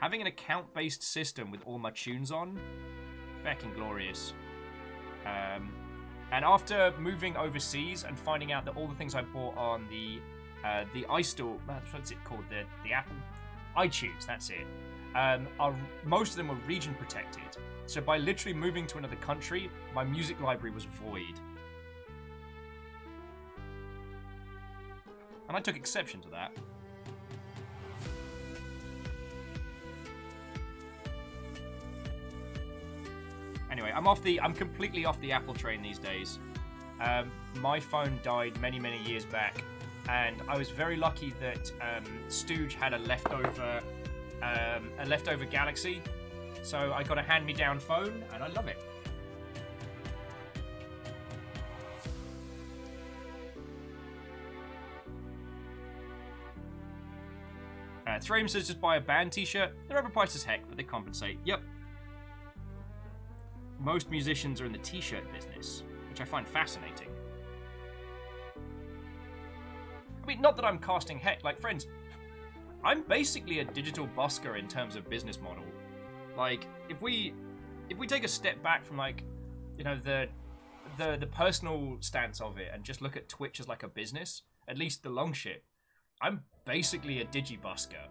Having an account-based system with all my tunes on, feckin' glorious. And after moving overseas and finding out that all the things I bought on the iStore, what's it called, the Apple iTunes, that's it. Most of them were region protected. So by literally moving to another country, my music library was void. And I took exception to that. Anyway, I'm completely off the Apple train these days. My phone died many, many years back, and I was very lucky that Stooge had a leftover Galaxy, so I got a hand-me-down phone, and I love it. Thraim says just buy a band t-shirt. They're overpriced as heck, but they compensate. Yep. Most musicians are in the t-shirt business, which I find fascinating. I mean, not that I'm casting heck, like, friends, I'm basically a digital busker in terms of business model. Like, if we take a step back from, like, you know, the personal stance of it and just look at Twitch as like a business, at least the long shit, I'm basically a digi-busker.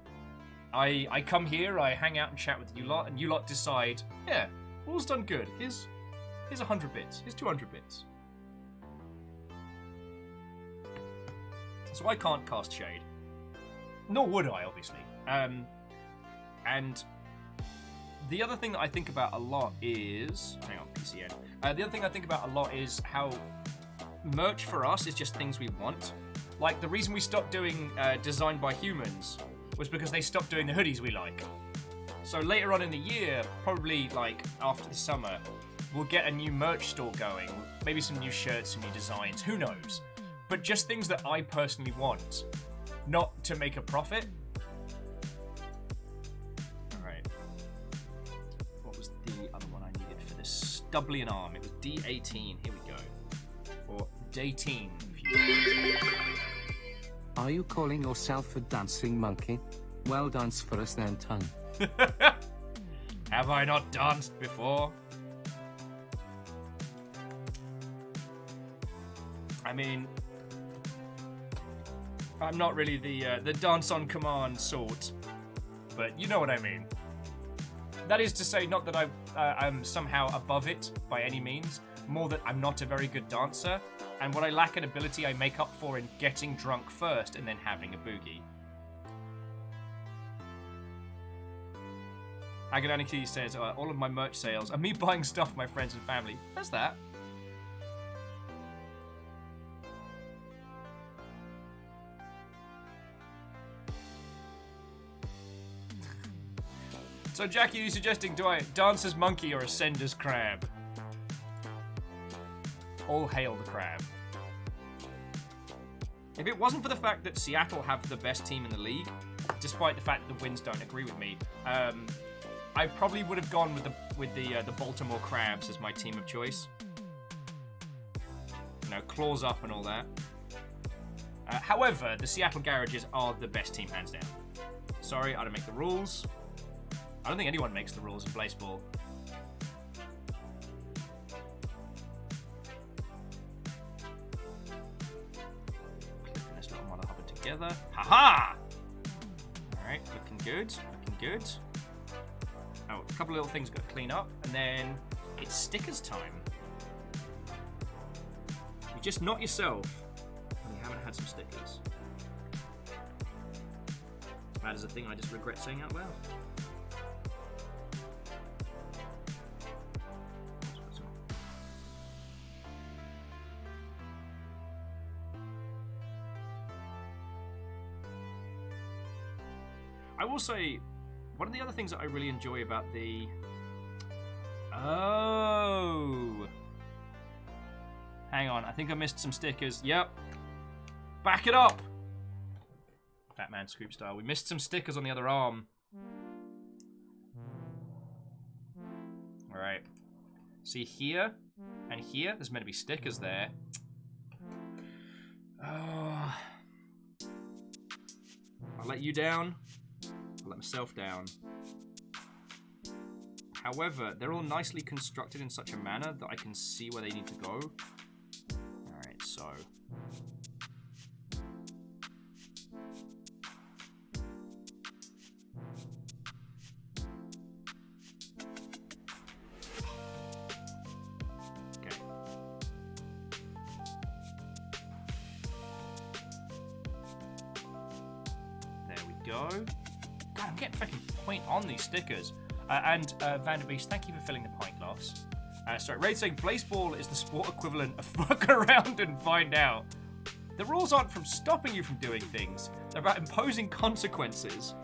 I come here, I hang out and chat with you lot, and you lot decide, yeah, all's done good. Here's 100 bits. Here's 200 bits. So I can't cast shade. Nor would I, obviously. And the other thing that I think about a lot is... Hang on, PCN. The other thing I think about a lot is how merch for us is just things we want. Like, the reason we stopped doing Designed by Humans was because they stopped doing the hoodies we like. So later on in the year, probably like after the summer, we'll get a new merch store going. Maybe some new shirts, some new designs. Who knows? But just things that I personally want. Not to make a profit. Alright. What was the other one I needed for this? Stubblian arm. It was D18. Here we go. Or D18. Are you calling yourself a dancing monkey? Well, dance for us then, tongue. Have I not danced before? I mean, I'm not really the dance on command sort, but you know what I mean. That is to say, not that I'm somehow above it by any means, more that I'm not a very good dancer, and what I lack in ability I make up for in getting drunk first and then having a boogie. Agonaniki says, all of my merch sales are me buying stuff for my friends and family. That's that. So, Jackie, are you suggesting do I dance as monkey or ascend as crab? All hail the crab. If it wasn't for the fact that Seattle have the best team in the league, despite the fact that the wins don't agree with me, I probably would have gone with the Baltimore Crabs as my team of choice. You know, claws up and all that. However, the Seattle Garages are the best team, hands down. Sorry, I don't make the rules. I don't think anyone makes the rules in baseball. Clicking this little mother hopper together. Haha! Alright, looking good. Looking good. Oh, a couple of little things got to clean up, and then it's stickers time. You just not yourself when you haven't had some stickers. That is a thing I just regret saying out loud. I will say, one of the other things that I really enjoy about the... Oh! Hang on, I think I missed some stickers. Yep. Back it up! Batman Scoop style. We missed some stickers on the other arm. Alright. See here and here, there's meant to be stickers there. Oh. I'll let you down. I'll let myself down. However, they're all nicely constructed in such a manner that I can see where they need to go. Alright, so... Okay. There we go. God, I'm getting fucking point on these stickers. And Vanderbeest, thank you for filling the pint glass. Sorry, Raid saying Baseball is the sport equivalent of fuck around and find out. The rules aren't from stopping you from doing things. They're about imposing consequences.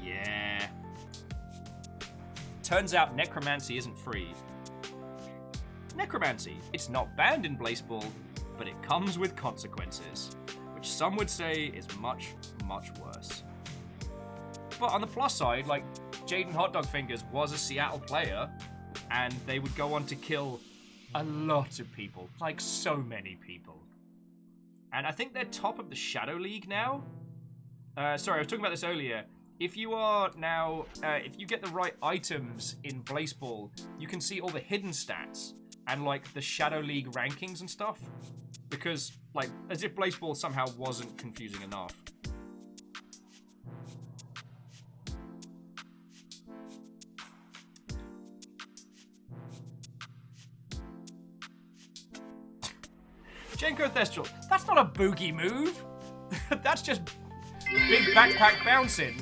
Yeah. Turns out necromancy isn't free. Necromancy, it's not banned in Baseball, but it comes with consequences, which some would say is much, much worse. But on the plus side, like, Jaden Hotdog Fingers was a Seattle player, and they would go on to kill a lot of people, like so many people. And I think they're top of the Shadow League now. Sorry, I was talking about this earlier. If you are now, if you get the right items in Baseball, you can see all the hidden stats and like the Shadow League rankings and stuff. Because, like, as if Baseball somehow wasn't confusing enough. Jenko Thestral, that's not a boogie move. That's just big backpack bouncing.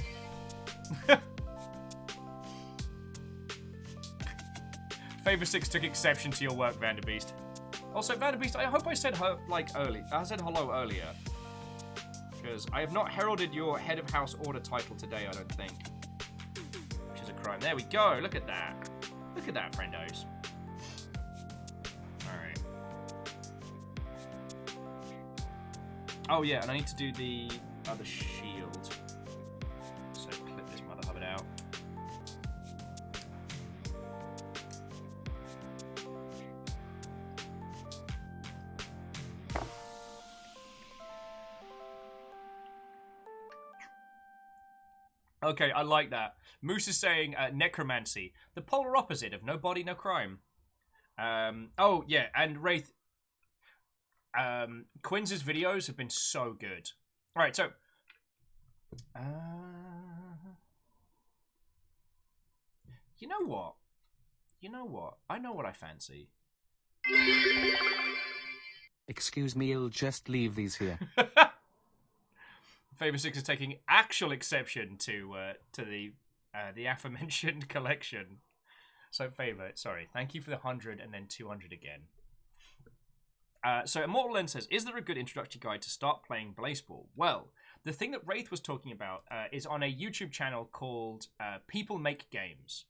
Favor 6 took exception to your work, Vanderbeest. Also, Vanderbeest, I hope I said I said hello earlier. Because I have not heralded your head of house order title today, I don't think. Which is a crime. There we go, look at that. Look at that, friendos. Oh yeah, and I need to do the other shield. So clip this mother hubbard out. Okay, I like that. Moose is saying necromancy, the polar opposite of no body, no crime. Oh yeah, and Wraith. Quinn's videos have been so good. All right, so you know what? I know what I fancy. Excuse me, I'll just leave these here. Favor Six is taking actual exception to the aforementioned collection. So Favor, sorry, thank you for the 100 and then 200 again. So Immortal Lens says, is there a good introductory guide to start playing Blaseball? Well, the thing that Wraith was talking about is on a YouTube channel called People Make Games.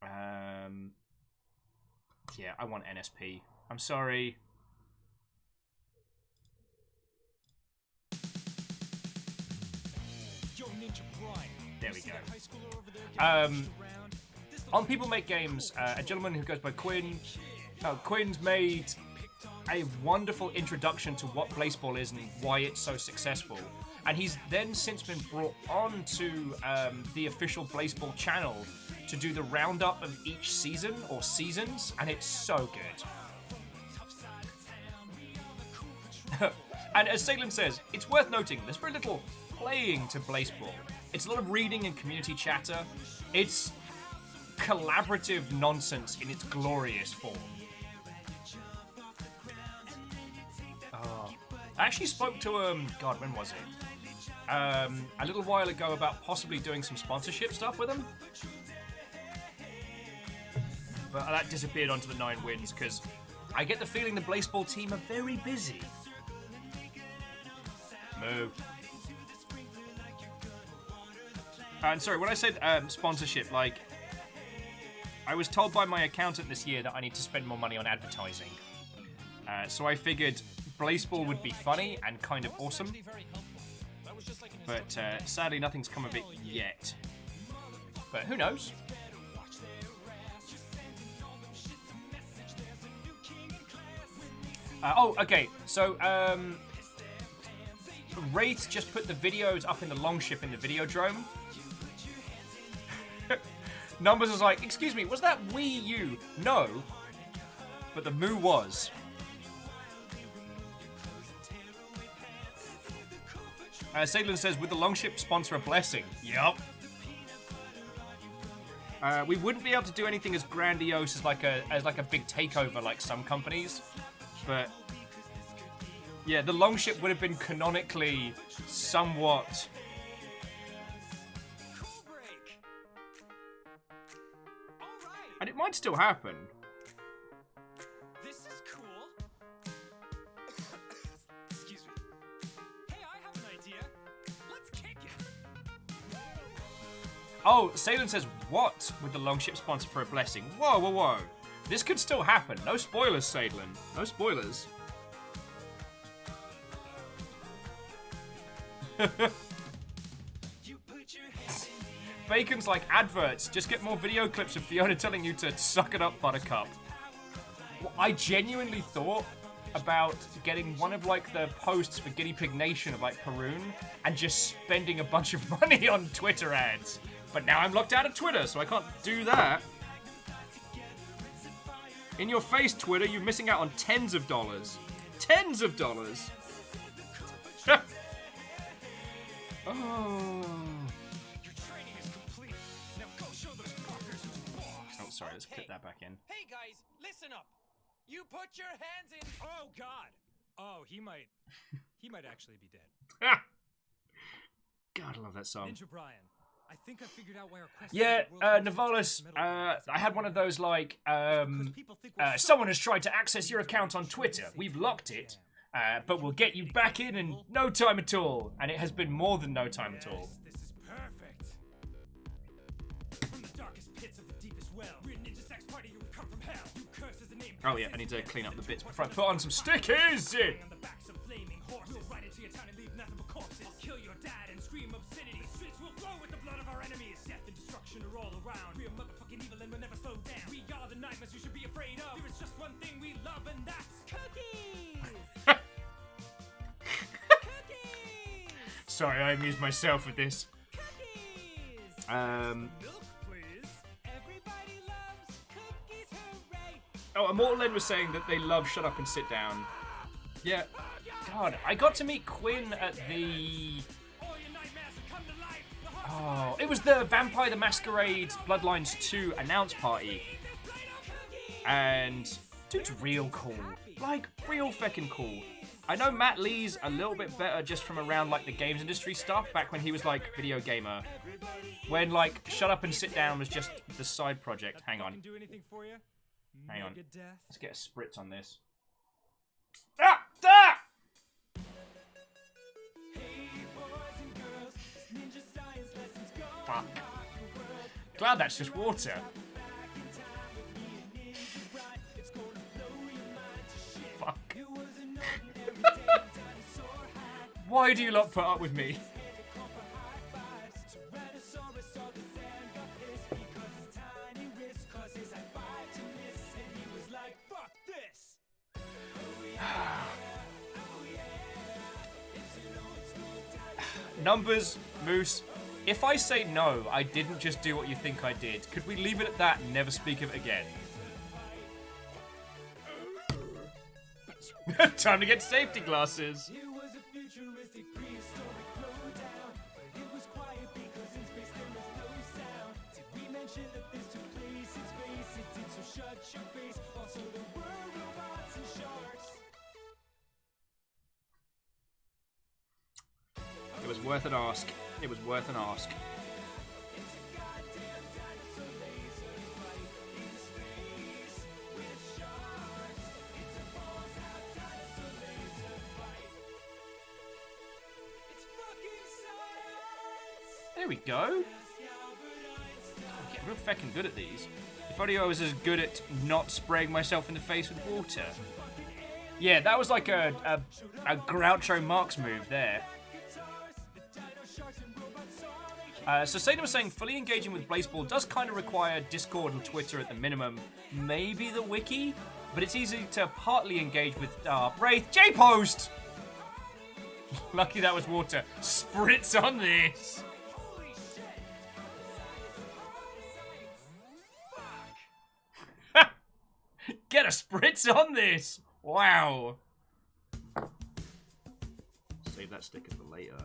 Yeah, I want NSP. I'm sorry. There we go. On People Make Games, a gentleman who goes by Quinn. Quinn's made a wonderful introduction to what Blaseball is and why it's so successful. And he's then since been brought on to the official Blaseball channel to do the roundup of each season or seasons, and it's so good. And as Salem says, it's worth noting there's very little playing to Blaseball. It's a lot of reading and community chatter. It's collaborative nonsense in its glorious form. Oh. I actually spoke to God, when was it? A little while ago about possibly doing some sponsorship stuff with him. But that disappeared onto the 9 wins because I get the feeling the Blaseball team are very busy. Move. And sorry, when I said sponsorship, like, I was told by my accountant this year that I need to spend more money on advertising. So I figured Blaseball would be funny and kind of awesome. But sadly, nothing's come of it yet. But who knows? Oh, okay. So, Wraith just put the videos up in the Longship in the Videodrome. Numbers was like, excuse me, was that Wii U? No. But the Moo was. Sadlin says, would the Longship sponsor a blessing? Yup. We wouldn't be able to do anything as grandiose as like a big takeover like some companies. But yeah, the Longship would have been canonically somewhat. And it might still happen. This is cool. Excuse me. Hey, I have an idea. Let's kick it. Oh, Salem says, what would the Longship sponsor for a blessing? Whoa, whoa, whoa. This could still happen. No spoilers, Salem. No spoilers. Bacon's like adverts. Just get more video clips of Fiona telling you to suck it up, Buttercup. Well, I genuinely thought about getting one of like the posts for Guinea Pig Nation of like Haroon and just spending a bunch of money on Twitter ads. But now I'm locked out of Twitter, so I can't do that. In your face, Twitter, you're missing out on tens of dollars. Tens of dollars! Oh. Oh, sorry, let's clip that back in. Hey guys, listen up. You put your hands in. Oh God. Oh, he might actually be dead. God, I love that song. Ninja Brian, I think I figured out why our quest. Yeah, Navolis, I had one of those like, someone has tried to access your account on Twitter. We've locked it, but we'll get you back in no time at all. And it has been more than no time at all. This is perfect. From the darkest pits of the deepest well, we're Ninja Sex Party, you come from hell. You curse as the name Oh yeah, I need to clean up the bits before I put on some stickers. On the backs of flaming horses. We'll ride into your town and leave nothing but corpses. I'll kill your dad and scream obscenity. Streets will flow with the blood of our enemies. Death and destruction are all around. We are motherfucking evil and we'll never slow down. We are the nightmares you should be afraid of. There is just one thing we love and that's cookies. Cookies. Sorry, I amused myself with this. Cookies. Milk, please. Everybody loves cookies, hooray. Oh, Immortal Len was saying that they love Shut Up and Sit Down. Yeah. God, I got to meet Quinn at the... All your nightmares have come to life. The hearts Oh, it was the Vampire the Masquerade Bloodlines 2 announce party. And dude's real cool. Like, real feckin' cool. I know Matt Lee's a little bit better just from around, like, the games industry stuff, back when he was, like, video gamer. When, like, Shut Up and Sit Down was just the side project. Hang on. Can do anything for you? Hang on. Megadeth. Let's get a spritz on this. Ah! Ah! Fuck. Glad that's just water. Fuck. Why do you lot put up with me? Fuck this. Numbers, Moose. If I say no, I didn't just do what you think I did. Could we leave it at that and never speak of it again? Time to get safety glasses. It was a futuristic prehistoric blowdown, but it was quiet because in space there was no sound. Did we mention that this took place in space? It did, so shut your face. Also there were robots and sharks. It was worth an ask. It was worth an ask. There we go. I'm getting real feckin' good at these. If only I was as good at not spraying myself in the face with water. Yeah, that was like a Groucho Marx move there. So Sadie was saying, fully engaging with Blazeball does kind of require Discord and Twitter at the minimum. Maybe the wiki? But it's easy to partly engage with Wraith. J-Post! Lucky that was water. Spritz on this! Get a spritz on this! Wow! Save that sticker for later.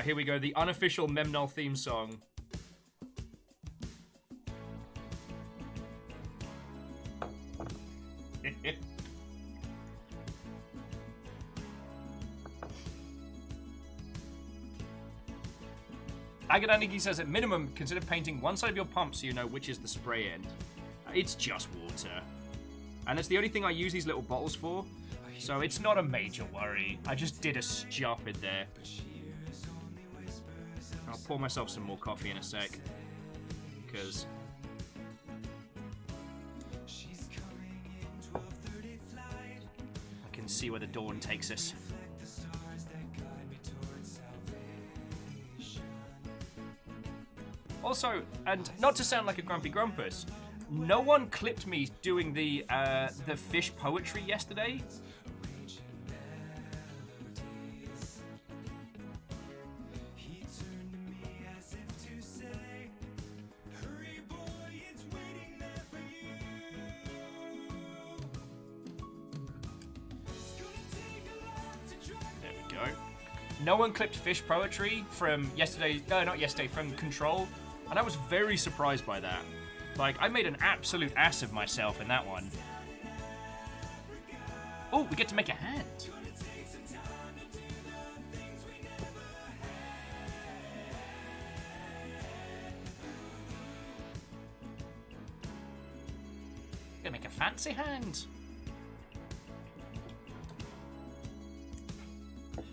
Here we go, the unofficial Memnol theme song. Agadanigi says, at minimum, consider painting one side of your pump so you know which is the spray end. It's just water. And it's the only thing I use these little bottles for, so it's not a major worry. I just did a stupid there. I'll pour myself some more coffee in a sec, because I can see where the dawn takes us. Also, and not to sound like a grumpy grumpus, no one clipped me doing the fish poetry yesterday. No one clipped fish poetry from yesterday, not yesterday, from Control, and I was very surprised by that. Like, I made an absolute ass of myself in that one. Oh, we get to make a hand. Gonna make a fancy hand.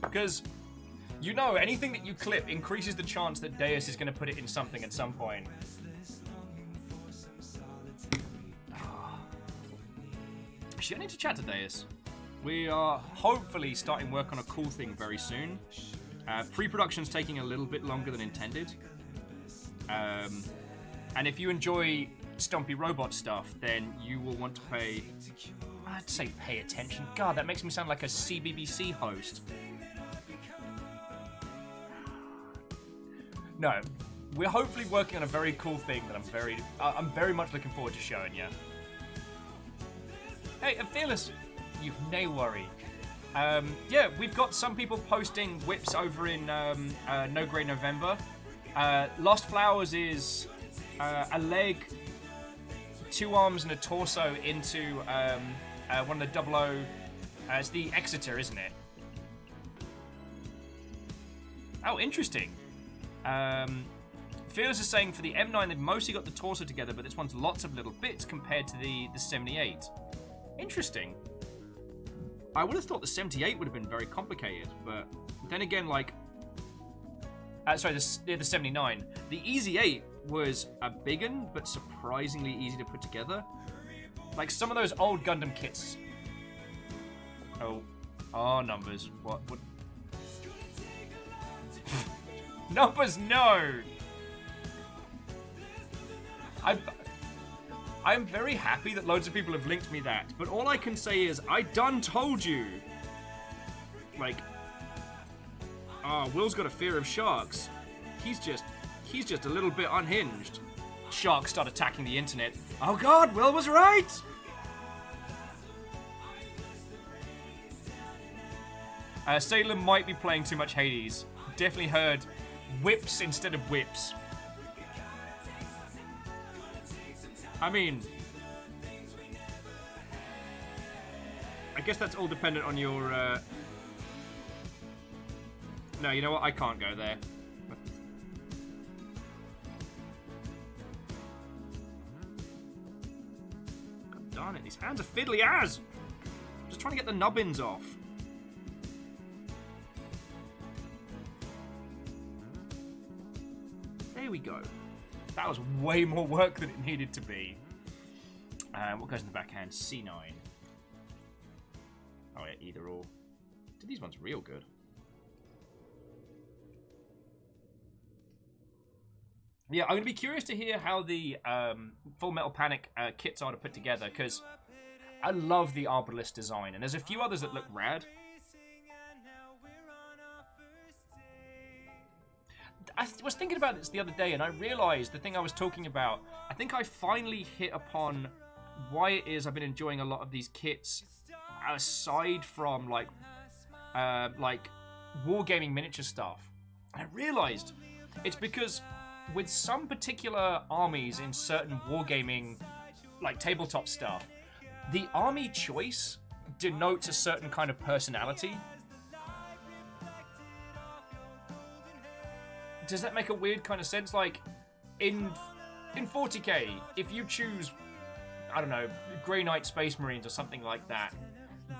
Because, you know, anything that you clip increases the chance that Deus is going to put it in something at some point. Actually, I need to chat to Deus. We are hopefully starting work on a cool thing very soon. Pre-production's taking a little bit longer than intended. And if you enjoy Stumpy Robot stuff, then you will want to pay... I'd say pay attention. God, that makes me sound like a CBBC host. No, we're hopefully working on a very cool thing that I'm very much looking forward to showing you. Hey, Fearless, you've no worry. Yeah, we've got some people posting whips over in No Grey November. Lost Flowers is a leg, 2 arms, and a torso into one of the 00. It's the Exeter, isn't it? Oh, interesting. Fearless is saying for the M9 they've mostly got the torso together, but this one's lots of little bits compared to the 78. Interesting. I would have thought the 78 would have been very complicated, but then again, like... sorry, the 79. The Easy 8 was a big one, but surprisingly easy to put together. Like, some of those old Gundam kits... Oh, numbers. What? Numbers, no! I'm very happy that loads of people have linked me that, but all I can say is, I done told you! Like... Will's got a fear of sharks. He's just a little bit unhinged. Sharks start attacking the internet. Oh god, Will was right! Salem might be playing too much Hades. Definitely heard whips instead of whips. I mean... I guess that's all dependent on your... No, you know what? I can't go there. God darn it, these hands are fiddly as! Just trying to get the nubbins off. There we go. That was way more work than it needed to be. What goes in the backhand? C9. Oh yeah, either or. Dude, these ones real good. Yeah, I'm going to be curious to hear how the Full Metal Panic kits are to put together, because I love the Arbalist design, and there's a few others that look rad. I was thinking about this the other day, and I realized the thing I was talking about, I think I finally hit upon why it is I've been enjoying a lot of these kits, aside from, like wargaming miniature stuff. And I realized it's because with some particular armies in certain wargaming, like tabletop stuff, the army choice denotes a certain kind of personality. Does that make a weird kind of sense? Like, in 40k, if you choose, I don't know, Grey Knight Space Marines or something like that,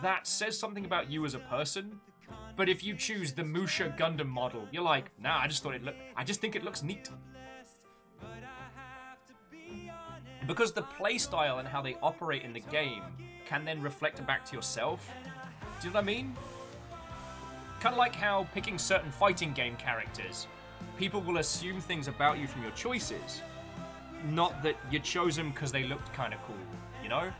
that says something about you as a person. But if you choose the Musha Gundam model, you're like, nah, I just think it looks neat. Because the playstyle and how they operate in the game can then reflect it back to yourself. Do you know what I mean? Kind of like how picking certain fighting game characters, people will assume things about you from your choices, not that you chose them because they looked kind of cool, you know?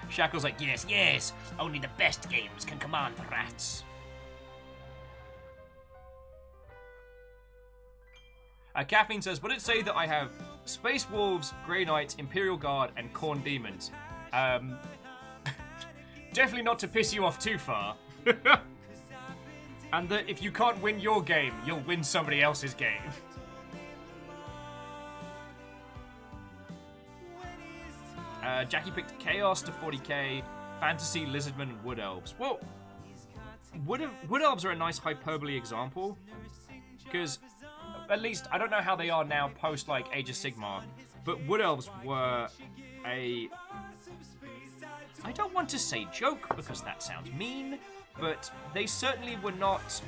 Shackle's like, yes, yes, only the best games can command the rats. Caffeine says, would it say that I have Space Wolves, Grey Knights, Imperial Guard, and Khorne Demons? Definitely not to piss you off too far. And that if you can't win your game, you'll win somebody else's game. Jackie picked Chaos to 40k, Fantasy, Lizardmen, and Wood Elves. Well, Wood Elves are a nice hyperbole example, because at least, I don't know how they are now post, like, Age of Sigmar, but Wood Elves were a... I don't want to say joke, because that sounds mean, but they certainly were not...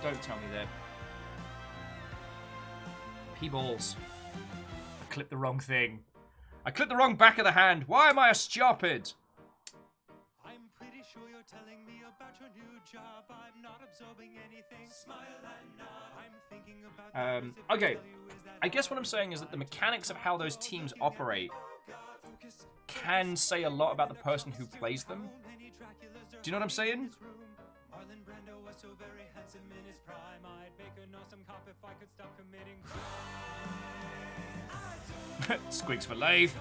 Don't tell me that. P-balls. I clipped the wrong thing. I clipped the wrong back of the hand. Why am I a stupid? I'm pretty sure you're telling me about your new job. I'm not absorbing anything. Smile and nod. I'm thinking about Okay. I guess what I'm saying is that the mechanics of how those teams operate can say a lot about the person who plays them. Do you know what I'm saying? Marlon Brando was so very handsome in his prime. I'd make an awesome cop if I could stop committing crime. Squigs for life.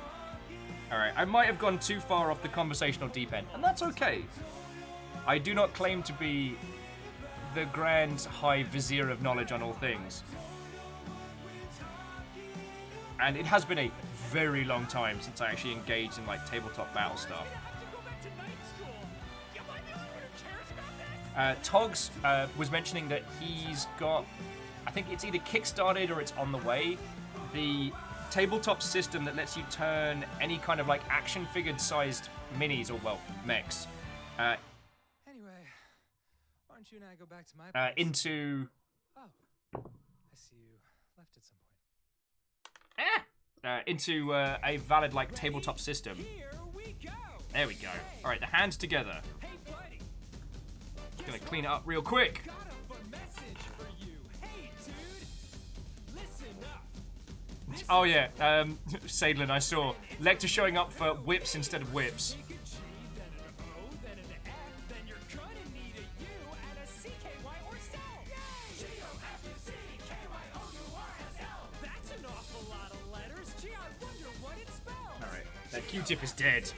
Alright, I might have gone too far off the conversational deep end, and that's okay. I do not claim to be the grand high vizier of knowledge on all things. And it has been a very long time since I actually engaged in like tabletop battle stuff. Togs was mentioning that he's got, I think it's either kickstarted or it's on the way, the tabletop system that lets you turn any kind of like action figured sized minis, or well, mechs, Anyway, why don't you and I go back to my place? into Oh, I see you left at some point. into a valid like tabletop system. Here we go. There we go. All right, the hands together. Hey, buddy. Gonna clean it up real quick. Got a fun message for you. Hey, dude. Listen up. Oh yeah, Sadlin, I saw Lecter showing up for whips instead of whips. Take a G, then an O, then an F, then you're gonna need a U and a CKY or cell. G-O-F-U-C-K-Y-O-U-R-S-L. That's an awful lot of letters. Gee, I wonder what it spells. All right, that Q-tip is dead.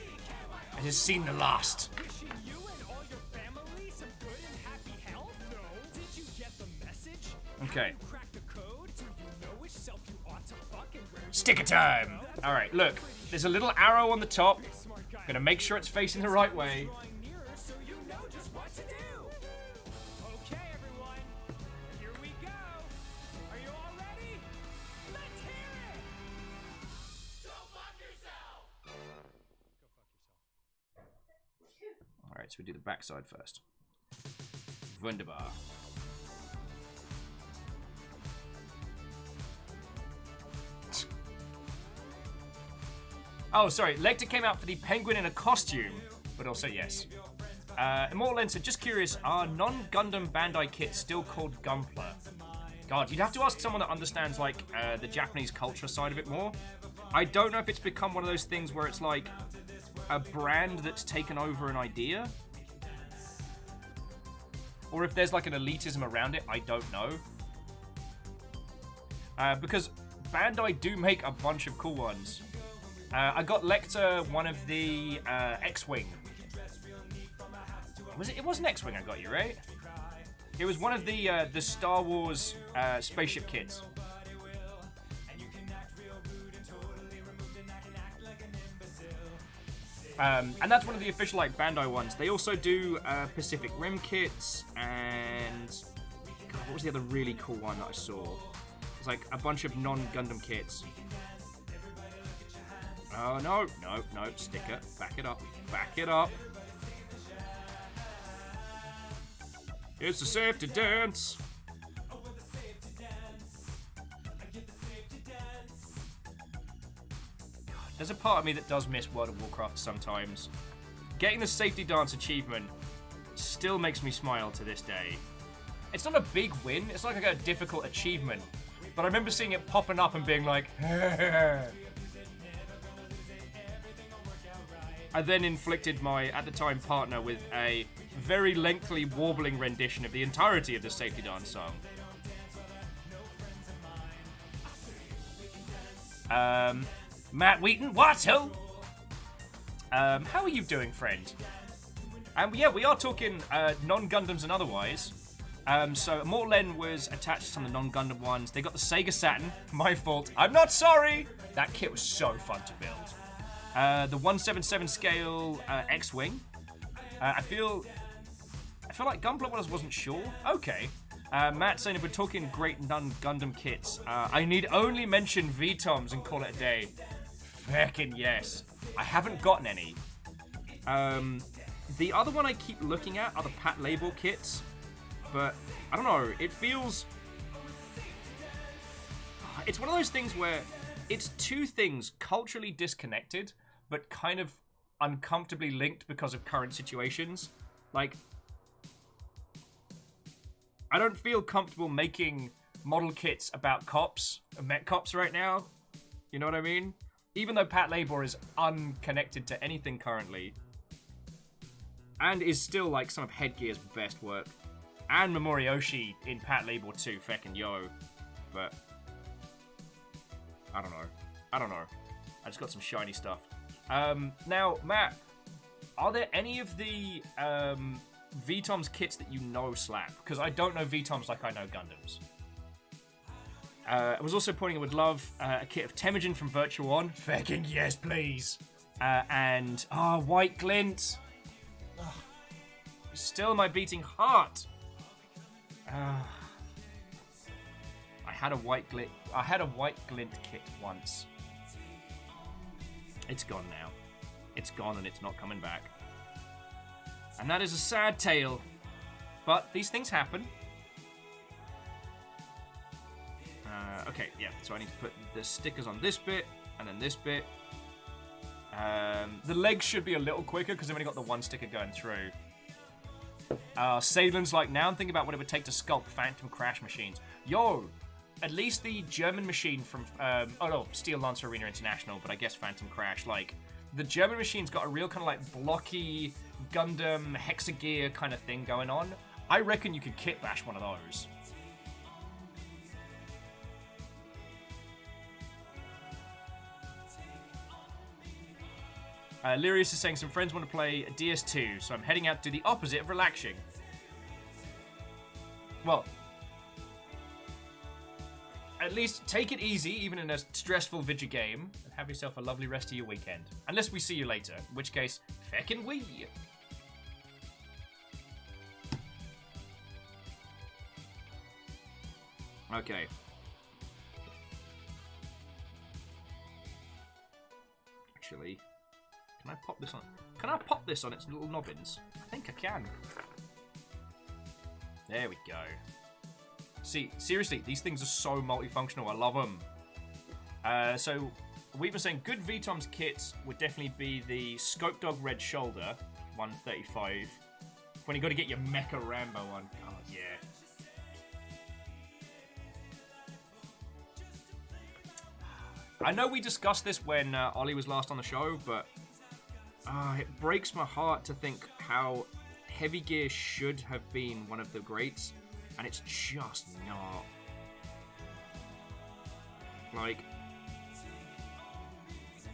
It has seen the last. Wishing you and all your family some good and happy health. No. Did you get the message? Okay. Have you cracked the code? Do you know which self you ought to fuck and where you Sticker time. All right, look, there's a little arrow on the top. smart guy Gonna make sure it's facing the right way. drawing nearer so you know just what to do. Okay, everyone. Here we go. Are you all ready? Let's hear it. Go fuck yourself. Go fuck yourself. All right, so we do the backside first. Wunderbar. Oh, sorry. Lecter came out for the penguin in a costume, but also yes. Immortal Lens said, just curious, are non-Gundam Bandai kits still called Gunpla? God, you'd have to ask someone that understands, like, the Japanese culture side of it more. I don't know if it's become one of those things where it's like a brand that's taken over an idea, or if there's like an elitism around it. I don't know. Because Bandai do make a bunch of cool ones. I got Lecter one of the X-Wing. It wasn't X-Wing I got you, right? It was one of the Star Wars spaceship kits. And that's one of the official like Bandai ones. They also do Pacific Rim kits, and God, what was the other really cool one that I saw? It's like a bunch of non-Gundam kits. Oh no, sticker. Back it up. Back it up. It's a safety dance. There's a part of me that does miss World of Warcraft sometimes. Getting the safety dance achievement still makes me smile to this day. It's not a big win, it's like a difficult achievement. But I remember seeing it popping up and being like, I then inflicted my, at the time, partner with a very lengthy warbling rendition of the entirety of the safety dance song. Matt Wheaton, what? How are you doing, friend? Yeah, we are talking non-Gundams and otherwise. So Immortal Len was attached to some of the non-Gundam ones. They got the Sega Saturn. My fault. I'm not sorry. That kit was so fun to build. The 1/77 scale X-Wing. I feel like Gunpla wasn't sure. Okay. Matt saying if we're talking great non-Gundam kits, I need only mention VTOMs and call it a day. Feckin' yes. I haven't gotten any. The other one I keep looking at are the Pat Label kits. But, I don't know, it feels... It's one of those things where it's two things culturally disconnected, but kind of uncomfortably linked because of current situations. Like, I don't feel comfortable making model kits about cops, Met cops right now. You know what I mean? Even though Patlabor is unconnected to anything currently, and is still like some of Headgear's best work, and Memorioshi in Patlabor 2, feckin' yo. But I don't know. I just got some shiny stuff. Now, Matt, are there any of the VTOM's kits that you know slap? Because I don't know VTOM's like I know Gundams. I was also pointing I would love a kit of Temujin from Virtua 1. Feckin' yes, please. And, White Glint. Ugh. Still my beating heart. I had a White Glint kit once. It's gone now. It's gone and it's not coming back. And that is a sad tale. But these things happen. Okay, yeah, so I need to put the stickers on this bit, and then this bit. The legs should be a little quicker, because I've only got the one sticker going through. Salen's like, now I'm thinking about what it would take to sculpt Phantom Crash machines. Yo, at least the German machine from, Steel Lancer Arena International, but I guess Phantom Crash, like, the German machine's got a real kind of, like, blocky Gundam Hexagear kind of thing going on. I reckon you could kit bash one of those. Lyrius is saying some friends want to play DS2, so I'm heading out to do the opposite of relaxing. Well, at least take it easy, even in a stressful video game, and have yourself a lovely rest of your weekend. Unless we see you later, in which case, feckin' we. Okay. Actually... Can I pop this on? Can I pop this on its little nobbins? I think I can. There we go. See, seriously, these things are so multifunctional. I love them. So, we were saying good VTOM's kits would definitely be the Scope Dog Red Shoulder, 135. When you got to get your Mecha Rambo on. Oh, yeah. I know we discussed this when Ollie was last on the show, but... it breaks my heart to think how Heavy Gear should have been one of the greats, and it's just not. Like,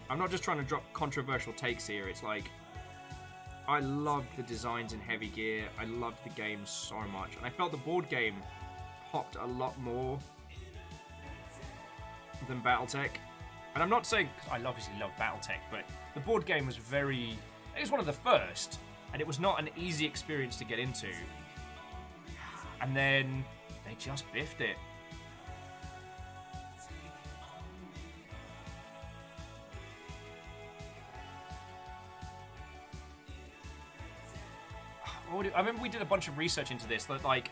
I'm not just trying to drop controversial takes here, it's like, I loved the designs in Heavy Gear, I loved the game so much, and I felt the board game popped a lot more than Battletech. And I'm not saying, because I obviously love Battletech, but the board game was it was one of the first, and it was not an easy experience to get into. And then they just biffed it. I remember we did a bunch of research into this, that like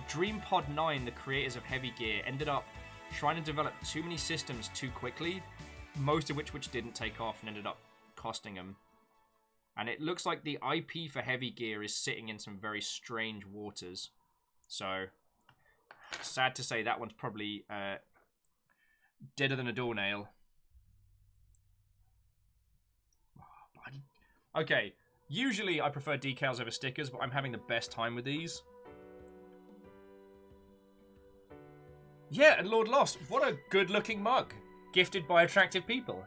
DreamPod 9, the creators of Heavy Gear, ended up trying to develop too many systems too quickly, most of which didn't take off and ended up costing them. And it looks like the IP for Heavy Gear is sitting in some very strange waters. So, sad to say that one's probably deader than a doornail. Okay, usually I prefer decals over stickers, but I'm having the best time with these. Yeah, and Lord Lost, what a good-looking mug. Gifted by attractive people.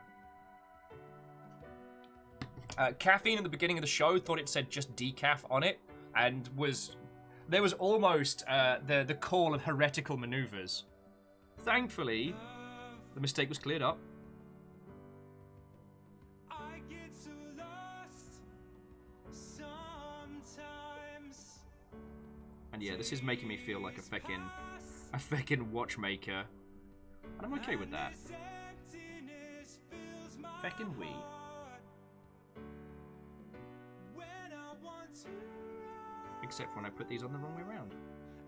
Caffeine at the beginning of the show thought it said just decaf on it, and there was almost the call of heretical maneuvers. Thankfully, the mistake was cleared up. I get so lost sometimes. And yeah, this is making me feel like a feckin' watchmaker. And I'm okay with that. Feckin' we. except for when I put these on the wrong way around.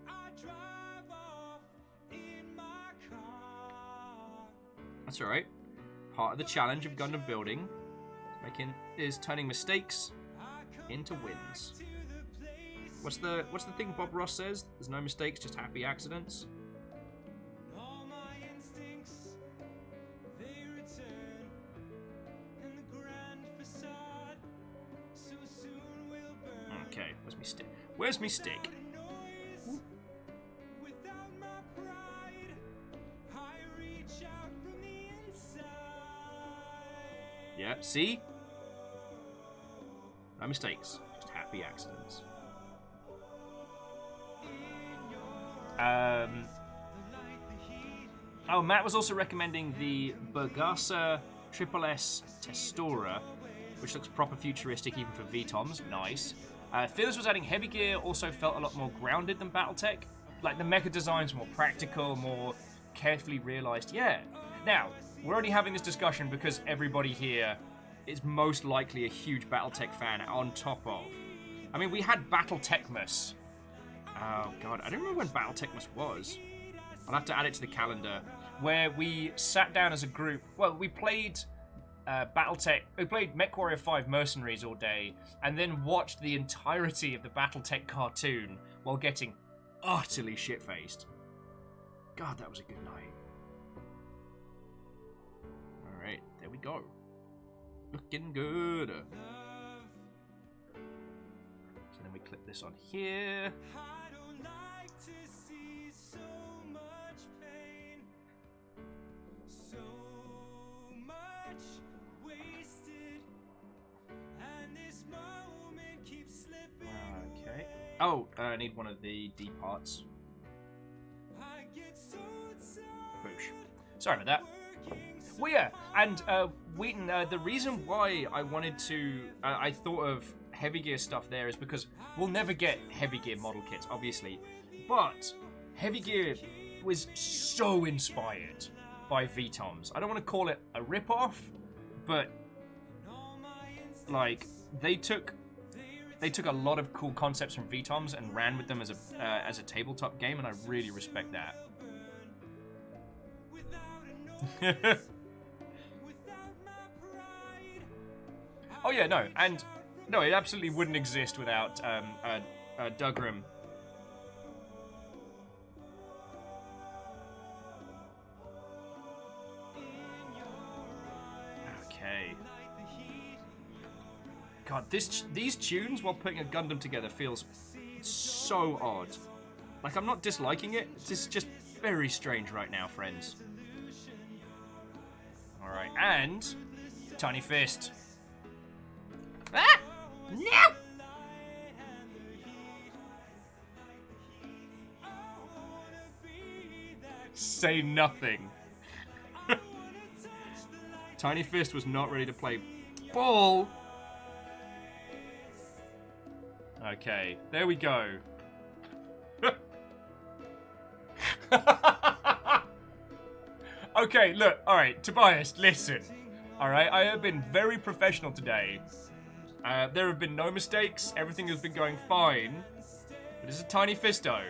I drive off in my car. That's alright. Part of the challenge of Gundam building is turning mistakes into wins. What's the thing Bob Ross says? There's no mistakes, just happy accidents. All my instincts, they return, and the grand facade so soon will burn. Okay, where's me stick? Where's me stick? Noise, without my pride, I reach out from the inside. Yeah, see? No mistakes, just happy accidents. Oh, Matt was also recommending the Bergasa Triple S Testora, which looks proper futuristic even for VTOMs. Nice. Fearless was adding heavy gear, also felt a lot more grounded than Battletech. Like, the mecha design's more practical, more carefully realized. Yeah. Now, we're only having this discussion because everybody here is most likely a huge Battletech fan on top of. I mean, we had Battletechmas. Oh, God. I don't remember when Battletechmas was. I'll have to add it to the calendar. Where we sat down as a group. Well, we played Battletech. We played MechWarrior 5 Mercenaries all day, and then watched the entirety of the Battletech cartoon while getting utterly shit-faced. God, that was a good night. Alright, there we go. Looking good. So then we clip this on here. I don't like to see so much pain, so much wasted, and this moment keeps slipping Okay. away. Oh, I need one of the D parts. I get so Boosh. Sorry about that. Well, yeah, and Wheaton, the reason why I wanted to, I thought of heavy gear stuff there is because we'll never get heavy gear model kits, obviously, but heavy gear was so inspired by VTOMs. I don't want to call it a rip-off, but like they took a lot of cool concepts from VTOMs and ran with them as a tabletop game, and I really respect that. Oh yeah, no, and no, it absolutely wouldn't exist without Dougram. Okay. God, these tunes while putting a Gundam together feels so odd. Like, I'm not disliking it, it's just very strange right now, friends. Alright, and Tiny Fist. Ah! No! Say nothing. Tiny Fist was not ready to play ball. Okay, there we go. Okay, look, alright, Tobias, listen. Alright, I have been very professional today. There have been no mistakes, everything has been going fine. But it's a Tiny Fisto.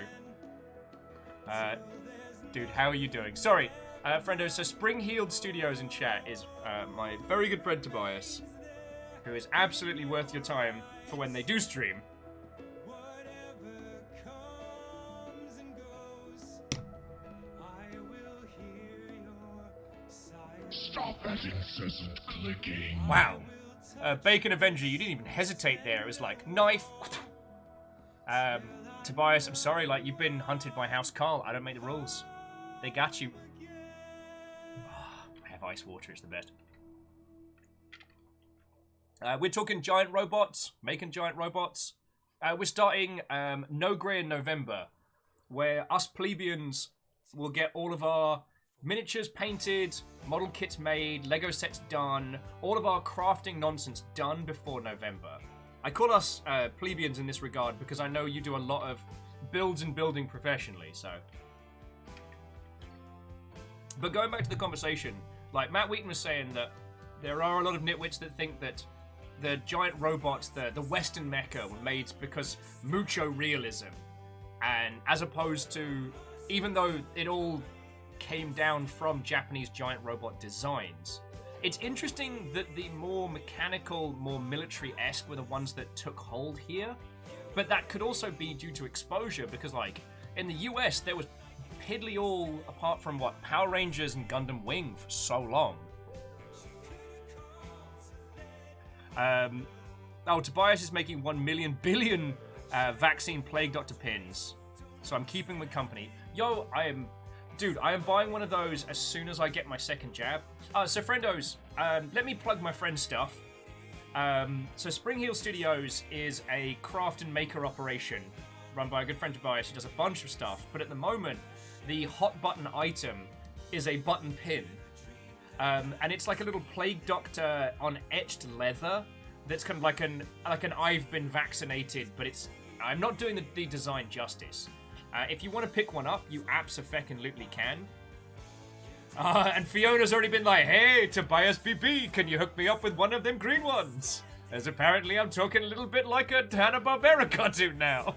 Dude, how are you doing? Sorry, friendo, so Spring Healed Studios in chat is my very good friend Tobias, who is absolutely worth your time for when they do stream. Stop that incessant clicking. Wow. Bacon Avenger, you didn't even hesitate there. It was like, knife. Tobias, I'm sorry, like, you've been hunted by House Carl. I don't make the rules. They got you. I have ice water, it's the best. We're talking giant robots, making giant robots. We're starting No Grey in November, where us plebeians will get all of our miniatures painted, model kits made, Lego sets done, all of our crafting nonsense done before November. I call us plebeians in this regard because I know you do a lot of builds and building professionally, so. But going back to the conversation, like Matt Wheaton was saying that there are a lot of nitwits that think that the giant robots, the Western mecha were made because mucho realism. And as opposed to, even though it all came down from Japanese giant robot designs, it's interesting that the more mechanical, more military-esque were the ones that took hold here. But that could also be due to exposure, because like in the US there was piddly all apart from what Power Rangers and Gundam Wing for so long. Tobias is making 1 million billion vaccine plague doctor pins, so I'm keeping with company. Yo, I am buying one of those as soon as I get my second jab. So friendos, let me plug my friend's stuff. So Spring Heel Studios is a craft and maker operation run by a good friend Tobias who does a bunch of stuff, but at the moment, the hot button item is a button pin. And it's like a little plague doctor on etched leather that's kind of like an I've been vaccinated, but I'm not doing the design justice. If you want to pick one up, you abso-feckin-lutely can. And Fiona's already been like, hey, Tobias BB, can you hook me up with one of them green ones? As apparently I'm talking a little bit like a Hanna-Barbera cartoon now.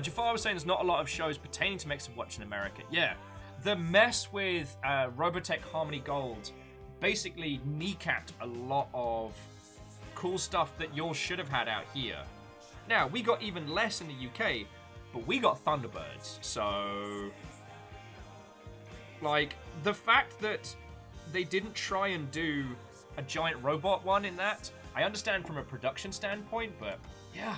Jafar was saying there's not a lot of shows pertaining to mechs to watch in America. Yeah, the mess with Robotech Harmony Gold basically kneecapped a lot of cool stuff that y'all should have had out here. Now, we got even less in the UK, but we got Thunderbirds, so... Like, the fact that they didn't try and do a giant robot one in that, I understand from a production standpoint, but yeah.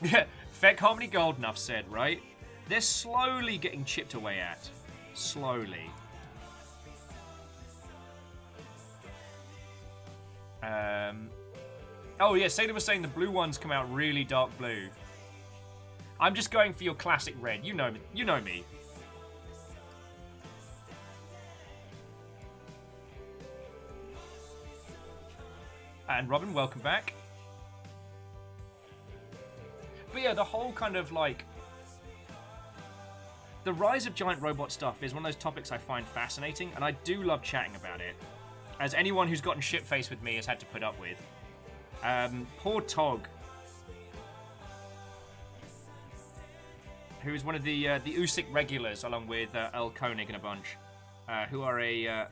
Yeah, Feck Harmony Gold, enough said, right? They're slowly getting chipped away at. Slowly. Oh yeah, Sada was saying the blue ones come out really dark blue. I'm just going for your classic red. You know me. You know me. And Robin, welcome back. But yeah, the whole kind of like... The rise of giant robot stuff is one of those topics I find fascinating, and I do love chatting about it. As anyone who's gotten shit-faced with me has had to put up with. Poor Tog, who is one of the Usyk regulars, along with Earl Koenig and a bunch, who are a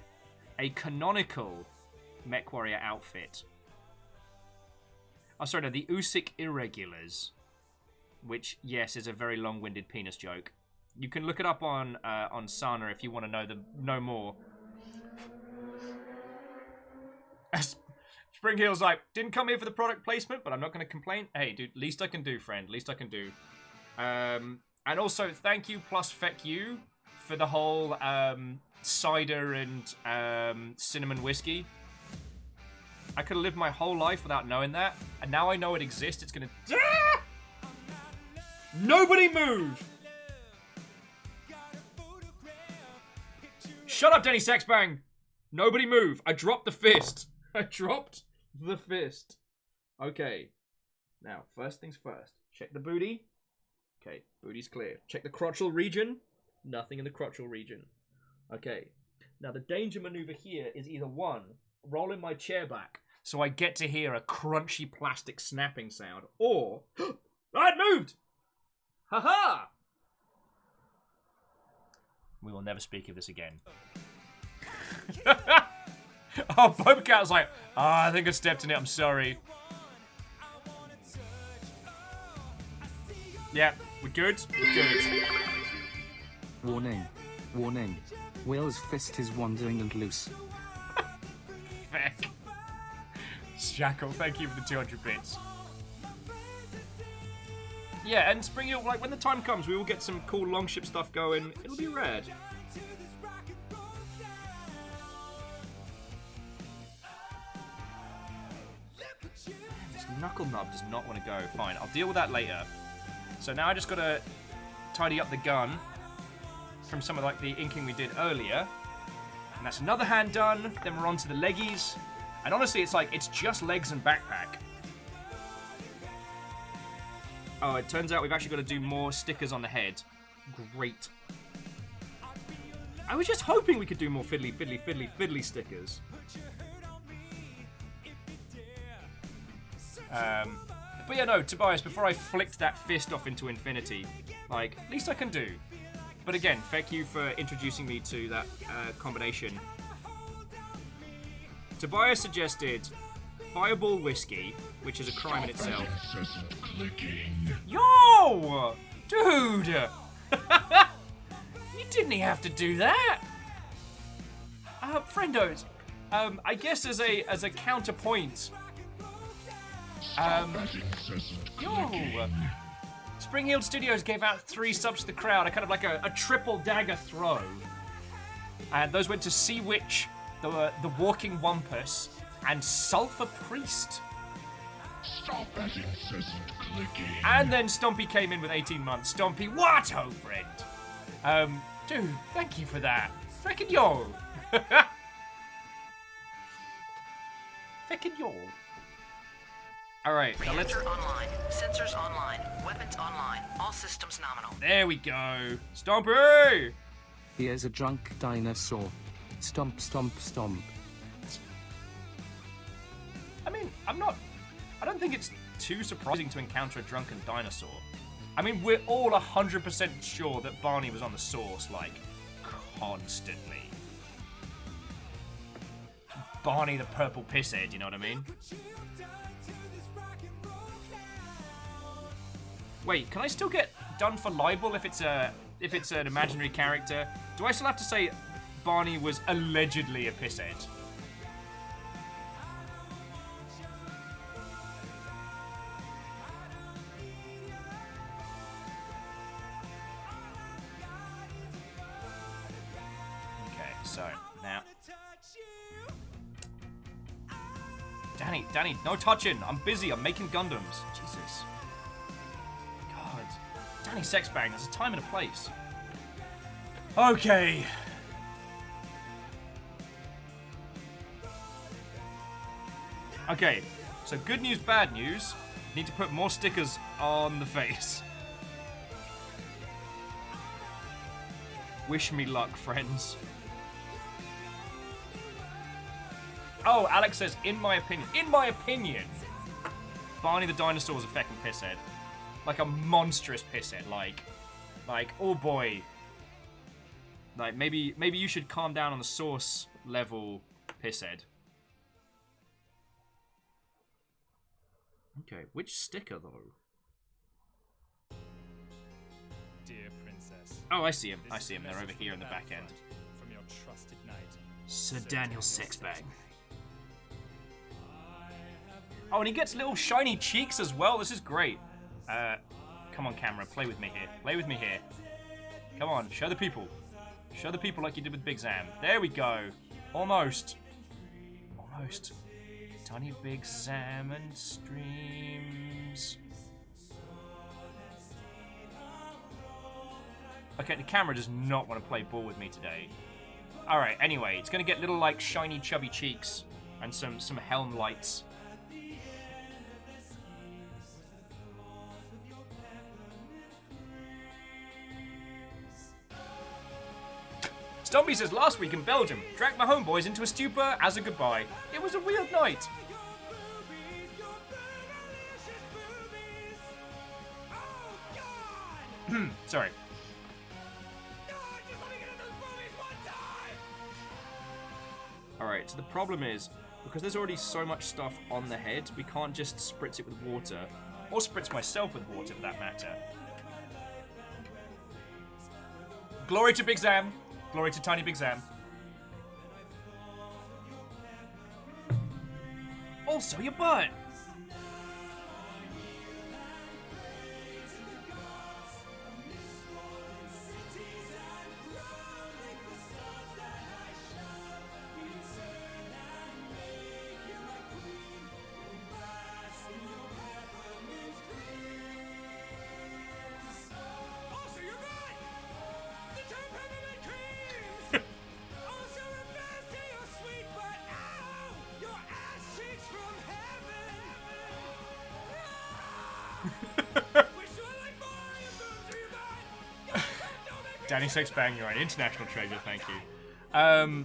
canonical MechWarrior outfit. Oh, sorry, no, the Usyk Irregulars, which, yes, is a very long-winded penis joke. You can look it up on Sana if you want to know more. Spring Heel's like, didn't come here for the product placement, but I'm not going to complain. Hey, dude, least I can do, friend. Least I can do. And also, thank you plus feck you for the whole cider and cinnamon whiskey. I could have lived my whole life without knowing that, and now I know it exists. It's going to... Nobody move! Shut up, Denny Sexbang! Nobody move. I dropped the fist. I dropped the fist. Okay. Now, first things first. Check the booty. Okay, booty's clear. Check the crotchal region. Nothing in the crotchal region. Okay. Now, the danger maneuver here is either one, rolling my chair back so I get to hear a crunchy plastic snapping sound, or... it moved! Ha-ha! We will never speak of this again. Oh, Boba Cat was like, I think I stepped in it, I'm sorry. Yeah, we're good? We're good. Warning. Warning. Will's fist is wandering and loose. Feck. Shackle, thank you for the 200 bits. Yeah, and Spring Hill, like, when the time comes, we will get some cool Longship stuff going. It'll be rad. This knuckle nub does not want to go. Fine, I'll deal with that later. So now I just gotta tidy up the gun from some of, like, the inking we did earlier. And that's another hand done. Then we're on to the leggies. And honestly, it's like, it's just legs and backpack. Oh, it turns out we've actually got to do more stickers on the head. Great. I was just hoping we could do more fiddly, fiddly, fiddly, fiddly stickers. But yeah, no, Tobias, before I flicked that fist off into infinity, like, least I can do. But again, thank you for introducing me to that combination. Tobias suggested Fireball Whiskey, which is a crime in itself. Incessant clicking. Yo! Dude! You didn't have to do that! Friendos, I guess as a counterpoint, Stop that incessant clicking. yo! Spring Heeled Studios gave out 3 subs to the crowd, a kind of like a triple dagger throw. And those went to Sea Witch, the Walking Wampus, and Sulphur Priest. Stop that incessant clicking. And then Stompy came in with 18 months. Stompy, what, oh friend? Dude, thank you for that. Frickin' yo. Frickin' yo. Alright, now let's... Reactor online. Sensors online. Weapons online. All systems nominal. There we go. Stompy! Here's a drunk dinosaur. Stomp, stomp, stomp. I mean, I don't think it's too surprising to encounter a drunken dinosaur. I mean, we're all 100% sure that Barney was on the source, like, constantly. Barney the purple pisshead, you know what I mean? Wait, can I still get done for libel if it's an imaginary character? Do I still have to say Barney was allegedly a pisshead? Okay, so now, Danny, no touching. I'm busy. I'm making Gundams. Jesus. God. Danny Sexbang, there's a time and a place. Okay. Okay, so good news, bad news. Need to put more stickers on the face. Wish me luck, friends. Oh, Alex says, in my opinion, Barney the dinosaur was a fucking pisshead. Like a monstrous pisshead, like, oh boy. Like, maybe you should calm down on the source level pisshead. Okay, which sticker though? Dear princess. Oh, I see him. They're over here in the back end. From your trusted knight. Sir Daniel Sexbang. Oh, and he gets little shiny cheeks as well. This is great. Come on, camera. Play with me here. Play with me here. Come on. Show the people. Show the people like you did with Big Zam. There we go. Almost. Almost. Tiny Big Zam and streams. Okay, the camera does not want to play ball with me today. Alright, anyway. It's going to get little, like, shiny, chubby cheeks. And some helm lights. Stompy says, last week in Belgium, dragged my homeboys into a stupor as a goodbye. It was a weird night. Sorry. Alright, so the problem is, because there's already so much stuff on the head, we can't just spritz it with water. Or spritz myself with water, for that matter. Glory to Big Zam. Glory to Tiny Big Zam. Also, your butt. Danny Sexbang, you're an international treasure, thank you.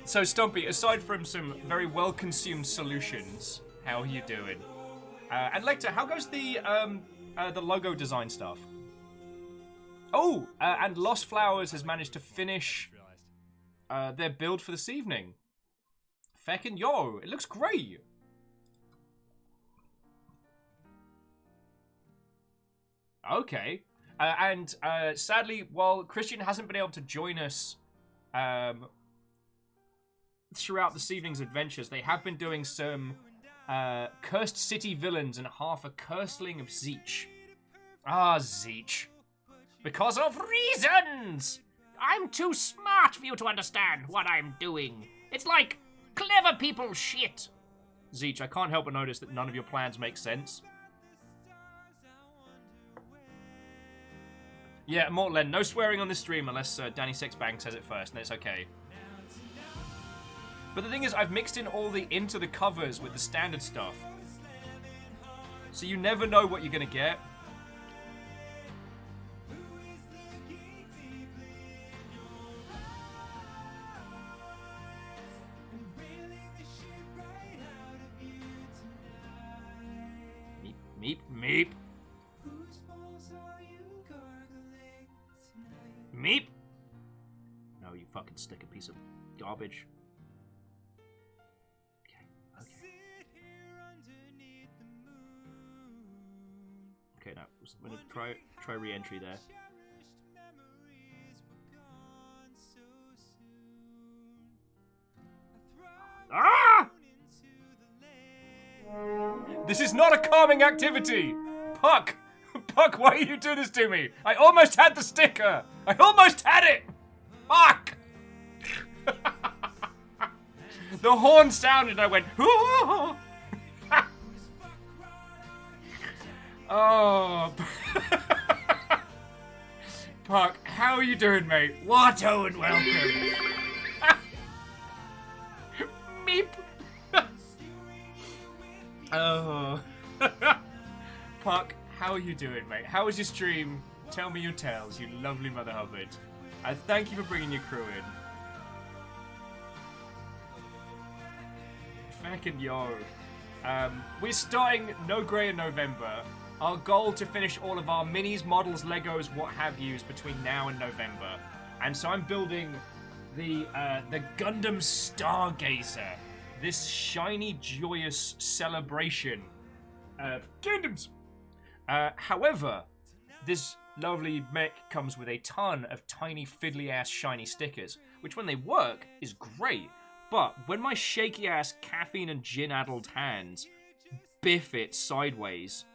So, Stompy, aside from some very well-consumed solutions, how are you doing? And Lecter, how goes the logo design stuff? Oh, and Lost Flowers has managed to finish their build for this evening. Feckin' yo, it looks great. Okay. And sadly, while Christian hasn't been able to join us throughout this evening's adventures, they have been doing some Cursed City villains and half a Curseling of Zeech. Ah, Zeech. Because of reasons! I'm too smart for you to understand what I'm doing. It's like clever people shit. Zeech, I can't help but notice that none of your plans make sense. Yeah, Mortlen, no swearing on this stream unless Danny Sexbang says it first, and it's okay. But the thing is, I've mixed in all the Into the covers with the standard stuff. So you never know what you're going to get. Meep, meep, meep. Meep. No, you fucking stick a piece of garbage. Okay, now I'm gonna try re-entry there. Ah! This is not a calming activity! Puck! Puck, why are you doing this to me? I almost had the sticker! I almost had it! Fuck! The horn sounded and I went, oh! Oh. Puck, how are you doing, mate? Watto and welcome. Meep. Oh. Puck, how are you doing, mate? How was your stream? Tell me your tales, you lovely Mother Hubbard. I thank you for bringing your crew in. Fucking yo. We're starting No Grey in November. Our goal to finish all of our minis, models, Legos, what have yous between now and November. And so I'm building the Gundam Stargazer. This shiny, joyous celebration of Gundams. However, this lovely mech comes with a ton of tiny, fiddly-ass shiny stickers, which when they work is great. But when my shaky-ass caffeine and gin-addled hands biff it sideways...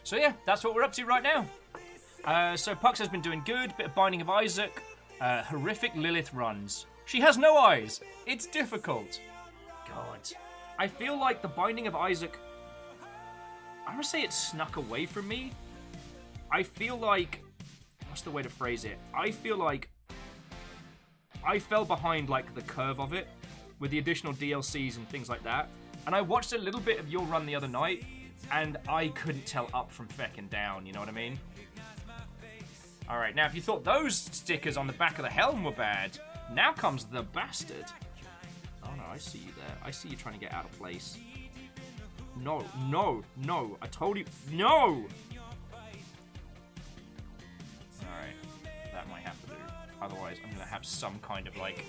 So yeah, that's what we're up to right now. So Pucks has been doing good, bit of Binding of Isaac, horrific Lilith runs. She has no eyes. It's difficult. God. I feel like the Binding of Isaac, I want to say it snuck away from me. I feel like, what's the way to phrase it? I feel like I fell behind like the curve of it with the additional DLCs and things like that. And I watched a little bit of your run the other night, and I couldn't tell up from feckin' down, you know what I mean? Alright, now if you thought those stickers on the back of the helm were bad, now comes the bastard. Oh no, I see you there. I see you trying to get out of place. No, no, no. I told you, no! Alright, that might have to do. Otherwise, I'm gonna have some kind of like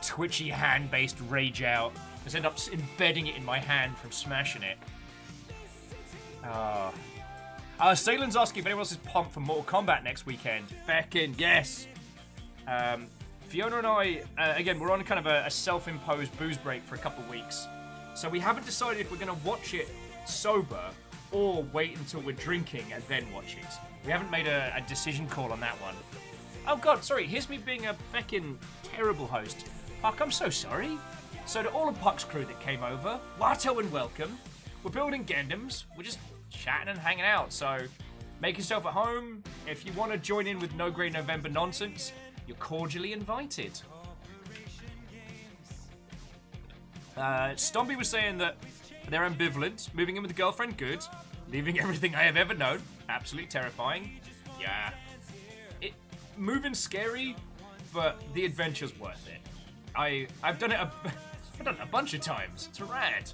twitchy hand-based rage out. Just end up embedding it in my hand from smashing it. Salen's asking if anyone else is pumped for Mortal Kombat next weekend. Feckin' yes! Fiona and I, again, we're on kind of a self-imposed booze break for a couple of weeks. So we haven't decided if we're going to watch it sober or wait until we're drinking and then watch it. We haven't made a decision call on that one. Oh god, sorry, here's me being a feckin' terrible host. Puck, I'm so sorry. So to all of Puck's crew that came over, Watto and welcome. we're building Gundams. We're just chatting and hanging out. So make yourself at home. If you want to join in with No Grey November nonsense, you're cordially invited. Stompy was saying that they're ambivalent. Moving in with a girlfriend, good. Leaving everything I have ever known, absolutely terrifying. Yeah. Moving's scary, but the adventure's worth it. I've done it I've done it a bunch of times. It's rad.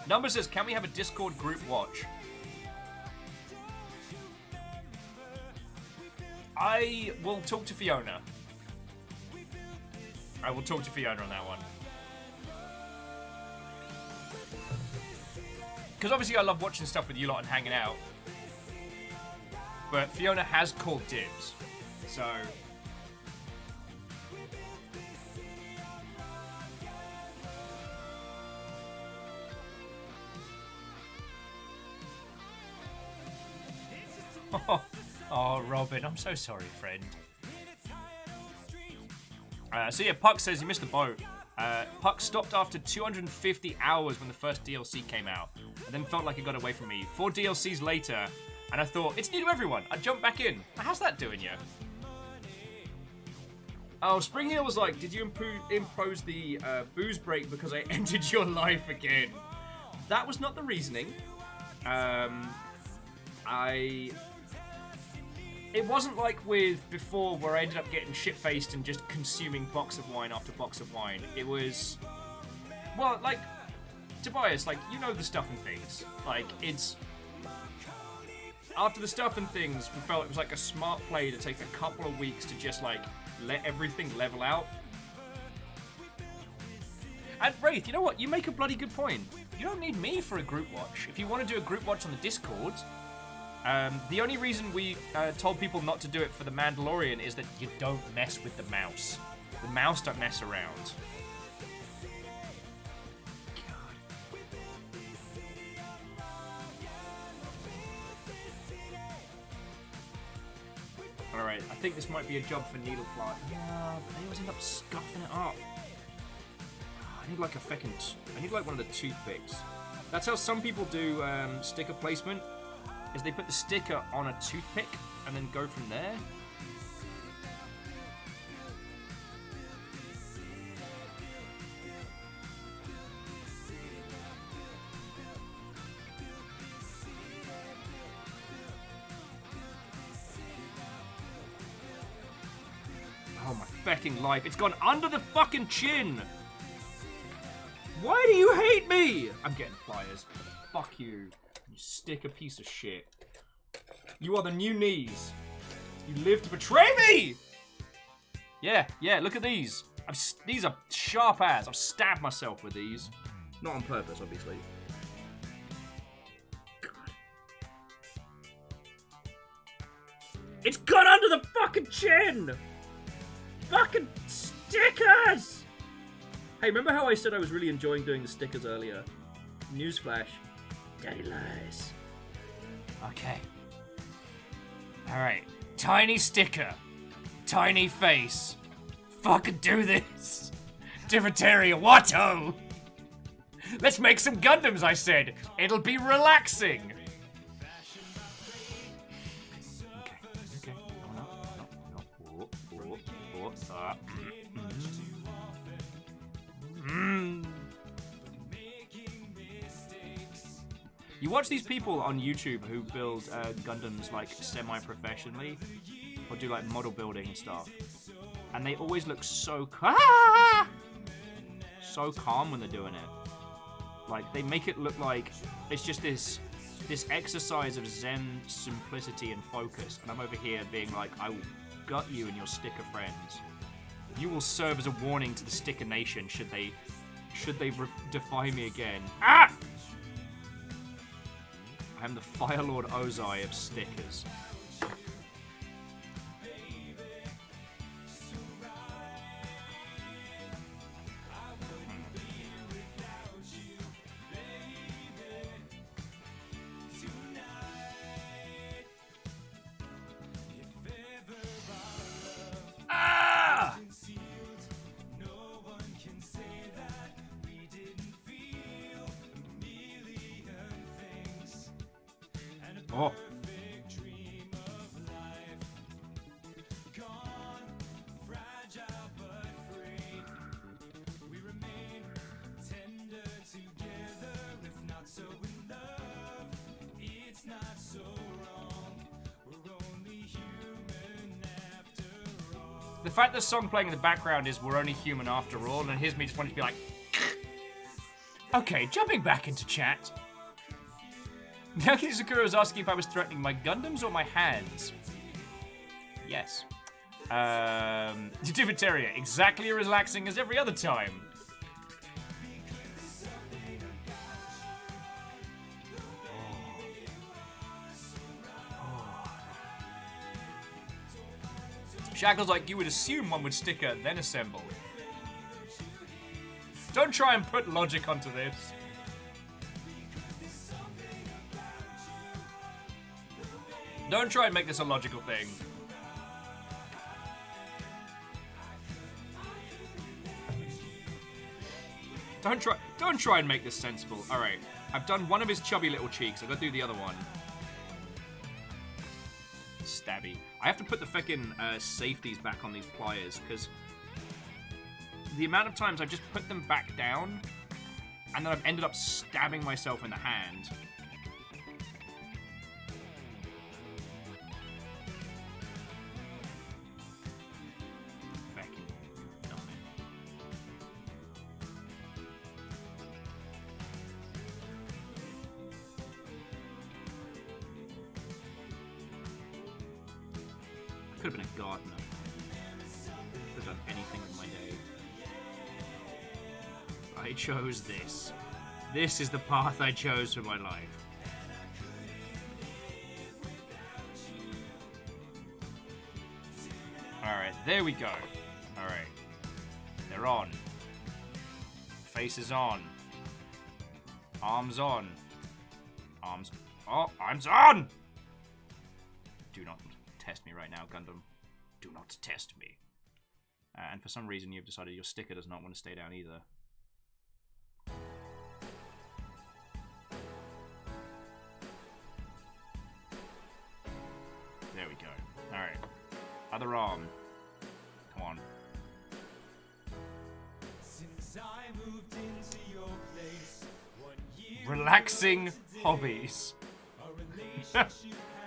Number says, can we have a Discord group watch? I will talk to Fiona. I will talk to Fiona on that one. Because obviously I love watching stuff with you lot and hanging out. But Fiona has called dibs. So... Oh, Robin, I'm so sorry, friend. So yeah, Puck says he missed the boat. Puck stopped after 250 hours when the first DLC came out, and then felt like it got away from me. 4 DLCs later, and I thought, it's new to everyone. I jumped back in. How's that doing you? Oh, Spring Heel was like, did you impose the booze break because I entered your life again? That was not the reasoning. It wasn't like with before where I ended up getting shit-faced and just consuming box of wine after box of wine. It was... Well, like, Tobias, like, you know the stuff and things. Like, it's... After the stuff and things, we felt it was like a smart play to take a couple of weeks to just, like, let everything level out. And Wraith, you know what? You make a bloody good point. You don't need me for a group watch. If you want to do a group watch on the Discord... the only reason we told people not to do it for The Mandalorian is that you don't mess with the mouse. The mouse don't mess around. Alright, I think this might be a job for Needleplant. Yeah, they always end up scuffing it up. I need like I need like one of the toothpicks. That's how some people do sticker placement. Is they put the sticker on a toothpick and then go from there. Oh my fucking life, it's gone under the fucking chin! Why do you hate me? I'm getting pliers. Fuck you. You sticker piece of shit. You are the new knees. You live to betray me! Yeah, look at these. These are sharp as. I've stabbed myself with these. Not on purpose, obviously. God. It's got under the fucking chin! Fucking stickers! Hey, remember how I said I was really enjoying doing the stickers earlier? Newsflash. Daddy lies. Okay. Alright. Tiny sticker. Tiny face. Fucking do this. Differentaria Watto. Let's make some Gundams, I said. It'll be relaxing. Okay. No. You watch these people on YouTube who build Gundams like semi-professionally, or do like model building and stuff, and they always look so calm when they're doing it. Like they make it look like it's just this exercise of Zen simplicity and focus, and I'm over here being like, I will gut you and your sticker friends. You will serve as a warning to the Sticker Nation should they defy me again. Ah! I am the Firelord Ozai of stickers. Ah! Oh. The fact the song playing in the background is We're Only Human After All, and here's me just wanting to be like... Okay, jumping back into chat. Yaki Sakura was asking if I was threatening my Gundams or my hands. Yes. Diviteria, exactly as relaxing as every other time. Shackles like you would assume one would sticker, then assemble. Don't try and put logic onto this. Don't try and make this a logical thing. Don't try and make this sensible. Alright. I've done one of his chubby little cheeks. I've got to do the other one. Stabby. I have to put the feckin' safeties back on these pliers, because the amount of times I've just put them back down, and then I've ended up stabbing myself in the hand. Feckin' dumb. Could have been a gardener. Could have done anything with my day. I chose this. This is the path I chose for my life. Alright, there we go. Alright. They're on. Face is on. Arms on. Arms. Oh, arms on! Do not test me right now, Gundam. Do not test me. And for some reason you've decided your sticker does not want to stay down either. There we go. Alright. Other arm. Come on. Since I moved into your place, 1 year Relaxing hobbies.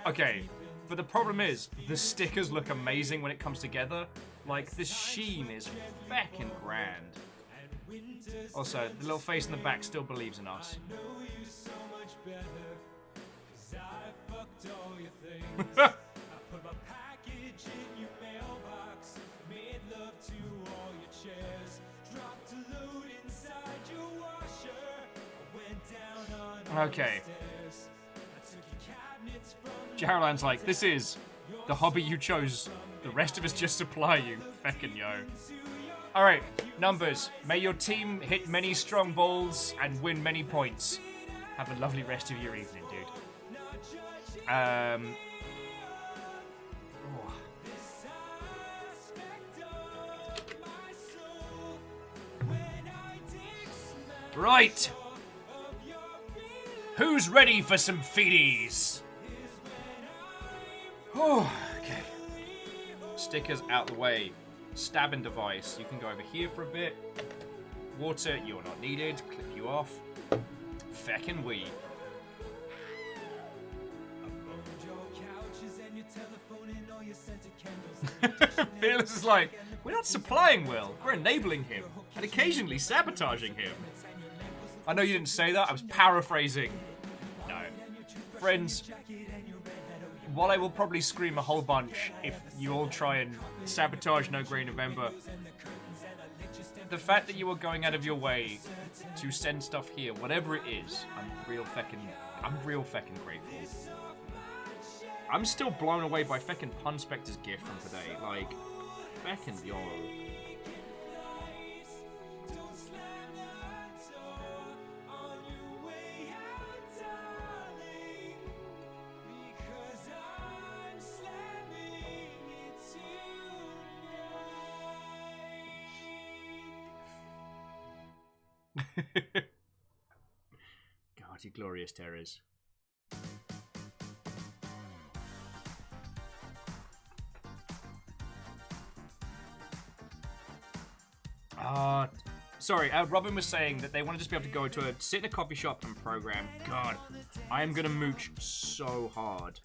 Okay. But the problem is, the stickers look amazing when it comes together. Like, the sheen is feckin' grand. Also, the little face in the back still believes in us. Okay. Jaralan's like, this is the hobby you chose. The rest of us just supply you. Feckin' yo. Alright, numbers. May your team hit many strong balls and win many points. Have a lovely rest of your evening, dude. Oh. Right. Who's ready for some feedies? Oh, okay. Stickers out the way. Stabbing device. You can go over here for a bit. Water, you're not needed. Clip you off. Feckin' we. Fearless is like, we're not supplying Will. We're enabling him. And occasionally sabotaging him. I know you didn't say that. I was paraphrasing. No. Friends, while I will probably scream a whole bunch if you all try and sabotage No Grey November, the fact that you are going out of your way to send stuff here, whatever it is, I'm real feckin' grateful. I'm still blown away by feckin' Pun Spector's gift from today. Like, feckin' yo. God, you glorious terrors. Sorry, Robin was saying that they want to just be able to go to sit in a coffee shop and program. God, I am gonna mooch so hard.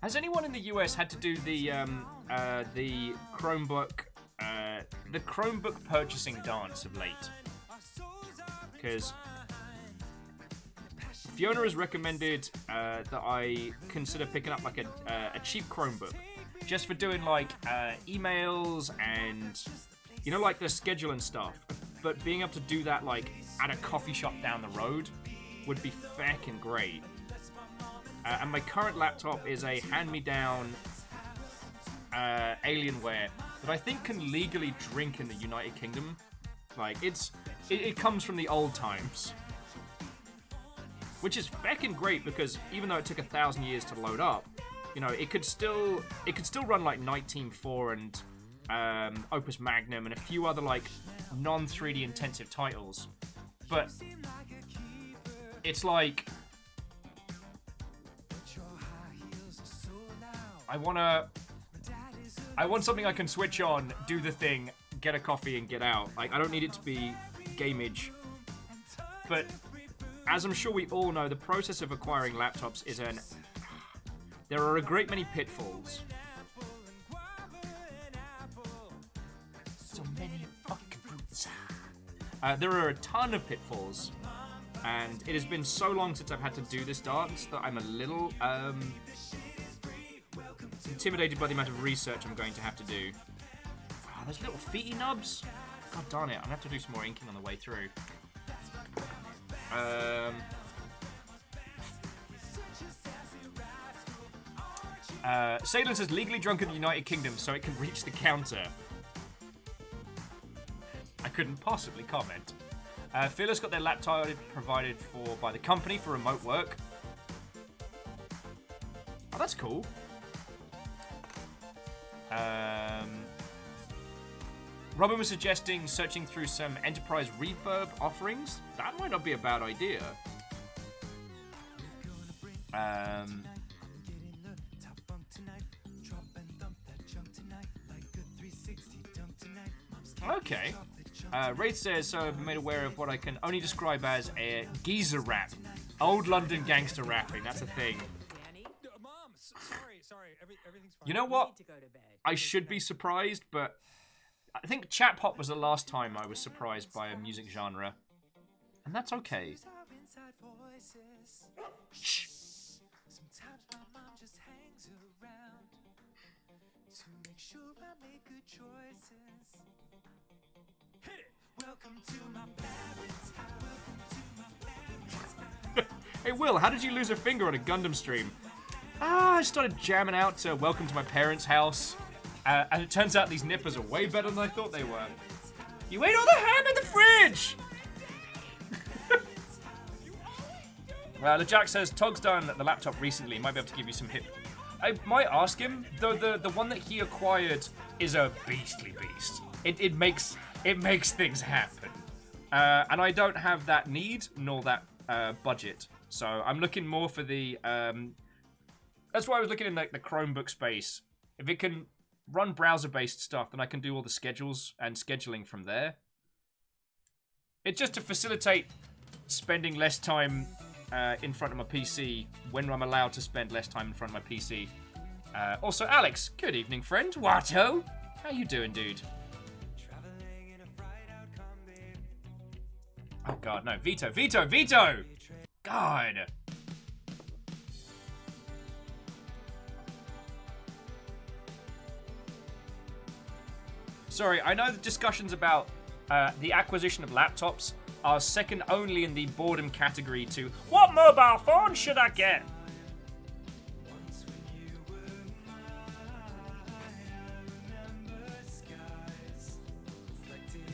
Has anyone in the US had to do the Chromebook purchasing dance of late? Because Fiona has recommended that I consider picking up like a cheap Chromebook, just for doing like emails and like the schedule and stuff. But being able to do that like at a coffee shop down the road would be feckin' great. And my current laptop is a hand-me-down Alienware that I think can legally drink in the United Kingdom. Like, it comes from the old times. Which is feckin' great because even though it took 1,000 years to load up, it could still run like Night Team 4 and Opus Magnum and a few other like non-3D intensive titles. But it's like I want something I can switch on, do the thing, get a coffee, and get out. Like, I don't need it to be gamage. But as I'm sure we all know, the process of acquiring laptops is there are a great many pitfalls. So many fucking fruits. There are a ton of pitfalls. And it has been so long since I've had to do this dance that I'm a little, intimidated by the amount of research I'm going to have to do. Wow, those little feety nubs. God darn it, I'm gonna have to do some more inking on the way through. Salem says legally drunk in the United Kingdom so it can reach the counter. I couldn't possibly comment. Fearless got their laptop provided by the company for remote work. Oh, that's cool. Robin was suggesting searching through some enterprise refurb offerings. That might not be a bad idea. Okay. Wraith says, so I've been made aware of what I can only describe as a geezer rap. Old London gangster rapping, that's a thing. Mom, sorry, everything's fine. You know what? I should be surprised, but I think Chat Pop was the last time I was surprised by a music genre. And that's okay. Shh. Sometimes my mom just hangs around to make sure I make good choices. Hit it! Welcome to my parents' house. Welcome to my parents' house. Hey Will, how did you lose a finger on a Gundam stream? I started jamming out to Welcome to My Parents' House. And it turns out these nippers are way better than I thought they were. You ate all the ham in the fridge! LeJack says, Tog's done the laptop recently. Might be able to give you some hip. I might ask him, though the one that he acquired is a beastly beast. It makes things happen. And I don't have that need, nor that budget. So I'm looking more for the... that's why I was looking in the Chromebook space. If it can run browser-based stuff, then I can do all the schedules and scheduling from there. It's just to facilitate spending less time in front of my PC when I'm allowed to spend less time in front of my PC. Also, Alex, good evening, friend. Watto, how you doing, dude? Oh God, no, veto! God. Sorry, I know the discussions about the acquisition of laptops are second only in the boredom category to what mobile phone should I get?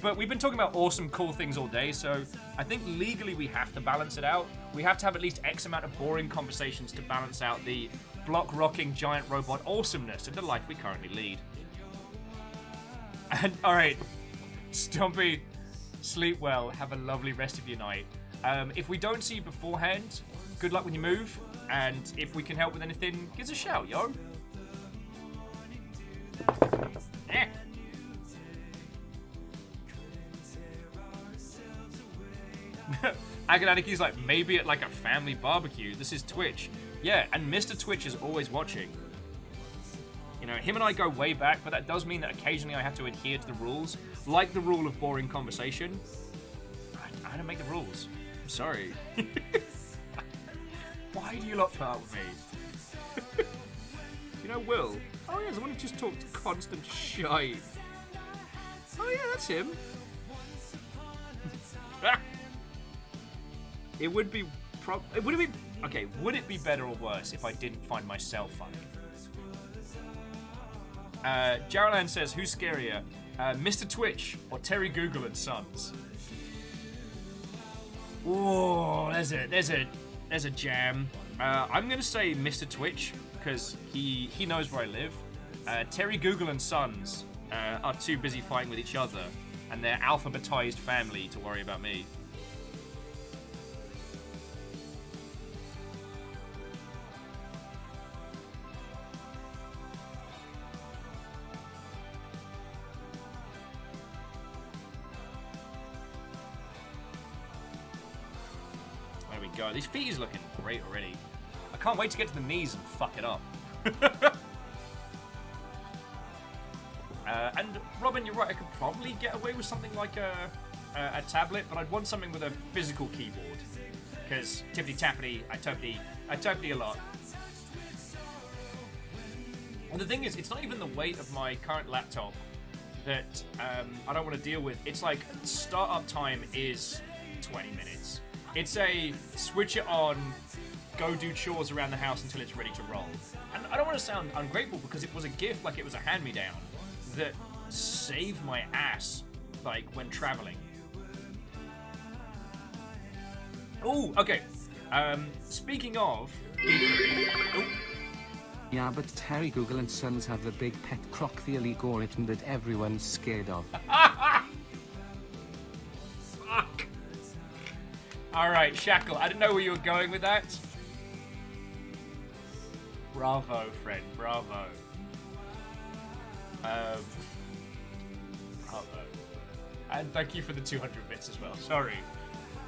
But we've been talking about awesome, cool things all day, so I think legally we have to balance it out. We have to have at least X amount of boring conversations to balance out the block-rocking giant robot awesomeness of the life we currently lead. And, alright, Stompy, sleep well, have a lovely rest of your night. If we don't see you beforehand, good luck when you move, and if we can help with anything, give us a shout, yo. Agadaniki's like, maybe at like a family barbecue. This is Twitch. Yeah, and Mr. Twitch is always watching. You know, him and I go way back, but that does mean that occasionally I have to adhere to the rules. Like the rule of boring conversation. I don't make the rules. I'm sorry. Why do you lot put up with me? You know Will? Oh yeah, the one who just talks constant shite. Oh yeah, that's him. It would be would it be better or worse if I didn't find myself funny? Jaralan says, who's scarier? Mr. Twitch or Terry Google and Sons? Oh, there's a jam. I'm gonna say Mr. Twitch because he knows where I live. Terry Google and Sons are too busy fighting with each other, and they're alphabetized family to worry about me. There we go. These feet is looking great already. I can't wait to get to the knees and fuck it up. And Robin, you're right. I could probably get away with something like a tablet, but I'd want something with a physical keyboard. Because tippity tappity, I tappity a lot. And the thing is, it's not even the weight of my current laptop that I don't want to deal with. It's like startup time is 20 minutes. It's a switch it on, go do chores around the house until it's ready to roll. And I don't want to sound ungrateful because it was a gift, like it was a hand-me-down that saved my ass, like when traveling. Oh, okay. Speaking of, Yeah, but Terry Google and Sons have the big pet croc, the algorithm that everyone's scared of. Fuck. All right, Shackle. I didn't know where you were going with that. Bravo, friend. Bravo. Bravo. And thank you for the 200 bits as well. Sorry.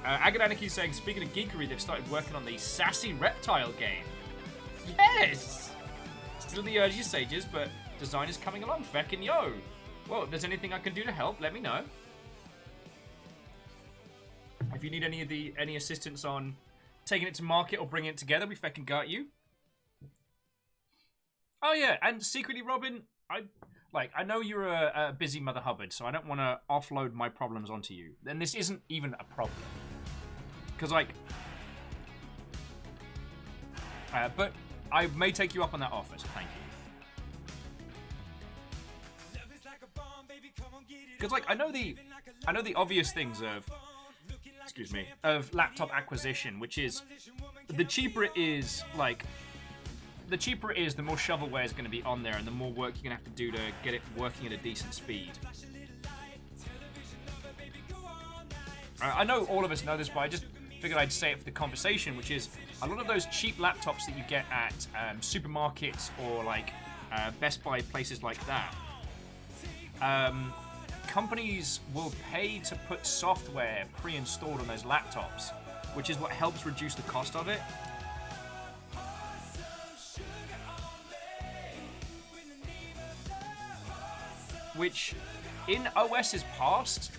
Agadaniki's saying, speaking of geekery, they've started working on the Sassy Reptile game. Yes! Still in the early stages, but design is coming along. Feckin' yo. Well, if there's anything I can do to help, let me know. If you need any assistance on taking it to market or bringing it together, we feckin' got you. Oh yeah, and secretly, Robin, I know you're a busy Mother Hubbard, so I don't want to offload my problems onto you. And this isn't even a problem. Because, but I may take you up on that offer, so thank you. Because, I know the obvious things of laptop acquisition, which is, the cheaper it is, the cheaper it is, the more shovelware is going to be on there, and the more work you're going to have to do to get it working at a decent speed. I know all of us know this, but I just figured I'd say it for the conversation, which is a lot of those cheap laptops that you get at supermarkets or Best Buy, places like that. Companies will pay to put software pre-installed on those laptops, which is what helps reduce the cost of it. Which, in OS's past,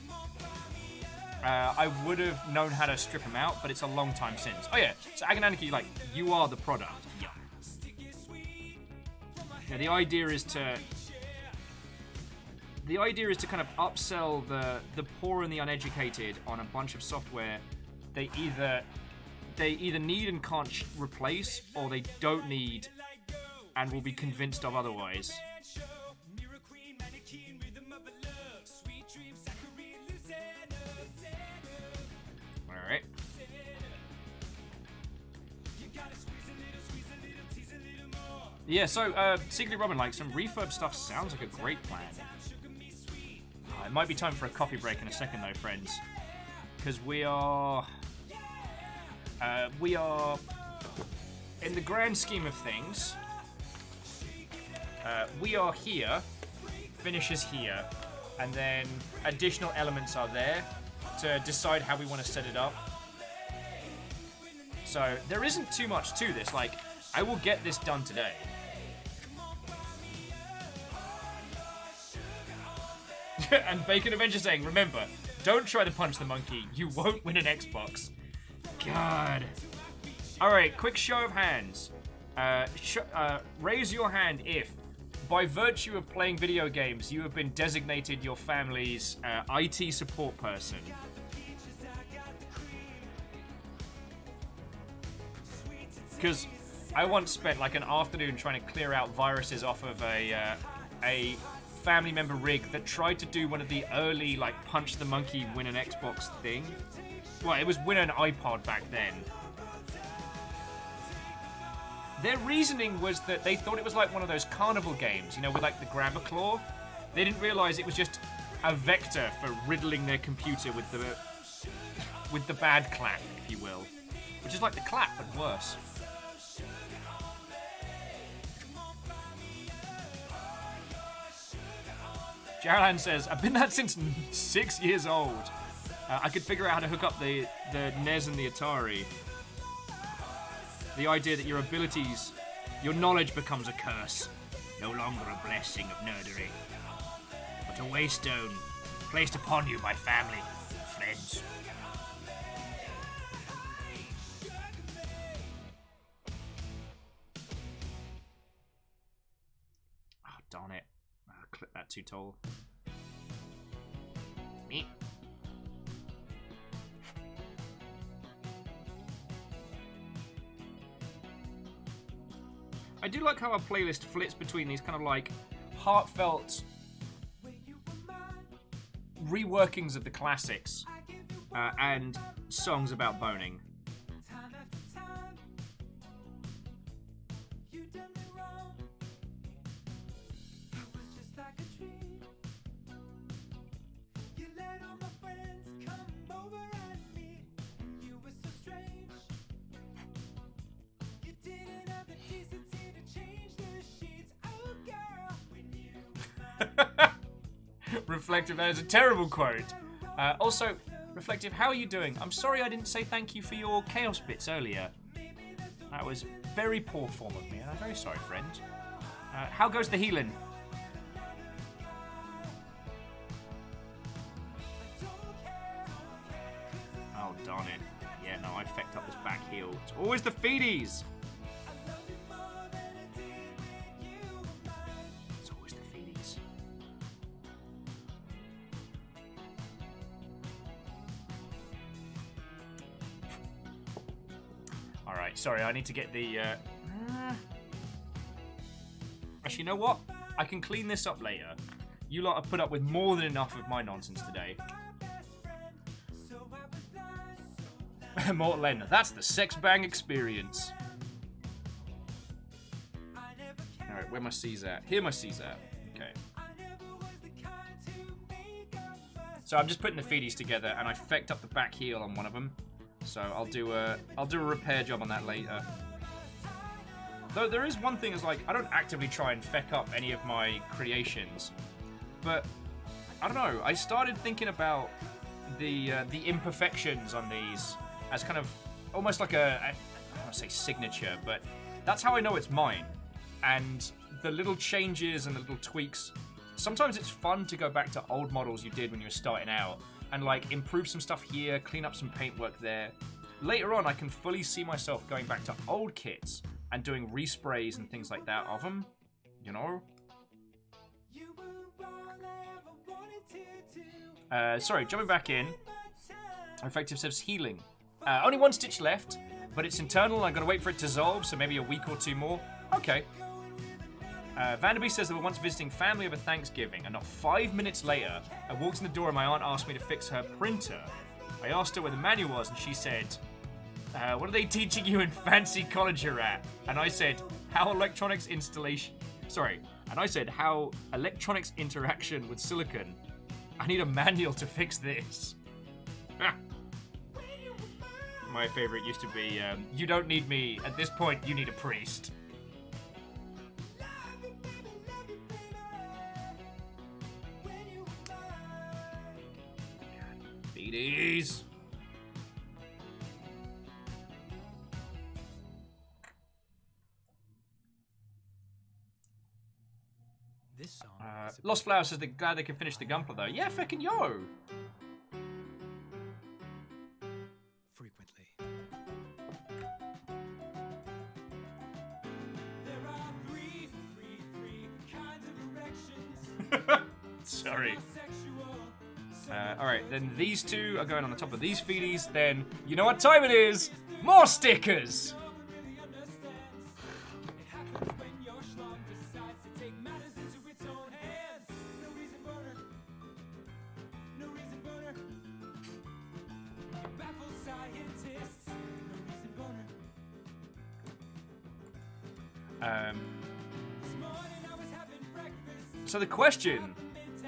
I would have known how to strip them out, but it's a long time since. Oh yeah, so Agananiki, you are the product. Yeah. Yeah, the idea is to kind of upsell the poor and the uneducated on a bunch of software they either need and can't replace, or they don't need and will be convinced of otherwise. Alright. Yeah, so, Secretly Robin, some refurb stuff sounds like a great plan. It might be time for a coffee break in a second, though, friends. Because we are, in the grand scheme of things, we are here, finish is here, and then additional elements are there to decide how we want to set it up. So there isn't too much to this. Like, I will get this done today. And Bacon Avenger saying, remember, don't try to punch the monkey. You won't win an Xbox. God. Alright, quick show of hands. Raise your hand if, by virtue of playing video games, you have been designated your family's IT support person. Because I once spent like an afternoon trying to clear out viruses off of a family member rig that tried to do one of the early like punch the monkey win an Xbox thing. Well, it was win an iPod back then. Their reasoning was that they thought it was like one of those carnival games, you know, with like the grabber claw. They didn't realize it was just a vector for riddling their computer with the bad clap, if you will. Which is like the clap, but worse. Jaralan says, I've been that since 6 years old. I could figure out how to hook up the NES and the Atari. The idea that your abilities, your knowledge becomes a curse. No longer a blessing of nerdery, but a waystone placed upon you by family, friends. Oh, darn it. Clip that too tall. Me. I do like how our playlist flits between these kind of like heartfelt reworkings of the classics and songs about boning. Reflective, that is a terrible quote. Also, Reflective, how are you doing? I'm sorry I didn't say thank you for your chaos bits earlier. That was very poor form of me, and I'm very sorry, friend. How goes the healing? Oh, darn it. Yeah, no, I fecked up this back heel. It's always the feedies! Sorry, I need to get the... Actually, you know what? I can clean this up later. You lot have put up with more than enough of my nonsense today. Mortal End, that's the sex bang experience. Alright, where my C's at? Here my C's at. Okay. So I'm just putting the feedies together, and I fecked up the back heel on one of them. So I'll do a repair job on that later. Though there is one thing is like I don't actively try and feck up any of my creations, but I don't know. I started thinking about the imperfections on these as kind of almost like I don't want to say signature, but that's how I know it's mine. And the little changes and the little tweaks. Sometimes it's fun to go back to old models you did when you were starting out. And like improve some stuff here, clean up some paintwork there. Later on, I can fully see myself going back to old kits and doing resprays and things like that of them, you know? Sorry, jumping back in. Effective says healing. Only one stitch left, but it's internal. I'm going to wait for it to dissolve, so maybe a week or two more. Okay. Vanderby says they were once visiting family over Thanksgiving, and not 5 minutes later, I walked in the door and my aunt asked me to fix her printer. I asked her where the manual was, and she said, what are they teaching you in fancy college you're at? And I said, how electronics interaction with silicon. I need a manual to fix this. My favorite used to be, you don't need me. At this point, you need a priest. Feedies. This song is Lost Flowers says they're glad they can finish the gunpla though. Yeah, fucking yo! frequently. There are three kinds of erections. Sorry. Alright, then these two are going on the top of these feedies. Then, you know what time it is? More stickers! So the question,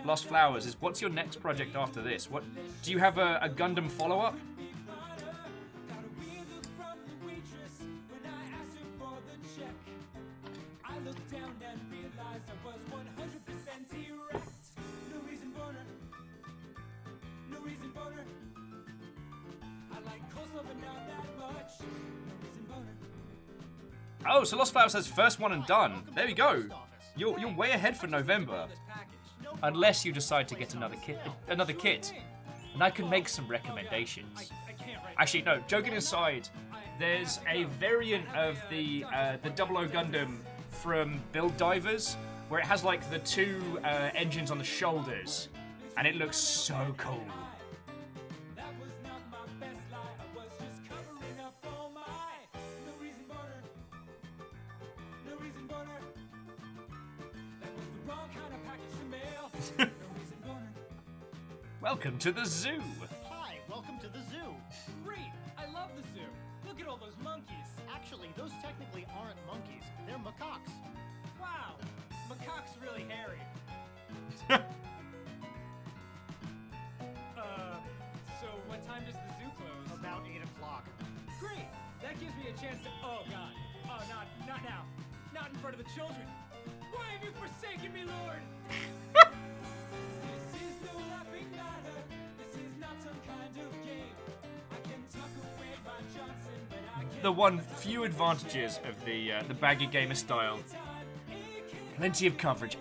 Lost Flowers, is what's your next project after this? What do you have a Gundam follow-up? Oh, so Lost Flowers says first one and done. There we go. You're way ahead for November. Unless you decide to get another kit. And I can make some recommendations. Actually, no, joking aside, there's a variant of the 00 Gundam from Build Divers where it has like the two engines on the shoulders, and it looks so cool. Welcome to the zoo. Hi, welcome to the zoo. Great! I love the zoo. Look at all those monkeys. Actually, those technically aren't monkeys. They're macaques. Wow, macaques really hairy. So what time does the zoo close? About 8 o'clock. Great! That gives me a chance to. Oh God! Oh, not now! Not in front of the children! Why have you forsaken me, Lord? This is no laughing matter. This is not some kind of game. I can tuck away my Johnson, but I can't. The one few advantages of the baggy gamer style. Plenty of coverage.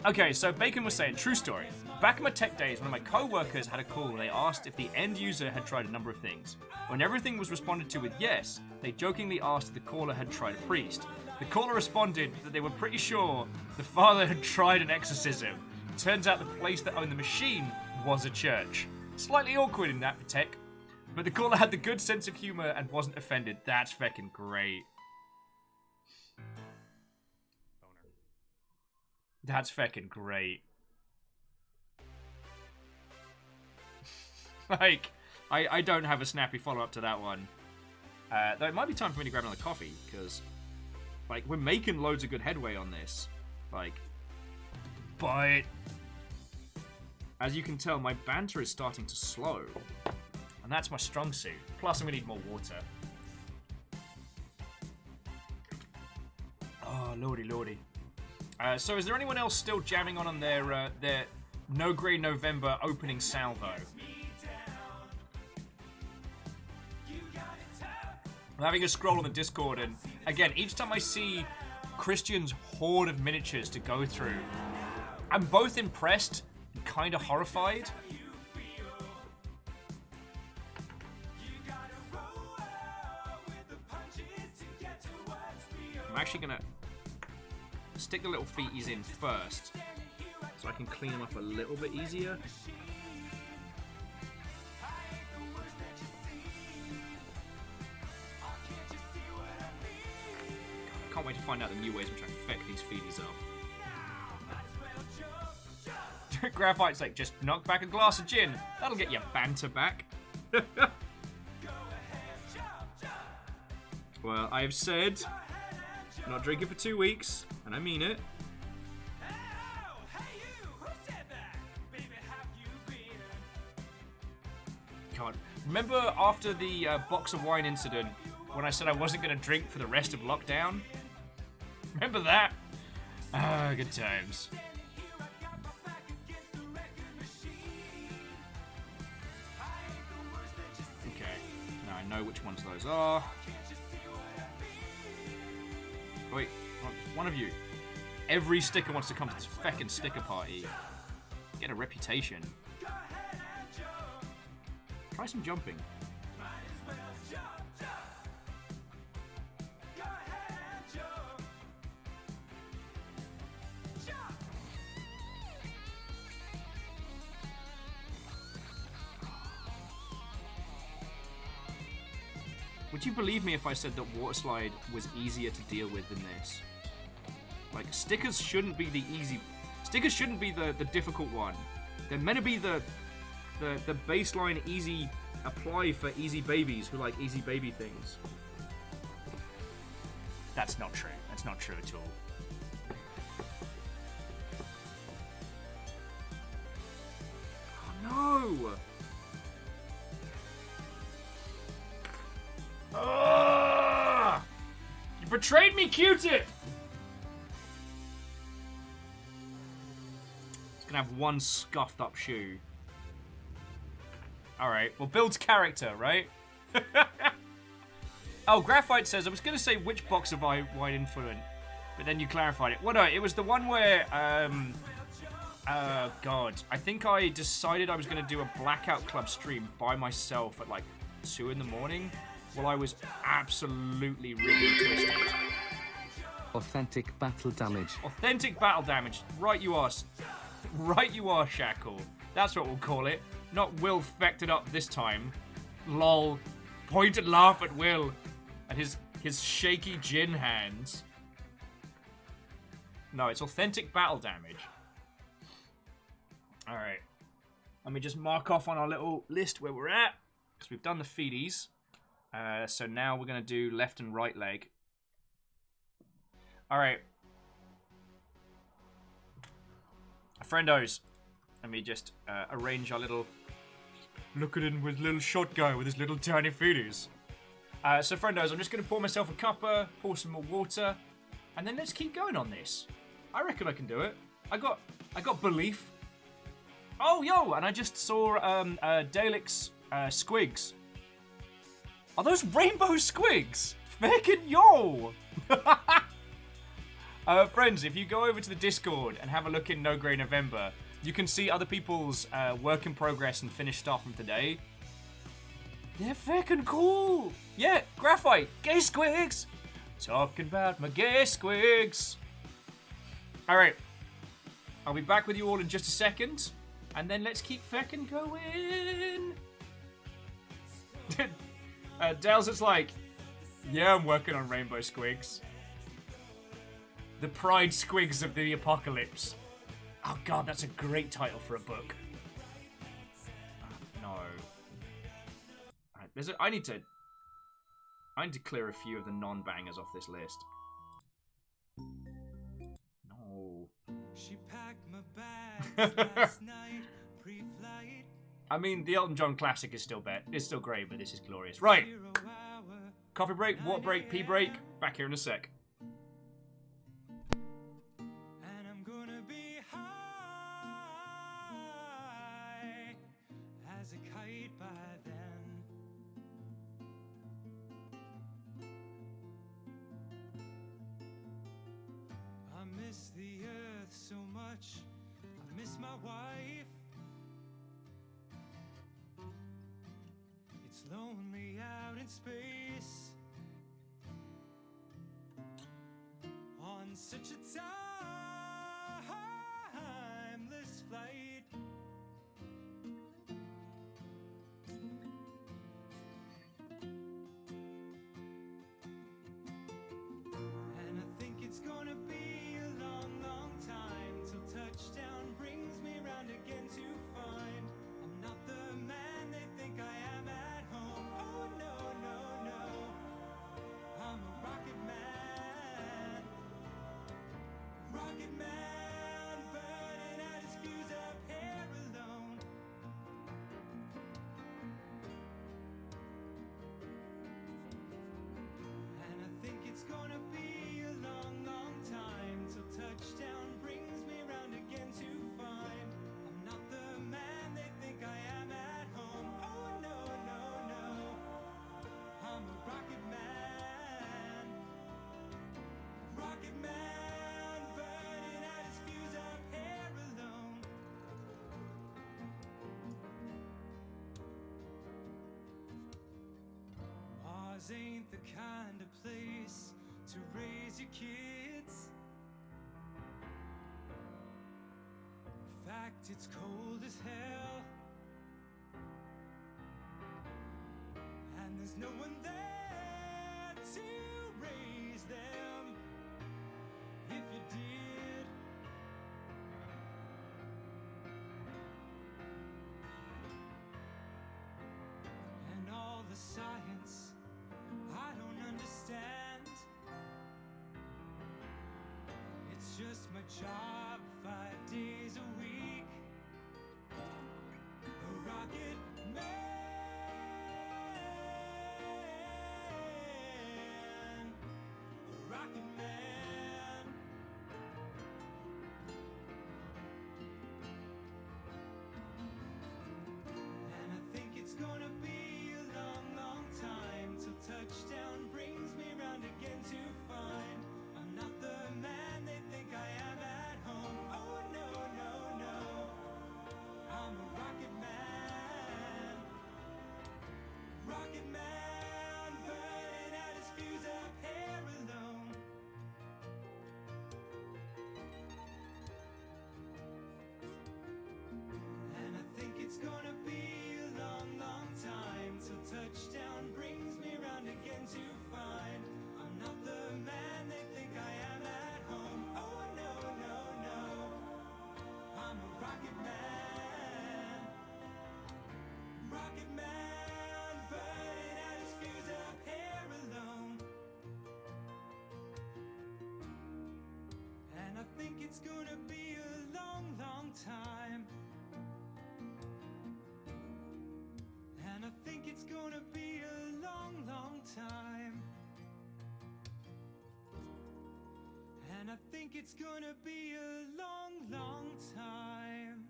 Okay, so Bacon was saying, true story. Back in my tech days, one of my co-workers had a call and they asked if the end user had tried a number of things. When everything was responded to with yes, they jokingly asked if the caller had tried a priest. The caller responded that they were pretty sure the father had tried an exorcism. Turns out the place that owned the machine was a church. Slightly awkward in that for tech, but the caller had the good sense of humor and wasn't offended. That's fucking great. That's fucking great. Like, I don't have a snappy follow-up to that one. Though it might be time for me to grab another coffee, because, like, we're making loads of good headway on this. Like, but as you can tell, my banter is starting to slow. And that's my strong suit. Plus, I'm going to need more water. Oh, lordy, lordy. So is there anyone else still jamming on their No Grey November opening salvo? I'm having a scroll on the Discord, and again, each time I see Christian's horde of miniatures to go through, I'm both impressed and kind of horrified. I'm actually gonna stick the little feeties in first, so I can clean them up a little bit easier. I can't wait to find out the new ways which I feck these feedies up. Graphite's like, just knock back a glass of gin. That'll get your banter back. Well, I have said not drinking for 2 weeks, and I mean it. God, remember after the box of wine incident when I said I wasn't going to drink for the rest of lockdown? Remember that? Ah, good times. Okay, now I know which ones those are. Wait, one of you. Every sticker wants to come to this feckin' sticker party. Get a reputation. Try some jumping. Would you believe me if I said that Water Slide was easier to deal with than this? Like, stickers shouldn't be the easy... Stickers shouldn't be the difficult one. They're meant to be the baseline easy apply for easy babies who like easy baby things. That's not true. That's not true at all. Oh, no! You betrayed me, Q-Tip! It's gonna have one scuffed up shoe. Alright, well, builds character, right? Oh, Graphite says, I was gonna say which box of Wide Influent, but then you clarified it. Well, no, it was the one where, God. I think I decided I was gonna do a Blackout Club stream by myself at like 2 in the morning. Well, I was absolutely really twisted. Authentic battle damage. Authentic battle damage. Right you are. Right you are, Shackle. That's what we'll call it. Not Will fecked it up this time. Lol. Point and laugh at Will. And his shaky gin hands. No, it's authentic battle damage. Alright. Let me just mark off on our little list where we're at. Because we've done the feedies. So now we're going to do left and right leg. Alright. Friendos. Let me just arrange our little... Look at him with little short guy with his little tiny feedies. So friendos, I'm just going to pour myself a cuppa, pour some more water, and then let's keep going on this. I reckon I can do it. I got belief. Oh, yo, and I just saw Dalek's squigs. Are those rainbow squigs? Feckin' yo! Friends, if you go over to the Discord and have a look in No Grey November, you can see other people's work in progress and finished stuff from today. They're feckin' cool! Yeah, Graphite, gay squigs! Talking about my gay squigs! Alright, I'll be back with you all in just a second, and then let's keep feckin' going! Dales, it's like, yeah, I'm working on Rainbow Squigs. The Pride Squigs of the Apocalypse. Oh god, that's a great title for a book. No. Alright, I need to clear a few of the non-bangers off this list. No. She packed my bags last night, pre-flight. I mean, the Elton John classic is still great, but this is glorious. Right. Coffee break, water break, pee break. Back here in a sec. And I'm gonna be high as a kite by then. I miss the earth so much. I miss my wife. It's lonely out in space on such a timeless flight. And I think it's gonna be a long, long time till touchdown brings me round again to find I'm not the man they think I am at home. Oh no, no, no, I'm a rocket man. ain't the kind of place to raise your kids. In fact, it's cold as hell, and there's no one there to raise them if you did. And all the science I don't understand. It's just my job 5 days a week. A rocket man. A rocket man. And I think it's gonna be a long, long time till touchdown brings me round again to find I'm not the man they think I am at home. Oh no, no, no, I'm a rocket man. Rocket man, burning out his fuse up here alone. And I think it's gonna be a long, long time till touchdown brings me round again to find I'm not the man they think I am at home. Oh no, no, no, I'm a rocket man. Rocket man, burning out his fuse up here alone. And I think it's gonna be a long, long time. And I think it's gonna be a long, long time. And I think it's gonna be a long, long time.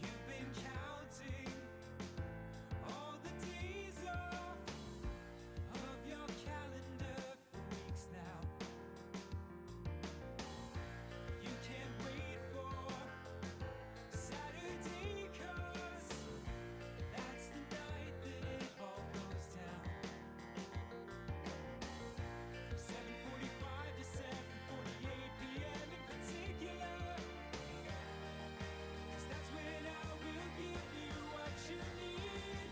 You've been counting all the days off of your calendar for weeks now. You can't wait for Saturday 'cause that's the night that it all goes down. From 7:45 to 7:48 p.m. in particular, 'cause that's when I will give you what you need.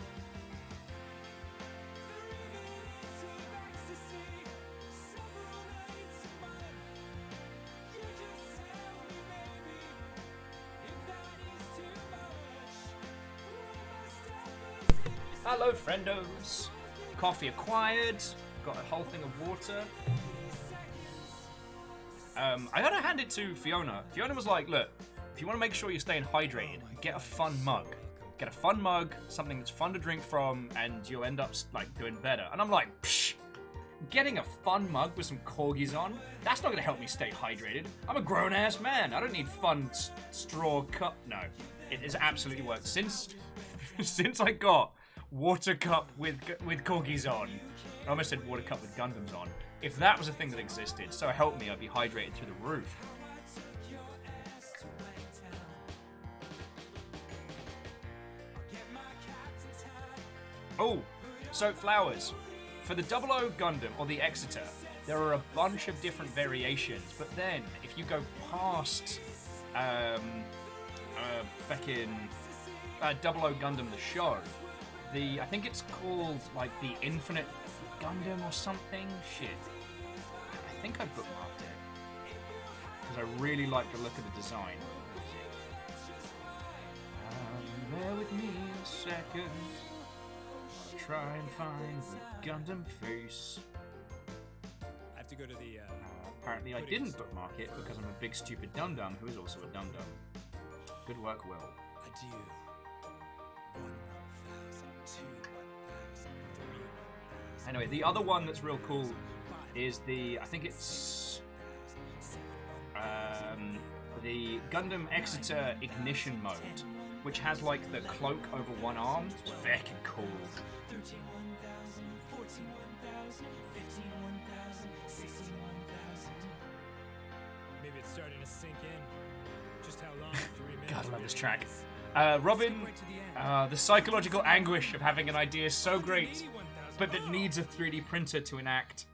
3 minutes of ecstasy, several nights a month. You just tell me, baby, if that is too much. When my stuff is in your Hello, friendos. Coffee acquired. Got a whole thing of water. I gotta hand it to Fiona. Fiona was like, look, if you want to make sure you're staying hydrated, get a fun mug. Get a fun mug, something that's fun to drink from, and you'll end up like doing better. And I'm like, psh, getting a fun mug with some corgis on, that's not gonna help me stay hydrated. I'm a grown-ass man. I don't need fun straw cup. No, it has absolutely worked. Since I got water cup with corgis on, I almost said water cup with Gundams on. If that was a thing that existed, so help me, I'd be hydrated through the roof. Oh, so flowers. For the 00 Gundam, or the Exeter, there are a bunch of different variations, but then, if you go past, fucking 00 Gundam the show, I think it's called, like, the Infinite Gundam or something? Shit. I think I bookmarked it. Because I really like the look of the design. Bear with me a second. I'll try and find the Gundam face. I have to go to the. Apparently I didn't bookmark it because I'm a big stupid dum-dum who is also a dum-dum. Good work, Will. Adieu. 1,000, 2,000, 3,000. Anyway, the other one that's real cool is I think it's the Gundam Exeter Ignition mode, which has like the cloak over one arm. It's fucking cool. Maybe it's starting to sink in. Just how long? 3 minutes. God, I love this track. Robin, the psychological anguish of having an idea so great, but that needs a 3D printer to enact.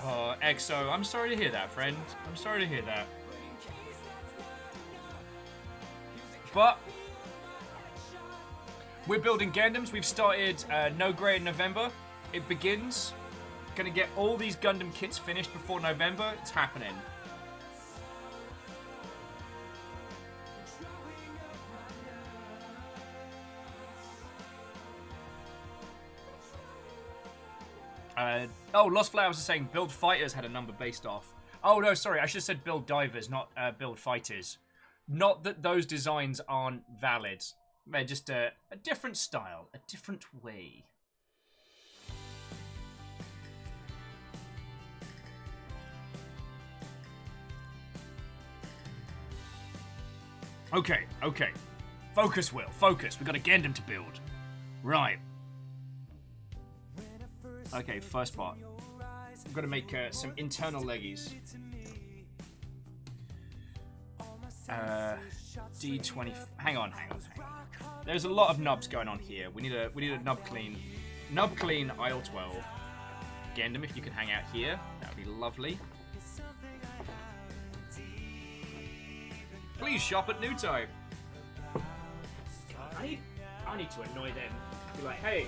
Oh, EXO, I'm sorry to hear that, friend. I'm sorry to hear that. But we're building Gundams. We've started No Grey in November. It begins. Gonna get all these Gundam kits finished before November. It's happening. Lost Flowers is saying Build Fighters had a number based off. Oh, no, sorry. I should have said Build Divers, not Build Fighters. Not that those designs aren't valid. They're just a different style, a different way. Okay. Focus, Will. Focus. We've got a Gundam to build. Right. Okay, first part. I've got to make some internal leggies. D20. Hang on. There's a lot of nubs going on here. We need a nub clean. Nub clean aisle 12. Gundam, if you could hang out here, that would be lovely. Please shop at New Type. I need to annoy them. Be like, hey,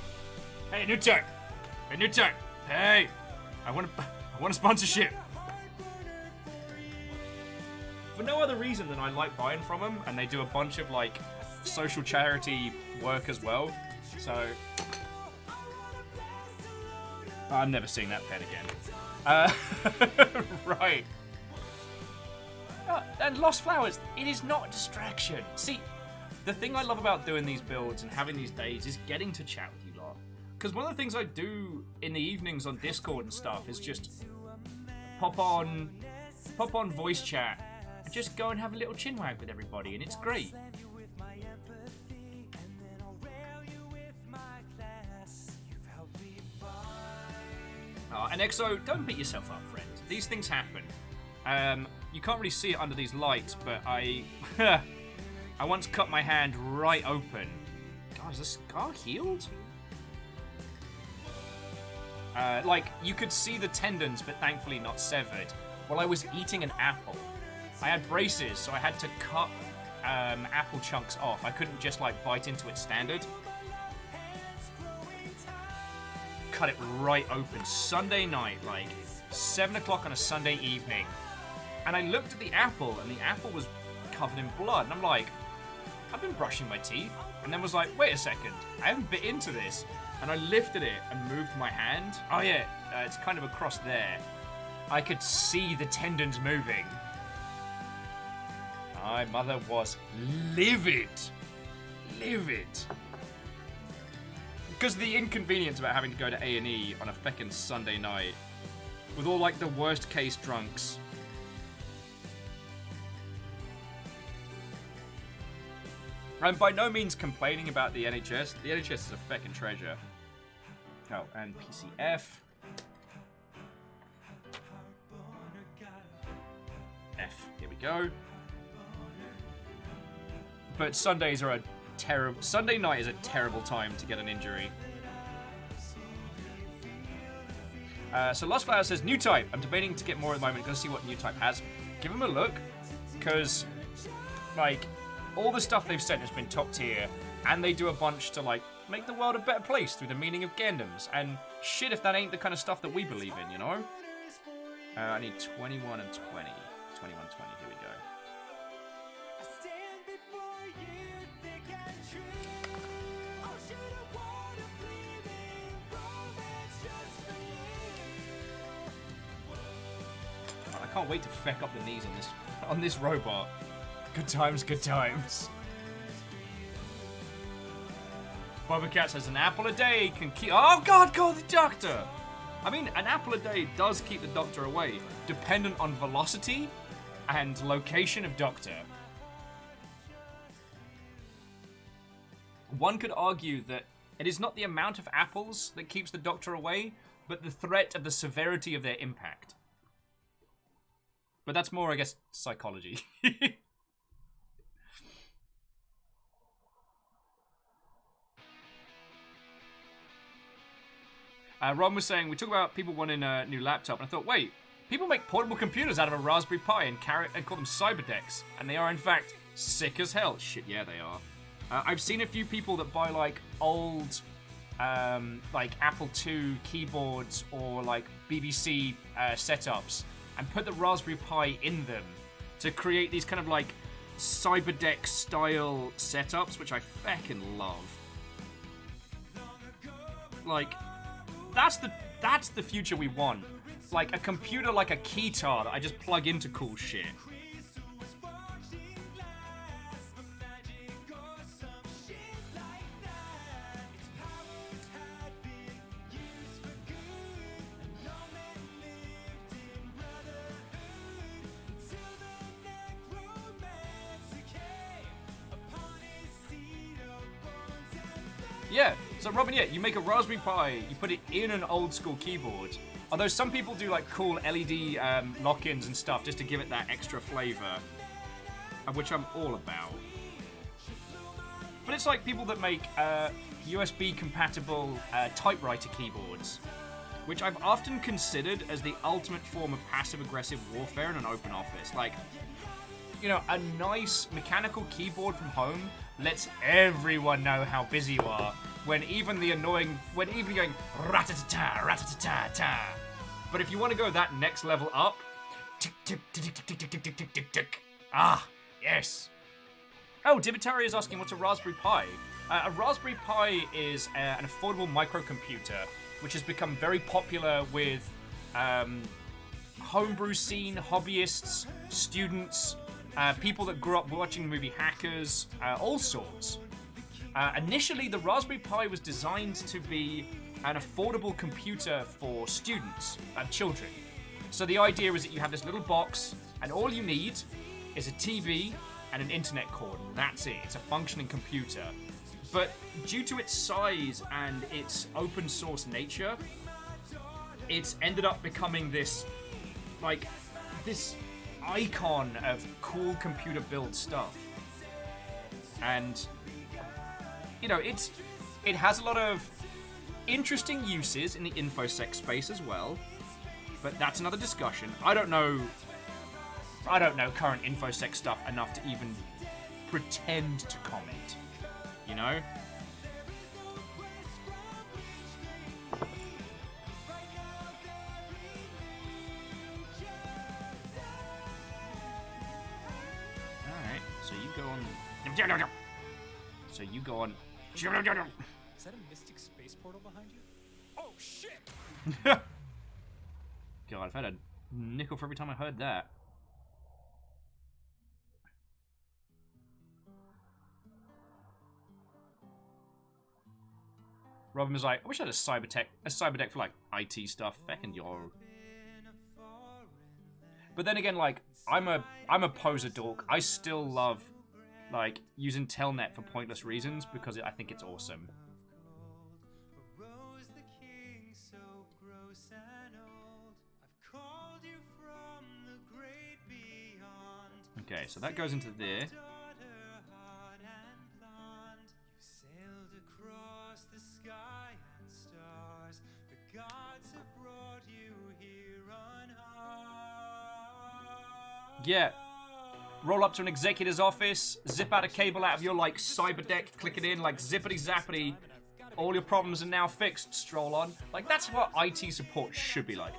New Type. Hey, New Type. Hey, I want a sponsorship. For no other reason than I like buying from them, and they do a bunch of like social charity work as well. So I'm never seeing that pen again. Right. And Lost Flowers, it is not a distraction. See, the thing I love about doing these builds and having these days is getting to chat with you lot. Because one of the things I do in the evenings on Discord and stuff is just pop on voice chat and just go and have a little chinwag with everybody, and it's great. And EXO, don't beat yourself up, friend. These things happen. You can't really see it under these lights, but I once cut my hand right open. God, is this scar healed? Like, you could see the tendons, but thankfully not severed. While I was eating an apple. I had braces, so I had to cut apple chunks off. I couldn't just, like, bite into it standard. Cut it right open. Sunday night, like, 7 o'clock on a Sunday evening. And I looked at the apple, and the apple was covered in blood. And I'm like, I've been brushing my teeth. And then was like, wait a second, I haven't bit into this. And I lifted it and moved my hand. Oh yeah, it's kind of across there. I could see the tendons moving. My mother was livid. Livid. Because of the inconvenience about having to go to A&E on a feckin' Sunday night. With all, like, the worst case drunks. I'm by no means complaining about the NHS. The NHS is a feckin' treasure. Oh, and PCF. F, here we go. But Sundays are a terrible... Sunday night is a terrible time to get an injury. So Lost Flower says, New Type. I'm debating to get more at the moment. Gonna see what New Type has. Give them a look. Because, like, all the stuff they've sent has been top tier. And they do a bunch to, like, make the world a better place through the meaning of Gundams. And shit if that ain't the kind of stuff that we believe in, you know? I need 21 and 20. 21, 20, here we go. I can't wait to feck up the knees on this robot. Good times, good times. Boba Cat says an apple a day can keep. Oh God, call the doctor. I mean, an apple a day does keep the doctor away, dependent on velocity and location of doctor. One could argue that it is not the amount of apples that keeps the doctor away, but the threat of the severity of their impact. But that's more, I guess, psychology. Ron was saying, we talk about people wanting a new laptop, and I thought, wait, people make portable computers out of a Raspberry Pi and call them cyberdecks, and they are, in fact, sick as hell. Shit, yeah, they are. I've seen a few people that buy, like, old, like, Apple II keyboards or, like, BBC setups and put the Raspberry Pi in them to create these kind of, like, cyberdeck-style setups, which I feckin' love. Like, that's the future we want. Like, a computer like a keytar that I just plug into cool shit. Yeah, so Robin, yeah, you make a Raspberry Pi, you put it in an old school keyboard. Although some people do like cool LED lock-ins and stuff just to give it that extra flavor, of which I'm all about. But it's like people that make USB compatible typewriter keyboards, which I've often considered as the ultimate form of passive-aggressive warfare in an open office. Like, you know, a nice mechanical keyboard from home lets everyone know how busy you are, when even you're going rat-a-ta-ta, rat-a-ta-ta-ta. But if you want to go that next level up, tick, tick, tick, tick, tick, tick, tick, tick, tick, tick. Ah, yes. Oh, Divitari is asking what's a Raspberry Pi. A Raspberry Pi is an affordable microcomputer, which has become very popular with homebrew scene, hobbyists, students, people that grew up watching the movie Hackers, all sorts. Initially, the Raspberry Pi was designed to be an affordable computer for students and children. So the idea is that you have this little box, and all you need is a TV and an internet cord, and that's it. It's a functioning computer. But due to its size and its open source nature, it's ended up becoming this, like, this icon of cool computer build stuff. And, you know, it has a lot of interesting uses in the InfoSec space as well, but that's another discussion. I don't know current InfoSec stuff enough to even pretend to comment, you know? Alright, so you go on... So you go on... Is that a mystic space portal behind you? Oh, shit! God, I've had a nickel for every time I heard that. Robin was like, I wish I had a cyberdeck for like IT stuff. Feckin' yo. But then again, like, I'm a poser dork. I still love like using Telnet for pointless reasons because I think it's awesome. Okay, so that goes into there. Yeah. Roll up to an executive's office, zip out a cable out of your, like, cyberdeck, click it in, like, zippity-zappity. All your problems are now fixed, stroll on. Like, that's what IT support should be like.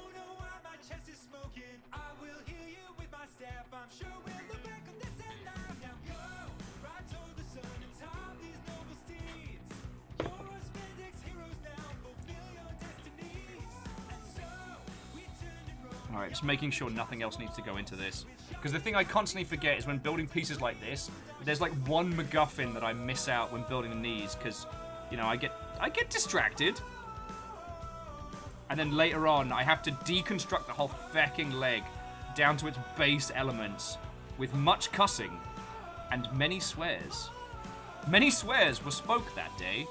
Alright, just making sure nothing else needs to go into this. Because the thing I constantly forget is when building pieces like this, there's like one MacGuffin that I miss out when building these, because you know, I get distracted. And then later on, I have to deconstruct the whole fucking leg down to its base elements with much cussing and many swears. Many swears were spoke that day.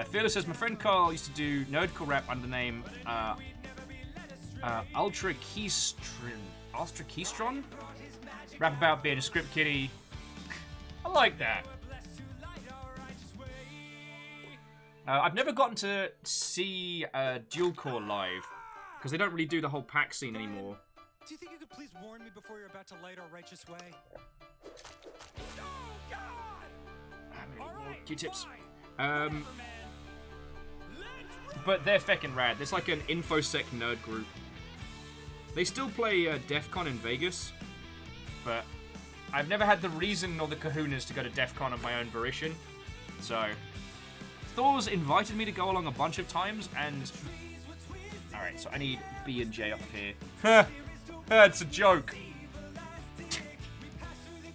Fearless says, my friend Carl used to do nerdcore rap under the name Ultra Keystron? Rap about being a script kiddie. I like that. I've never gotten to see Dual Core live because they don't really do the whole pack scene anymore. Do you think you could please warn me before you're about to light our righteous way? Q-tips. But they're feckin' rad. There's like an InfoSec nerd group. They still play DEF CON in Vegas, but I've never had the reason or the kahunas to go to DEF CON of my own volition. So, Thor's invited me to go along a bunch of times, and... Alright, so I need B and J up here. It's a joke.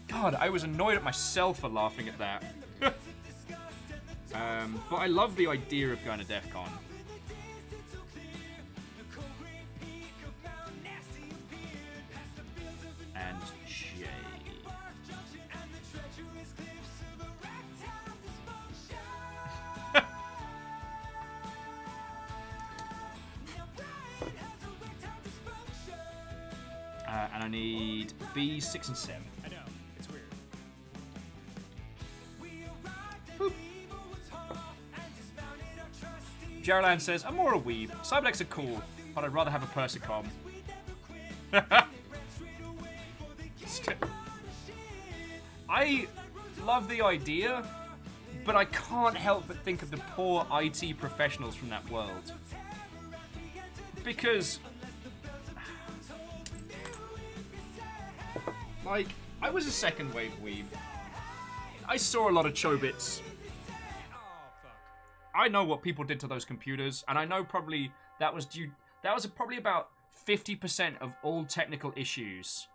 God, I was annoyed at myself for laughing at that. But I love the idea of going to DEF CON. And J. And I need B, 6, and 7. I know, it's weird. Boop. Geraldine says, I'm more a weeb. Cybernetics are cool, but I'd rather have a Persicom. I love the idea, but I can't help but think of the poor IT professionals from that world. Because... like, I was a second wave weeb. I saw a lot of Chobits. I know what people did to those computers, and I know probably that was probably about 50% of all technical issues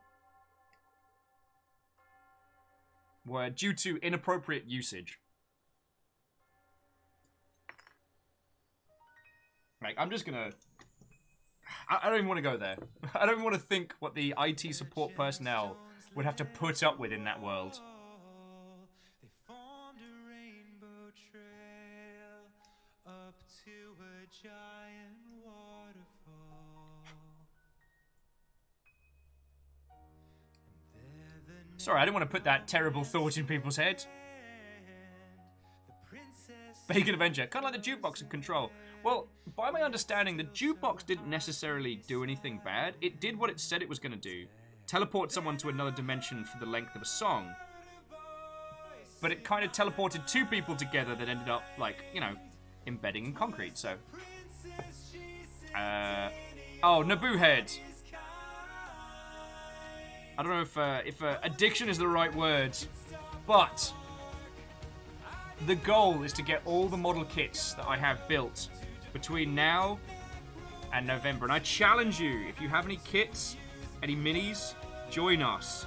were due to inappropriate usage. Like, I'm just gonna... I don't even want to go there. I don't even want to think what the IT support personnel would have to put up with in that world. They formed a rainbow trail up to a giant waterfall. Sorry, I didn't want to put that terrible thought in people's heads. Bacon Avenger, kind of like the jukebox in Control. Well, by my understanding, the jukebox didn't necessarily do anything bad. It did what it said it was going to do. Teleport someone to another dimension for the length of a song. But it kind of teleported two people together that ended up, like, you know, embedding in concrete, so... oh, Naboo Head. I don't know if addiction is the right word, but... the goal is to get all the model kits that I have built between now and November. And I challenge you, if you have any kits, any minis, join us.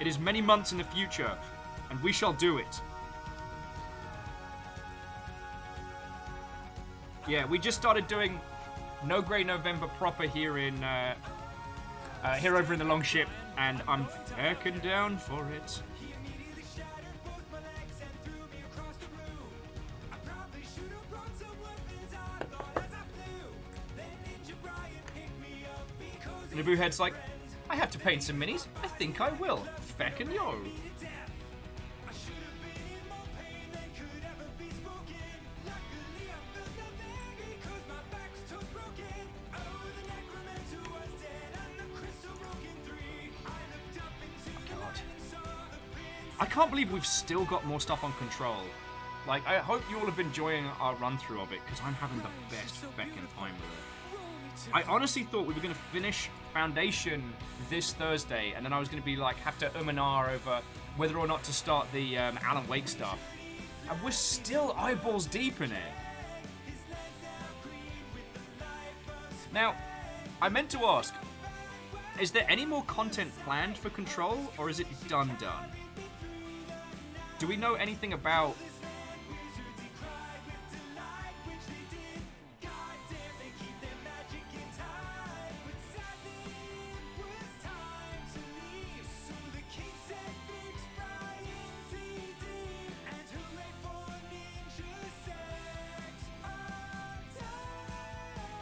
It is many months in the future, and we shall do it. Yeah, we just started doing No Grey November proper here in here over in the Longship, and I'm fucking down for it. Naboo Head's like, I have to paint some minis. I think I will. Feckin' yo. God. I can't believe we've still got more stuff on Control. Like, I hope you all have been enjoying our run-through of it, because I'm having the best feckin' time with it. I honestly thought we were going to finish Foundation this Thursday, and then I was going to be like, have to and ah over whether or not to start the Alan Wake stuff. And we're still eyeballs deep in it. Now, I meant to ask, is there any more content planned for Control, or is it done? Do we know anything about...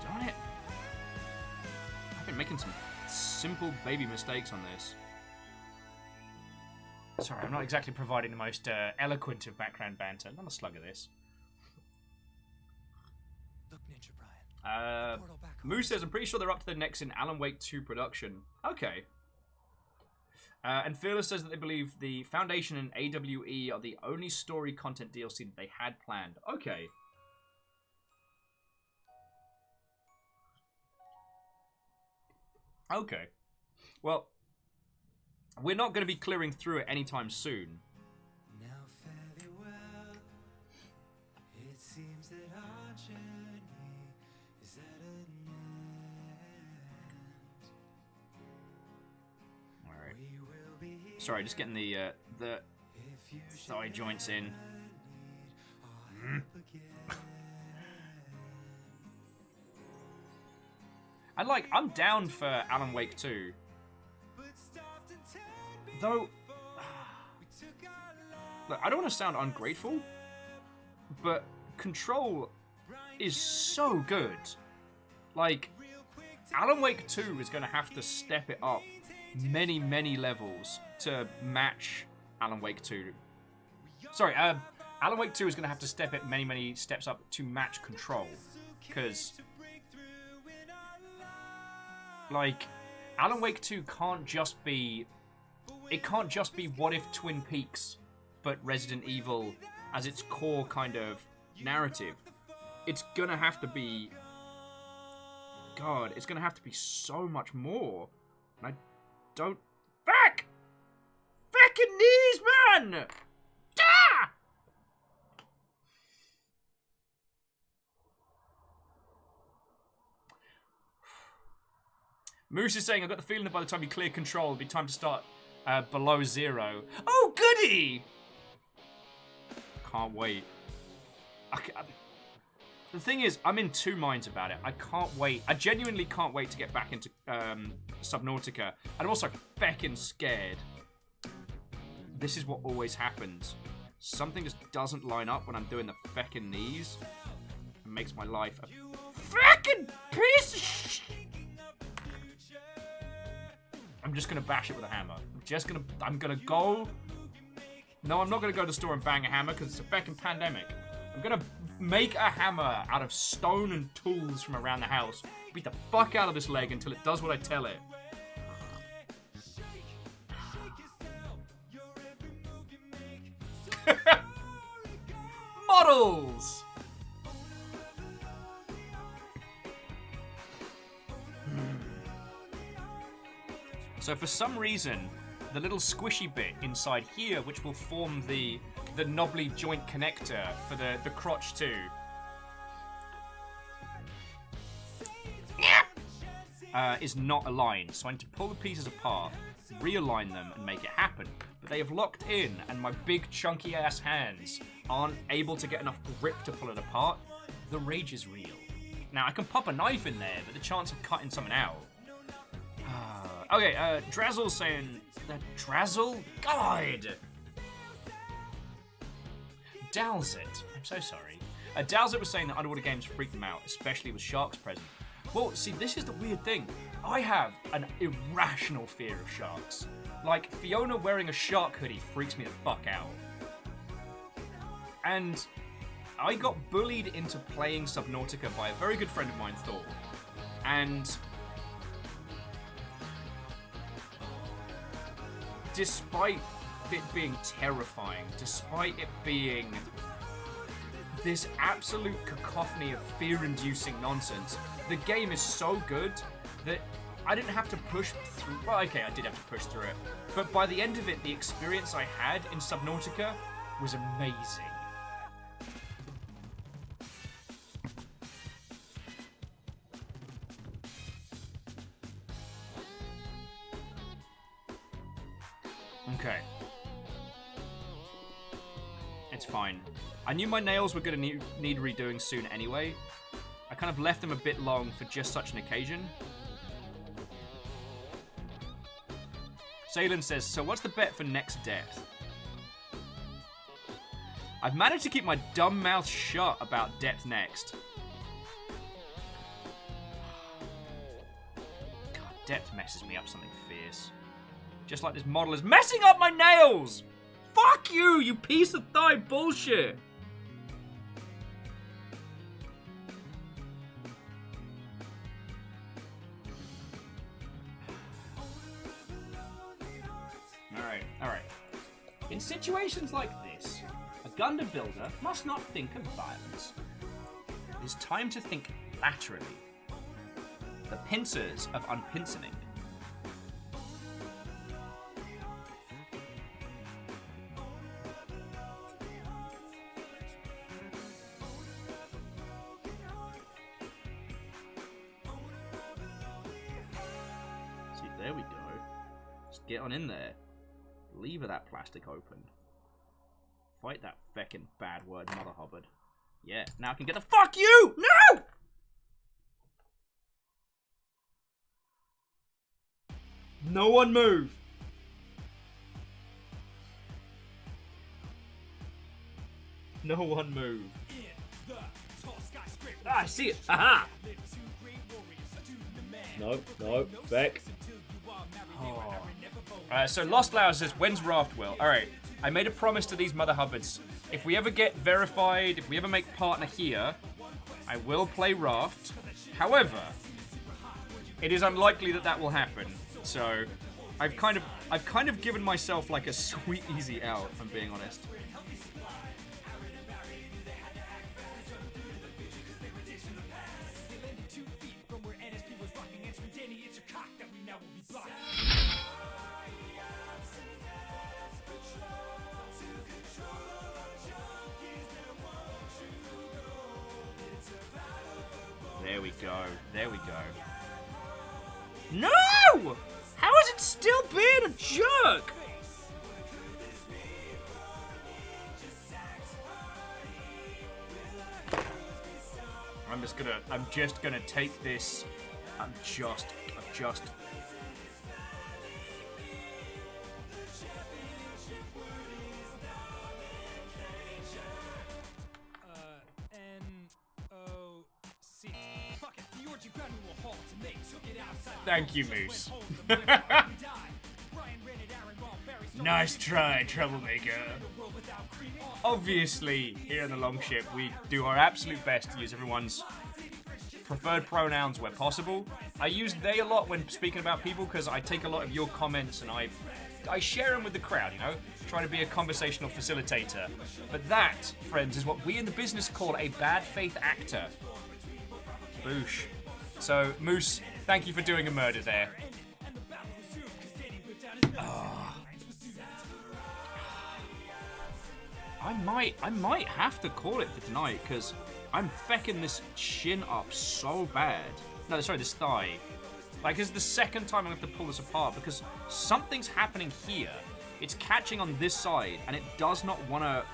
Darn it. I've been making some simple baby mistakes on this. Sorry, I'm not exactly providing the most eloquent of background banter. Not a slug of this. Look, Ninja Brian. Portal back home. Moose says, I'm pretty sure they're up to their necks in Alan Wake 2 production. Okay. And Fearless says that they believe the Foundation and AWE are the only story content DLC that they had planned. Okay. Okay. Well, we're not going to be clearing through it anytime soon. Now fairly well, it seems that our journey is at an end. Alright. We will be here Sorry, just getting the if you thigh joints in. need our help again. And like, I'm down for Alan Wake 2. Though, look, I don't want to sound ungrateful, but Control is so good. Like, Alan Wake 2 is going to have to step it up many, many levels to match Alan Wake 2. Sorry, Alan Wake 2 is going to have to step it many, many steps up to match Control. Because, like, Alan Wake 2 can't just be... It can't just be What If Twin Peaks, but Resident Evil as its core kind of narrative. It's gonna have to be... God, it's gonna have to be so much more. And I don't... Back! Fucking knees, man! Ah! Moose is saying, I've got the feeling that by the time you clear Control, it'll be time to start below zero. Oh, goody! Can't wait. The thing is, I'm in two minds about it. I can't wait. I genuinely can't wait to get back into Subnautica. And I'm also feckin' scared. This is what always happens. Something just doesn't line up when I'm doing the feckin' knees. It makes my life a feckin' piece of shit. I'm just gonna bash it with a hammer. I'm gonna go... No, I'm not gonna go to the store and bang a hammer because it's a feckin' pandemic. I'm gonna make a hammer out of stone and tools from around the house. Beat the fuck out of this leg until it does what I tell it. Models! So for some reason, the little squishy bit inside here, which will form the knobbly joint connector for the crotch too, is not aligned. So I need to pull the pieces apart, realign them, and make it happen. But they have locked in, and my big chunky ass hands aren't able to get enough grip to pull it apart. The rage is real. Now I can pop a knife in there, but the chance of cutting something out. Okay, Drazzle's saying that Drazzle? God! Dalzit. I'm so sorry. Dalzit was saying that underwater games freak them out, especially with sharks present. Well, see, this is the weird thing. I have an irrational fear of sharks. Like, Fiona wearing a shark hoodie freaks me the fuck out. And I got bullied into playing Subnautica by a very good friend of mine, Thor. And despite it being terrifying, despite it being this absolute cacophony of fear-inducing nonsense, the game is so good that I didn't have to push through. Well, okay, I did have to push through it. But by the end of it, the experience I had in Subnautica was amazing. Okay. It's fine. I knew my nails were going to need redoing soon anyway. I kind of left them a bit long for just such an occasion. Salen says, so what's the bet for next death? I've managed to keep my dumb mouth shut about depth next. God, depth messes me up something fierce. Just like this model is messing up my nails! Fuck you, you piece of thigh bullshit! Alright. In situations like this, a Gundam builder must not think of violence. It is time to think laterally. The pincers of unpincening. See, there we go. Just get on in there. Lever that plastic open. Fight that feckin' bad word, Mother Hubbard. Yeah, now I can get the fuck you! No! No one move! No one move. Ah, I see it! Aha! No, back. Oh. So Lost Flowers says, when's Raft Will? Alright, I made a promise to these Mother Hubbards. If we ever get verified, if we ever make partner here, I will play Raft. However, it is unlikely that that will happen. So, I've kind of given myself like a sweet easy out, if I'm being honest. There we go. There we go. No! How is it still being a jerk? I'm just gonna take this. I'm just. Thank you, Moose. Nice try, troublemaker. Obviously, here in the Longship, we do our absolute best to use everyone's preferred pronouns where possible. I use they a lot when speaking about people because I take a lot of your comments and I share them with the crowd, you know, trying to be a conversational facilitator. But that, friends, is what we in the business call a bad faith actor. Boosh. So, Moose, thank you for doing a murder there. Oh. I might have to call it for tonight because I'm fecking this chin up so bad. No, sorry, this thigh. Like, this is the second time I have to pull this apart because something's happening here. It's catching on this side and it does not want to.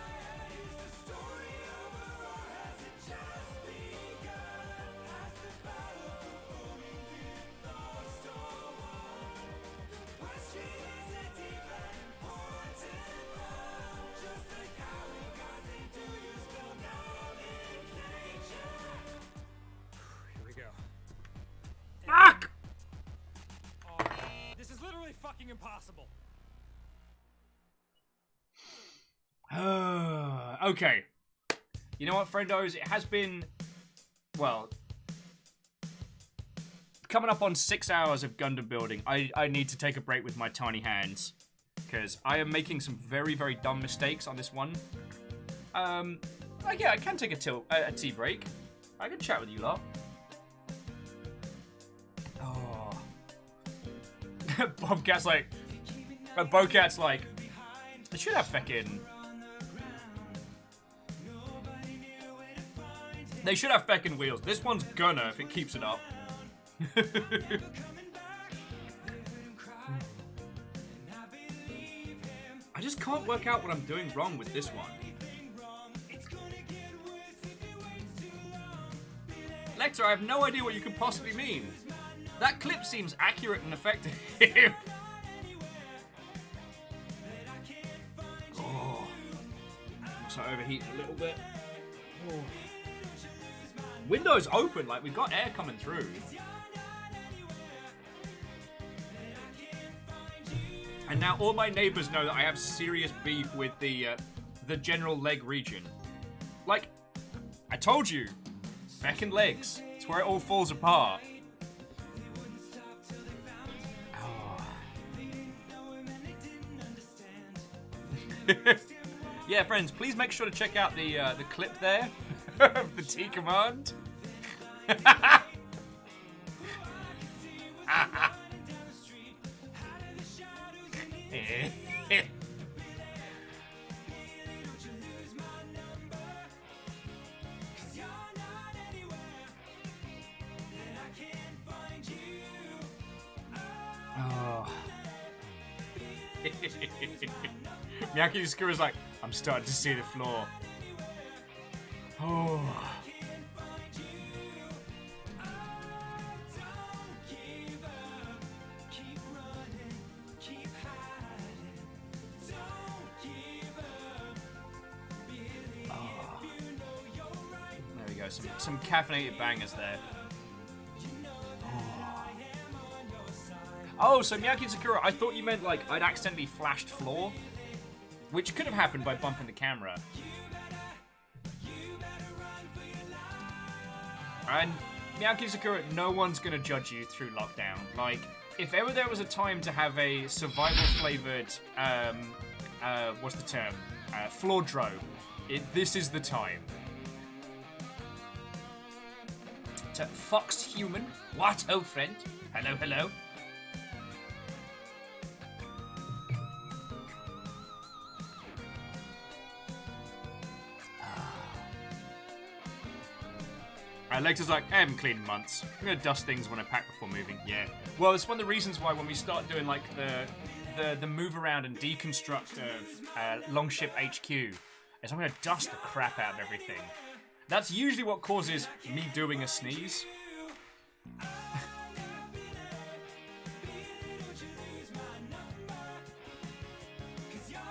Impossible. Okay. You know what, friendos? It has been, well, coming up on 6 hours of Gundam building. I need to take a break with my tiny hands because I am making some very, very dumb mistakes on this one. Yeah, I can take a tea break. I can chat with you lot. Oh. Bobcat's like, Bocat's like, they should have feckin'. They should have feckin' wheels. This one's gonna if it keeps it up. I just can't work out what I'm doing wrong with this one. Lecter, I have no idea what you could possibly mean. That clip seems accurate and effective. Oh. Looks like overheating a little bit. Oh. Windows open, like we've got air coming through. And now all my neighbors know that I have serious beef with the general leg region. Like, I told you, feckin' legs. It's where it all falls apart. Oh. Yeah, friends, please make sure to check out the clip there of the T command. Oh. Miyaki Skura's like, I'm starting to see the floor. Oh. There we go, some caffeinated bangers there. Oh, so Miyaki Sakura, I thought you meant like I'd accidentally flashed floor, which could have happened by bumping the camera. And Miyaki Sakura, no one's gonna judge you through lockdown. Like, if ever there was a time to have a survival-flavored, what's the term? Floor drone, this is the time. To Fox Human, what, old friend? Hello, hello. Lecter's like, I haven't cleaned in months. I'm gonna dust things when I pack before moving. Yeah. Well, it's one of the reasons why when we start doing like the move around and deconstruct of Longship HQ, is I'm gonna dust the crap out of everything. That's usually what causes me doing a sneeze.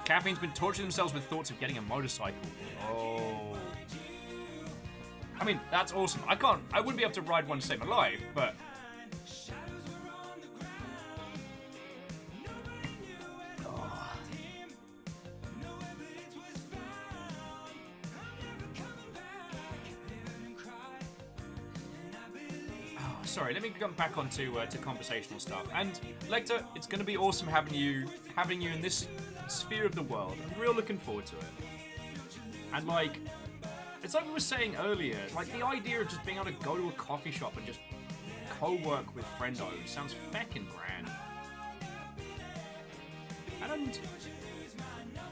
Caffeine's been torturing themselves with thoughts of getting a motorcycle. Oh. I mean, that's awesome. I wouldn't be able to ride one to save my life, but... Oh. Oh, sorry, let me come back onto to conversational stuff. And, Lecter, it's going to be awesome having you in this sphere of the world. I'm real looking forward to it. And, like... It's like we were saying earlier, like the idea of just being able to go to a coffee shop and just co-work with friendos sounds feckin' grand. And,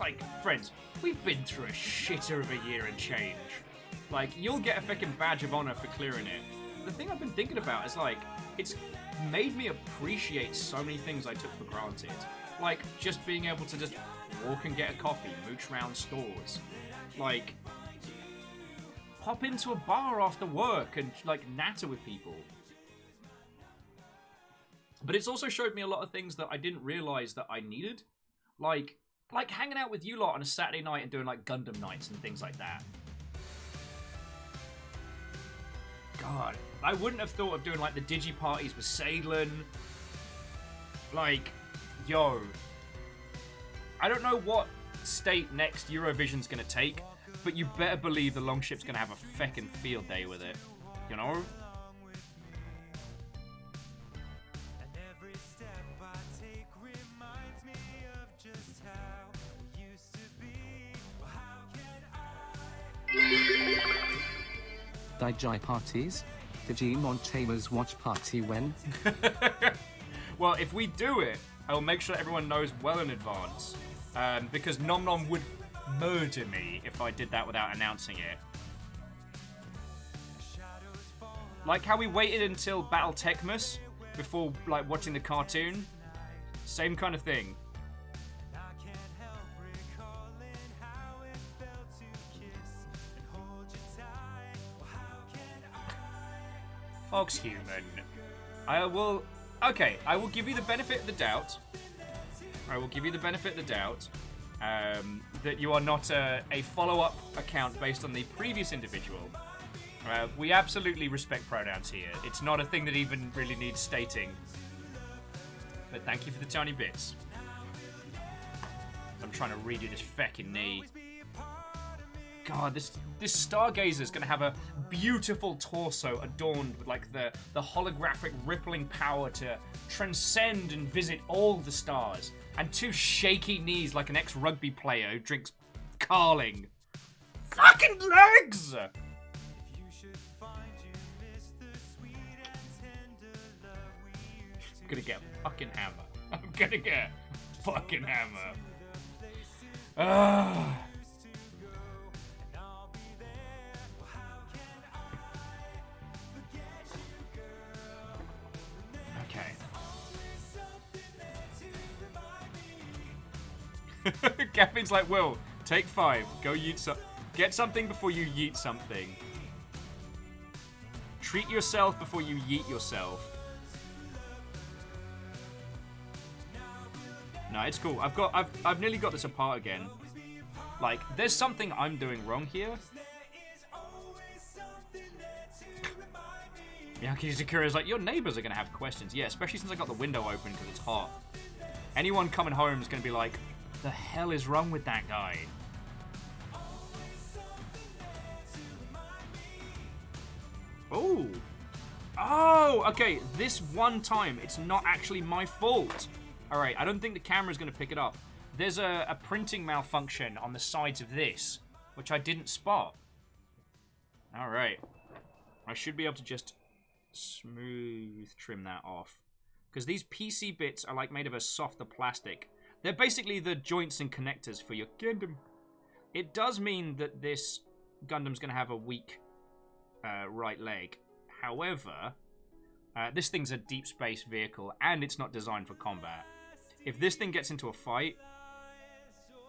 like, friends, we've been through a shitter of a year and change. Like, you'll get a feckin' badge of honor for clearing it. The thing I've been thinking about is, like, it's made me appreciate so many things I took for granted. Like, just being able to just walk and get a coffee, mooch around stores. Like... Hop into a bar after work and, like, natter with people. But it's also showed me a lot of things that I didn't realize that I needed. Like hanging out with you lot on a Saturday night and doing, like, Gundam nights and things like that. God, I wouldn't have thought of doing, like, the digi parties with Sadlin. Like, yo. I don't know what state next Eurovision's gonna take, but you better believe the Longship's gonna have a feckin' field day with it. You know? Digi parties? Digimon Tamers watch party when? Well, if we do it, I will make sure everyone knows well in advance. Because Nom Nom would murder me if I did that without announcing it. Like how we waited until Battle Tecmus before, like, watching the cartoon. Same kind of thing. Foxhuman. I will... Okay, I will give you the benefit of the doubt. I will give you the benefit of the doubt that you are not a follow-up account based on the previous individual. We absolutely respect pronouns here. It's not a thing that even really needs stating. But thank you for the tiny bits. I'm trying to read you this feckin' knee. God, this Stargazer's gonna have a beautiful torso adorned with like the holographic rippling power to transcend and visit all the stars, and two shaky knees like an ex-rugby player who drinks Carling. Fucking legs! I'm gonna get a fucking hammer. I'm gonna get a fucking hammer. Okay. Gavin's like, Will, take 5. Go yeet some. Get something before you yeet something. Treat yourself before you yeet yourself. No, it's cool. I've nearly got this apart again. Like, there's something I'm doing wrong here. Yaki Sakura's like, your neighbors are gonna have questions. Yeah, especially since I got the window open because it's hot. Anyone coming home is gonna be like, the hell is wrong with that guy? Oh. Oh, okay. This one time, it's not actually my fault. All right, I don't think the camera's going to pick it up. There's a printing malfunction on the sides of this, which I didn't spot. All right. I should be able to just smooth trim that off. Because these PC bits are like made of a softer plastic. They're basically the joints and connectors for your Gundam. It does mean that this Gundam's going to have a weak right leg. However, this thing's a deep space vehicle and it's not designed for combat. If this thing gets into a fight,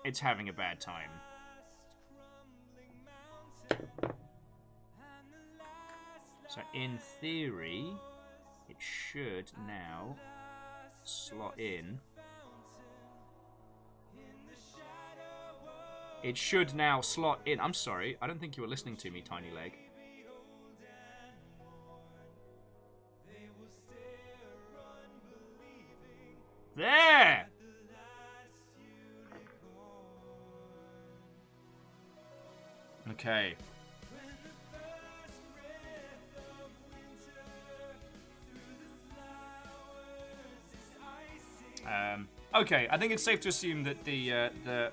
it's having a bad time. So in theory, it should now slot in. It should now slot in. I'm sorry, I don't think you were listening to me, Tiny Leg. There! Okay. Okay, I think it's safe to assume that the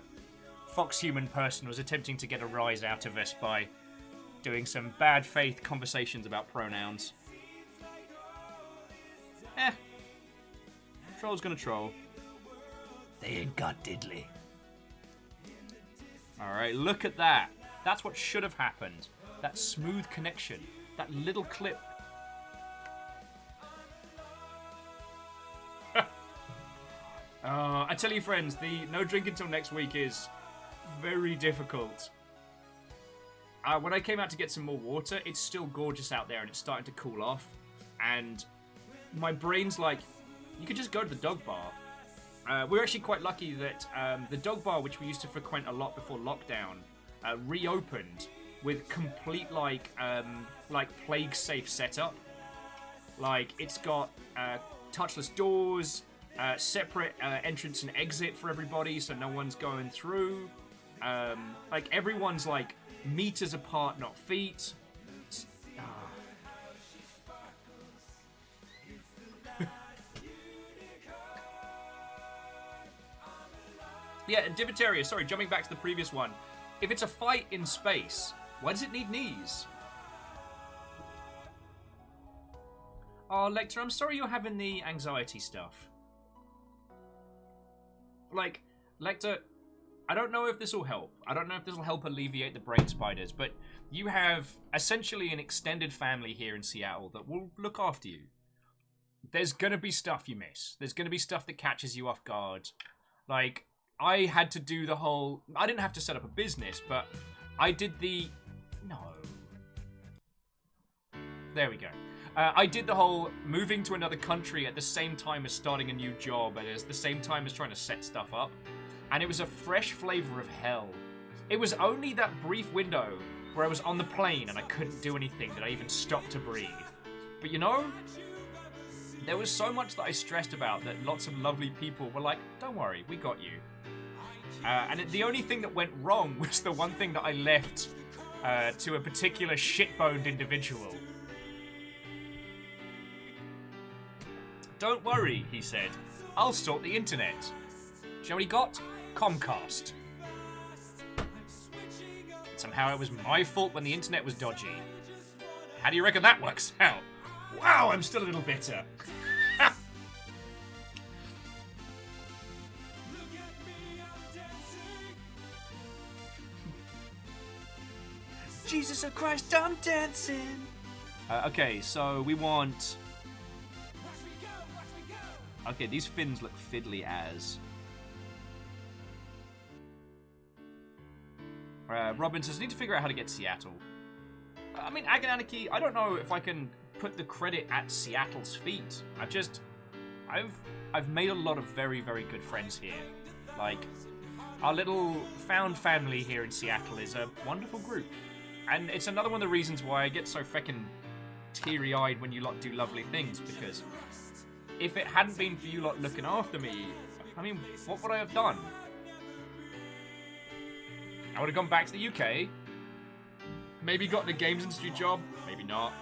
Foxhuman person was attempting to get a rise out of us by doing some bad faith conversations about pronouns. Troll's gonna troll. They ain't got diddly. Alright, look at that. That's what should have happened. That smooth connection. That little clip. I tell you, friends, the no drink until next week is very difficult. When I came out to get some more water, it's still gorgeous out there and it's starting to cool off. And my brain's like, you could just go to the dog bar. We're actually quite lucky that the dog bar, which we used to frequent a lot before lockdown, reopened with complete like plague-safe setup. Like, it's got touchless doors, separate entrance and exit for everybody, so no one's going through. Like, everyone's like meters apart, not feet. Yeah, Divitaria, sorry, jumping back to the previous one. If it's a fight in space, why does it need knees? Oh, Lecter, I'm sorry you're having the anxiety stuff. Like, Lecter, I don't know if this will help. I don't know if this will help alleviate the brain spiders, but you have essentially an extended family here in Seattle that will look after you. There's gonna be stuff you miss. There's gonna be stuff that catches you off guard. Like, I had to do the whole... I didn't have to set up a business, but I did the... No. There we go. I did the whole moving to another country at the same time as starting a new job, and at the same time as trying to set stuff up. And it was a fresh flavor of hell. It was only that brief window where I was on the plane and I couldn't do anything that I even stopped to breathe. But you know, there was so much that I stressed about that lots of lovely people were like, don't worry, we got you. And the only thing that went wrong was the one thing that I left to a particular shit-boned individual. Don't worry, he said. I'll sort the internet. Do you know what he got? Comcast. Somehow it was my fault when the internet was dodgy. How do you reckon that works out? Wow, I'm still a little bitter. Jesus Christ, I'm dancing. Okay, so we want... Okay, these fins look fiddly as. Robin says, I need to figure out how to get to Seattle. I mean, Agananarchy, I don't know if I can put the credit at Seattle's feet. I've made a lot of very, very good friends here. Like, our little found family here in Seattle is a wonderful group. And it's another one of the reasons why I get so feckin' teary-eyed when you lot do lovely things, because if it hadn't been for you lot looking after me, I mean, what would I have done? I would have gone back to the UK, maybe gotten a games industry job, maybe not.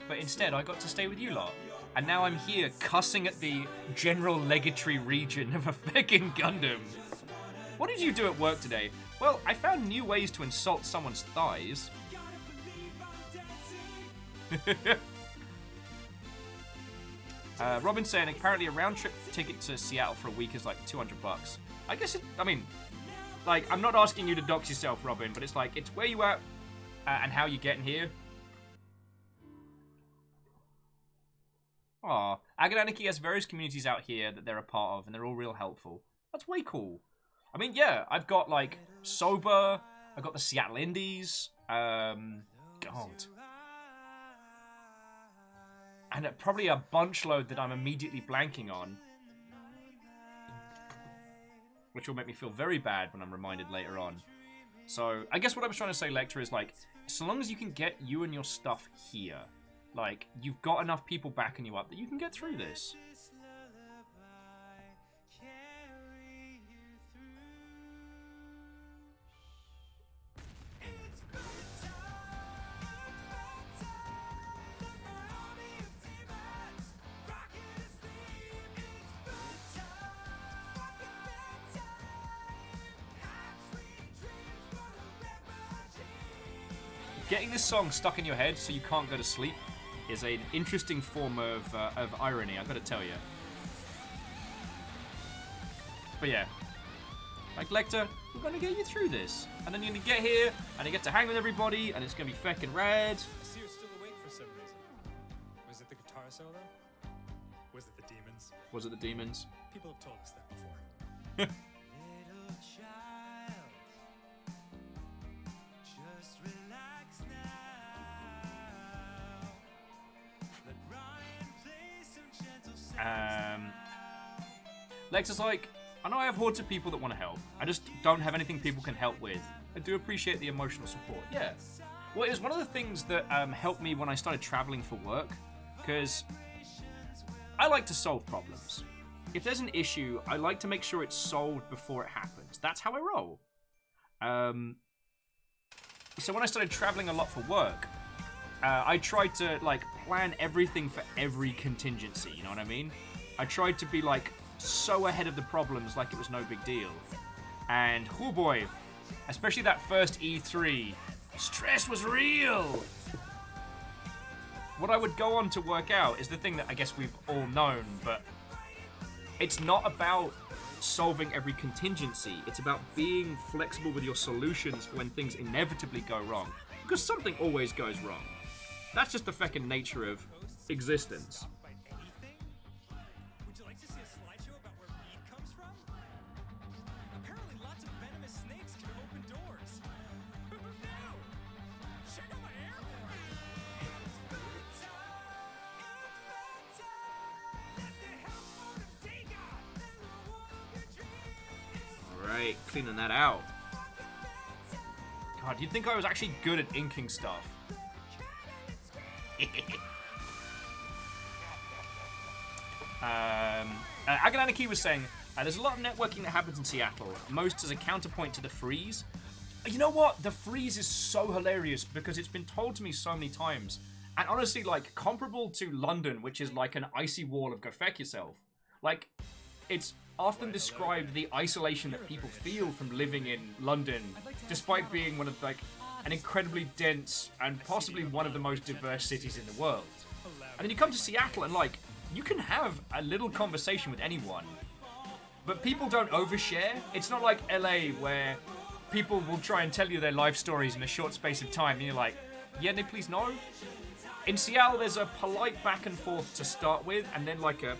But instead, I got to stay with you lot. And now I'm here cussing at the general legatory region of a feckin' Gundam. What did you do at work today? Well, I found new ways to insult someone's thighs. Robin saying apparently a round trip ticket to Seattle for a week is like $200. I guess I mean, like, I'm not asking you to dox yourself, Robin, but it's like, it's where you at and how you getting here. Aw, Agananarchy has various communities out here that they're a part of, and they're all real helpful. That's way cool. I mean, yeah, I've got, like, Sober, I've got the Seattle Indies, God. And probably a bunch load that I'm immediately blanking on. Which will make me feel very bad when I'm reminded later on. So, I guess what I was trying to say, Lecter, is, like, so long as you can get you and your stuff here, like, you've got enough people backing you up that you can get through this. Getting this song stuck in your head so you can't go to sleep is an interesting form of irony, I've got to tell you. But yeah, like, Lecter, we're going to get you through this. And then you're going to get here, and you get to hang with everybody, and it's going to be feckin' rad. I see you're still awake for some reason. Was it the guitar solo? Was it the demons? Was it the demons? People have told us that before. Lexa's like, I know I have hordes of people that want to help. I just don't have anything people can help with. I do appreciate the emotional support. Yeah. Well, it was one of the things that helped me when I started traveling for work, because I like to solve problems. If there's an issue, I like to make sure it's solved before it happens. That's how I roll. So when I started traveling a lot for work, I tried to, like, plan everything for every contingency, you know what I mean? I tried to be, like, so ahead of the problems like it was no big deal. And, oh boy, especially that first E3, stress was real! What I would go on to work out is the thing that I guess we've all known, but it's not about solving every contingency, it's about being flexible with your solutions for when things inevitably go wrong. Because something always goes wrong. That's just the feckin' nature of existence. Would you like to see a slideshow about where meat comes from? Apparently lots of venomous snakes can open doors. No! Check out my airway! Right, cleaning that out. God, you'd think I was actually good at inking stuff. Agananiki was saying, there's a lot of networking that happens in Seattle, most as a counterpoint to the freeze. You know what? The freeze is so hilarious because it's been told to me so many times. And honestly, like, comparable to London, which is like an icy wall of go feck yourself. Like, it's often described the isolation that people feel from living in London, despite being one of, like, an incredibly dense and possibly one of the most diverse cities in the world. And then you come to Seattle and, like, you can have a little conversation with anyone, but people don't overshare. It's not like LA where people will try and tell you their life stories in a short space of time, and you're like, yeah, no, please, no. In Seattle, there's a polite back and forth to start with, and then like a,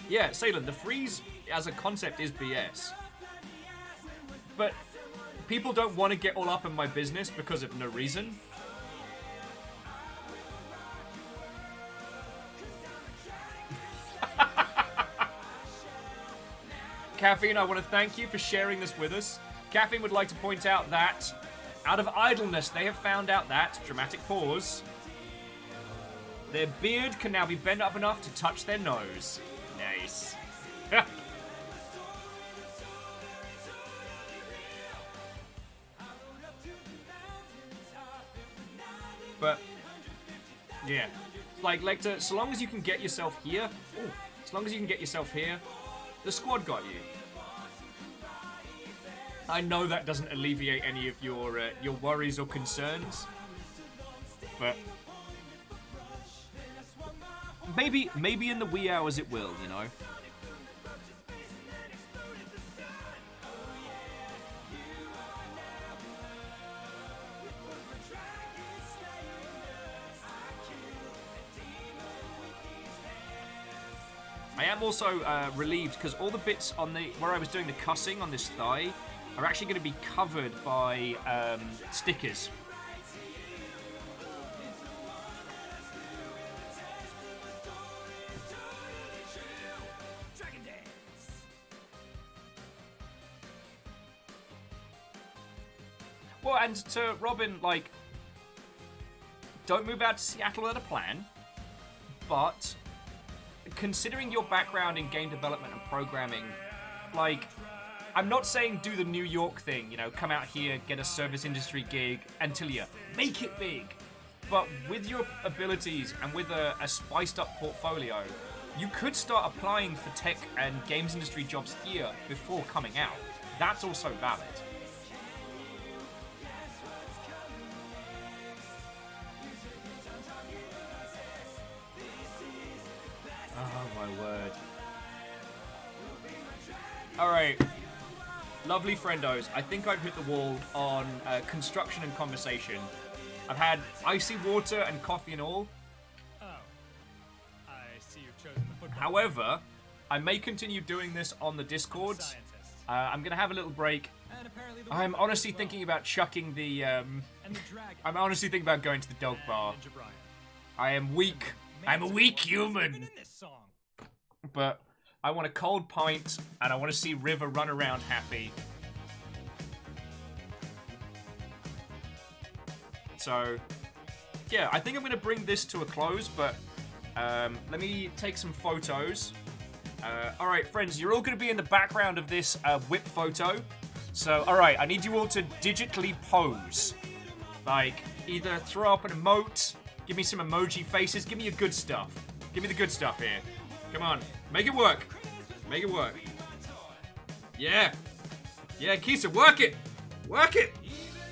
Yeah, Salem, the freeze as a concept is BS. But people don't want to get all up in my business because of no reason. Caffeine, I want to thank you for sharing this with us. Caffeine would like to point out that, out of idleness, they have found out that, dramatic pause, their beard can now be bent up enough to touch their nose. Nice. But, yeah. Like, Lecter, so long as you can get yourself here, the squad got you. I know that doesn't alleviate any of your worries or concerns, but maybe in the wee hours it will, you know. I am also relieved because all the bits on where I was doing the cussing on this thigh are actually going to be covered by stickers. Well, and to Robin, like, don't move out to Seattle without a plan, but considering your background in game development and programming, like, I'm not saying do the New York thing, you know, come out here, get a service industry gig until you make it big. But with your abilities and with a spiced up portfolio, you could start applying for tech and games industry jobs here before coming out. That's also valid. Oh my word. Alright. Lovely friendos. I think I've hit the wall on construction and conversation. I've had icy water and coffee and all. Oh. I see you've chosen the football. However, I may continue doing this on the Discords. I'm going to have a little break. I'm honestly thinking about chucking the... I'm honestly thinking about going to the dog bar. I am weak. I'm a weak human. But I want a cold pint, and I want to see River run around happy. So, yeah, I think I'm going to bring this to a close, but let me take some photos. Alright, friends, you're all going to be in the background of this whip photo. So, alright, I need you all to digitally pose. Like, either throw up an emote, give me some emoji faces, give me your good stuff. Give me the good stuff here. Come on, make it work. Make it work. Yeah. Yeah, Kisa, work it. Work it.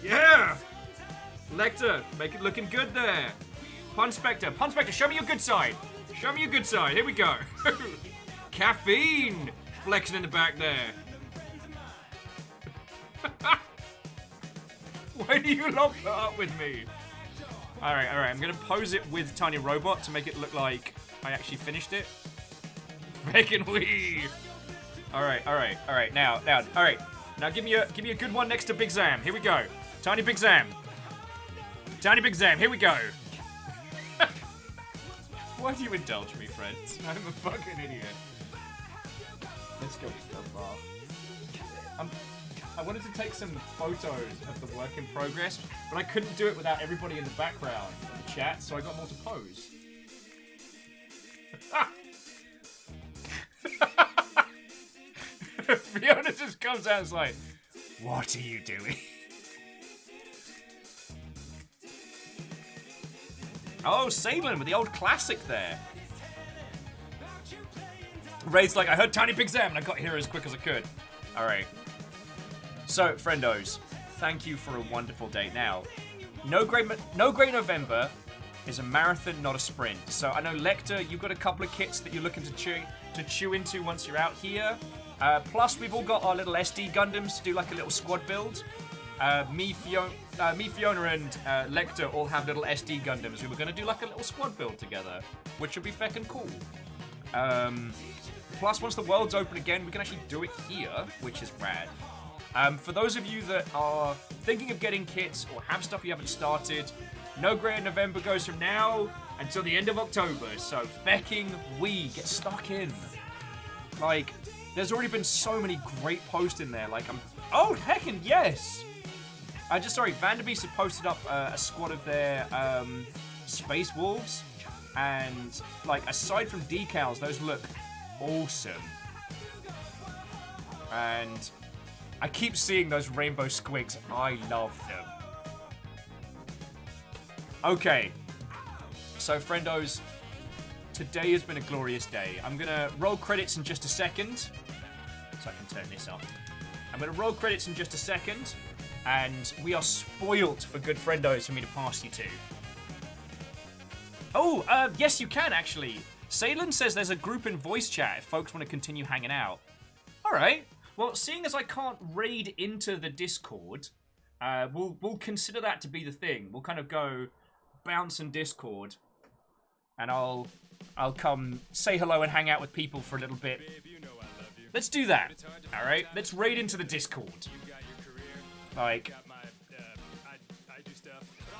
Yeah. Lecter, make it looking good there. Punspector, show me your good side. Show me your good side. Here we go. Caffeine, flexing in the back there. Why do you lock that up with me? Alright, I'm gonna pose it with Tiny Robot to make it look like I actually finished it. Bacon wee. Alright. Now, alright. Now give me a good one next to Big Zam. Here we go. Tiny Big Zam. Here we go. Why do you indulge me, friends? I'm a fucking idiot. Let's go so far. I wanted to take some photos of the work in progress, but I couldn't do it without everybody in the background in the chat, so I got more to pose. Fiona just comes out and is like, what are you doing? Oh, Salem with the old classic there. Ray's like, I heard Tiny Big Zam and I got here as quick as I could. Alright. So, friendos, thank you for a wonderful day. Now, No Great November is a marathon, not a sprint. So I know, Lecter, you've got a couple of kits that you're looking to chew into once you're out here. Plus, we've all got our little SD Gundams to do like a little squad build. Me, Fiona, and Lecter all have little SD Gundams. We were going to do like a little squad build together, which would be feckin' cool. Plus, once the world's open again, we can actually do it here, which is rad. For those of you that are thinking of getting kits or have stuff you haven't started, No Great November goes from now until the end of October. So, fecking get stuck in. Like, there's already been so many great posts in there. Like, oh, heckin' yes! Vanderbeest have posted up a squad of their Space Wolves, and like aside from decals, those look awesome. And I keep seeing those rainbow squigs. I love them. Okay, so friendos, today has been a glorious day. I'm gonna roll credits in just a second, so I can turn this off. I'm gonna roll credits in just a second. And we are spoilt for good friendos for me to pass you to. Oh, yes, you can, actually. Salem says there's a group in voice chat if folks want to continue hanging out. All right. Well, seeing as I can't raid into the Discord, we'll consider that to be the thing. We'll kind of go bounce in Discord, and I'll come say hello and hang out with people for a little bit. Let's do that. All right. Let's raid into the Discord. Like,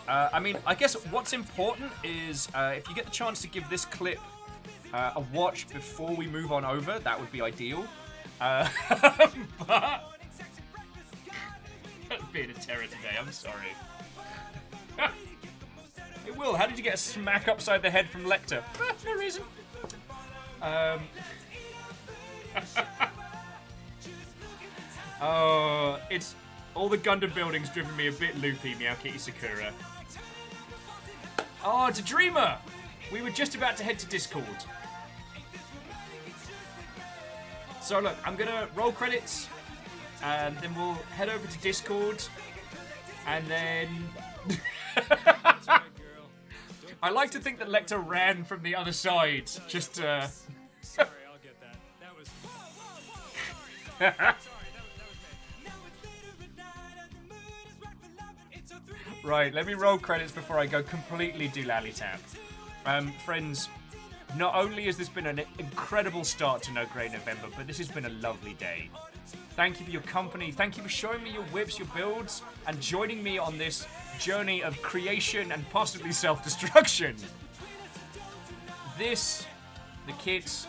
I mean, I guess what's important is if you get the chance to give this clip a watch before we move on over, that would be ideal. But being a terror today, I'm sorry. Hey, Will, how did you get a smack upside the head from Lecter? No reason. Oh, it's... All the Gundam buildings driven me a bit loopy, Meow Kitty Sakura. Oh, it's a dreamer! We were just about to head to Discord. So look, I'm gonna roll credits, and then we'll head over to Discord, and then... I like to think that Lecter ran from the other side, just Sorry, I'll get that. That was... Right, let me roll credits before I go completely doolally tap. Friends, not only has this been an incredible start to No Great November, but this has been a lovely day. Thank you for your company. Thank you for showing me your whips, your builds, and joining me on this journey of creation and possibly self-destruction. This, the kits,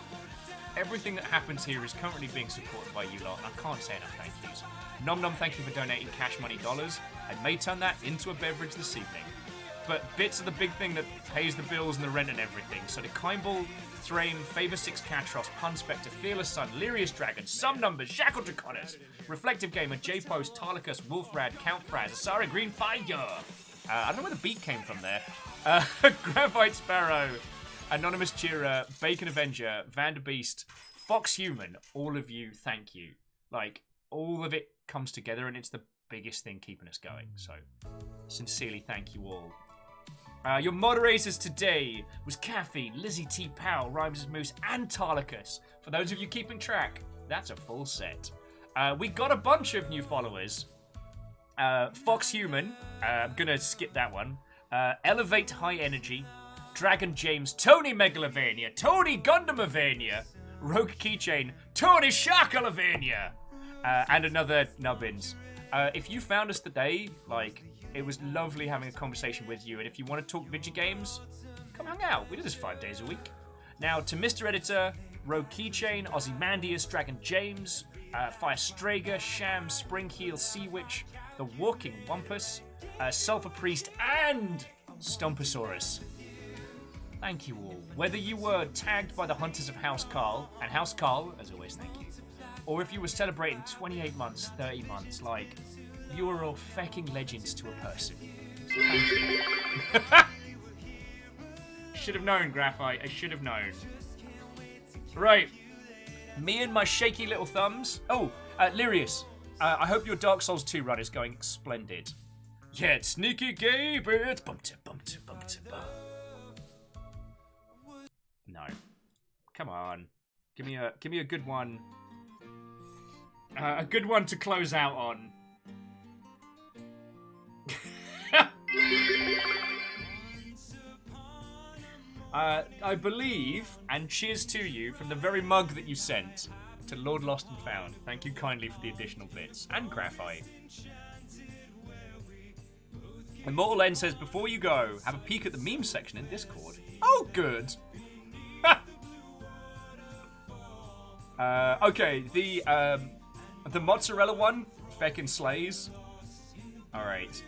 everything that happens here is currently being supported by you lot, and I can't say enough thank yous. Nom Nom, thank you for donating cash money dollars. I may turn that into a beverage this evening. But bits are the big thing that pays the bills and the rent and everything. So to Kimball, Thrain, Favor 6 Catros, Pun Spectre, Fearless Sun, Lyrius Dragon, Some Numbers, Shackle Draconis, Reflective Gamer, J-Post, Tarlicus, Wolfrad, Count Fraz, Asara Green Fire. I don't know where the beat came from there. Graphite Sparrow, Anonymous Cheerer, Bacon Avenger, Vanderbeest, Fox Human, all of you, thank you. Like, all of it comes together and it's the biggest thing keeping us going. So, sincerely thank you all. Your moderators today was Kathy, Lizzie T. Powell, Rhymes' Moose, and Tarlicus. For those of you keeping track, that's a full set. We got a bunch of new followers. Fox Human, I'm gonna skip that one. Elevate High Energy, Dragon James, Tony Megalovania, Tony Gundamavania, Rogue Keychain, Tony Shakalavania, and another Nubbins. If you found us today, like, it was lovely having a conversation with you, and if you want to talk video games, come hang out. We do this 5 days a week. Now, to Mr. Editor, Rogue Keychain, Ozymandias, Dragon James, Fire Strager, Sham, Springheel, Sea Witch, the Walking Wampus, Sulphur Priest, and Stomposaurus. Thank you all. Whether you were tagged by the Hunters of House Carl, and House Carl, as always, thank you, or if you were celebrating 28 months, 30 months, like, you are all fecking legends to a person. So thank you. Should have known, Graphite. I should have known. Right. Me and my shaky little thumbs. Oh, Lyrius. I hope your Dark Souls 2 run is going splendid. Yeah, it's sneaky gay, but no. Come on. Give me a good one. A good one to close out on. I believe, and cheers to you from the very mug that you sent to Lord Lost and Found. Thank you kindly for the additional bits. And Graphite. Immortal N says, before you go, have a peek at the meme section in Discord. Oh, good. Okay, the mozzarella one, feckin' slays. Alright.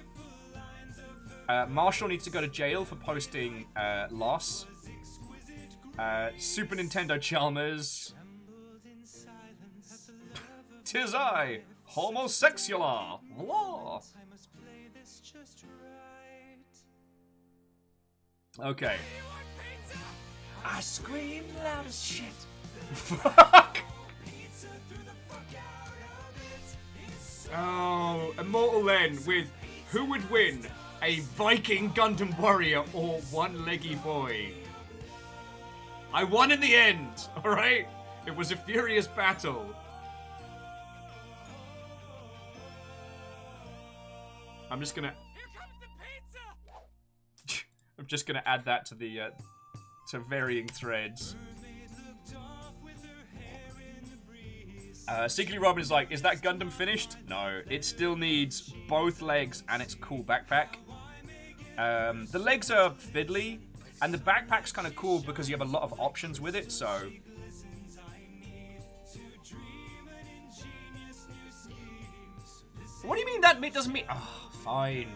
Marshall needs to go to jail for posting loss. Super Nintendo Chalmers. Tis I, homosexual. Law. Okay. I scream loud as shit. Fuck. Oh, Immortal Len with who would win, a Viking Gundam warrior or one-leggy boy? I won in the end, alright? It was a furious battle. I'm just gonna add that to the to varying threads. Secretly Robin is like, is that Gundam finished? No, it still needs both legs and its cool backpack. The legs are fiddly, and the backpack's kind of cool because you have a lot of options with it, so... What do you mean that doesn't mean... Oh, fine.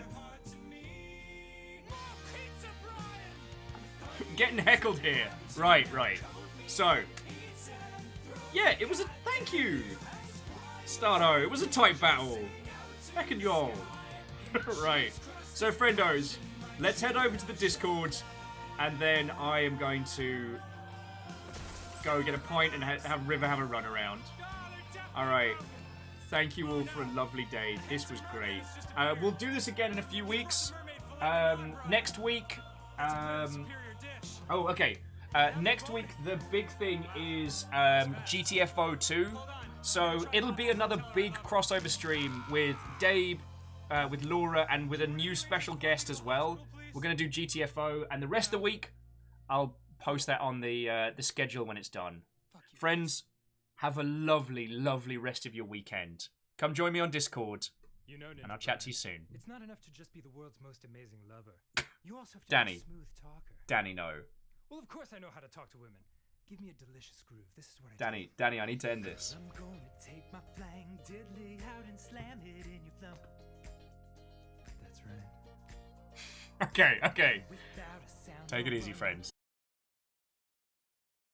Getting heckled here. Right. So... Yeah, it was a... Thank you! Stardo, it was a tight battle. Second y'all. Right. So, friendos, let's head over to the Discord, and then I am going to go get a pint and have River have a run around. Alright. Thank you all for a lovely day. This was great. We'll do this again in a few weeks. Next week... Oh, okay. Next week, the big thing is GTFO 2. So it'll be another big crossover stream with Dave, with Laura, and with a new special guest as well. We're going to do GTFO, and the rest of the week, I'll post that on the schedule when it's done. Friends, have a lovely, lovely rest of your weekend. Come join me on Discord, You know, and I'll chat to you soon. It's not enough to just be the world's most amazing lover. You also have to Danny. be a smooth talker. Danny, no. Well, of course I know how to talk to women. Give me a delicious groove. This is what I Danny, Danny, I need to end this. I'm gonna take my flying diddly out and slam it in your thumb. That's right. Okay. Without a sound Take it easy, friends.